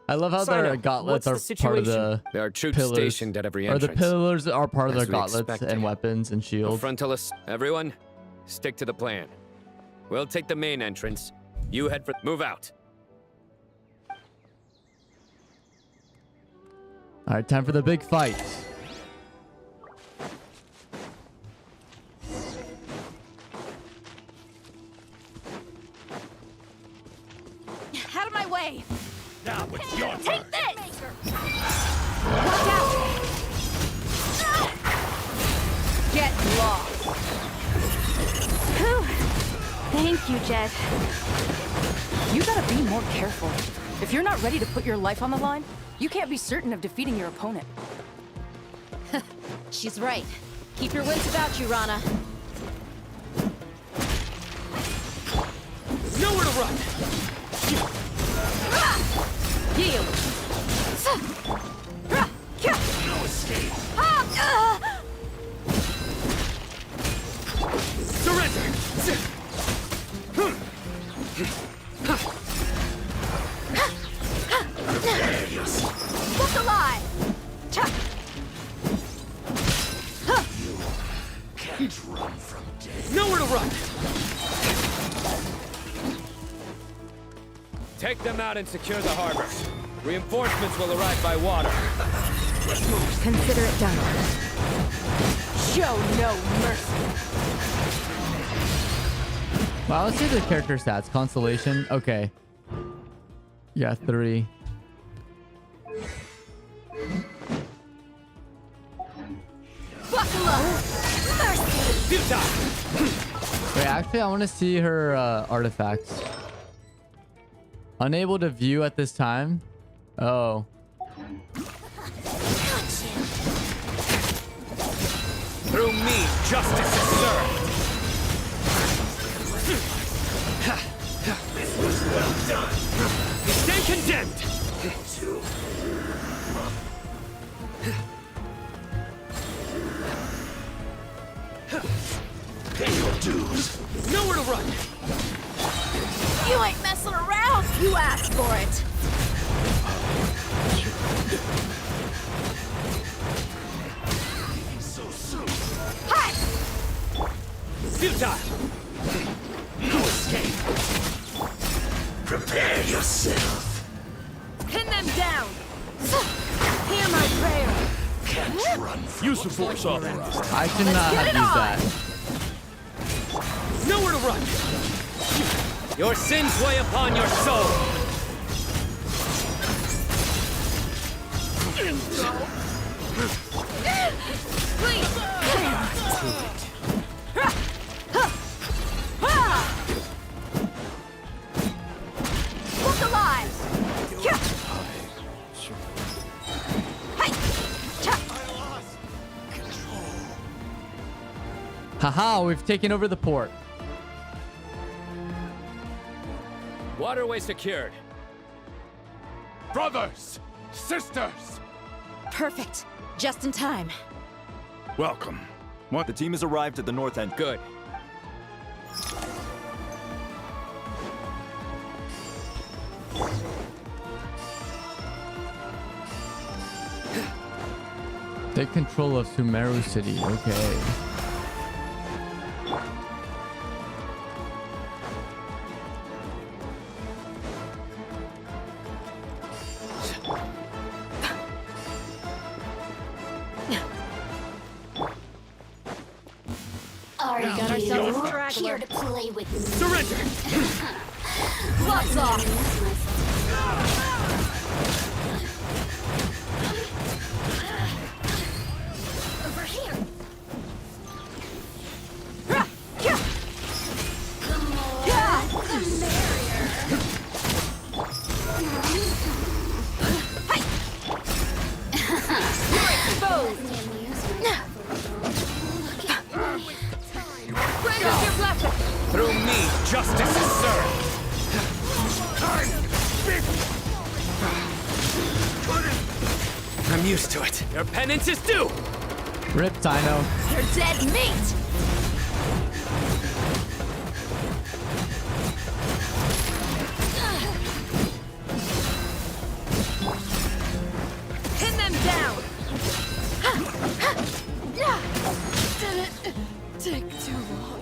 I love how their gauntlets are part of the There are troops pillars. stationed at every Or entrance. the pillars are part of As their we gauntlets expected. and weapons and shields. Frontalis, everyone, stick to the plan. We'll take the main entrance. You head for... Move out. Alright, time for the big fight. Out of my way! Now it's your Take turn. this! Watch out! Get lost! Whew. Thank you, Jet. You gotta be more careful. If you're not ready to put your life on the line, you can't be certain of defeating your opponent. She's right. Keep your wits about you, Rana. Nowhere to run! Yield! No escape. Surrender! Look alive! Can't run from death. Nowhere to run! Take them out and secure the harbor. Reinforcements will arrive by water. Consider it done. Show no mercy. Wow, let's see the character stats. Constellation. Okay. Yeah, 3. Buckle up! Mercy! Wait, actually, I want to see her artifacts. Unable to view at this time. Oh. Through me, justice is served! This was well done. Stay condemned! Pay your dues. Nowhere to run! You ain't messing around! You asked for it! So soon. Hi! Futile! No escape. Prepare yourself. Pin them down! Hear my prayer! Can't run from Use the force authorized. I should not get have it used on. that. Nowhere to run! Your sins weigh upon your soul. Please! Haha, we've taken over the port. Waterway secured. Brothers! Sisters! Perfect. Just in time. Welcome. The team has arrived at the north end. Good. Take control of Sumeru City. Okay. Are We got ourselves a straggler. here to play with me? Surrender! Gloves off! Over here. Through me, justice is served. I'm used to it. Your penance is due. Rip Dino. You're dead meat! Pin them down! Didn't take too long.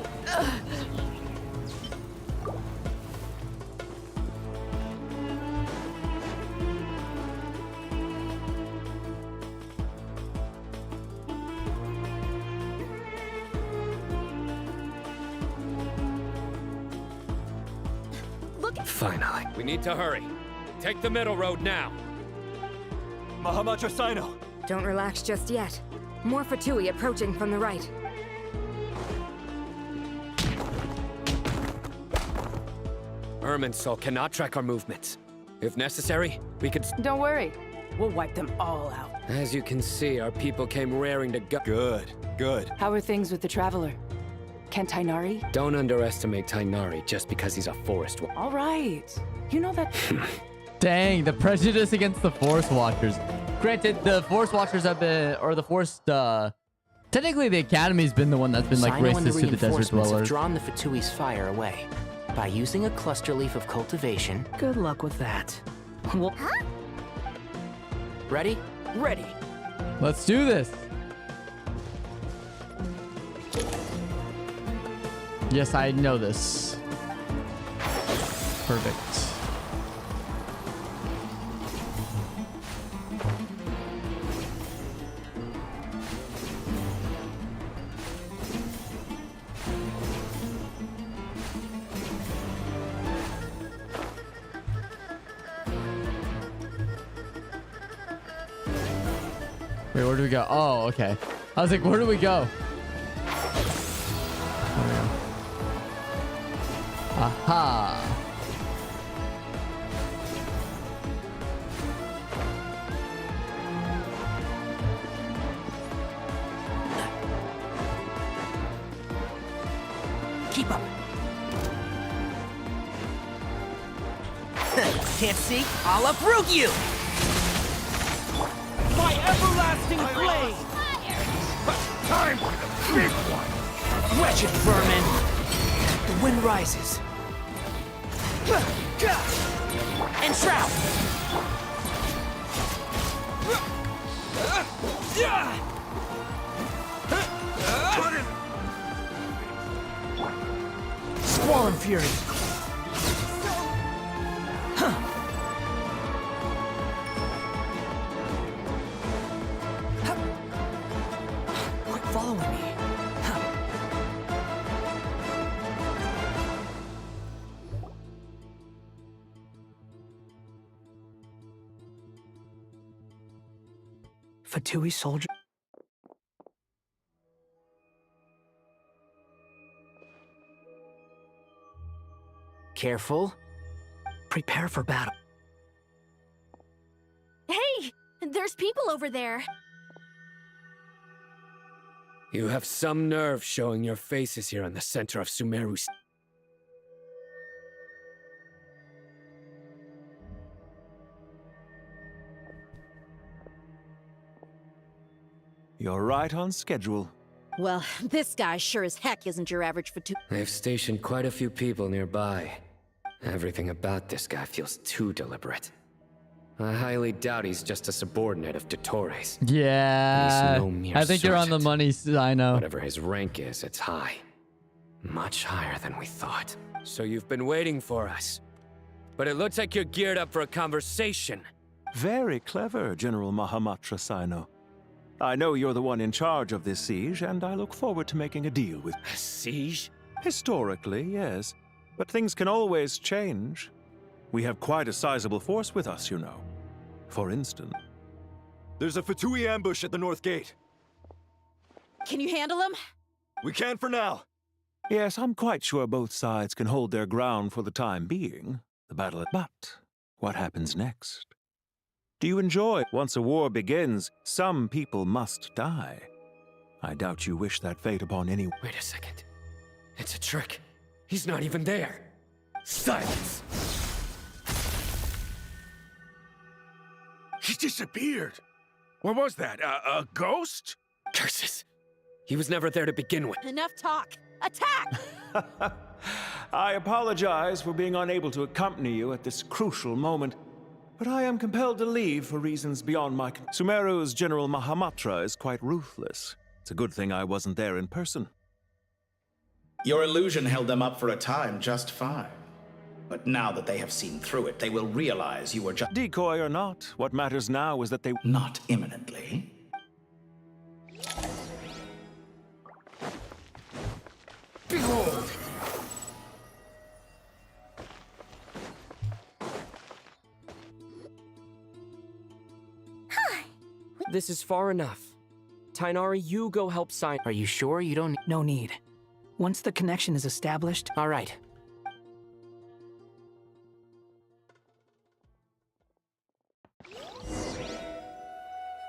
Finally. We need to hurry. Take the middle road now. Mahamacha Sino. Don't relax just yet. More Fatui approaching from the right. Irminsul cannot track our movements. If necessary, we could... Don't worry. We'll wipe them all out. As you can see, our people came raring to go. Good. How are things with the Traveler? Can Tainari? Don't underestimate Tainari just because he's a forest one. All right. You know that... Dang, the prejudice against the Forest Watchers. Granted, the Forest Watchers have been, or the Forest, technically the Academy's been the one that's been like Sino and the racist to the desert reinforcements have dwellers. drawn the Fatui's fire away. By using a cluster leaf of cultivation... Good luck with that. Well, Ready? Ready. Let's do this. Yes, I know this. Perfect. Wait, where do we go? Oh, okay. I was like, where do we go? There we go. Aha. keep up. Can't see? I'll uproot you! My everlasting flame! Time for the big one! Wretched vermin! The wind rises. Enshroud! Squall and fury! Quit following me. Fatui soldier. Careful. Prepare for battle. Hey! There's people over there. You have some nerve showing your faces here in the center of Sumeru's. You're right on schedule. Well, this guy sure as heck isn't your average Fatu. They've stationed quite a few people nearby. Everything about this guy feels too deliberate. I highly doubt he's just a subordinate of Dottores. Yeah, He's no mere I think you're on the sergeant. money, I know. Whatever his rank is, it's high. Much higher than we thought. So you've been waiting for us. But it looks like you're geared up for a conversation. Very clever, General Mahamatra Sino. I know you're the one in charge of this siege, and I look forward to making a deal with... A siege? Historically, yes. But things can always change. We have quite a sizable force with us, you know. For instance... There's a Fatui ambush at the north gate. Can you handle him? We can for now. Yes, I'm quite sure both sides can hold their ground for the time being. The battle... But what happens next? Do you enjoy? Once a war begins, some people must die. I doubt you wish that fate upon any... Wait a second. It's a trick. He's not even there. Silence! He disappeared. What was that? A ghost? Curses! He was never there to begin with. Enough talk. Attack! I apologize for being unable to accompany you at this crucial moment, but I am compelled to leave for reasons beyond my... Sumeru's General Mahamatra is quite ruthless. It's a good thing I wasn't there in person. Your illusion held them up for a time just fine. But now that they have seen through it, they will realize you were just... Decoy or not, what matters now is that they... Not imminently. Behold! This is far enough. Tainari, you go help sign. Are you sure you don't... No need. Once the connection is established... All right.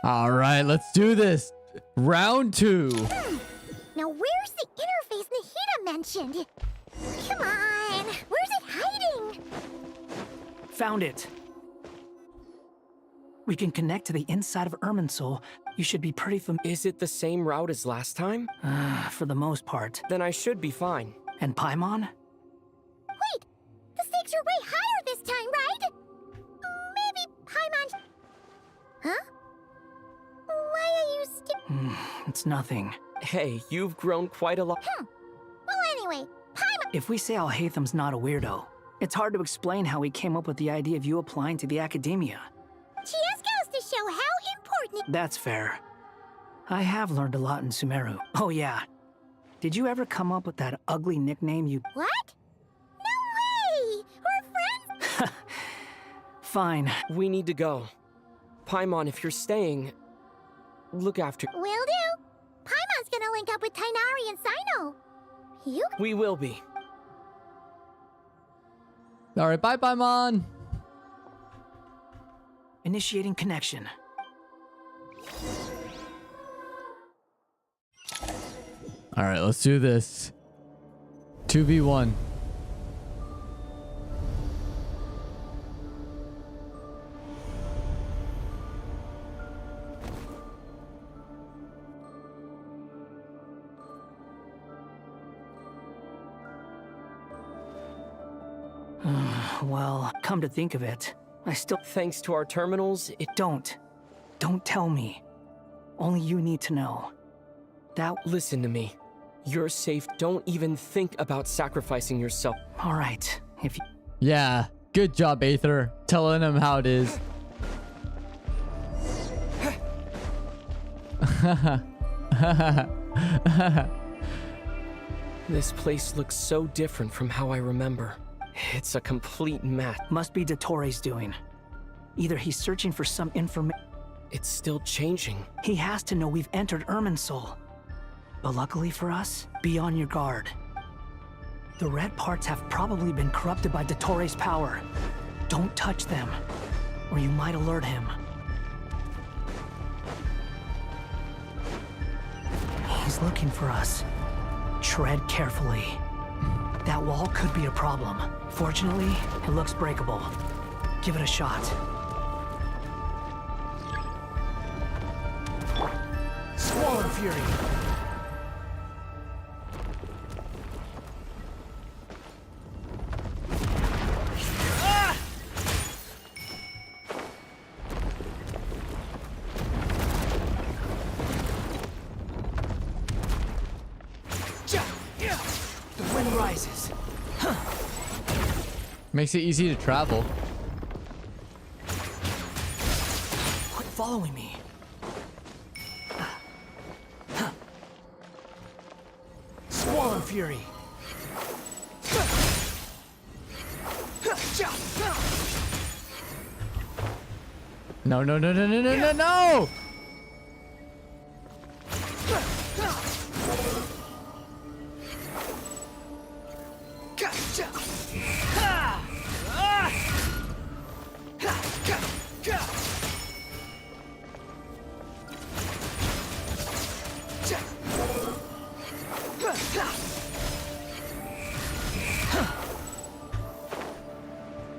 All right, let's do this. Round 2. Now where's the interface Nahida mentioned? Come on, where's it hiding? Found it. We can connect to the inside of Irminsul. You should be pretty Is it the same route as last time? For the most part. Then I should be fine. And Paimon? Wait, the stakes are way higher this time, right? Maybe Paimon... Huh? Why are you still... It's nothing. Hey, you've grown quite a lot. Well, anyway, Paimon... If we say Alhatham's not a weirdo, it's hard to explain how he came up with the idea of you applying to the academia. She just goes to show how important... That's fair. I have learned a lot in Sumeru. Oh yeah. Did you ever come up with that ugly nickname you... What? No way! We're friends? Fine. We need to go. Paimon, if you're staying, look after... Will do. Paimon's gonna link up with Tainari and Sino. You... We will be. All right, bye, Paimon. Initiating connection. All right, let's do this. 2v1. Well, come to think of it, I still... Thanks to our terminals, Don't tell me. Only you need to know. Listen to me. You're safe. Don't even think about sacrificing yourself. All right, if you... Yeah, good job, Aether. Telling him how it is. This place looks so different from how I remember. It's a complete mess. Must be Dottores doing. Either he's searching for some information... It's still changing. He has to know we've entered Irminsul. But luckily for us, be on your guard. The red parts have probably been corrupted by Dottores' power. Don't touch them, or you might alert him. He's looking for us. Tread carefully. That wall could be a problem. Fortunately, it looks breakable. Give it a shot. Swallow Fury! The wind rises. Makes it easy to travel. Quit following me. Swallow Fury. No, no, no, no, no, no, no, no!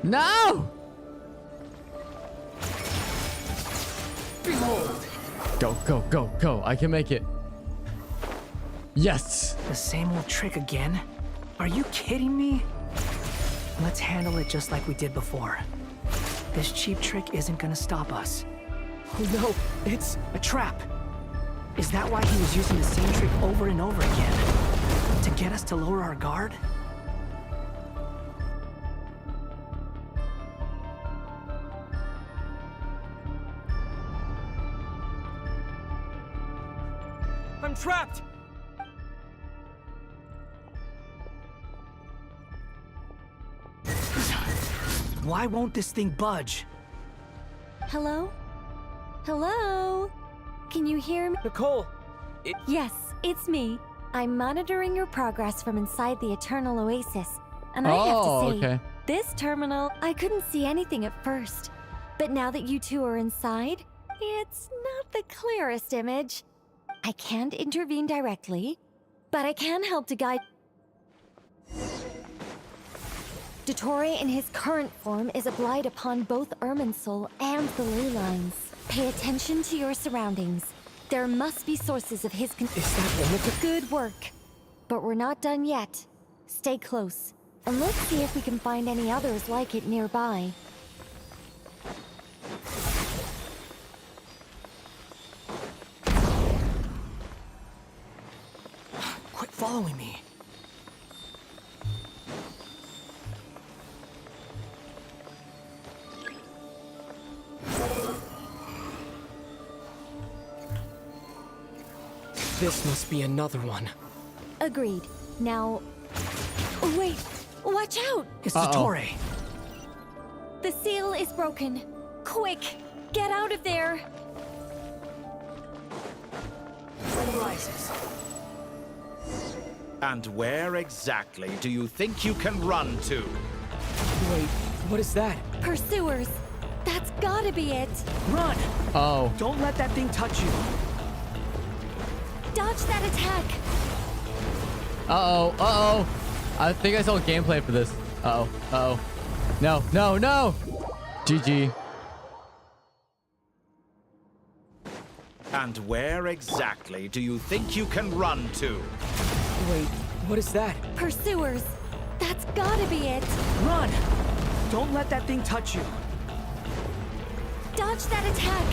No! Behold! Go, go, go, go. I can make it. Yes! The same old trick again? Are you kidding me? Let's handle it just like we did before. This cheap trick isn't gonna stop us. Oh no, it's a trap. Is that why he was using the same trick over and over again? To get us to lower our guard? I'm trapped! Why won't this thing budge? Hello? Hello? Can you hear me? Nicole! Yes, it's me. I'm monitoring your progress from inside the Eternal Oasis. And I have to say, this terminal, I couldn't see anything at first. But now that you two are inside, it's not the clearest image. I can't intervene directly, but I can help to guide. Dottore in his current form is a blight upon both Irminsul and the ley lines. Pay attention to your surroundings. There must be sources of his Is that one of the good work? But we're not done yet. Stay close, and let's see if we can find any others like it nearby. Quit following me. This must be another one. Agreed. Now... Wait! Watch out! It's Dottore. The seal is broken. Quick! Get out of there! Sun rises. And where exactly do you think you can run to? Wait, what is that? Pursuers! That's gotta be it! Run! Oh. Don't let that thing touch you. Dodge that attack! Uh-oh, uh-oh. I think I saw gameplay for this. Uh-oh, uh-oh. No, no, no! GG. And where exactly do you think you can run to? Wait, what is that? Pursuers! That's gotta be it! Run! Don't let that thing touch you. Dodge that attack!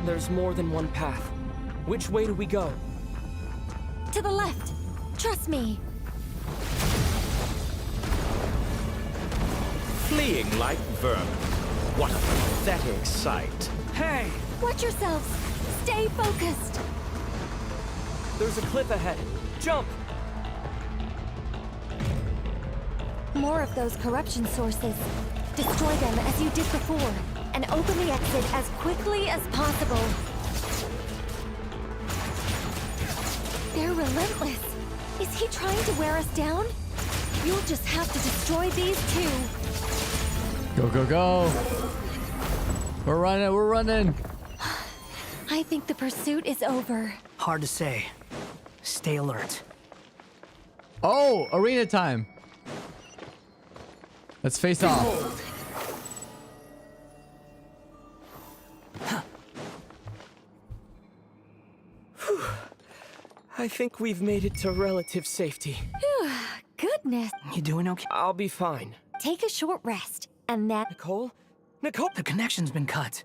There's more than one path. Which way do we go? To the left! Trust me! Fleeing like vermin. What a pathetic sight. Hey! Watch yourselves! Stay focused! There's a cliff ahead. Jump! More of those corruption sources. Destroy them as you did before, and open the exit as quickly as possible. They're relentless. Is he trying to wear us down? You'll just have to destroy these too. Go, go, go. We're running, we're running. I think the pursuit is over. Hard to say. Stay alert. Oh, arena time. Let's face off. I think we've made it to relative safety. Goodness. You doing okay? I'll be fine. Take a short rest, and then... Nicole? Nicole? The connection's been cut.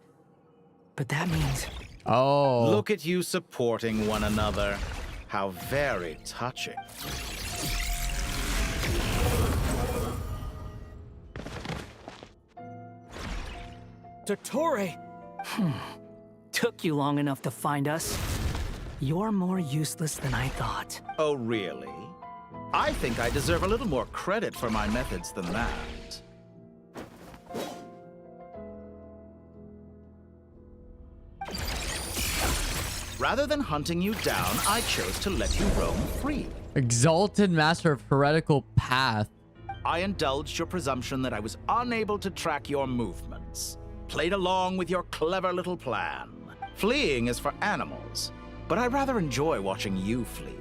But that means... Oh. Look at you supporting one another. How very touching. Dottore! Took you long enough to find us. You're more useless than I thought. Oh, really? I think I deserve a little more credit for my methods than that. Rather than hunting you down, I chose to let you roam free. Exalted master of heretical path. I indulged your presumption that I was unable to track your movements. Played along with your clever little plan. Fleeing is for animals, but I rather enjoy watching you flee.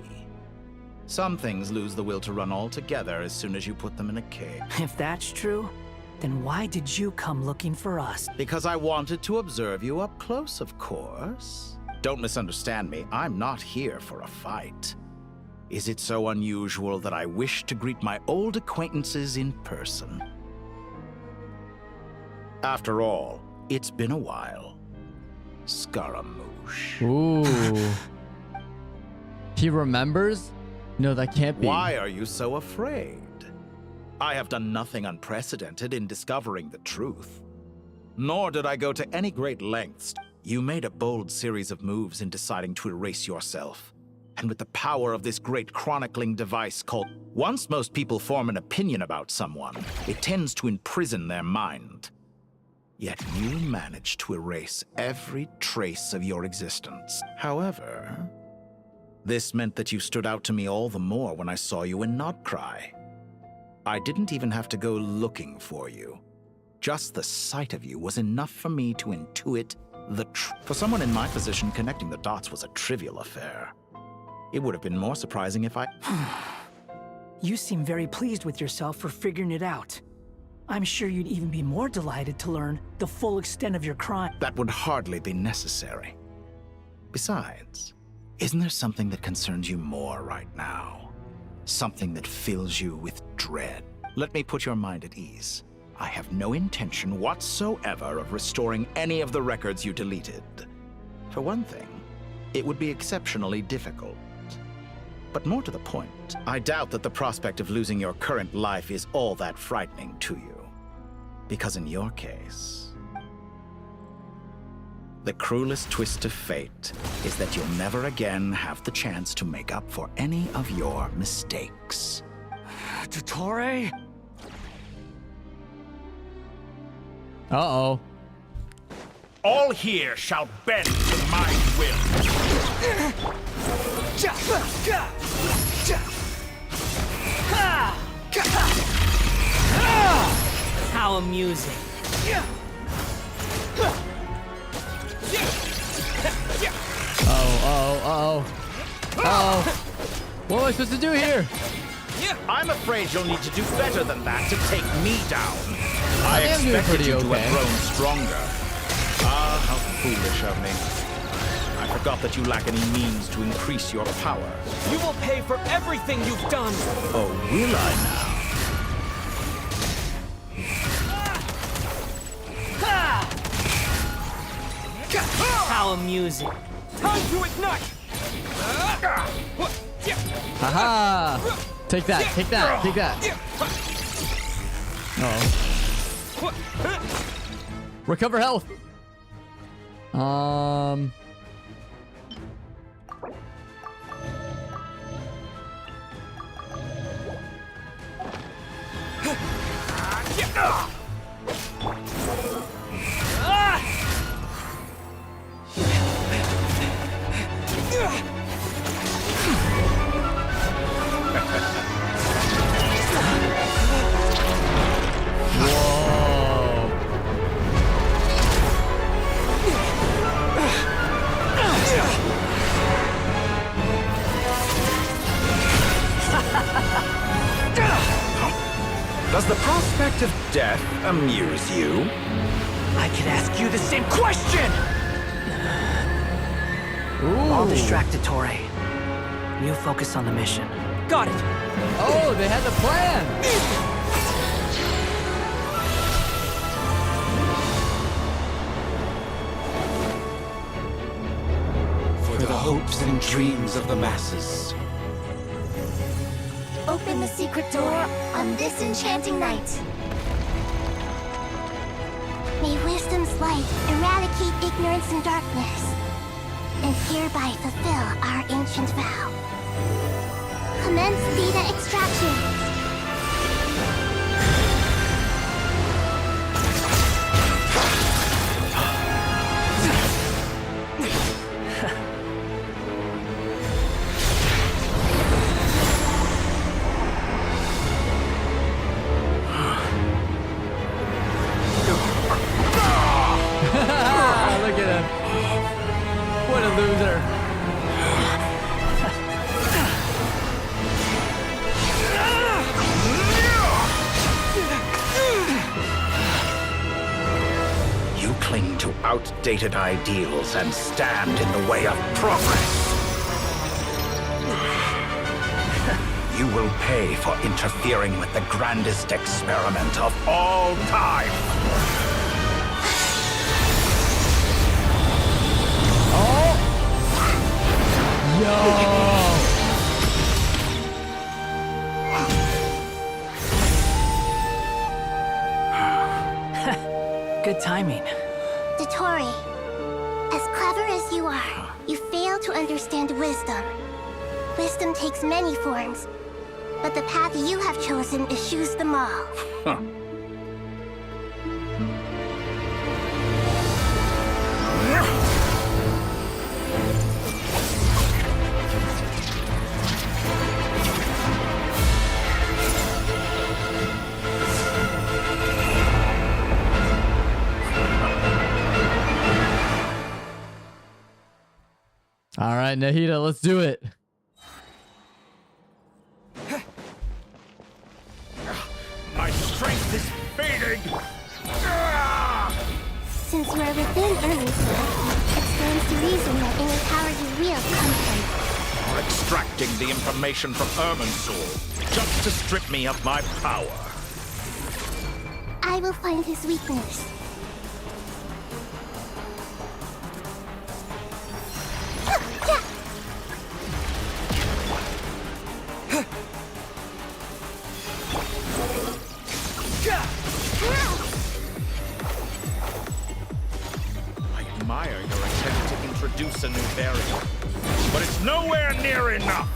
Some things lose the will to run altogether as soon as you put them in a cage. If that's true, then why did you come looking for us? Because I wanted to observe you up close, of course. Don't misunderstand me, I'm not here for a fight. Is it so unusual that I wish to greet my old acquaintances in person? After all, it's been a while. Scaramouche. Ooh. He remembers? No, that can't be. Why are you so afraid? I have done nothing unprecedented in discovering the truth. Nor did I go to any great lengths. You made a bold series of moves in deciding to erase yourself. And with the power of this great chronicling device called... Once most people form an opinion about someone, it tends to imprison their mind. Yet you managed to erase every trace of your existence. However, this meant that you stood out to me all the more when I saw you in Nodcry. I didn't even have to go looking for you. Just the sight of you was enough for me to intuit the truth. For someone in my position, connecting the dots was a trivial affair. It would have been more surprising if I... You seem very pleased with yourself for figuring it out. I'm sure you'd even be more delighted to learn the full extent of your crime. That would hardly be necessary. Besides, isn't there something that concerns you more right now? Something that fills you with dread? Let me put your mind at ease. I have no intention whatsoever of restoring any of the records you deleted. For one thing, it would be exceptionally difficult. But more to the point, I doubt that the prospect of losing your current life is all that frightening to you. Because in your case, the cruelest twist of fate is that you'll never again have the chance to make up for any of your mistakes. Dottore? Uh-oh. All here shall bend to my will. How amusing. Oh. What am I supposed to do here? I'm afraid you'll need to do better than that to take me down. I am doing expected pretty you to okay. have grown stronger. Ah, how foolish of me. I forgot that you lack any means to increase your power. You will pay for everything you've done! Oh, will I now? How amusing. Time to ignite! Haha! Take that, take that, take that. Uh-oh. Recover health. prospect of death amuse you? I can ask you the same question! Ooh. I'll distract Dottore. You focus on the mission. Got it! Oh, they had the plan! For the hopes and dreams of the masses. Open the secret door on this enchanting night. May wisdom's light eradicate ignorance and darkness, and hereby fulfill our ancient vow. Commence data extraction. Look at him. What a loser. You cling to outdated ideals and stand in the way of progress. You will pay for interfering with the grandest experiment of all time. Yo! Good timing. Dottore, as clever as you are, you fail to understand wisdom. Wisdom takes many forms, but the path you have chosen eschews them all. All right, Nahida, let's do it. My strength is fading. Since you are within Irminsul, it stands to reason that any power you wield comes from You're extracting the information from Irminsul just to strip me of my power. I will find his weakness. I admire your attempt to introduce a new variable, but it's nowhere near enough.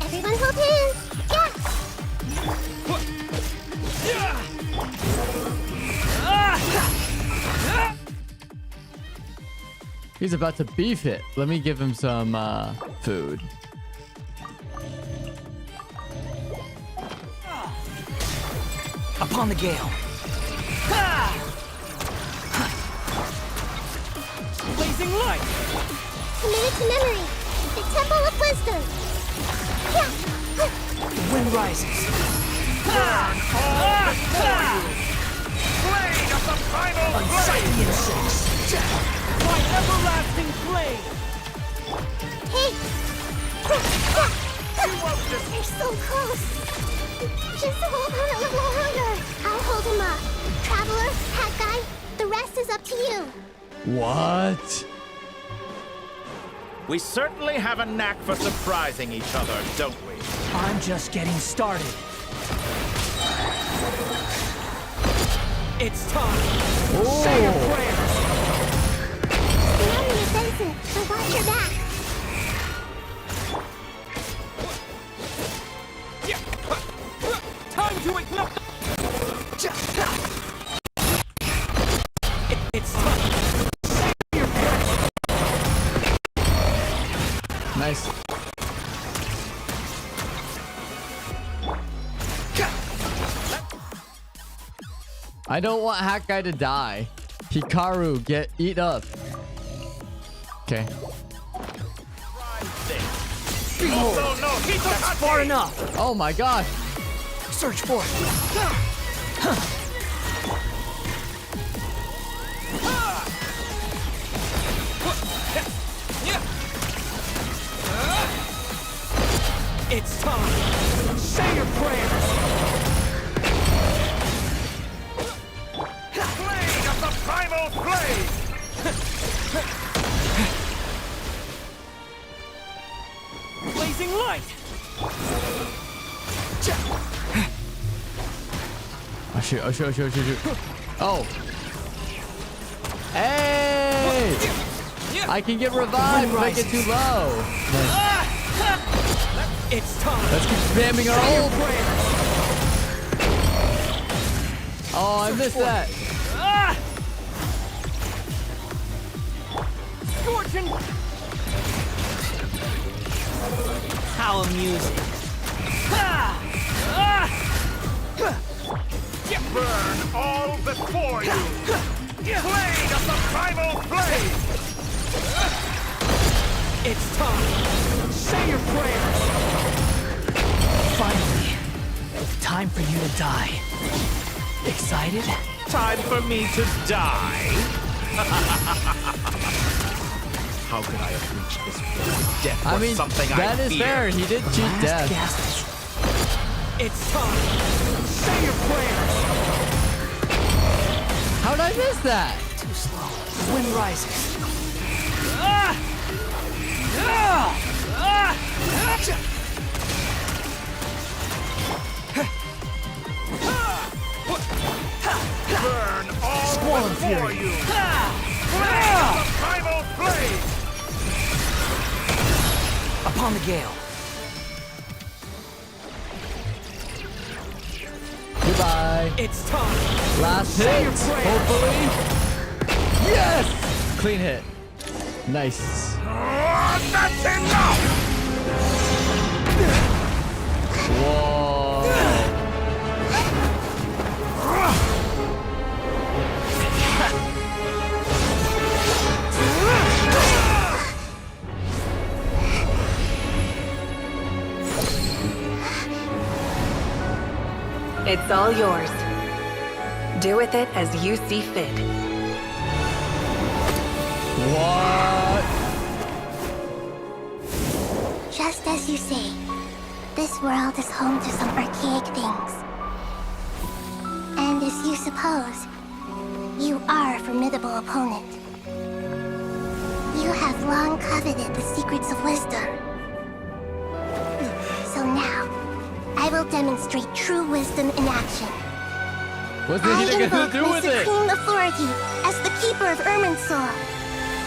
Everyone hold hands! He's about to beef it. Let me give him some food. Upon the gale. Blazing light! Committed to memory! The Temple of Wisdom! The wind rises. Blade of the primal Unsightly insects. My everlasting flame! Hey! They're so close! Just hold on a little longer. I'll hold him up. Traveler, Hat Guy, the rest is up to you. What? We certainly have a knack for surprising each other, don't we? I'm just getting started. It's time! Say your prayers! The enemy is Benson, so watch your back. Time to ignore! It's time! Nice. I don't want Hat Guy to die. Hikaru, eat up. Okay. Behold! That's far enough! Oh my gosh! Search for it! It's time! Say your prayers! Blade of the primal blade! Blazing light! Oh shoot, oh shoot, oh shoot, oh shoot, shoot. Oh! Hey! I can get revived if I get too low. Nice. It's time! Let's keep spamming our ult! Oh, I missed that. Scorching! How amusing. Burn all before you! Blade of the primal blade! It's time! Say your prayers! Finally, it's time for you to die. Excited? Time for me to die? How could I have reached this point? Death was I mean, something that I is feared. fair. He did cheat Last death. gasp. It's time! Say your prayers! How did I miss that? Too slow. Wind rises. Burn all Squall before fury. you! Blade of the primal blade! Upon the gale. Goodbye. It's time. Last Say hit, your prayers. hopefully. Yes! Clean hit. Nice. That's enough! Whoa. It's all yours. Do with it as you see fit. What? Just as you say, this world is home to some archaic things. And as you suppose, you are a formidable opponent. You have long coveted the secrets of wisdom. So now, I will demonstrate true wisdom in action. What's I he gonna invoke do my with it? supreme authority as the keeper of Irminsul.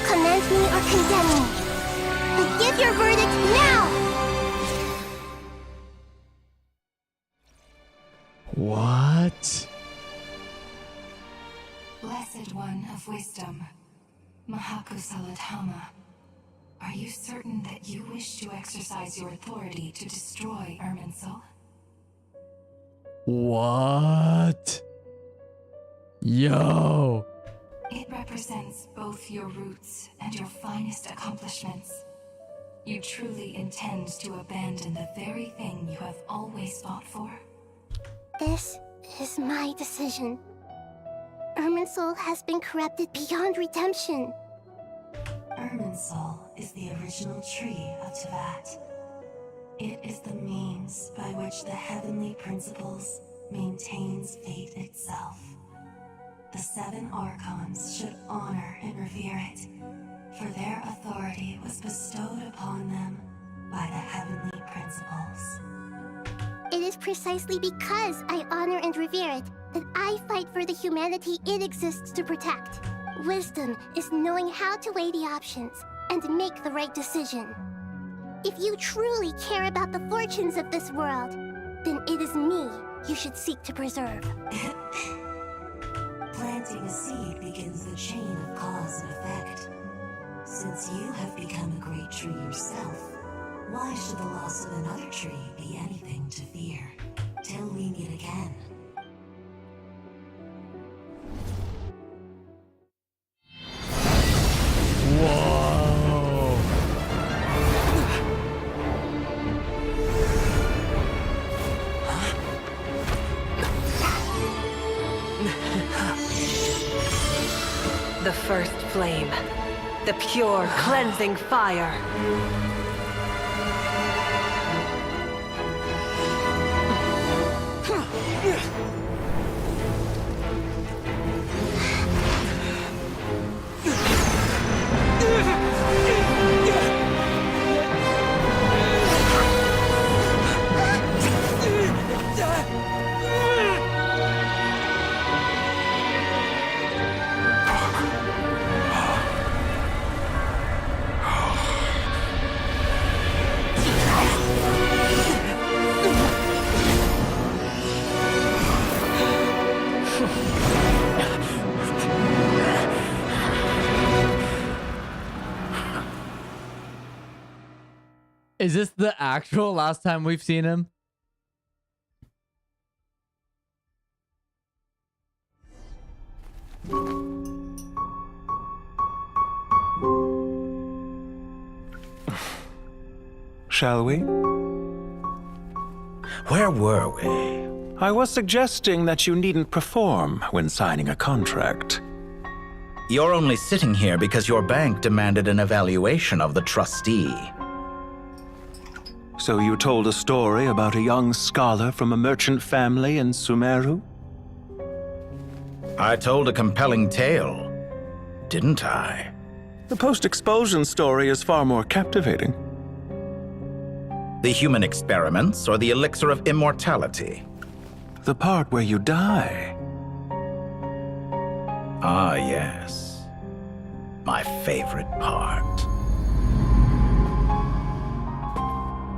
Commend me or condemn me. And give your verdict now! What? Blessed One of Wisdom, Mahakusaladhama, are you certain that you wish to exercise your authority to destroy Irminsul? What? Yo. It represents both your roots and your finest accomplishments. You truly intend to abandon the very thing you have always fought for? This is my decision. Irminsul has been corrupted beyond redemption. Irminsul is the original tree of Tevat. It is the means by which the heavenly principles maintains fate itself. The 7 Archons should honor and revere it, for their authority was bestowed upon them by the heavenly principles. It is precisely because I honor and revere it that I fight for the humanity it exists to protect. Wisdom is knowing how to weigh the options and make the right decision. If you truly care about the fortunes of this world, then it is me you should seek to preserve. Planting a seed begins the chain of cause and effect. Since you have become a great tree yourself, why should the loss of another tree be anything to fear? Till we meet again. Whoa. The first flame. The pure, cleansing fire. Is this the actual last time we've seen him? Shall we? Where were we? I was suggesting that you needn't perform when signing a contract. You're only sitting here because your bank demanded an evaluation of the trustee. So you told a story about a young scholar from a merchant family in Sumeru? I told a compelling tale, didn't I? The post-expulsion story is far more captivating. The human experiments or the elixir of immortality? The part where you die. Ah, yes. My favorite part.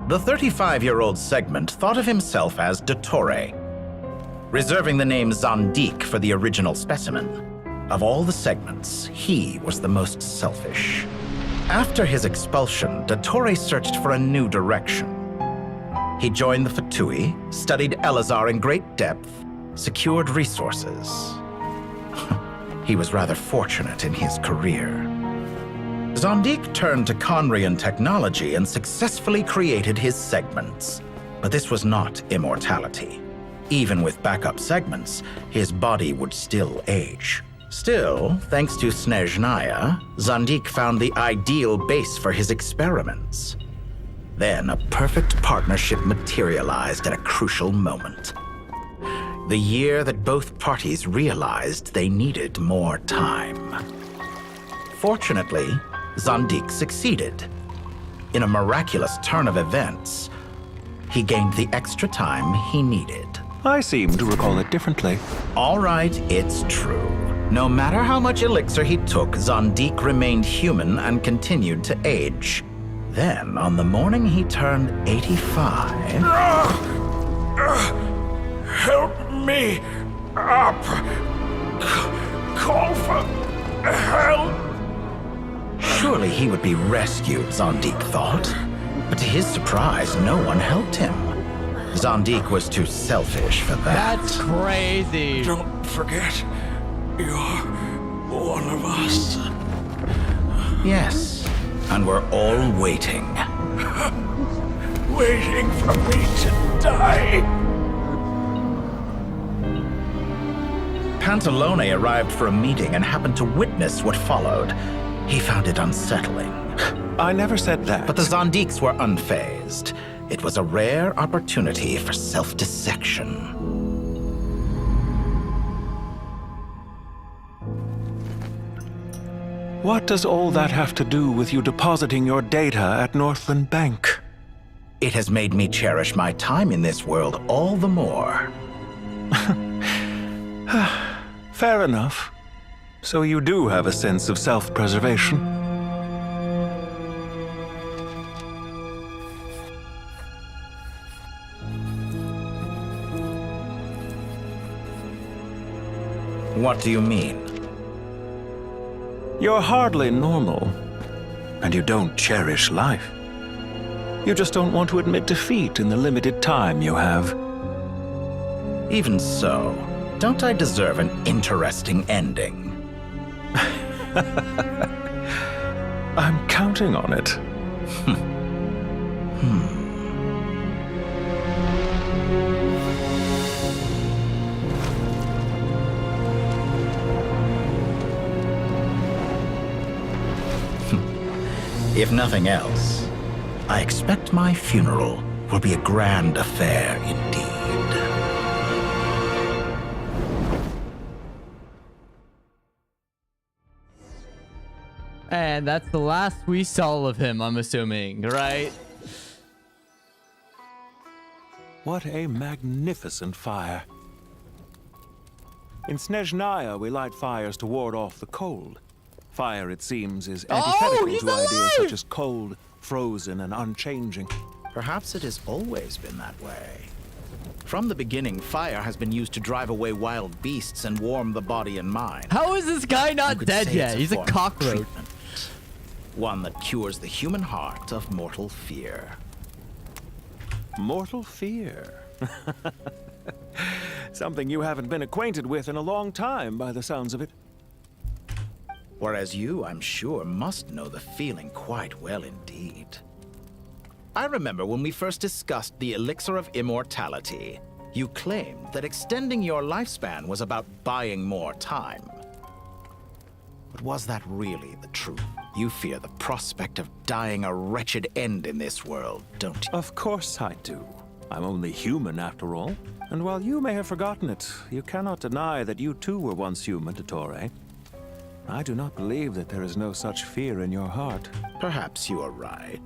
The 35-year-old Segment thought of himself as Dottore, reserving the name Zandik for the original specimen. Of all the Segments, he was the most selfish. After his expulsion, Dottore searched for a new direction. He joined the Fatui, studied Elazar in great depth, secured resources. He was rather fortunate in his career. Zandik turned to Conrian technology and successfully created his segments. But this was not immortality. Even with backup segments, his body would still age. Still, thanks to Snezhnaya, Zandik found the ideal base for his experiments. Then a perfect partnership materialized at a crucial moment. The year that both parties realized they needed more time. Fortunately, Zandik succeeded. In a miraculous turn of events, he gained the extra time he needed. I seem to recall it differently. All right, it's true. No matter how much elixir he took, Zandik remained human and continued to age. Then, on the morning he turned 85... Help me up! Call for help! Surely he would be rescued, Zandik thought. But to his surprise, no one helped him. Zandik was too selfish for that. That's crazy. Don't forget, you're one of us. Yes, and we're all waiting. Waiting for me to die. Pantalone arrived for a meeting and happened to witness what followed. He found it unsettling. I never said that. But the Zandiks were unfazed. It was a rare opportunity for self-dissection. What does all that have to do with you depositing your data at Northland Bank? It has made me cherish my time in this world all the more. Fair enough. So you do have a sense of self-preservation. What do you mean? You're hardly normal, and you don't cherish life. You just don't want to admit defeat in the limited time you have. Even so, don't I deserve an interesting ending? I'm counting on it. If nothing else, I expect my funeral will be a grand affair indeed. And that's the last we saw of him, I'm assuming, right? What a magnificent fire. In Snezhnaya, we light fires to ward off the cold. Fire, it seems, is antithetical to ideas such as cold, frozen, and unchanging. Perhaps it has always been that way. From the beginning, fire has been used to drive away wild beasts and warm the body and mind. How is this guy not dead yet? He's a cockroach. One that cures the human heart of mortal fear. Mortal fear? Something you haven't been acquainted with in a long time, by the sounds of it. Whereas you, I'm sure, must know the feeling quite well indeed. I remember when we first discussed the elixir of immortality, you claimed that extending your lifespan was about buying more time. But was that really the truth? You fear the prospect of dying a wretched end in this world, don't you? Of course I do. I'm only human after all. And while you may have forgotten it, you cannot deny that you too were once human, Dottore. I do not believe that there is no such fear in your heart. Perhaps you are right.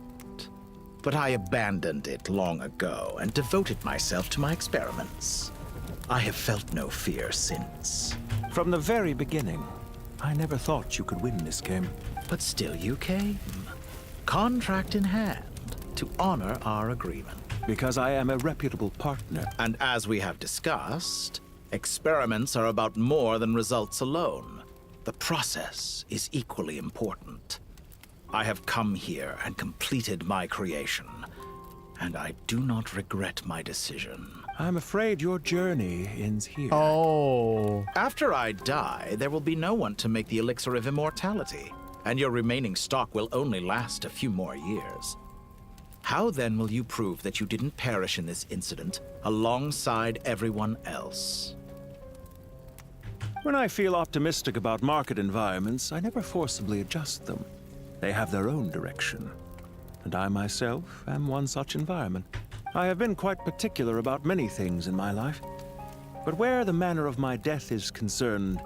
But I abandoned it long ago and devoted myself to my experiments. I have felt no fear since. From the very beginning, I never thought you could win this game. But still you came, contract in hand, to honor our agreement. Because I am a reputable partner. And as we have discussed, experiments are about more than results alone. The process is equally important. I have come here and completed my creation, and I do not regret my decision. I'm afraid your journey ends here. Oh. After I die, there will be no one to make the elixir of immortality, and your remaining stock will only last a few more years. How then will you prove that you didn't perish in this incident alongside everyone else? When I feel optimistic about market environments, I never forcibly adjust them. They have their own direction. And I myself am one such environment. I have been quite particular about many things in my life. But where the manner of my death is concerned,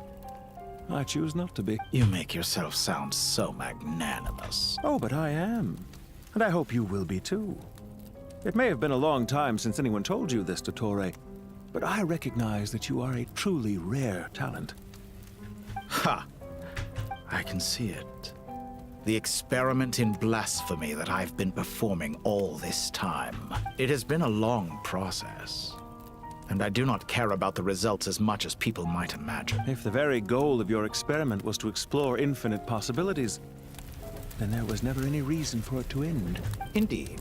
I choose not to be. You make yourself sound so magnanimous. Oh, but I am. And I hope you will be too. It may have been a long time since anyone told you this, Dottore, but I recognize that you are a truly rare talent. Ha! I can see it. The experiment in blasphemy that I've been performing all this time. It has been a long process, and I do not care about the results as much as people might imagine. If the very goal of your experiment was to explore infinite possibilities, then there was never any reason for it to end. Indeed.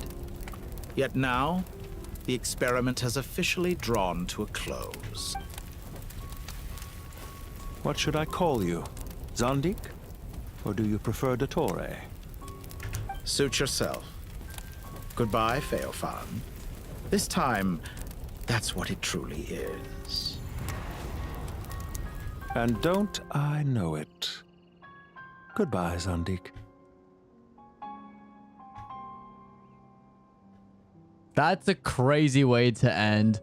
Yet now, the experiment has officially drawn to a close. What should I call you? Zandik? Or do you prefer Dottore? Suit yourself. Goodbye, Feofan. This time, that's what it truly is. And don't I know it? Goodbye, Zandik. That's a crazy way to end.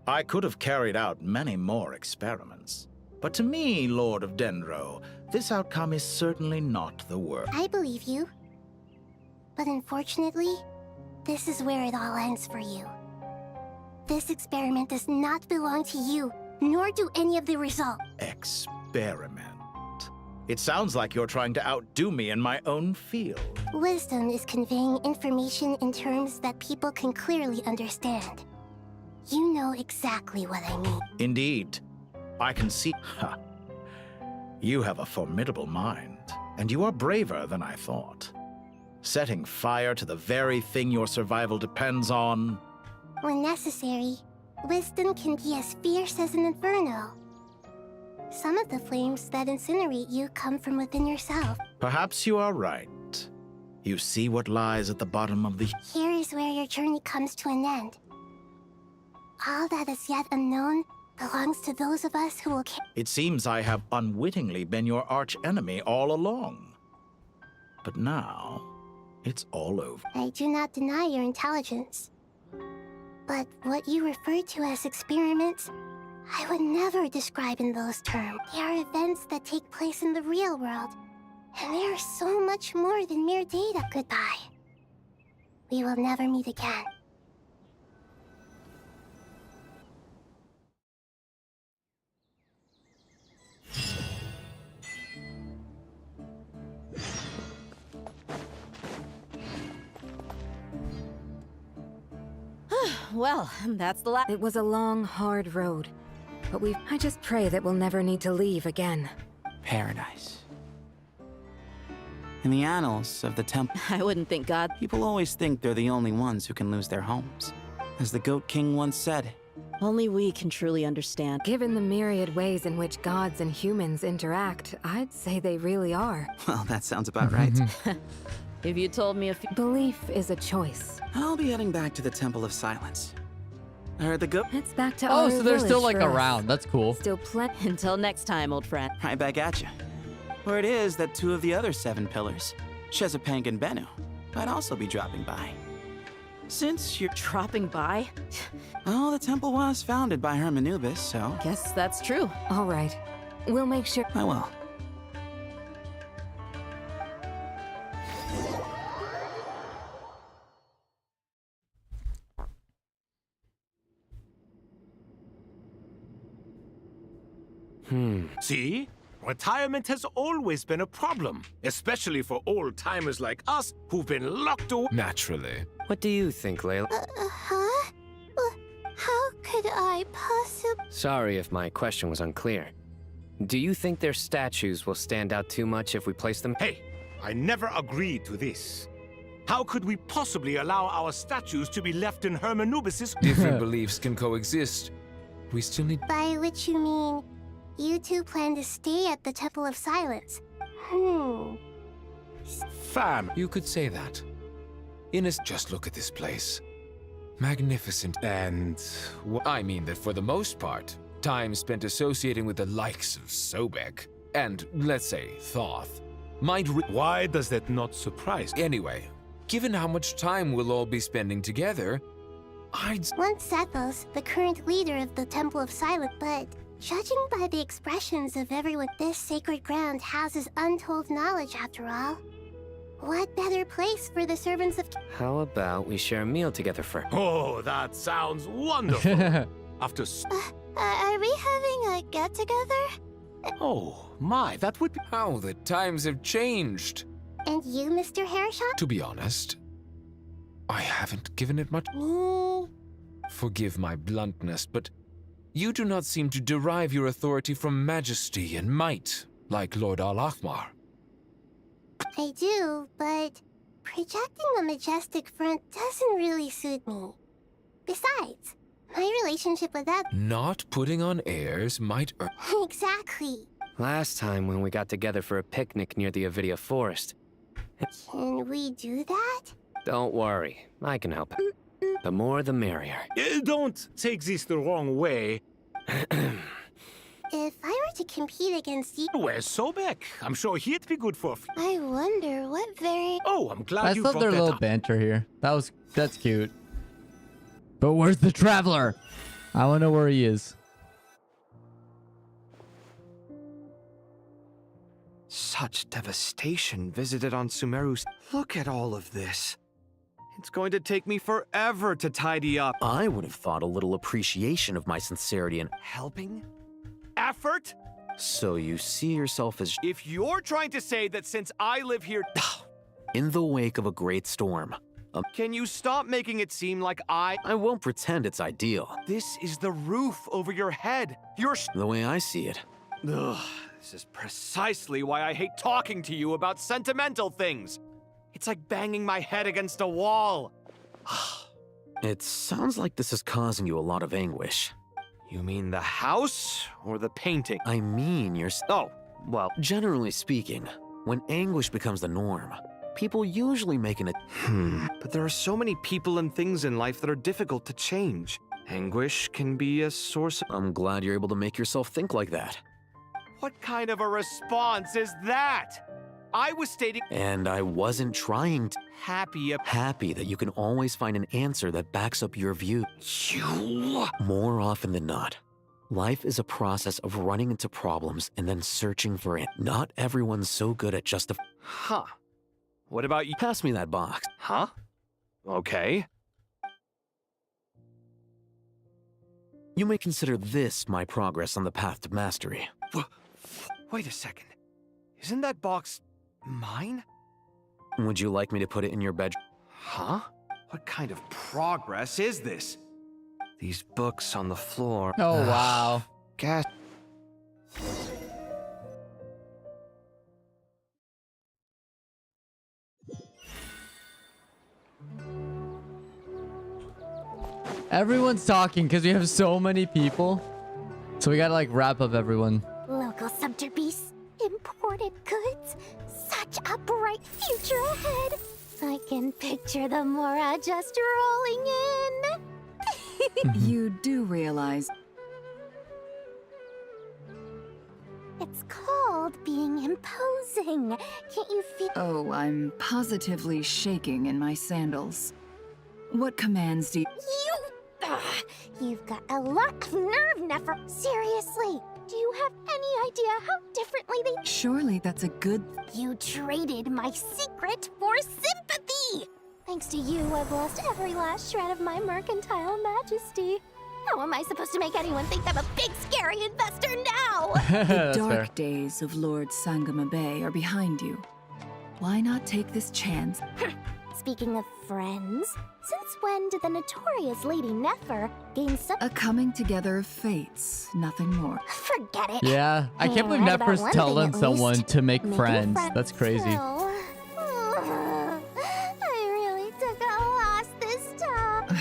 I could have carried out many more experiments. But to me, Lord of Dendro, this outcome is certainly not the worst. I believe you. But unfortunately, this is where it all ends for you. This experiment does not belong to you, nor do any of the results. Experiment? It sounds like you're trying to outdo me in my own field. Wisdom is conveying information in terms that people can clearly understand. You know exactly what I mean. Indeed. I can see... Ha. You have a formidable mind, and you are braver than I thought. Setting fire to the very thing your survival depends on... When necessary, wisdom can be as fierce as an inferno. Some of the flames that incinerate you come from within yourself. Perhaps you are right. You see what lies at the bottom of the... Here is where your journey comes to an end. All that is yet unknown belongs to those of us who will It seems I have unwittingly been your arch-enemy all along. But now, it's all over. I do not deny your intelligence. But what you refer to as experiments, I would never describe in those terms. They are events that take place in the real world. And they are so much more than mere data. Goodbye. We will never meet again. Well, that's the last. It was a long, hard road. But I just pray that we'll never need to leave again. Paradise. In the annals of the temple, I wouldn't think God. People always think they're the only ones who can lose their homes. As the Goat King once said, only we can truly understand. Given the myriad ways in which gods and humans interact, I'd say they really are. Well, that sounds about right. If you told me Belief is a choice. I'll be heading back to the Temple of Silence. I heard the goat. It's back to Oh, our so they're still like village for us. around. That's cool. Still plenty. Until next time, old friend. Right back at you. Word is that 2 of the other 7 pillars, Chesapeake and Bennu, might also be dropping by. Since you're dropping by? Oh, the temple was founded by Hermanubis, so... Guess that's true. All right. We'll make sure... I will. See? Retirement has always been a problem, especially for old-timers like us who've been locked away. Naturally. What do you think, Layla? Huh? How could I possibly... Sorry if my question was unclear. Do you think their statues will stand out too much if we place them? Hey, I never agreed to this. How could we possibly allow our statues to be left in Hermanubis'... Different beliefs can coexist. We still need... By which you mean... You 2 plan to stay at the Temple of Silence. Fam. You could say that. Just look at this place. Magnificent. And... I mean that for the most part, time spent associating with the likes of Sobek, and, let's say, Thoth, might Why does that not surprise me? Anyway, given how much time we'll all be spending together, I'd... Once Sethos, the current leader of the Temple of Silence, but... Judging by the expressions of everyone, this sacred ground houses untold knowledge after all. What better place for the servants of... How about we share a meal together first? Oh, that sounds wonderful. After... Are we having a get-together? Oh, my, that would be... How the times have changed. And you, Mr. Hershot? To be honest, I haven't given it much... Me? Forgive my bluntness, but... You do not seem to derive your authority from majesty and might, like Lord Al-Ahmar. I do, but projecting a majestic front doesn't really suit me. Besides, my relationship with that... Not putting on airs might... Exactly. Last time when we got together for a picnic near the Avidia Forest. Can we do that? Don't worry, I can help. The more the merrier. Don't take this the wrong way. If I were to compete against you... Where's Sobek? I'm sure he'd be good for... I wonder what very... Oh, I'm glad I you love brought their that little up. banter here. That's cute. But where's the traveler? I want to know where he is. Such devastation visited on Sumeru's. Look at all of this. It's going to take me forever to tidy up. I would have thought a little appreciation of my sincerity and Helping? effort. So you see yourself as If you're trying to say that since I live here... in the wake of a great storm. Can you stop making it seem like I won't pretend it's ideal. This is the roof over your head. You're... The way I see it. Ugh, this is precisely why I hate talking to you about sentimental things. It's like banging my head against a wall. It sounds like this is causing you a lot of anguish. You mean the house or the painting? I mean your... Oh, well... Generally speaking, when anguish becomes the norm, people usually make an... But there are so many people and things in life that are difficult to change. Anguish can be a source of... I'm glad you're able to make yourself think like that. What kind of a response is that? I was stating... And I wasn't trying to... Happy that you can always find an answer that backs up your view. You... More often than not, life is a process of running into problems and then searching for it. Not everyone's so good at Huh. What about you? Pass me that box. Huh? Okay. You may consider this my progress on the path to mastery. Wait a second. Isn't that box mine? Would you like me to put it in your bedroom? Huh? What kind of progress is this? These books on the floor. Oh, wow. Gas. Everyone's talking because we have so many people. So we gotta like wrap up everyone. Local subter beasts, imported goods. Such a bright future ahead. I can picture the Mora just rolling in. You do realize... It's called being imposing. Can't you feel... Oh, I'm positively shaking in my sandals. What commands do you... You've got a lot of nerve, Nefer. Seriously, do you have any idea how differently they... Surely that's a good... You traded my secret for sympathy! Thanks to you, I've lost every last shred of my mercantile majesty. How am I supposed to make anyone think I'm a big, scary investor now? The dark days of Lord Sangama Bay are behind you. Why not take this chance? Speaking of friends, since when did the notorious Lady Nefer gain such... A coming together of fates, nothing more. Forget it. Yeah, I can't believe Right about Nefer's one telling thing, at someone least. to make Making friends. friends. That's crazy. So, I really took a loss this time.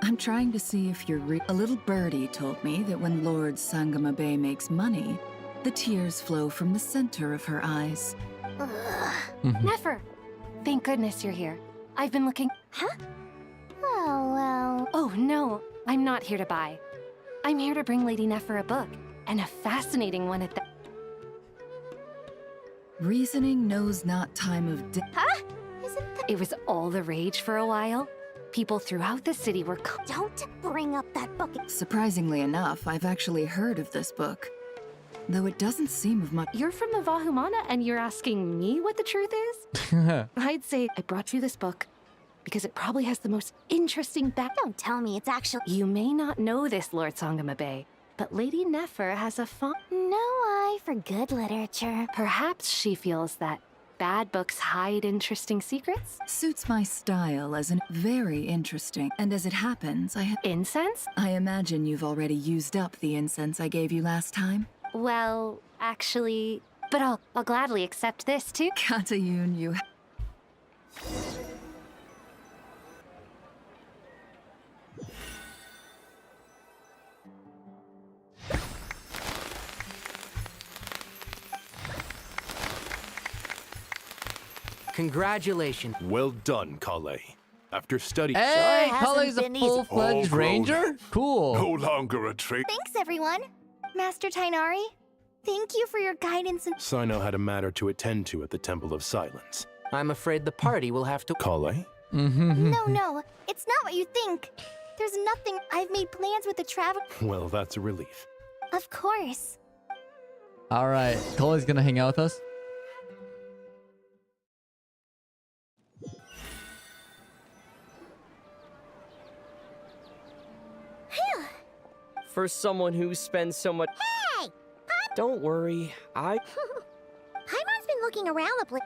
I'm trying to see if you're A little birdie told me that when Lord Sangama Bay makes money, the tears flow from the center of her eyes. Nefer, thank goodness you're here. I've been looking... Huh? Oh, well... Oh, no. I'm not here to buy. I'm here to bring Lady Nefer a book, and a fascinating one at that. Reasoning knows not time of day. Huh? Isn't that... It was all the rage for a while. People throughout the city were... Don't bring up that book. Surprisingly enough, I've actually heard of this book. Though it doesn't seem of much... You're from the Vahumana and you're asking me what the truth is? I'd say I brought you this book because it probably has the most interesting Don't tell me it's actually... You may not know this, Lord Sangama Bay, but Lady Nefer has a No eye for good literature. Perhaps she feels that bad books hide interesting secrets? Suits my style as very interesting. And as it happens, I have... Incense? I imagine you've already used up the incense I gave you last time. Well, actually... But I'll gladly accept this, too. Katayun, you... Congratulations. Well done, Kale. After study... Hey, Kale's a been easy. full-fledged ranger? Cool. No longer a trade... Thanks, everyone. Master Tainari, thank you for your guidance and... So I know had a matter to attend to at the Temple of Silence. I'm afraid the party will have to... Kale? No, it's not what you think. There's nothing. I've made plans with the travel... Well, that's a relief. Of course. All right, Kale's gonna hang out with us. For someone who spends so much... Hey! Don't worry, Paimon's been looking around the place.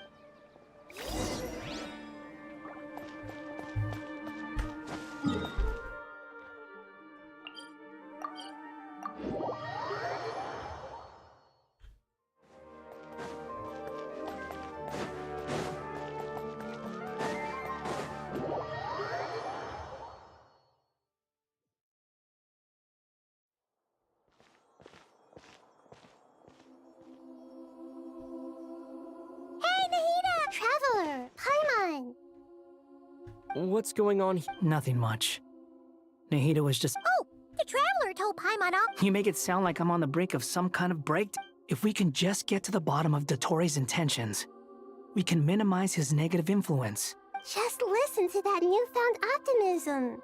What's going on here? Nothing much. Nahida was just... Oh, the Traveler told Paimon all... You make it sound like I'm on the brink of some kind of breakdown. If we can just get to the bottom of Dottoro's intentions, we can minimize his negative influence. Just listen to that newfound optimism.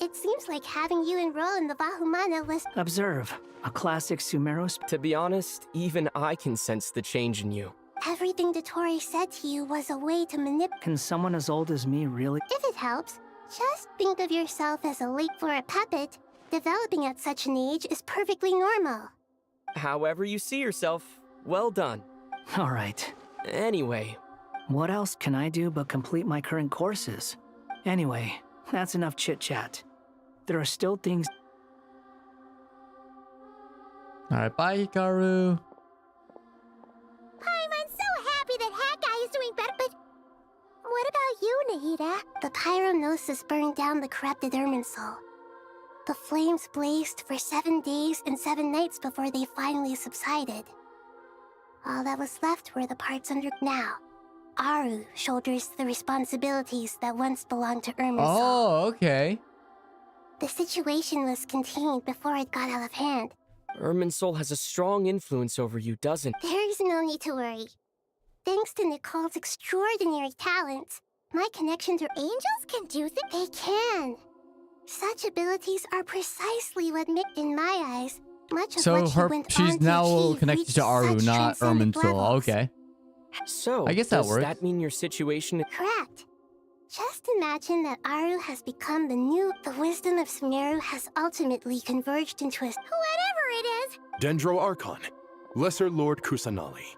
It seems like having you enroll in the Bahumana was... Observe, a classic Sumeru... To be honest, even I can sense the change in you. Everything Dottore said to you was a way to manipulate... Can someone as old as me really... If it helps, just think of yourself as a late for a puppet. Developing at such an age is perfectly normal. However you see yourself, well done. All right. Anyway. What else can I do but complete my current courses? Anyway, that's enough chit-chat. There are still things... Alright, bye, Hikaru. I'm so happy that Haggai is doing better, but... What about you, Nahida? The Pyronosis burned down the corrupted Irminsul. The flames blazed for 7 days and 7 nights before they finally subsided. All that was left were the parts under... Now, Aru shoulders the responsibilities that once belonged to Irminsul. Oh, okay. The situation was contained before it got out of hand. Irminsul has a strong influence over you, doesn't it? There is no need to worry. Thanks to Nicole's extraordinary talents, my connection to angels can do things. They can. Such abilities are precisely what make, in my eyes, much of what she went she's on to now achieve connected to Aru, such not transcendent Irminsul. levels. Okay. So, I guess that does works. that mean your situation... Correct. Just imagine that Aru has become the new... The wisdom of Sumeru has ultimately converged into a... Whatever it is! Dendro Archon, Lesser Lord Kusanali.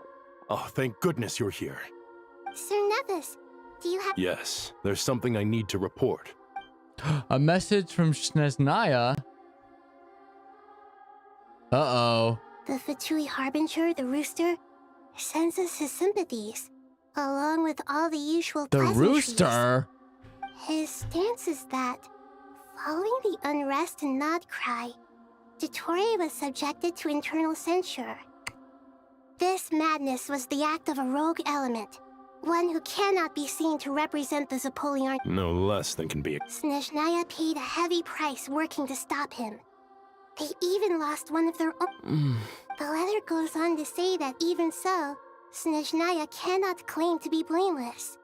Oh, thank goodness you're here. Sir Nevis, do you have... Yes, there's something I need to report. A message from Snezhnaya. Uh-oh. The Fatui Harbinger, the rooster, sends us his sympathies, along with all the usual The pleasantries. rooster? His stance is that, following the unrest and Nod Cry, Dottore was subjected to internal censure. This madness was the act of a rogue element, one who cannot be seen to represent the Zapoliarn. No less than can be... Snezhnaya paid a heavy price working to stop him. They even lost one of their own. The letter goes on to say that even so, Snezhnaya cannot claim to be blameless.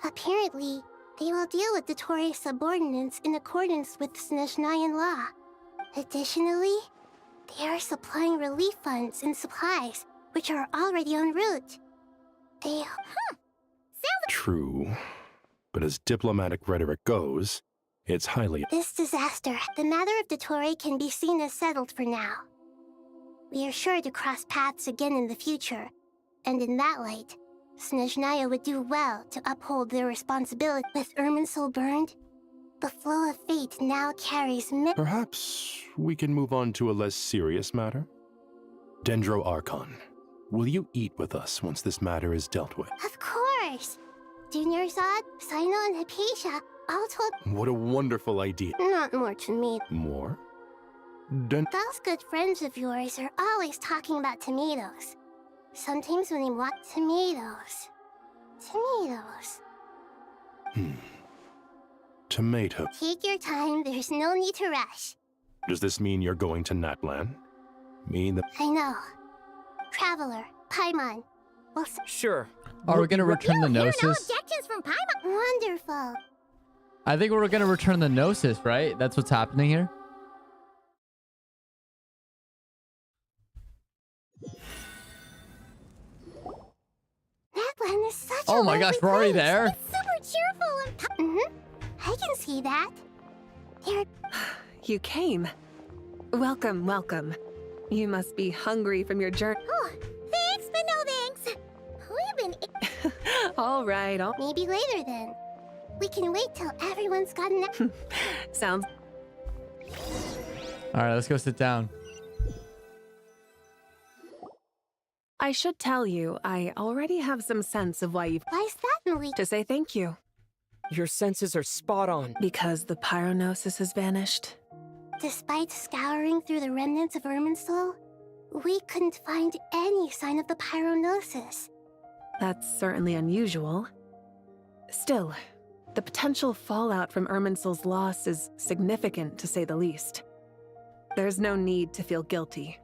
Apparently, they will deal with Dottore's subordinates in accordance with Snezhnayan law. Additionally, they are supplying relief funds and supplies, which are already en route. They... True. But as diplomatic rhetoric goes, it's highly... This disaster, the matter of Dottore can be seen as settled for now. We are sure to cross paths again in the future, and in that light, Snezhnaya would do well to uphold their responsibility. With Irminsul burned, the flow of fate now carries Perhaps we can move on to a less serious matter? Dendro Archon, will you eat with us once this matter is dealt with? Of course! Junior Zod, Sino, and Hypatia all told... What a wonderful idea. Not more to me. More? Those good friends of yours are always talking about tomatoes. Sometimes when they want tomatoes. Tomato. Take your time, there's no need to rush. Does this mean you're going to Natlan? I know. Traveler, Paimon. Well, sure. Are we gonna return the Gnosis? No objections from Paimon. Wonderful. I think we're gonna return the Gnosis, right? That's what's happening here. Natlan is such Oh a my gosh, we're already there? It's super cheerful and... I can see that. You came. Welcome, welcome. You must be hungry from your journey. Oh, thanks, but no thanks. We've been... All right, Maybe later then. We can wait till everyone's gotten... Sounds... Alright, let's go sit down. I should tell you, I already have some sense of why you've... Why's that, Malik? To say thank you. Your senses are spot on. Because the Pyronosis has vanished. Despite scouring through the remnants of Irminsul, we couldn't find any sign of the Pyronosis. That's certainly unusual. Still, The potential fallout from Irminsul's loss is significant, to say the least. There's no need to feel guilty.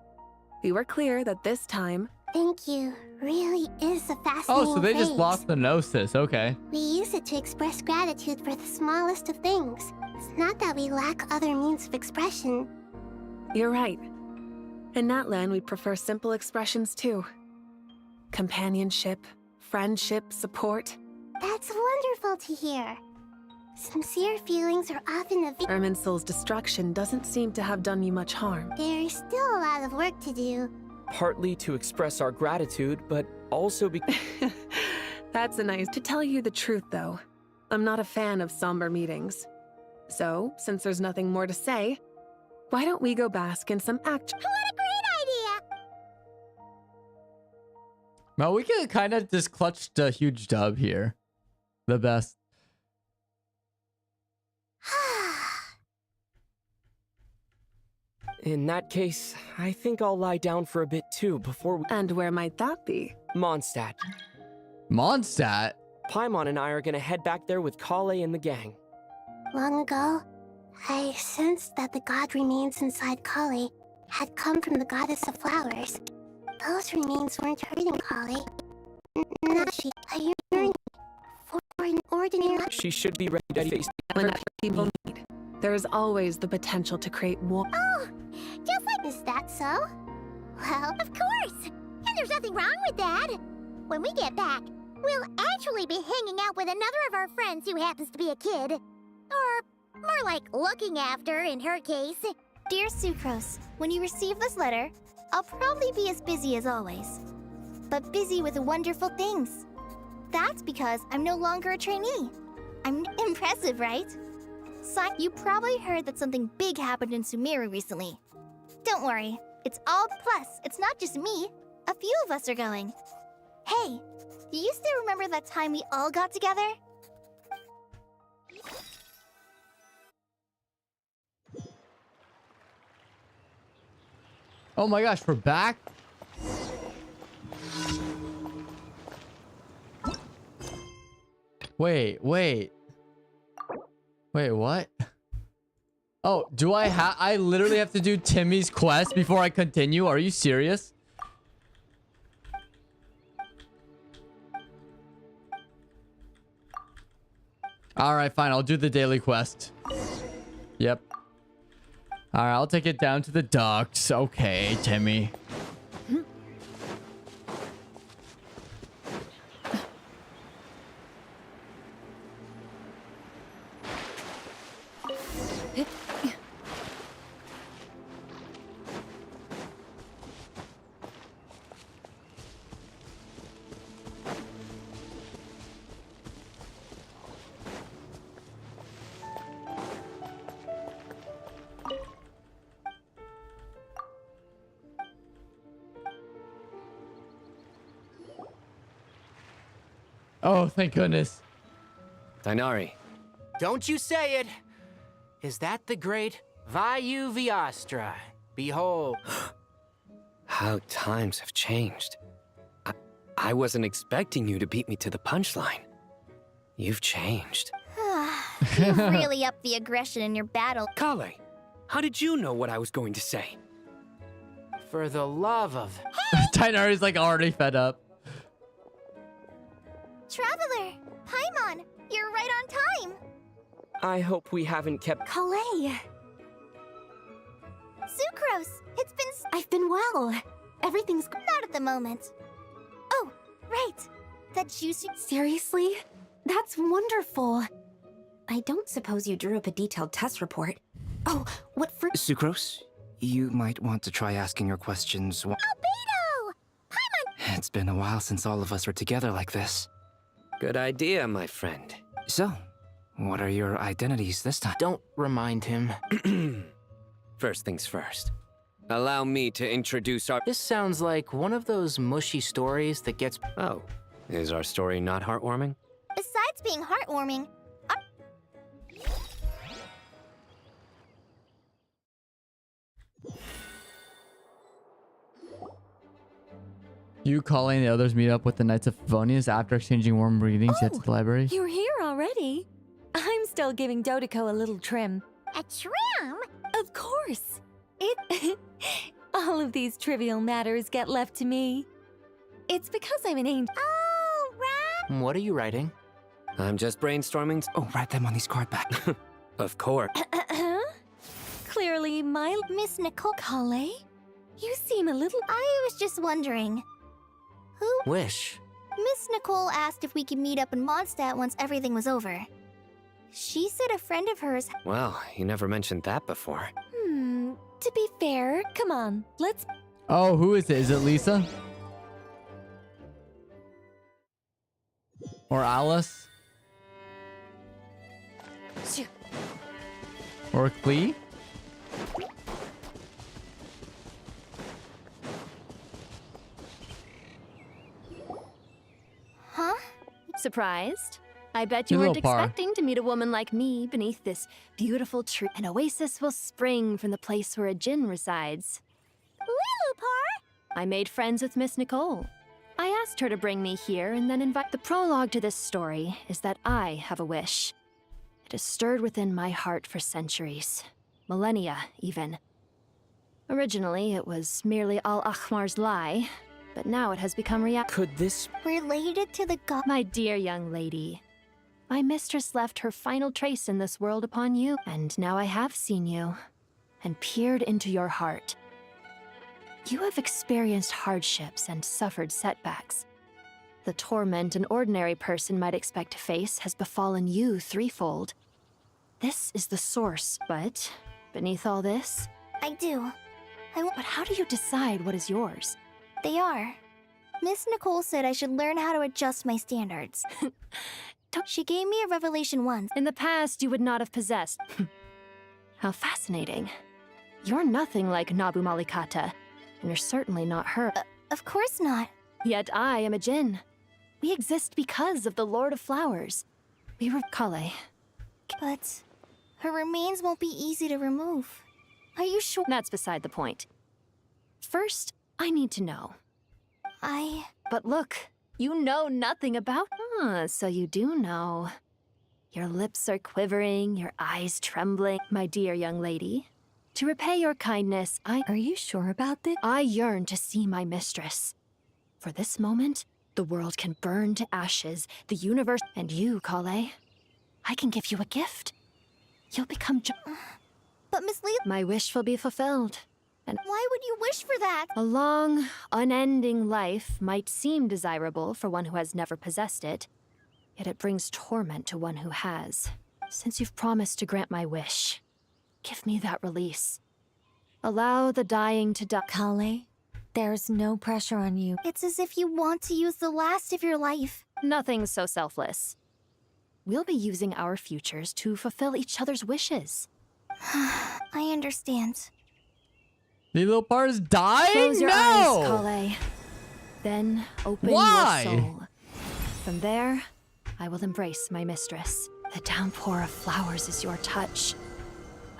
We were clear that this time... Thank you really is a fascinating Oh, so they just phrase. lost the gnosis. Okay. We use it to express gratitude for the smallest of things. It's not that we lack other means of expression. You're right. In Natlan, we prefer simple expressions too. Companionship, friendship, support. That's wonderful to hear. Sincere feelings are often a Irminsul's destruction doesn't seem to have done you much harm. There's still a lot of work to do. Partly to express our gratitude, but also because... That's nice. To tell you the truth, though, I'm not a fan of somber meetings. So, since there's nothing more to say, why don't we go bask in some action? What a great idea! Well, we could kind of just clutched a huge dub here. The best. In that case, I think I'll lie down for a bit too before we... And where might that be? Mondstadt. Mondstadt? Paimon and I are gonna head back there with Kale and the gang. Long ago, I sensed that the god remains inside Kale had come from the goddess of flowers. Those remains weren't hurting Kale. Now she a yearning for an ordinary... She should be ready to face... Whenever people need, there is always the potential to create war. Oh, just like, is that so? Well, of course. And there's nothing wrong with that. When we get back, we'll actually be hanging out with another of our friends who happens to be a kid. Or more like looking after, in her case. Dear Sucrose, when you receive this letter, I'll probably be as busy as always. But busy with wonderful things. That's because I'm no longer a trainee. I'm impressive, right? You probably heard that something big happened in Sumeru recently. Don't worry, it's all plus. It's not just me. A few of us are going. Hey, do you still remember that time we all got together? Oh my gosh, we're back? Wait, what? Oh, do I literally have to do Timmy's quest before I continue? Are you serious? Alright, fine. I'll do the daily quest. Yep. Alright, I'll take it down to the docks. Okay, Timmy. Oh, thank goodness. Dainari. Don't you say it! Is that the great Vayu Viastra? Behold. How times have changed. I wasn't expecting you to beat me to the punchline. You've changed. You've really upped the aggression in your battle. Kale, how did you know what I was going to say? For the love of... Dainari's like already fed up. Traveler! Paimon! You're right on time! I hope we haven't kept... Kale! Sucrose! It's been... I've been well. Everything's... Not at the moment. Oh, right. That juicy... Seriously? That's wonderful. I don't suppose you drew up a detailed test report. Oh, what for... Sucrose, you might want to try asking your questions... Albedo! Paimon! It's been a while since all of us were together like this. Good idea, my friend. So, what are your identities this time? Don't remind him. First things first. Allow me to introduce our... This sounds like one of those mushy stories that gets... Oh, is our story not heartwarming? Besides being heartwarming, You, Colleen, and the others meet up with the Knights of Favonius after exchanging warm greetings yet to the library. You're here already? still giving Dodoco a little trim. A trim? Of course. All of these trivial matters get left to me. It's because I'm an angel. Oh, right. What are you writing? I'm just brainstorming. Oh, write them on these card back. Of course. Clearly, my Miss Nicole. Kale, you seem a little. I was just wondering. Who? Wish. Miss Nicole asked if we could meet up in Mondstadt once everything was over. She said a friend of hers. Well, you never mentioned that before. To be fair, come on, let's. Oh, who is it? Is it Lisa? Or Alice? Or Klee? Huh? Surprised? I bet you weren't expecting to meet a woman like me beneath this beautiful tree. An oasis will spring from the place where a djinn resides. Lilupar? I made friends with Miss Nicole. I asked her to bring me here and then invite. The prologue to this story is that I have a wish. It has stirred within my heart for centuries. Millennia, even. Originally, it was merely Al-Ahmar's lie, but now it has become reality. Could this... Related to the god? My dear young lady, my mistress left her final trace in this world upon you, and now I have seen you, and peered into your heart. You have experienced hardships and suffered setbacks. The torment an ordinary person might expect to face has befallen you threefold. This is the source, but beneath all this... I do. But how do you decide what is yours? They are. Miss Nicole said I should learn how to adjust my standards. She gave me a revelation once. In the past, you would not have possessed. How fascinating. You're nothing like Nabu Malikata, and you're certainly not her. Of course not. Yet I am a djinn. We exist because of the Lord of Flowers. We were Kale. But her remains won't be easy to remove. Are you sure? That's beside the point. First, I need to know. But look, you know nothing about... so you do know. Your lips are quivering, your eyes trembling. My dear young lady, to repay your kindness, Are you sure about this? I yearn to see my mistress. For this moment, the world can burn to ashes, the universe... And you, Kale, I can give you a gift. You'll become... But Miss Lee... My wish will be fulfilled. And why would you wish for that? A long, unending life might seem desirable for one who has never possessed it, yet it brings torment to one who has. Since you've promised to grant my wish, give me that release. Allow the dying to die. Kale, there's no pressure on you. It's as if you want to use the last of your life. Nothing so selfless. We'll be using our futures to fulfill each other's wishes. I understand. Lilopar's dying? Close your eyes, Kale. Then open Why? your soul. From there, I will embrace my mistress. The downpour of flowers is your touch.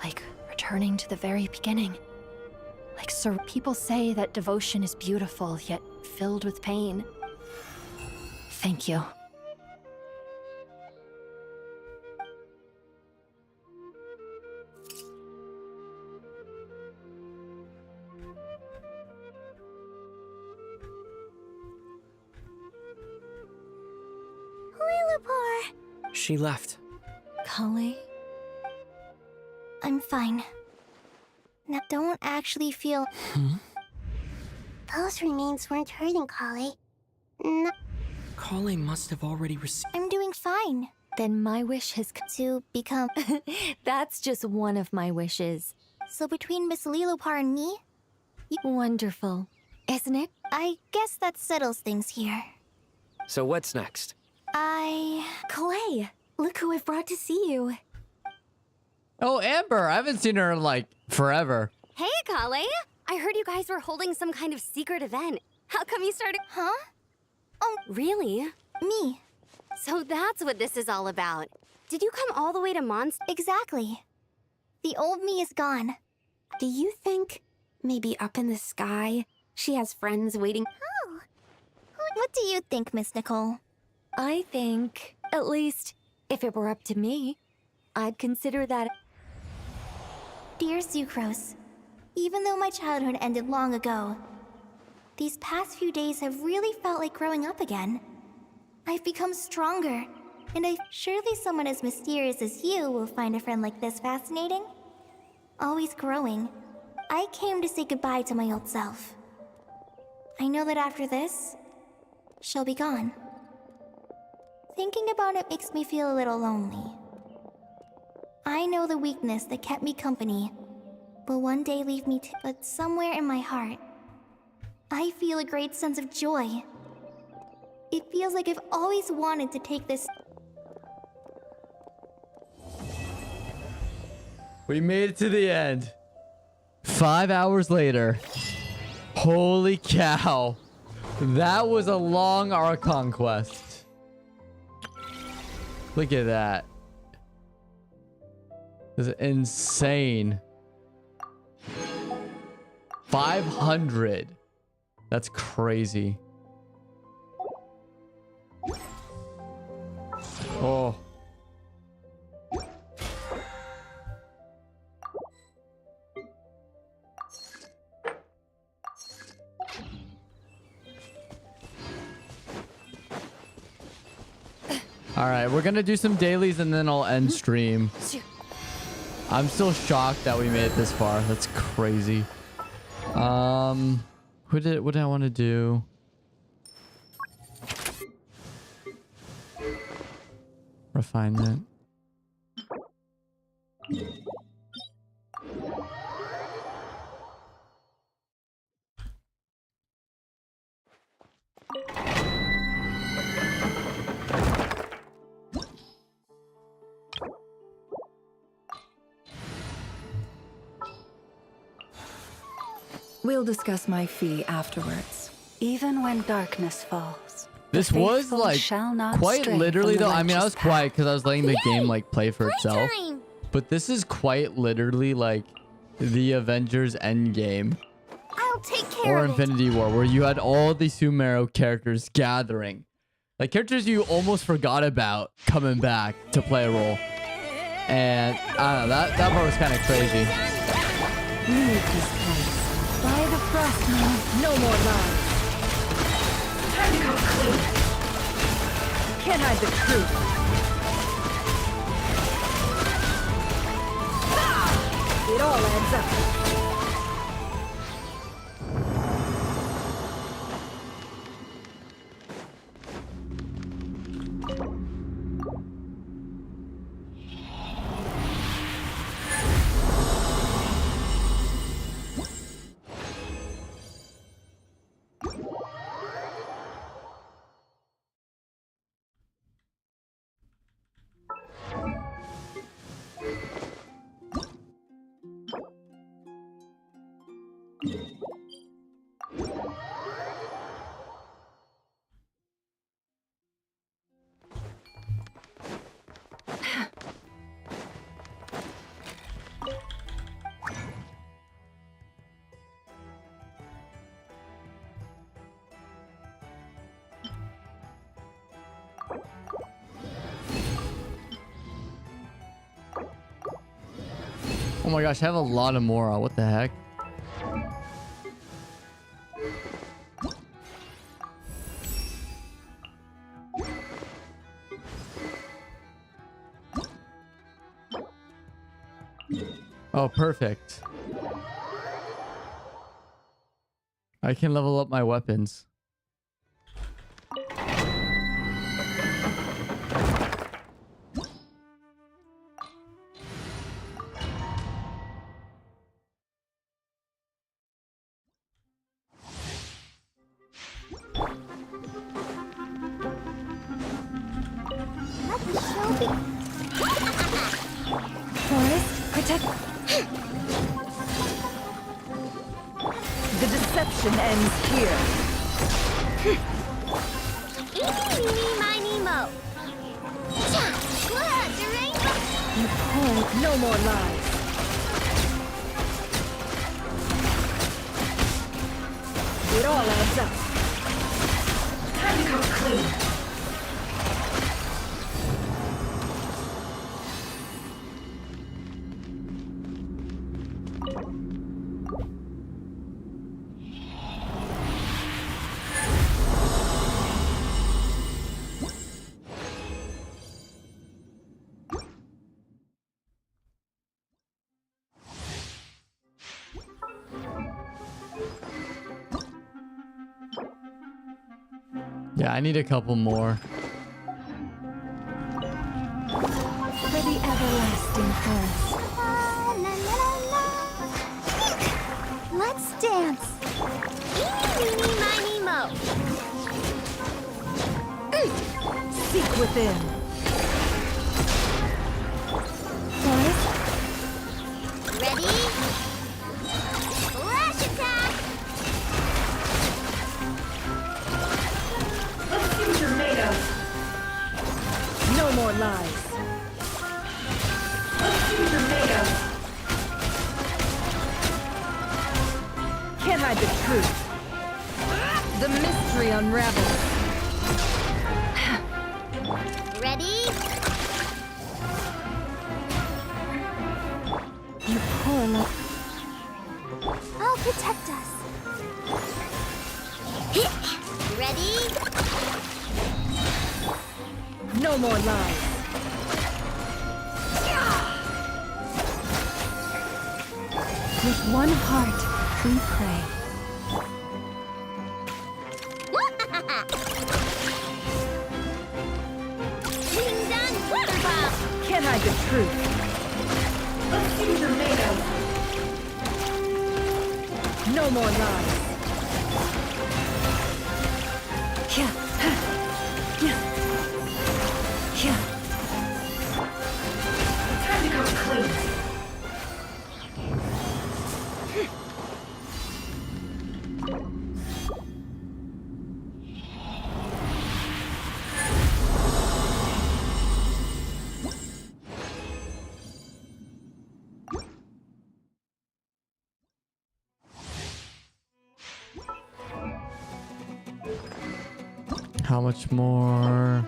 Like returning to the very beginning. Like people say that devotion is beautiful, yet filled with pain. Thank you. Lilupar! She left. Kale? I'm fine. Now, don't actually feel... Those remains weren't hurting Kale. No. Kale must have already received... I'm doing fine. Then my wish has to become... That's just one of my wishes. So between Miss Lilopar and me? Wonderful. Isn't it? I guess that settles things here. So what's next? Kale, look who I've brought to see you. Oh, Amber. I haven't seen her in, like, forever. Hey, Kale. I heard you guys were holding some kind of secret event. How come you started... Huh? Oh, really? Me. So that's what this is all about. Did you come all the way to Mondstadt? Exactly. The old me is gone. Do you think maybe up in the sky she has friends waiting? Oh. What do you think, Miss Nicole? I think, at least, if it were up to me, I'd consider that... Dear Sucrose, even though my childhood ended long ago, these past few days have really felt like growing up again. I've become stronger, and surely someone as mysterious as you will find a friend like this fascinating. Always growing, I came to say goodbye to my old self. I know that after this, she'll be gone. Thinking about it makes me feel a little lonely. I know the weakness that kept me company will one day leave me but somewhere in my heart, I feel a great sense of joy. It feels like I've always wanted to take this. We made it to the end. 5 hours later. Holy cow. That was a long Archon quest. Look at that. This is insane. 500. That's crazy. Oh. All right, we're gonna do some dailies and then I'll end stream. I'm still shocked that we made it this far. That's crazy. What did I want to do? Refinement. We'll discuss my fee afterwards. Even when darkness falls. This was like quite literally though. I mean, I was quiet because I was letting the game like play for itself. But this is quite literally like the Avengers Endgame. I'll take care Or of Infinity War, where you had all the Sumeru characters gathering. Like characters you almost forgot about coming back to play a role. And I don't know, that part was kind of crazy. Leave this place. By the frost moon, no more lies. Time to go clean. Can't hide the truth. It all adds up. Oh my gosh, I have a lot of Mora. What the heck? Oh, perfect. I can level up my weapons. The deception ends here. Eeny, meeny, miny, mo. You pull no more lies. It all adds up. Time to go clean. Yeah, I need a couple more. For the everlasting forest. Let's dance. Eeny, meeny, miny, mo. Seek within. Forest. Ready? Flash attack! Let's see what you're made of. No more lies. Let's see what you're made of. Can't hide the truth. The mystery unravels. Ready? You poor love. I'll protect us. Ready? No more lies. With one heart, we pray. Ding dong, water bomb! Can't hide the truth. Let's see what you're made of. No more lies. Yeah. Yeah. Yeah. Time to come clean. How much more?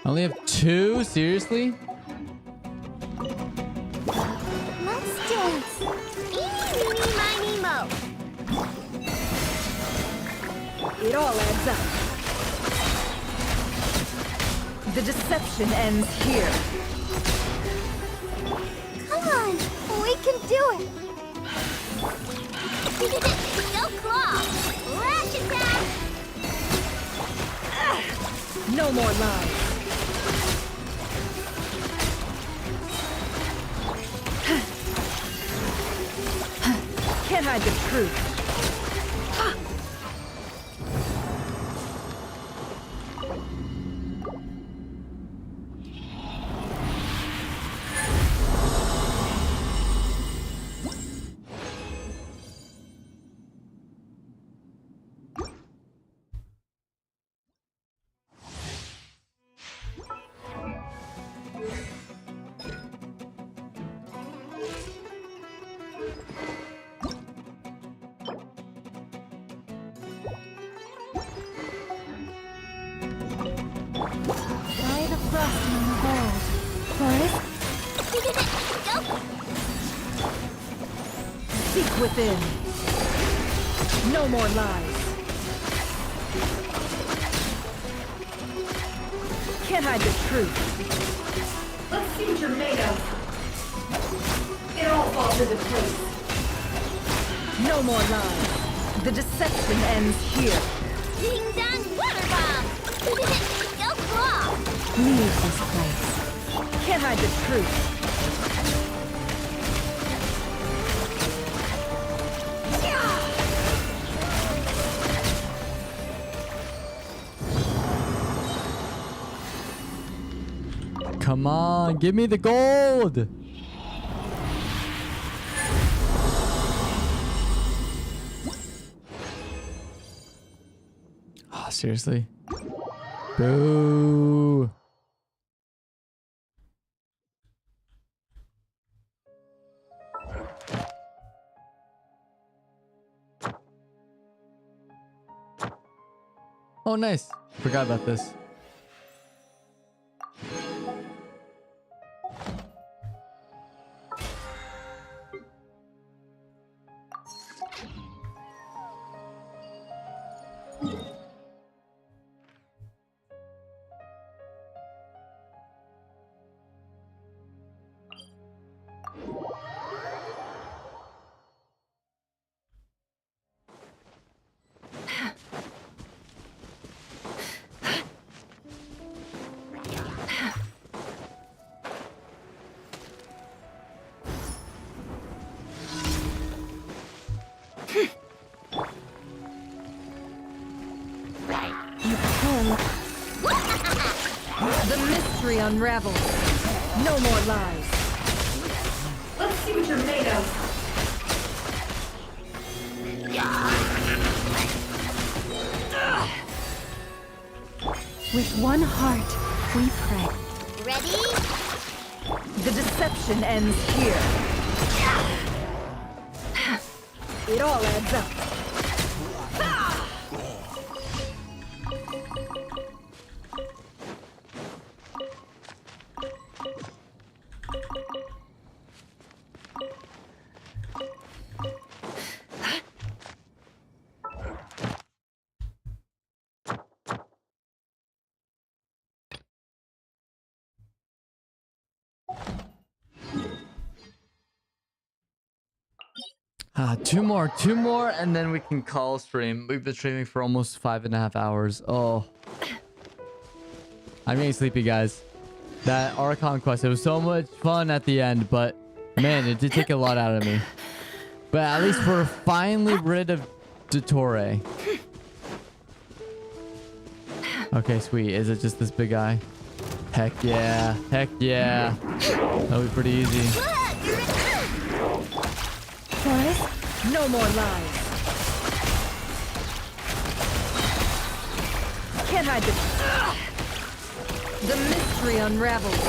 I only have 2? Seriously? Let's dance. Eeny, meeny, miny, mo. It all adds up. The deception ends here. Come on, we can do it. Go claw! Flash attack! No more lies. Can't hide the truth. By the frost and the gold. Forest? Go! Seek within. No more lies. Can't hide the truth. Let's see what you're made of. It all falls into place. No more lies. The deception ends here. Ding dong, water bomb! Go claw! Leave this place. Can't hide the truth. Come on, give me the gold. Ah, seriously? Boo. Oh, nice. Forgot about this. unravels. No more lies. Let's see what you're made of. With one heart, we pray. Ready? The deception ends here. It all adds up. Two more, and then we can call stream. We've been streaming for almost 5.5 hours. Oh, I'm getting sleepy, guys. That Archon quest, it was so much fun at the end, but man, it did take a lot out of me. But at least we're finally rid of Dottore. Okay, sweet. Is it just this big guy? Heck yeah. Heck yeah. That'll be pretty easy. Taurus, no more lies. Can't hide the mystery unravels.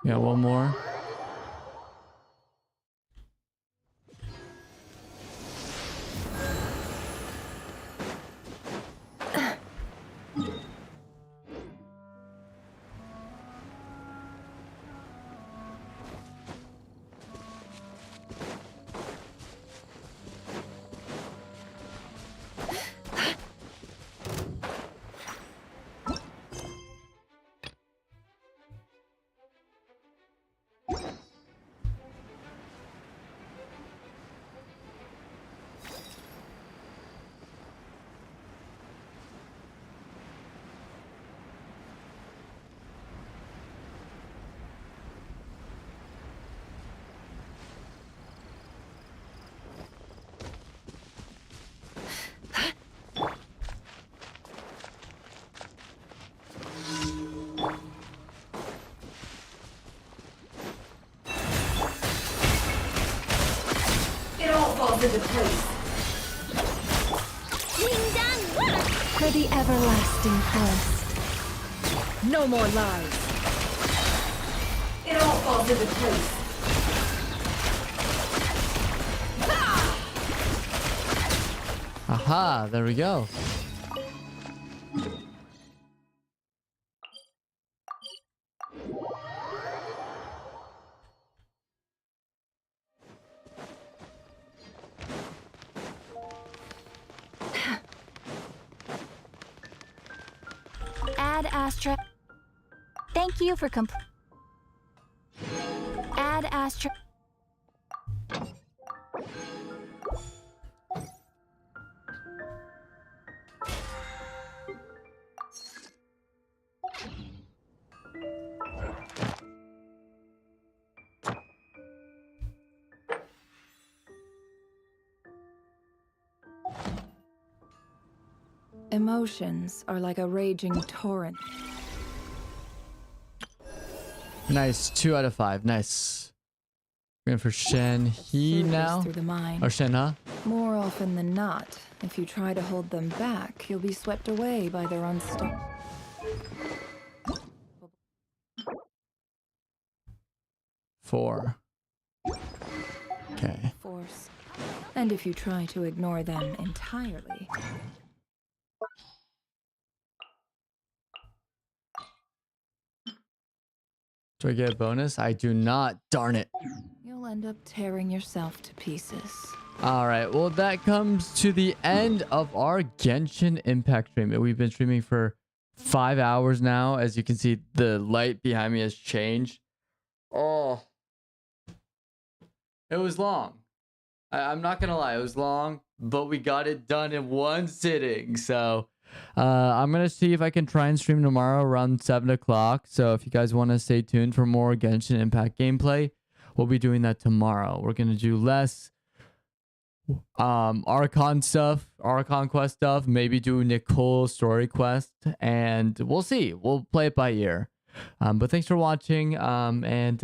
Yeah, one more. Into place. For the everlasting quest. No more lies. It all falls into place. Aha, there we go. Astra. Thank you for Add Astra. Emotions are like a raging torrent. Nice. 2 out of 5. Nice. Going for Shen He now. Through the mind. Or Shen Ha. More often than not, if you try to hold them back, you'll be swept away by their unstoppable. 4. Okay. Force. And if you try to ignore them entirely. Do I get a bonus? I do not. Darn it. You'll end up tearing yourself to pieces. All right. Well, that comes to the end of our Genshin Impact stream. We've been streaming for 5 hours now. As you can see, the light behind me has changed. Oh. It was long. I'm not going to lie. It was long, but we got it done in one sitting. So I'm going to see if I can try and stream tomorrow around 7 o'clock. So if you guys want to stay tuned for more Genshin Impact gameplay, we'll be doing that tomorrow. We're going to do less Archon stuff, Archon quest stuff, maybe do Nicole's story quest, and we'll see. We'll play it by ear. But thanks for watching, and